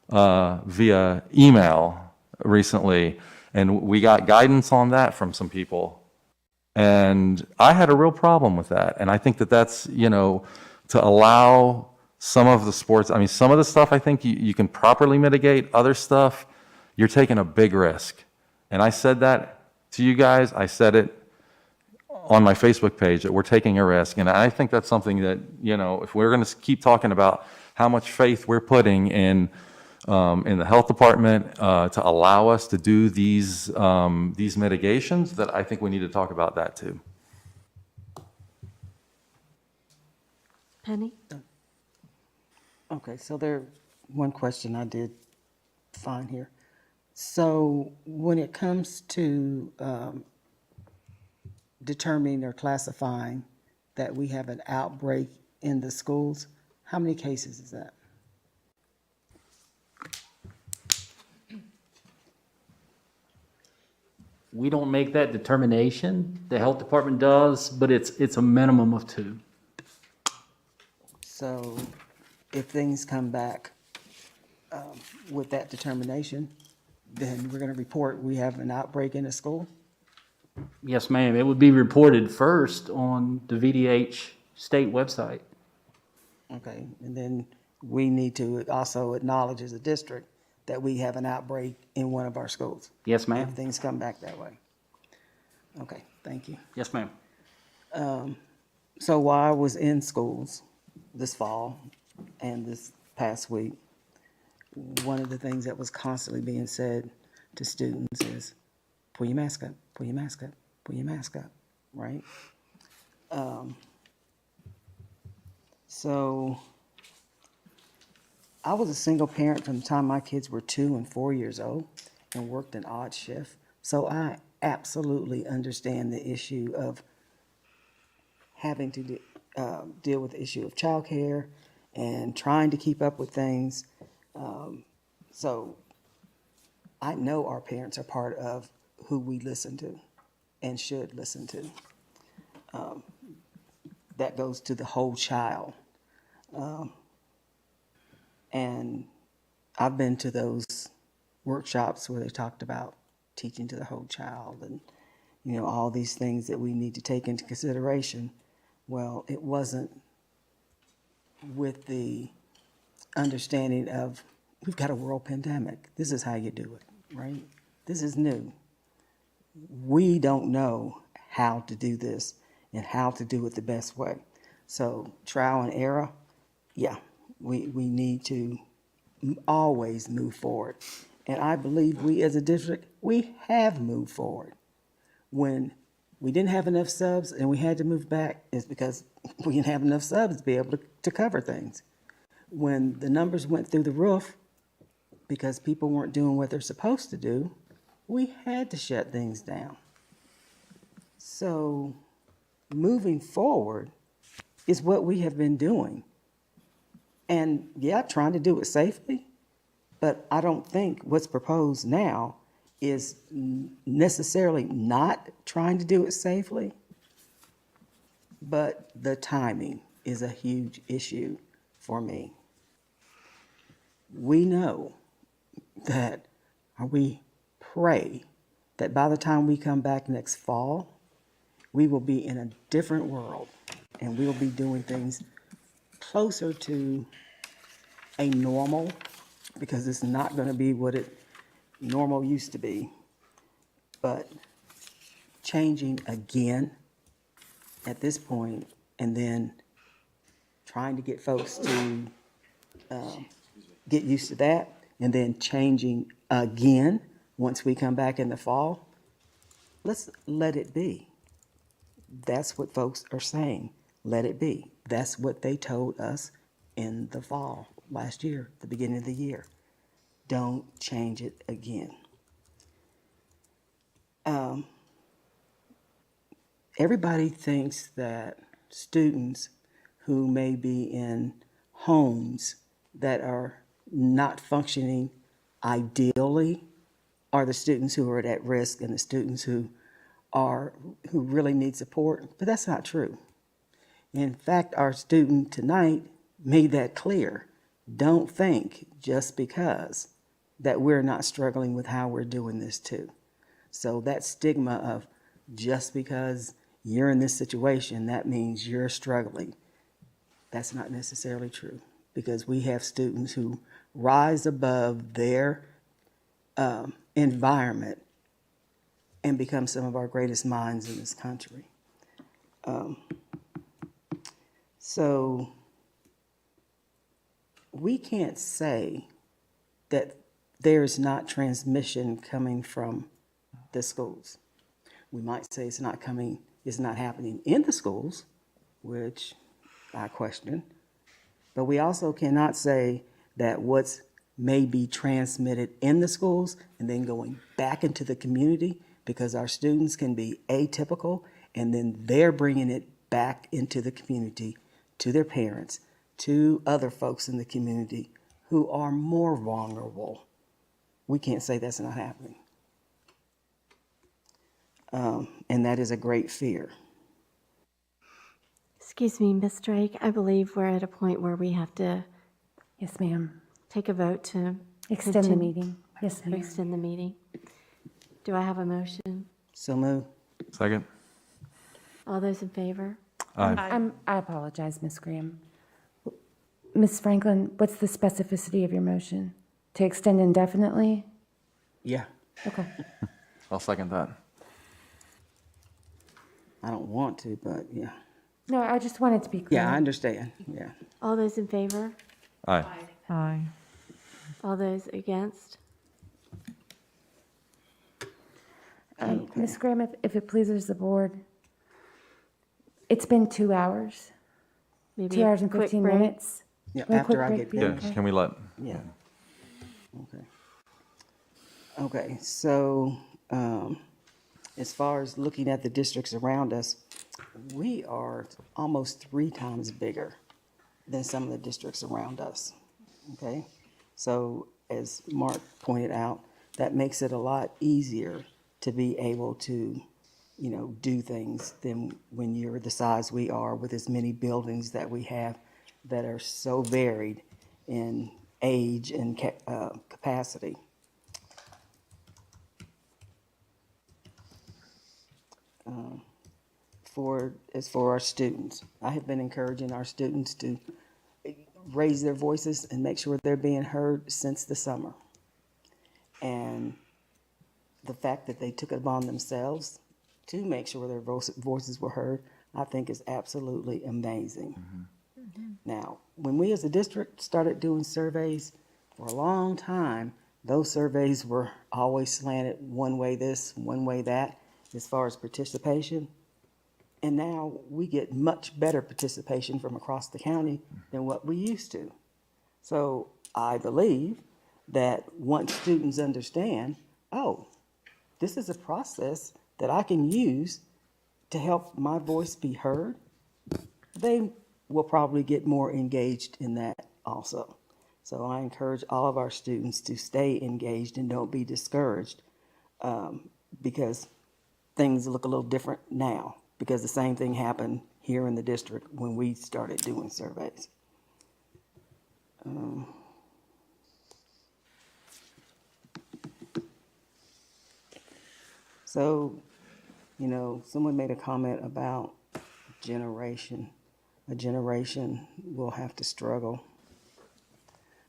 via email recently, and we got guidance on that from some people. And I had a real problem with that. And I think that that's, to allow some of the sports, I mean, some of the stuff I think you can properly mitigate. Other stuff, you're taking a big risk. And I said that to you guys. I said it on my Facebook page, that we're taking a risk. And I think that's something that, if we're going to keep talking about how much faith we're putting in the health department to allow us to do these mitigations, that I think we need to talk about that too. Penny? Okay, so one question I did find here. So when it comes to determining or classifying that we have an outbreak in the schools, how many cases is that? We don't make that determination. The health department does, but it's a minimum of 2. So if things come back with that determination, then we're going to report we have an outbreak in a school? Yes, ma'am. It would be reported first on the VDH state website. Okay, and then we need to also acknowledge as a district that we have an outbreak in one of our schools. Yes, ma'am. If things come back that way. Okay, thank you. Yes, ma'am. So while I was in schools this fall and this past week, one of the things that was constantly being said to students is, pull your mask up, pull your mask up, pull your mask up, right? So I was a single parent from the time my kids were 2 and 4 years old and worked an odd shift. So I absolutely understand the issue of having to deal with the issue of childcare and trying to keep up with things. So I know our parents are part of who we listen to and should listen to. That goes to the whole child. And I've been to those workshops where they talked about teaching to the whole child and, all these things that we need to take into consideration. Well, it wasn't with the understanding of, we've got a world pandemic. This is how you do it, right? This is new. We don't know how to do this and how to do it the best way. So trial and error, yeah, we need to always move forward. And I believe we as a district, we have moved forward. When we didn't have enough subs and we had to move back, it's because we didn't have enough subs to be able to cover things. When the numbers went through the roof because people weren't doing what they're supposed to do, we had to shut things down. So moving forward is what we have been doing. And yeah, trying to do it safely, but I don't think what's proposed now is necessarily not trying to do it safely, but the timing is a huge issue for me. We know that, or we pray that by the time we come back next fall, we will be in a different world and we'll be doing things closer to a normal, because it's not going to be what it normal used to be, but changing again at this point, and then trying to get folks to get used to that, and then changing again once we come back in the fall. Let's let it be. That's what folks are saying. Let it be. That's what they told us in the fall last year, the beginning of the year. Don't change it again. Everybody thinks that students who may be in homes that are not functioning ideally are the students who are at risk and the students who really need support, but that's not true. In fact, our student tonight made that clear. Don't think just because that we're not struggling with how we're doing this too. So that stigma of just because you're in this situation, that means you're struggling. That's not necessarily true, because we have students who rise above their environment and become some of our greatest minds in this country. So we can't say that there's not transmission coming from the schools. We might say it's not happening in the schools, which I question. But we also cannot say that what's may be transmitted in the schools and then going back into the community, because our students can be atypical and then they're bringing it back into the community to their parents, to other folks in the community who are more vulnerable. We can't say that's not happening. And that is a great fear. Excuse me, Ms. Drake, I believe we're at a point where we have to Yes, ma'am. take a vote to Extend the meeting. Yes, ma'am. extend the meeting. Do I have a motion? So move. Second? All those in favor? Aye. I apologize, Ms. Graham. Ms. Franklin, what's the specificity of your motion? To extend indefinitely? Yeah, Okay. I'll second that. I don't want to, but yeah. No, I just wanted to be clear. Yeah, I understand, yeah. All those in favor? Aye. Aye. All those against? Ms. Graham, if it pleases the board, it's been 2 hours, Maybe 2 a hours and quick 15 break? minutes. Yeah, Will a after quick I break get be Yeah, okay? can we let? Yeah. Okay, so as far as looking at the districts around us, we are almost 3 times bigger than some of the districts around us, okay? So as Mark pointed out, that makes it a lot easier to be able to, do things than when you're the size we are with as many buildings that we have that are so varied in age and capacity. As for our students, I have been encouraging our students to raise their voices and make sure they're being heard since the summer. And the fact that they took it upon themselves to make sure their voices were heard, I think is absolutely amazing. Now, when we as a district started doing surveys, For a long time, those surveys were always slanted one way this, one way that, as far as participation. And now we get much better participation from across the county than what we used to. So I believe that once students understand, oh, this is a process that I can use to help my voice be heard, they will probably get more engaged in that also. So I encourage all of our students to stay engaged and don't be discouraged, because things look a little different now, because the same thing happened here in the district when we started doing surveys. So, someone made a comment about generation. A generation will have to struggle.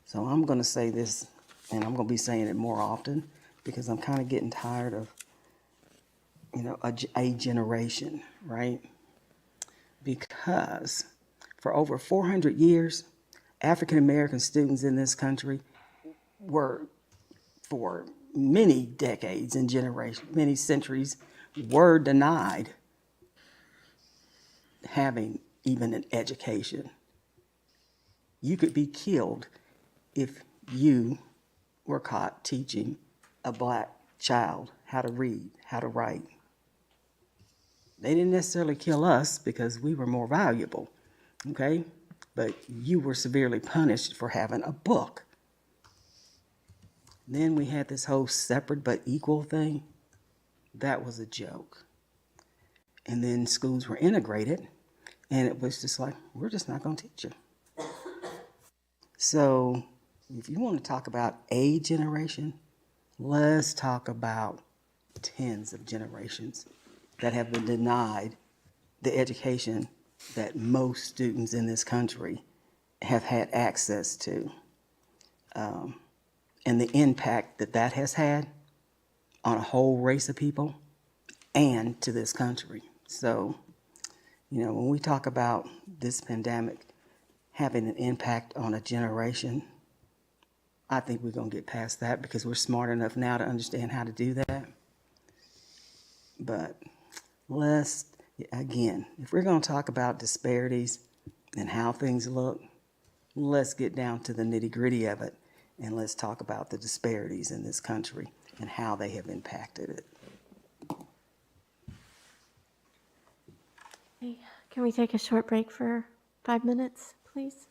So I'm going to say this, and I'm going to be saying it more often, because I'm kind of getting tired of, a generation, right? Because for over 400 years, African American students in this country were, for many decades and generations, many centuries, were denied having even an education. You could be killed if you were caught teaching a black child how to read, how to write. They didn't necessarily kill us because we were more valuable, okay? But you were severely punished for having a book. Then we had this whole separate but equal thing. That was a joke. And then schools were integrated, and it was just like, we're just not going to teach you. So if you want to talk about a generation, let's talk about tens of generations that have been denied the education that most students in this country have had access to, and the impact that that has had on a whole race of people and to this country. So, when we talk about this pandemic having an impact on a generation, I think we're going to get past that because we're smart enough now to understand how to do that. But again, if we're going to talk about disparities and how things look, let's get down to the nitty-gritty of it, and let's talk about the disparities in this country and how they have impacted it. Hey, can we take a short break for 5 minutes, please?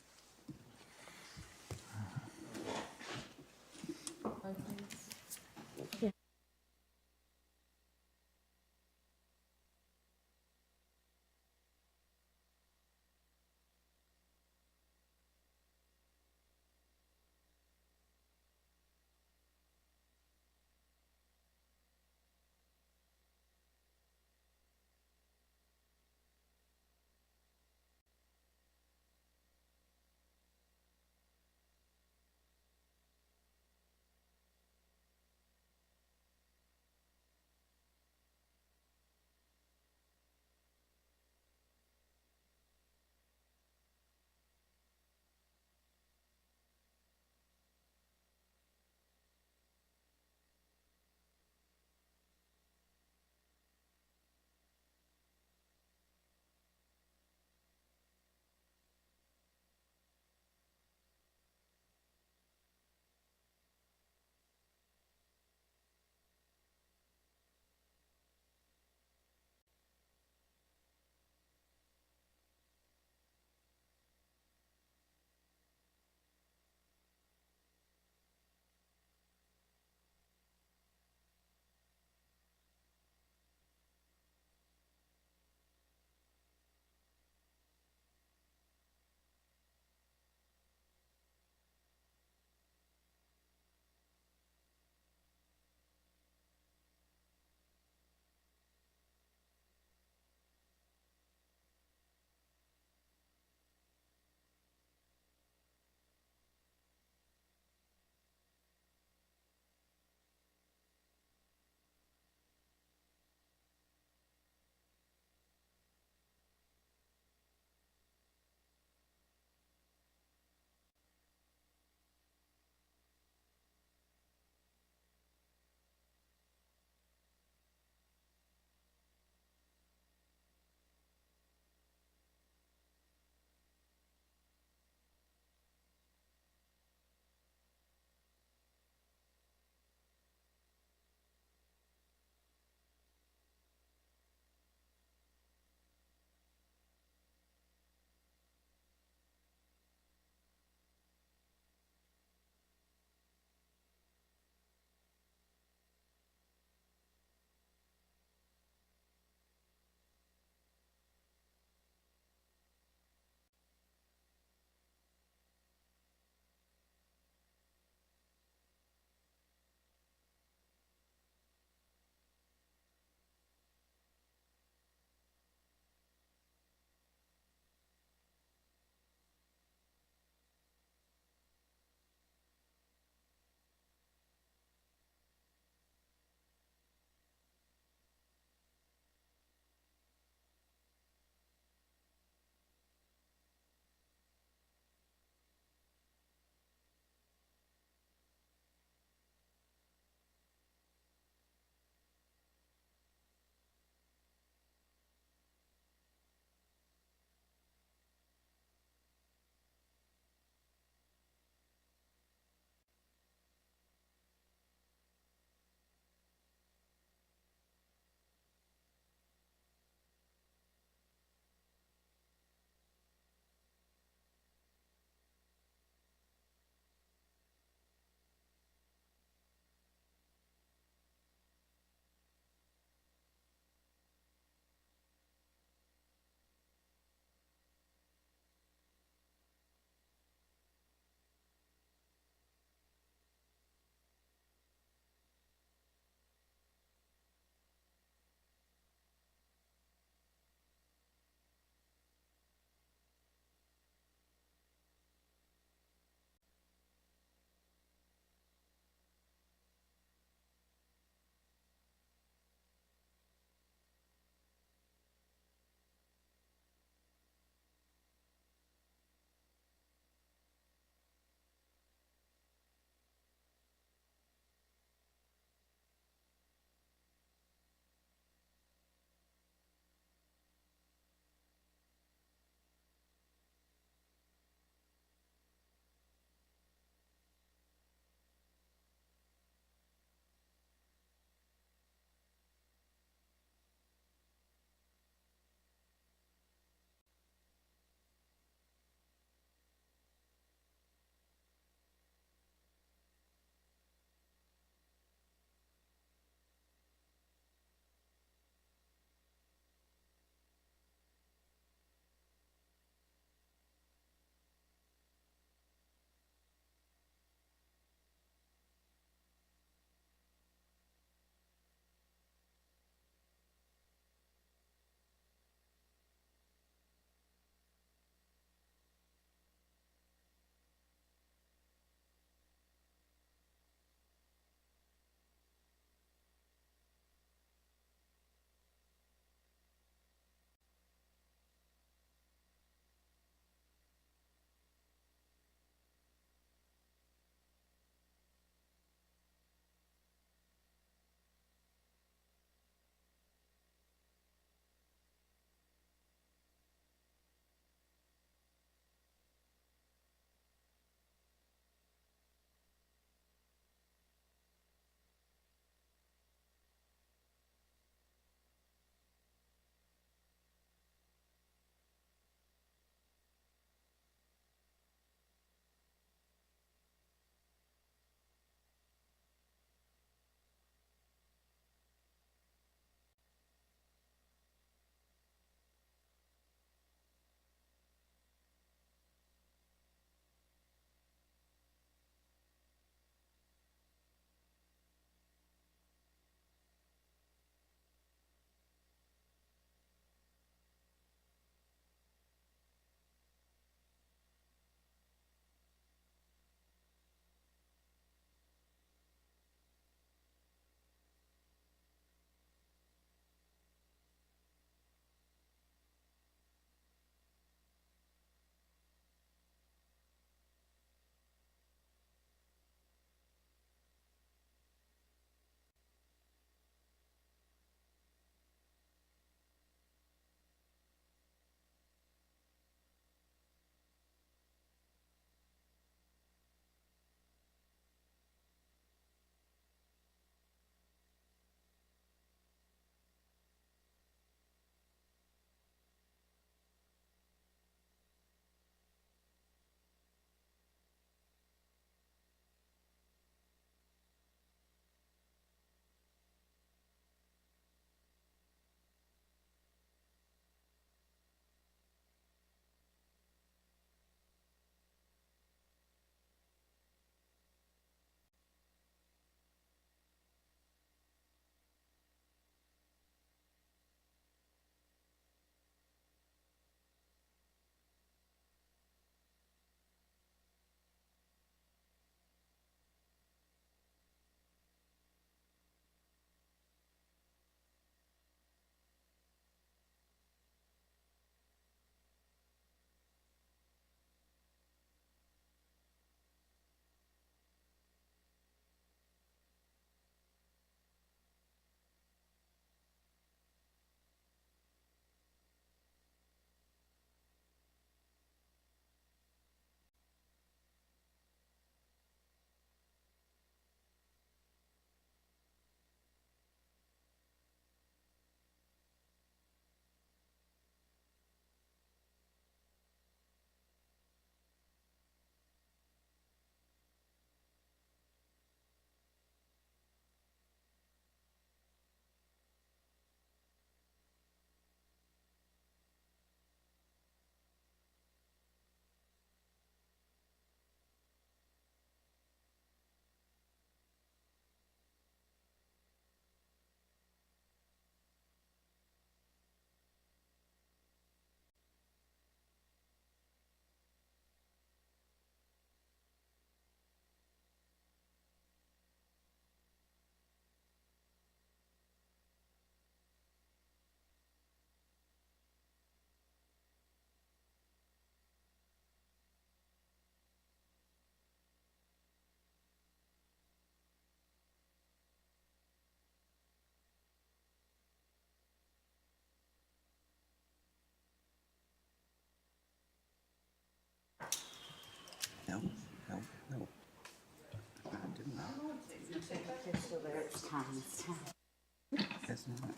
That's not-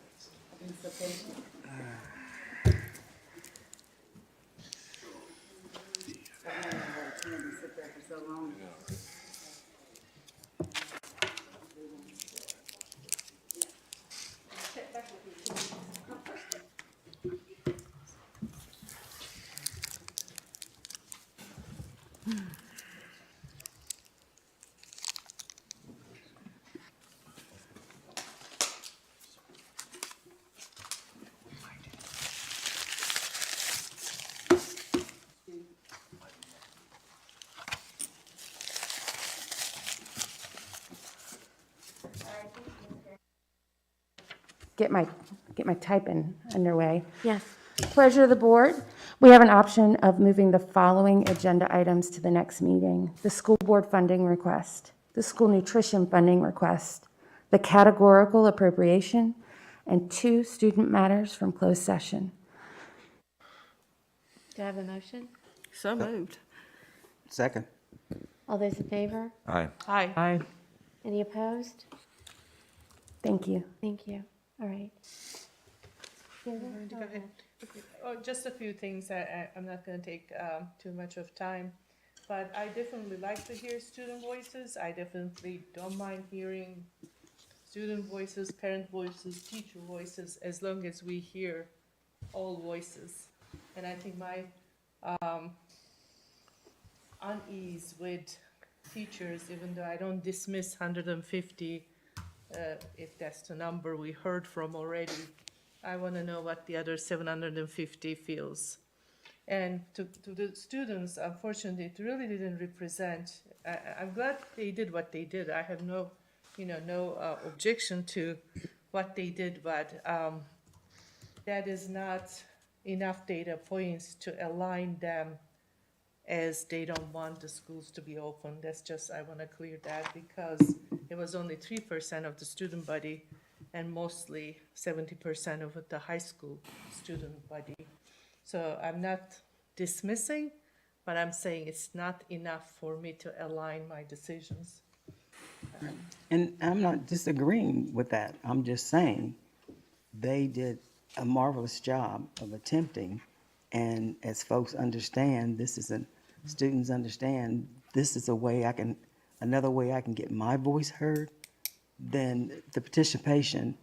Get my typing underway. Yes. Pleasure of the board. We have an option of moving the following agenda items to the next meeting: the school board funding request, the school nutrition funding request, the categorical appropriation, and 2 student matters from closed session. Do I have a motion? So moved. Second. All those in favor? Aye. Hi. Aye. Any opposed? Thank you. Thank you. All right. Oh, just a few things. I'm not going to take too much of time, but I definitely like to hear student voices. I definitely don't mind hearing student voices, parent voices, teacher voices, as long as we hear all voices. And I think my unease with teachers, even though I don't dismiss 150, if that's the number we heard from already, I want to know what the other 750 feels. And to the students, unfortunately, it really didn't represent. I'm glad they did what they did. I have no objection to what they did, but that is not enough data points to align them as they don't want the schools to be open. That's just, I want to clear that, because it was only 3% of the student body and mostly 70% of the high school student body. So I'm not dismissing, but I'm saying it's not enough for me to align my decisions. And I'm not disagreeing with that. I'm just saying they did a marvelous job of attempting. And as folks understand, students understand, this is another way I can get my voice heard, then the participation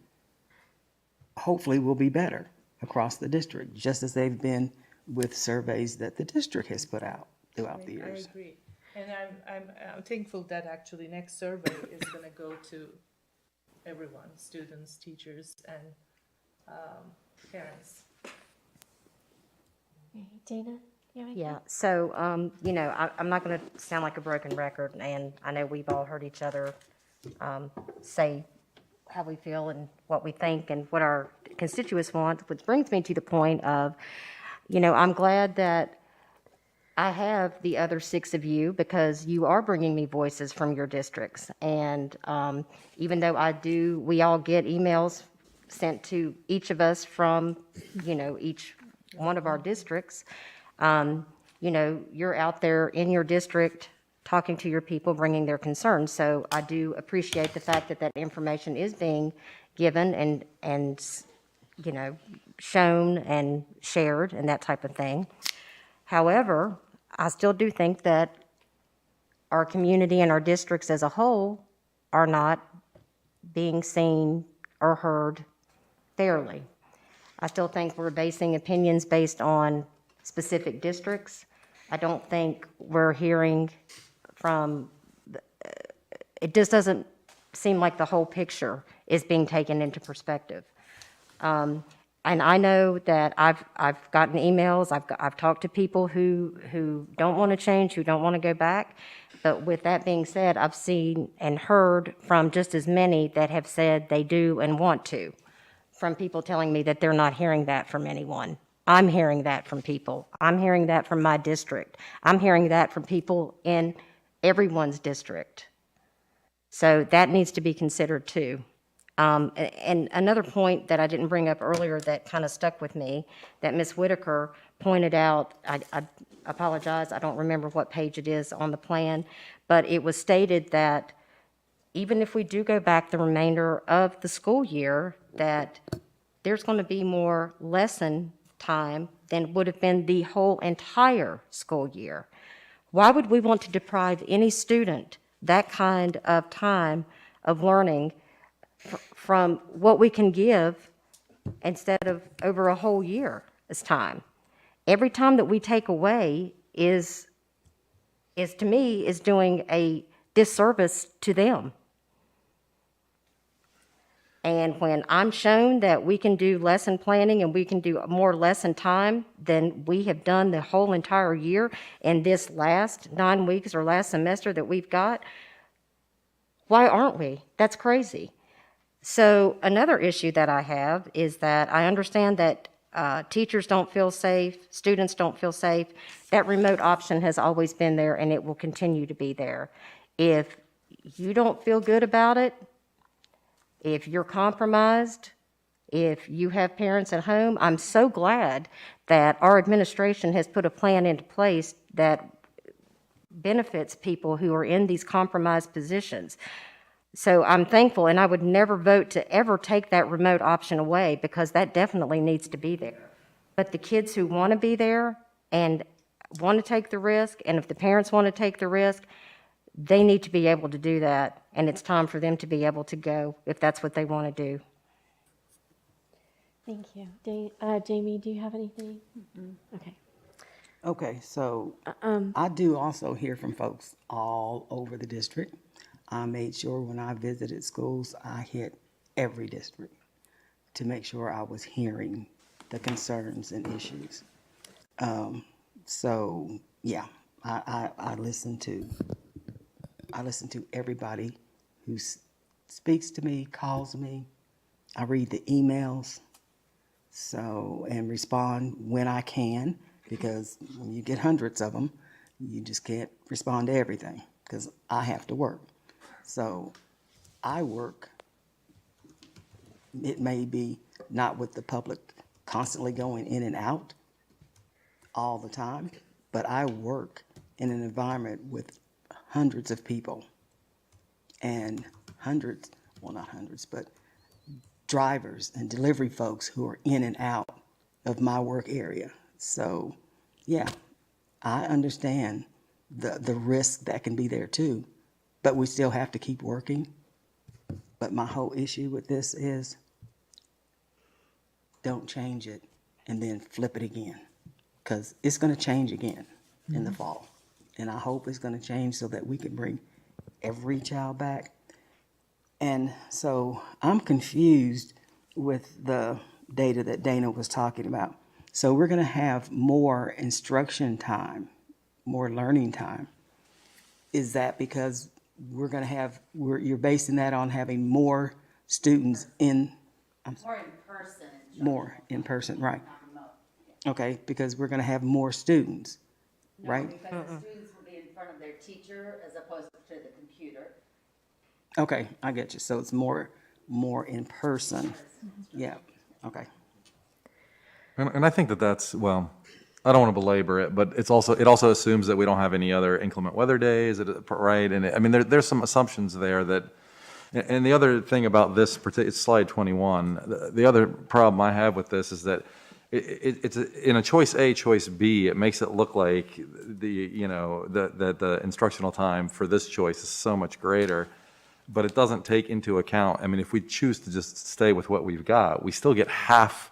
hopefully will be better across the district, just as they've been with surveys that the district has put out throughout the years. I agree. And I'm thankful that actually next survey is going to go to everyone, students, teachers, and parents. Dana? Yeah, so, I'm not going to sound like a broken record, and I know we've all heard each other say how we feel and what we think and what our constituents want, which brings me to the point of, I'm glad that I have the other 6 of you, because you are bringing me voices from your districts. And even though we all get emails sent to each of us from, each one of our districts, you're out there in your district talking to your people, bringing their concerns. So I do appreciate the fact that information is being given and shown and shared and that type of thing. However, I still do think that our community and our districts as a whole are not being seen or heard fairly. I still think we're basing opinions based on specific districts. I don't think we're hearing from, it just doesn't seem like the whole picture is being taken into perspective. And I know that I've gotten emails, I've talked to people who don't want to change, who don't want to go back. But with that being said, I've seen and heard from just as many that have said they do and want to, from people telling me that they're not hearing that from anyone. I'm hearing that from people. I'm hearing that from my district. I'm hearing that from people in everyone's district. So that needs to be considered too. And another point that I didn't bring up earlier that kind of stuck with me, that Ms. Whitaker pointed out, I apologize, I don't remember what page it is on the plan, but it was stated that even if we do go back the remainder of the school year, that there's going to be more lesson time than would have been the whole entire school year. Why would we want to deprive any student that kind of time of learning from what we can give instead of over a whole year as time? Every time that we take away is to me, is doing a disservice to them. And when I'm shown that we can do lesson planning and we can do more lesson time than we have done the whole entire year in this last 9 weeks or last semester that we've got, why aren't we? That's crazy. So another issue that I have is that I understand that teachers don't feel safe, students don't feel safe. That remote option has always been there and it will continue to be there. If you don't feel good about it, if you're compromised, if you have parents at home, I'm so glad that our administration has put a plan into place that benefits people who are in these compromised positions. So I'm thankful, and I would never vote to ever take that remote option away because that definitely needs to be there. But the kids who want to be there and want to take the risk, and if the parents want to take the risk, they need to be able to do that, and it's time for them to be able to go if that's what they want to do. Thank you. Jamie, do you have anything? Okay. Okay, so I do also hear from folks all over the district. I made sure when I visited schools, I hit every district to make sure I was hearing the concerns and issues. So yeah, I listen to everybody who speaks to me, calls me. I read the emails, and respond when I can, because when you get hundreds of them, you just can't respond to everything because I have to work. So I work, it may be not with the public constantly going in and out all the time, but I work in an environment with hundreds of people and hundreds, well, not hundreds, but drivers and delivery folks who are in and out of my work area. So yeah, I understand the risk that can be there too, but we still have to keep working. But my whole issue with this is don't change it and then flip it again, because it's going to change again in the fall. And I hope it's going to change so that we can bring every child back. And so I'm confused with the data that Dana was talking about. So we're going to have more instruction time, more learning time. Is that because we're going to have, you're basing that on having more students in? More in person. More in person, right. Okay, because we're going to have more students, right? Because the students will be in front of their teacher as opposed to the computer. Okay, I get you. So it's more in person. Yeah, okay. And I think that's, well, I don't want to belabor it, but it also assumes that we don't have any other inclement weather days, right? And I mean, there's some assumptions there that, and the other thing about this particular, it's slide 21, the other problem I have with this is that it's in a choice A, choice B, it makes it look like the instructional time for this choice is so much greater, but it doesn't take into account, I mean, if we choose to just stay with what we've got, we still get half,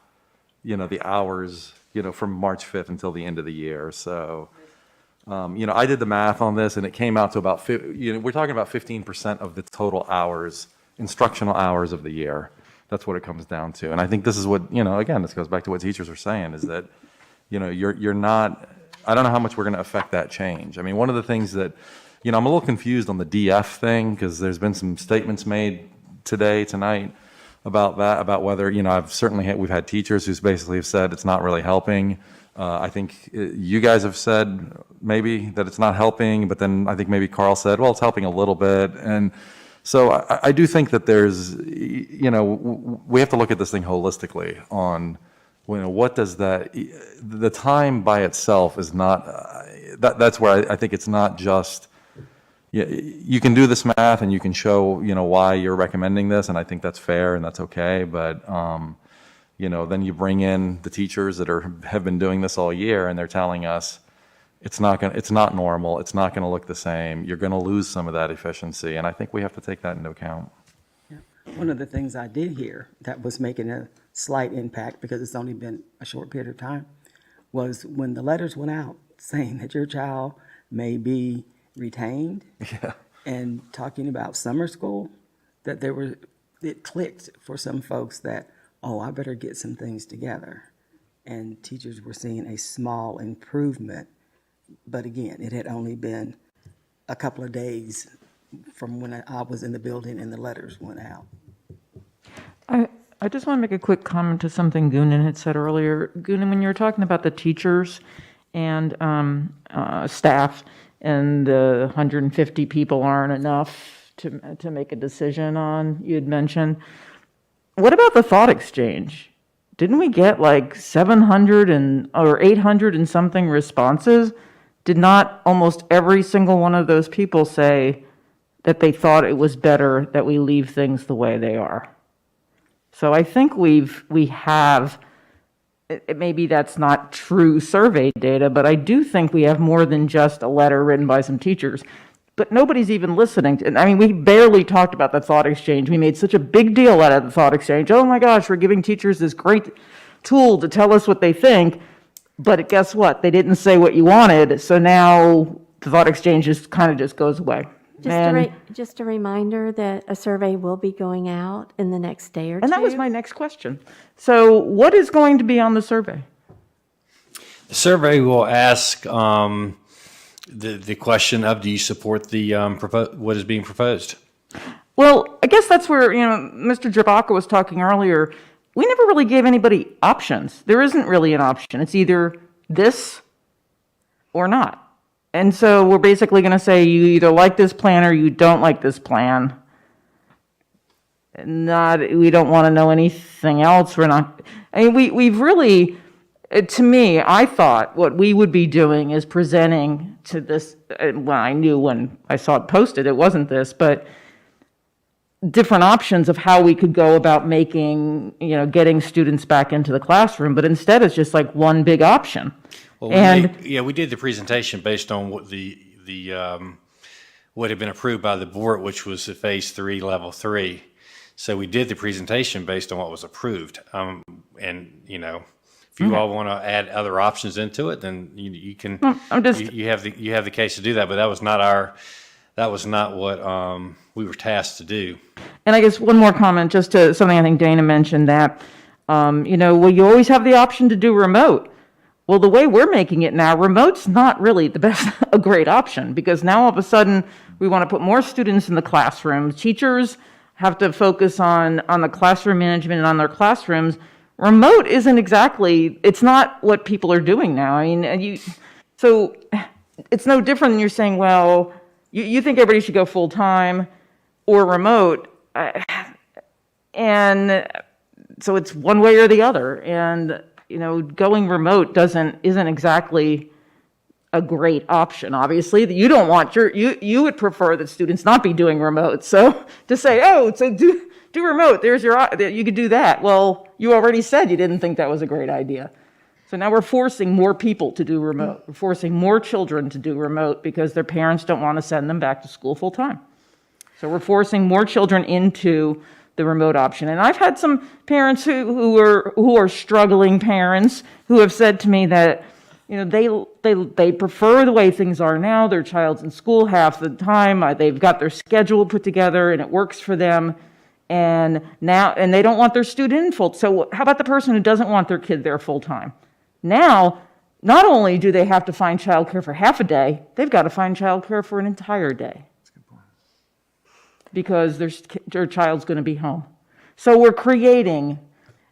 the hours, from March 5th until the end of the year. So, I did the math on this and it came out to about, we're talking about 15% of the total hours, instructional hours of the year. That's what it comes down to. And I think this is what, again, this goes back to what teachers are saying is that, you're not, I don't know how much we're going to affect that change. I mean, one of the things that, I'm a little confused on the DF thing because there's been some statements made tonight about that, about whether, we've had teachers who's basically have said it's not really helping. I think you guys have said maybe that it's not helping, but then I think maybe Carl said, well, it's helping a little bit. And so I do think that there's, we have to look at this thing holistically on, what does the time by itself is not, that's where I think it's not just, you can do this math and you can show, why you're recommending this, and I think that's fair and that's okay, but, then you bring in the teachers that have been doing this all year, and they're telling us it's not normal, it's not gonna look the same, you're gonna lose some of that efficiency, and I think we have to take that into account. One of the things I did hear that was making a slight impact, because it's only been a short period of time, was when the letters went out saying that your child may be retained and talking about summer school, that it clicked for some folks that, oh, I better get some things together. And teachers were seeing a small improvement. But again, it had only been a couple of days from when I was in the building and the letters went out. I just want to make a quick comment to something Goonan had said earlier. Goonan, when you were talking about the teachers and staff, and the 150 people aren't enough to make a decision on, you had mentioned, what about the thought exchange? Didn't we get like 700 or 800 and something responses? Did not almost every single one of those people say that they thought it was better that we leave things the way they are? So I think we have, maybe that's not true survey data, but I do think we have more than just a letter written by some teachers. But nobody's even listening. We barely talked about the thought exchange. We made such a big deal out of the thought exchange. Oh my gosh, we're giving teachers this great tool to tell us what they think. But guess what? They didn't say what you wanted. So now the thought exchange just goes away. Just a reminder that a survey will be going out in the next day or two. And that was my next question. So what is going to be on the survey? The survey will ask the question of, do you support the what is being proposed? Well, I guess that's where, Mr. Jabaka was talking earlier. We never really gave anybody options. There isn't really an option. It's either this or not. And so we're basically going to say you either like this plan or you don't like this plan. We don't want to know anything else. We've really, to me, I thought what we would be doing is presenting to this, well, I knew when I saw it posted, it wasn't this, but different options of how we could go about getting students back into the classroom, but instead it's just like one big option. Well, we did the presentation based on what what had been approved by the board, which was the phase 3, level 3. So we did the presentation based on what was approved. If you all want to add other options into it, then you can. You have the case to do that, but that was not what we were tasked to do. And I guess one more comment, just to something I think Dana mentioned, that you always have the option to do remote. Well, the way we're making it now, remote's not really a great option, because now all of a sudden we want to put more students in the classroom. Teachers have to focus on the classroom management and on their classrooms. Remote isn't exactly, it's not what people are doing now. So it's no different than you're saying, well, you think everybody should go full-time or remote, and so it's one way or the other. And going remote isn't exactly a great option. Obviously, you don't want you would prefer that students not be doing remote. So to say, do remote, you could do that. Well, you already said you didn't think that was a great idea. So now we're forcing more people to do remote. We're forcing more children to do remote because their parents don't want to send them back to school full time. So we're forcing more children into the remote option. And I've had some parents who are struggling parents who have said to me that they prefer the way things are now. Their child's in school half the time. They've got their schedule put together and it works for them. And they don't want their student in full. So how about the person who doesn't want their kid there full time? Now, not only do they have to find childcare for half a day, they've got to find childcare for an entire day, because their child's going to be home. So we're creating,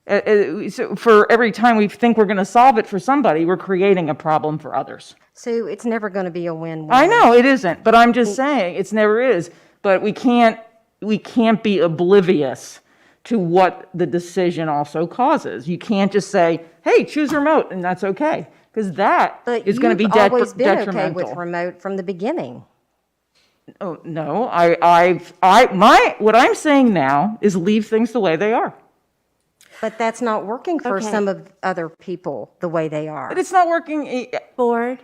so for every time we think we're going to solve it for somebody, we're creating a problem for others. So it's never going to be a win-win. I know it isn't, but I'm just saying it never is. But we can't be oblivious to what the decision also causes. You can't just say, hey, choose remote, and that's okay, because that is going to be But you've always been detrimental. okay with remote from the beginning. Oh, no, what I'm saying now is leave things the way they are. But that's not working for Okay. some of other people the way they are. But it's not working. Board,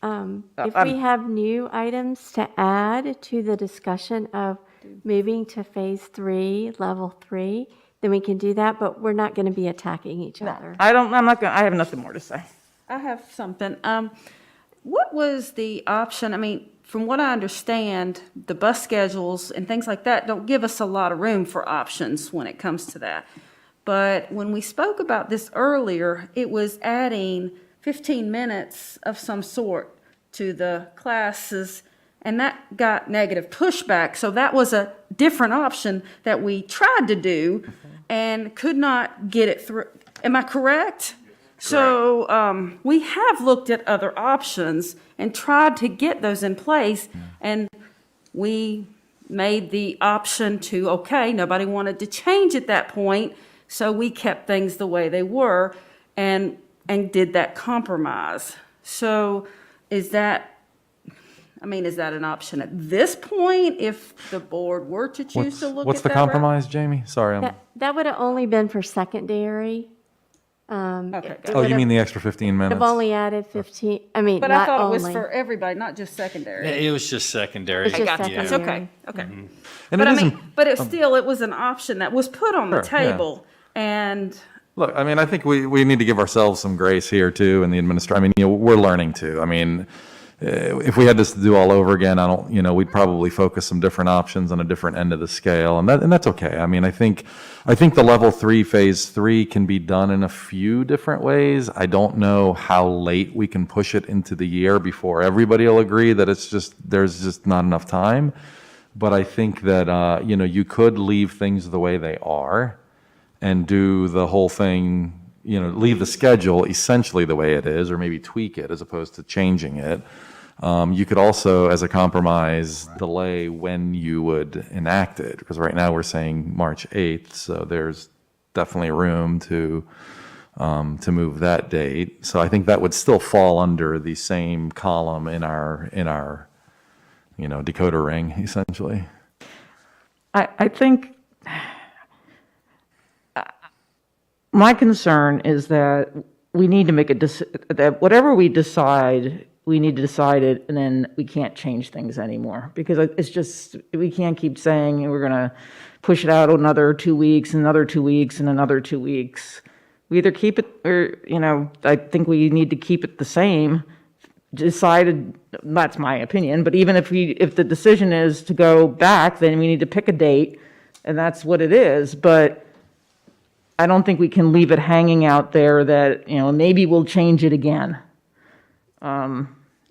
if we have new items to add to the discussion of moving to phase 3, level 3, then we can do that, but we're not going to be attacking each other. I have nothing more to say. I have something. What was the option? I mean, from what I understand, the bus schedules and things like that don't give us a lot of room for options when it comes to that. But when we spoke about this earlier, it was adding 15 minutes of some sort to the classes, and that got negative pushback. So that was a different option that we tried to do and could not get it through. Am I correct? So we have looked at other options and tried to get those in place, and we made the option to, okay, nobody wanted to change at that point, so we kept things the way they were and did that compromise. So is that an option at this point if the board were to choose to look What's at the that route? compromise, Jamie? Sorry. That would have only been for secondary. Okay. Oh, you mean the extra 15 Would have minutes? only added 15, I mean, But I not thought it was only. for everybody, not just secondary. It was just secondary. It's just I gotcha. Yeah. It's okay, okay. And But it I isn't- mean, but it still, it was an option that was put on the Sure, yeah. table, and Look, I mean, I think we need to give ourselves some grace here too, and the administration. I mean, we're learning too. I mean, if we had this to do all over again, we'd probably focus some different options on a different end of the scale, and that's okay. I mean, I think the level 3, phase 3 can be done in a few different ways. I don't know how late we can push it into the year before everybody will agree that there's just not enough time. But I think that you could leave things the way they are and do the whole thing, leave the schedule essentially the way it is, or maybe tweak it as opposed to changing it. You could also, as a compromise, delay when you would enact it, because right now we're saying March 8th, so there's definitely room to move that date. So I think that would still fall under the same column in our decoder ring, essentially. I think my concern is that we need to make that whatever we decide, we need to decide it, and then we can't change things anymore, because it's just, we can't keep saying we're going to push it out another 2 weeks, another 2 weeks, and another 2 weeks. We either keep it, or, I think we need to keep it the same. Decided, that's my opinion, but even if the decision is to go back, then we need to pick a date, and that's what it is. But I don't think we can leave it hanging out there that, maybe we'll change it again.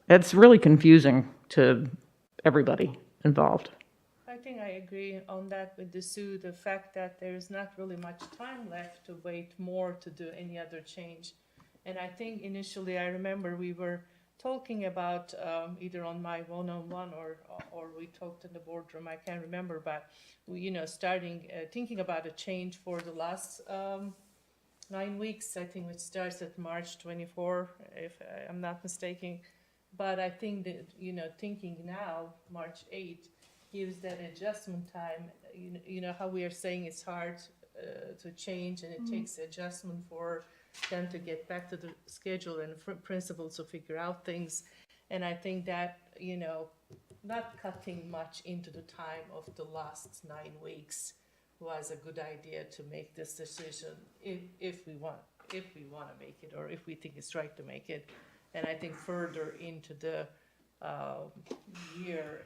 It's really confusing to everybody involved. I think I agree on that with the Sue, the fact that there's not really much time left to wait more to do any other change. And I think initially, I remember we were talking about either on my one-on-one or we talked in the boardroom, I can't remember, but we, starting thinking about a change for the last 9 weeks, I think, which starts at March 24, if I'm not mistaken. But I think that, thinking now, March 8 gives that adjustment time. How we are saying it's hard to change, and it takes adjustment for them to get back to the schedule and principals to figure out things. And I think that, not cutting much into the time of the last 9 weeks was a good idea to make this decision if we want to make it, or if we think it's right to make it. And I think further into the year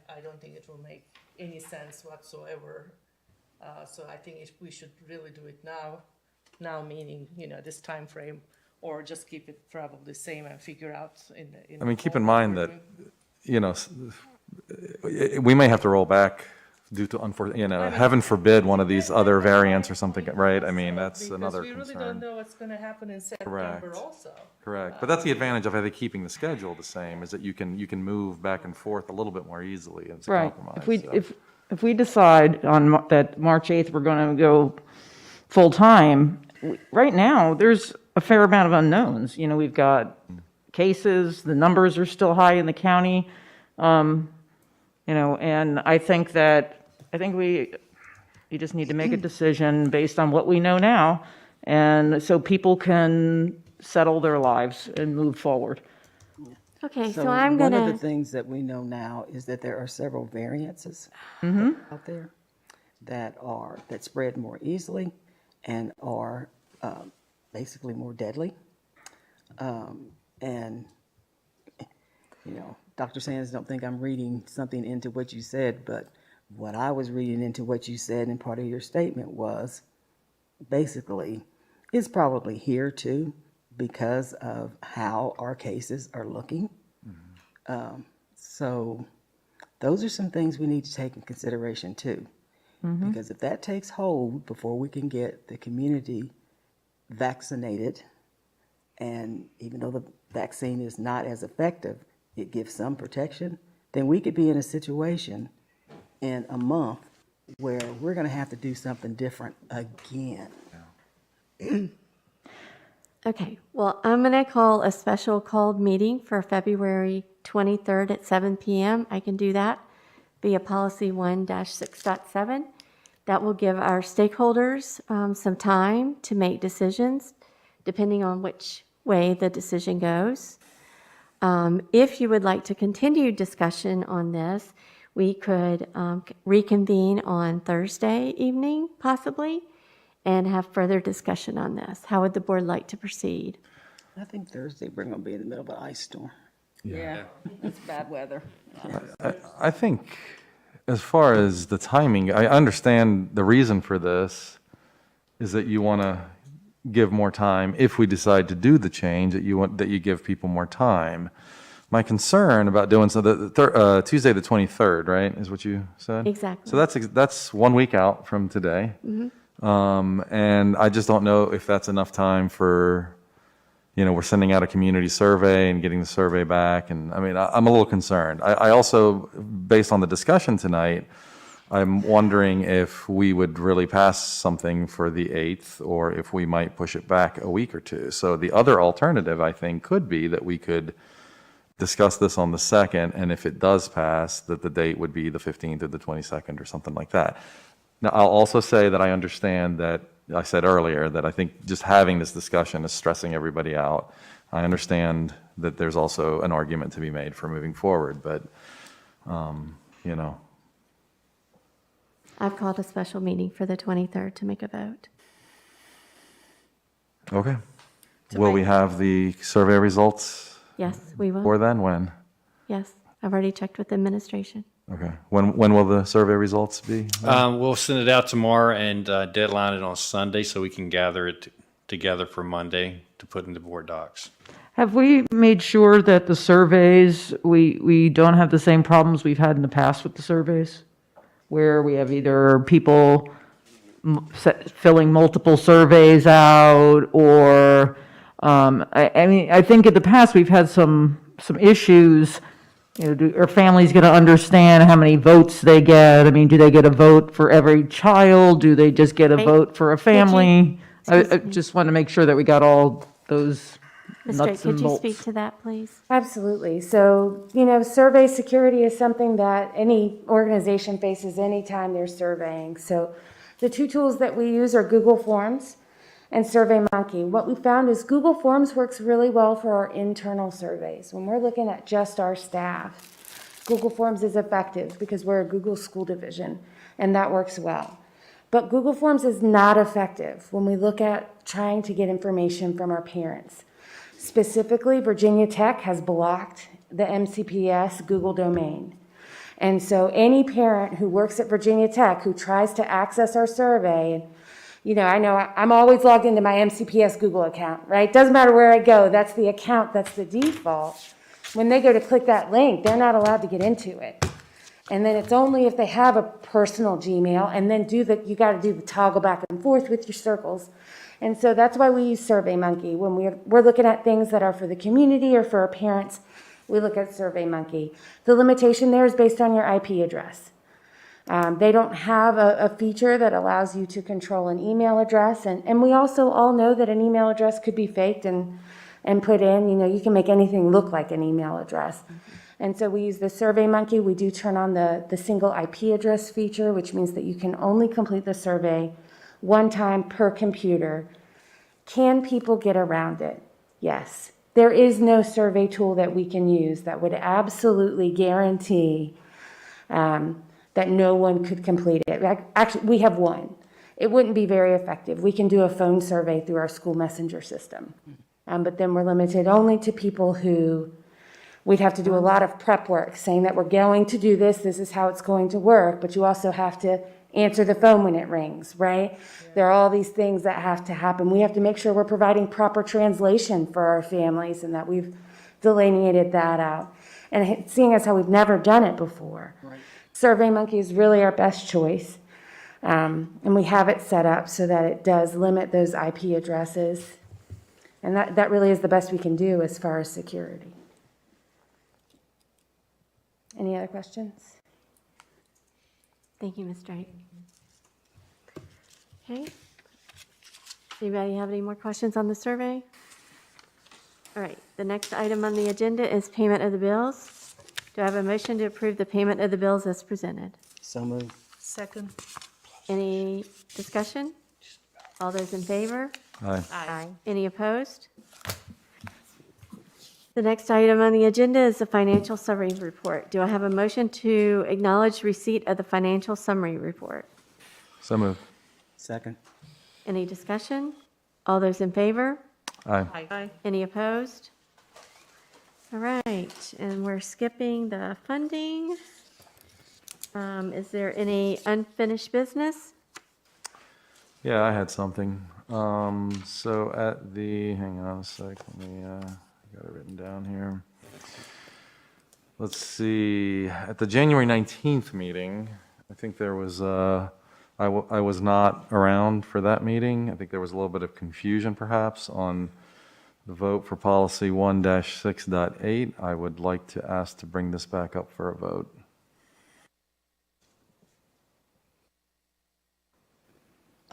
I don't think it will make any sense whatsoever. So I think we should really do it now meaning, this time frame, or just keep it probably the same and figure out in I mean, keep in mind that, we may have to roll back due to, heaven forbid, one of these other variants or something, right? I mean, that's another concern. Because we really don't know what's going to happen in September also. Correct. But that's the advantage of, I think, keeping the schedule the same, is that you can move back and forth a little bit more easily as a Right. compromise. If we decide on that March 8th, we're going to go full-time, right now, there's a fair amount of unknowns. We've got cases, the numbers are still high in the county. and I think we just need to make a decision based on what we know now, and so people can settle their lives and move forward. Okay, so I'm One of gonna, the things that we know now is that there are several variances out there that spread more easily and are basically more deadly. And, Dr. Sanders, don't think I'm reading something into what you said, but what I was reading into what you said in part of your statement was basically it's probably here too because of how our cases are looking. So those are some things we need to take in consideration too. Because if that takes hold before we can get the community vaccinated, and even though the vaccine is not as effective, it gives some protection, then we could be in a situation in a month where we're going to have to do something different again. okay, well, I'm gonna call a special called meeting for February 23rd at 7 PM. I can do that via policy 1-6.7. That will give our stakeholders some time to make decisions, depending on which way the decision goes. If you would like to continue discussion on this, we could reconvene on Thursday evening, possibly, and have further discussion on this. How would the board like to proceed? I think Thursday we're going to be in the middle of an ice storm. Yeah, it's bad weather. I think as far as the timing, I understand the reason for this is that you want to give more time. If we decide to do the change, that you give people more time. My concern about doing so, Tuesday the 23rd, right, is what you said? Exactly. So that's 1 week out from today. And I just don't know if that's enough time for, we're sending out a community survey and getting the survey back. And I mean, I'm a little concerned. I also, based on the discussion tonight, I'm wondering if we would really pass something for the 8th or if we might push it back a week or two. So the other alternative, I think, could be that we could discuss this on the 2nd, and if it does pass, that the date would be the 15th or the 22nd or something like that. Now, I'll also say that I understand that I said earlier that I think just having this discussion is stressing everybody out. I understand that there's also an argument to be made for moving forward, but, I've called a special meeting for the 23rd to make a vote. Okay. Will we have the survey results Yes, we will. before then? When? Yes, I've already checked with administration. Okay. When will the survey results be? We'll send it out tomorrow and deadline it on Sunday so we can gather it together for Monday to put into board docs. Have we made sure that the surveys, we don't have the same problems we've had in the past with the surveys? Where we have either people filling multiple surveys out or, I think in the past we've had some issues. Are families going to understand how many votes they get? I mean, do they get a vote for every child? Do they just get a vote for a family? I just want to make sure that we got all those Ms. nuts Drake, and could you bolts. speak to that, please? Absolutely. So, survey security is something that any organization faces anytime they're surveying. So the two tools that we use are Google Forms and SurveyMonkey. What we found is Google Forms works really well for our internal surveys. When we're looking at just our staff, Google Forms is effective because we're a Google school division, and that works well. But Google Forms is not effective when we look at trying to get information from our parents. Specifically, Virginia Tech has blocked the MCPS Google domain. And so any parent who works at Virginia Tech who tries to access our survey, I know I'm always logged into my MCPS Google account, right? Doesn't matter where I go, that's the account, that's the default. When they go to click that link, they're not allowed to get into it. And then it's only if they have a personal Gmail, and then you got to do the toggle back and forth with your circles. And so that's why we use SurveyMonkey. When we're looking at things that are for the community or for our parents, we look at SurveyMonkey. The limitation there is based on your IP address. They don't have a feature that allows you to control an email address. And we also all know that an email address could be faked and put in. You can make anything look like an email address. And so we use the Survey Monkey. We do turn on the single IP address feature, which means that you can only complete the survey one time per computer. Can people get around it? Yes. There is no survey tool that we can use that would absolutely guarantee that no one could complete it. Actually, we have one. It wouldn't be very effective. We can do a phone survey through our school messenger system. But then we're limited only to people who we'd have to do a lot of prep work, saying that we're going to do this, this is how it's going to work, but you also have to answer the phone when it rings, right? Yeah. There are all these things that have to happen. We have to make sure we're providing proper translation for our families and that we've delineated that out. And seeing as how we've never done it before, right. SurveyMonkey is really our best choice. And we have it set up so that it does limit those IP addresses. And that really is the best we can do as far as security. Any other questions? Thank you, Ms. Drake. Okay. Anybody have any more questions on the survey? All right, the next item on the agenda is payment of the bills. Do I have a motion to approve the payment of the bills as presented? So moved. Second. Any discussion? All those in favor? Aye. Aye. Any opposed? The next item on the agenda is the financial summary report. Do I have a motion to acknowledge receipt of the financial summary report? So moved. Second. Any discussion? All those in favor? Aye. Aye. Any opposed? All right, and we're skipping the funding. Is there any unfinished business? Yeah, I had something. So at the, hang on a sec, let me, got it written down here. Let's see, at the January 19th meeting, I think there was, I was not around for that meeting. I think there was a little bit of confusion perhaps on the vote for policy 1-6.8. I would like to ask to bring this back up for a vote.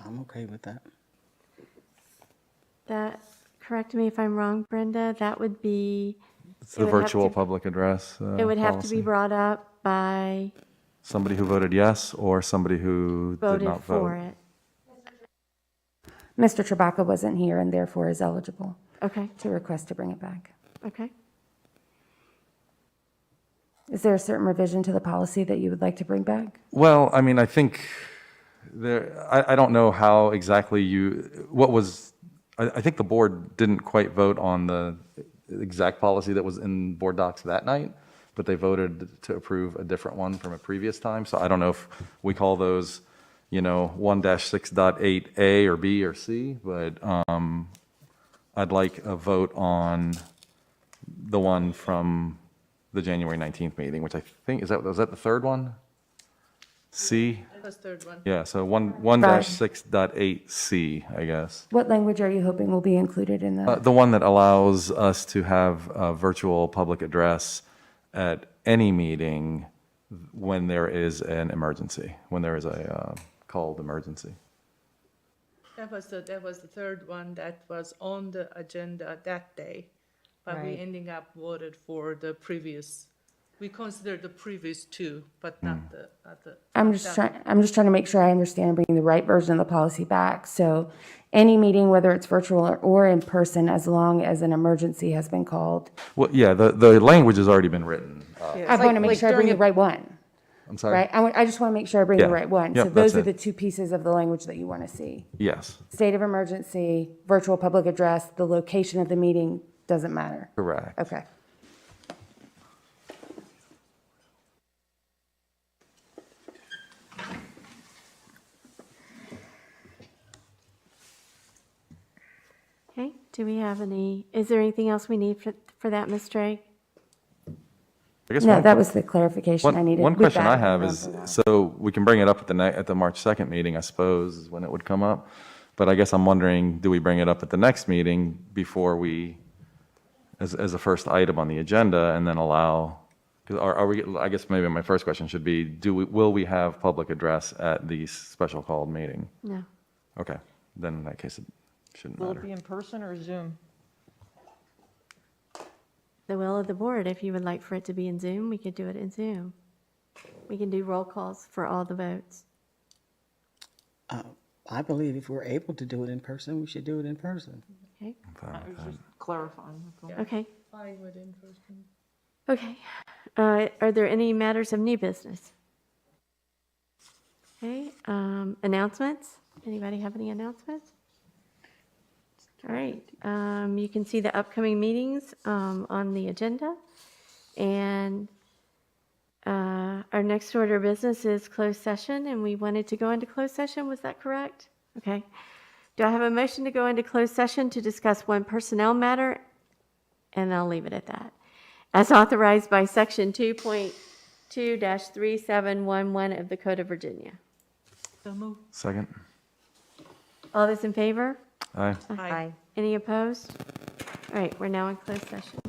I'm okay with that. That, correct me if I'm wrong, Brenda, that would be. It's the virtual public address It would have to policy. be brought up by. Somebody who voted yes or somebody who did Voted not vote. for it. Mr. Chewbacca wasn't here and therefore is eligible Okay, to request to bring it back. okay. Is there a certain revision to the policy that you would like to bring back? Well, I mean, I think I don't know how exactly I think the board didn't quite vote on the exact policy that was in board docs that night, but they voted to approve a different one from a previous time. So I don't know if we call those, 1-6.8A or B or C, but I'd like a vote on the one from the January 19th meeting, which I think, was that the third one? C? That was third one. Yeah, so 1-6.8C, I guess. What language are you hoping will be included in the? The one that allows us to have a virtual public address at any meeting when there is an emergency, when there is a called emergency. That was the third one that was on the agenda that day, but we Right. ending up voted for the previous. We considered the previous two, but not the. I'm just trying to make sure I understand and bring the right version of the policy back. So any meeting, whether it's virtual or in person, as long as an emergency has been called. Well, yeah, the language has already been written. I want to make sure I bring the right one. I'm sorry? Right? I just want to make sure I bring Yeah. the right one. Yep, So those that's are it. the two pieces of the language that you want to see. Yes, State of emergency, virtual public address, the location of the meeting doesn't matter. correct. Okay. Okay, do we have is there anything else we need for that, Ms. Drake? I guess No, one- that was the clarification I needed. One with question I that. have is, so we can bring it up at the March 2nd meeting, I suppose, is when it would come up. But I guess I'm wondering, do we bring it up at the next meeting before we, as a first item on the agenda, and then allow, 'cause are we, I guess maybe my first question should be, will we have public address at the special called meeting? No. Okay, then in that case, it shouldn't Will it matter. be in person or Zoom? the will of the board. If you would like for it to be in Zoom, we could do it in Zoom. We can do roll calls for all the votes. I believe if we're able to do it in person, we should do it in person. Okay? Clarifying. Okay. I would in person. Okay. Are there any matters of new business? Okay. Announcements? Anybody have any announcements? All right. You can see the upcoming meetings on the agenda. And our next order of business is closed session, and we wanted to go into closed session. Was that correct? Okay. Do I have a motion to go into closed session to discuss one personnel matter? And I'll leave it at that. As authorized by Section 2.2-3711 of the Code of Virginia. So move. Second. All those in favor? Aye. Aye. Any opposed? All right, we're now in closed session.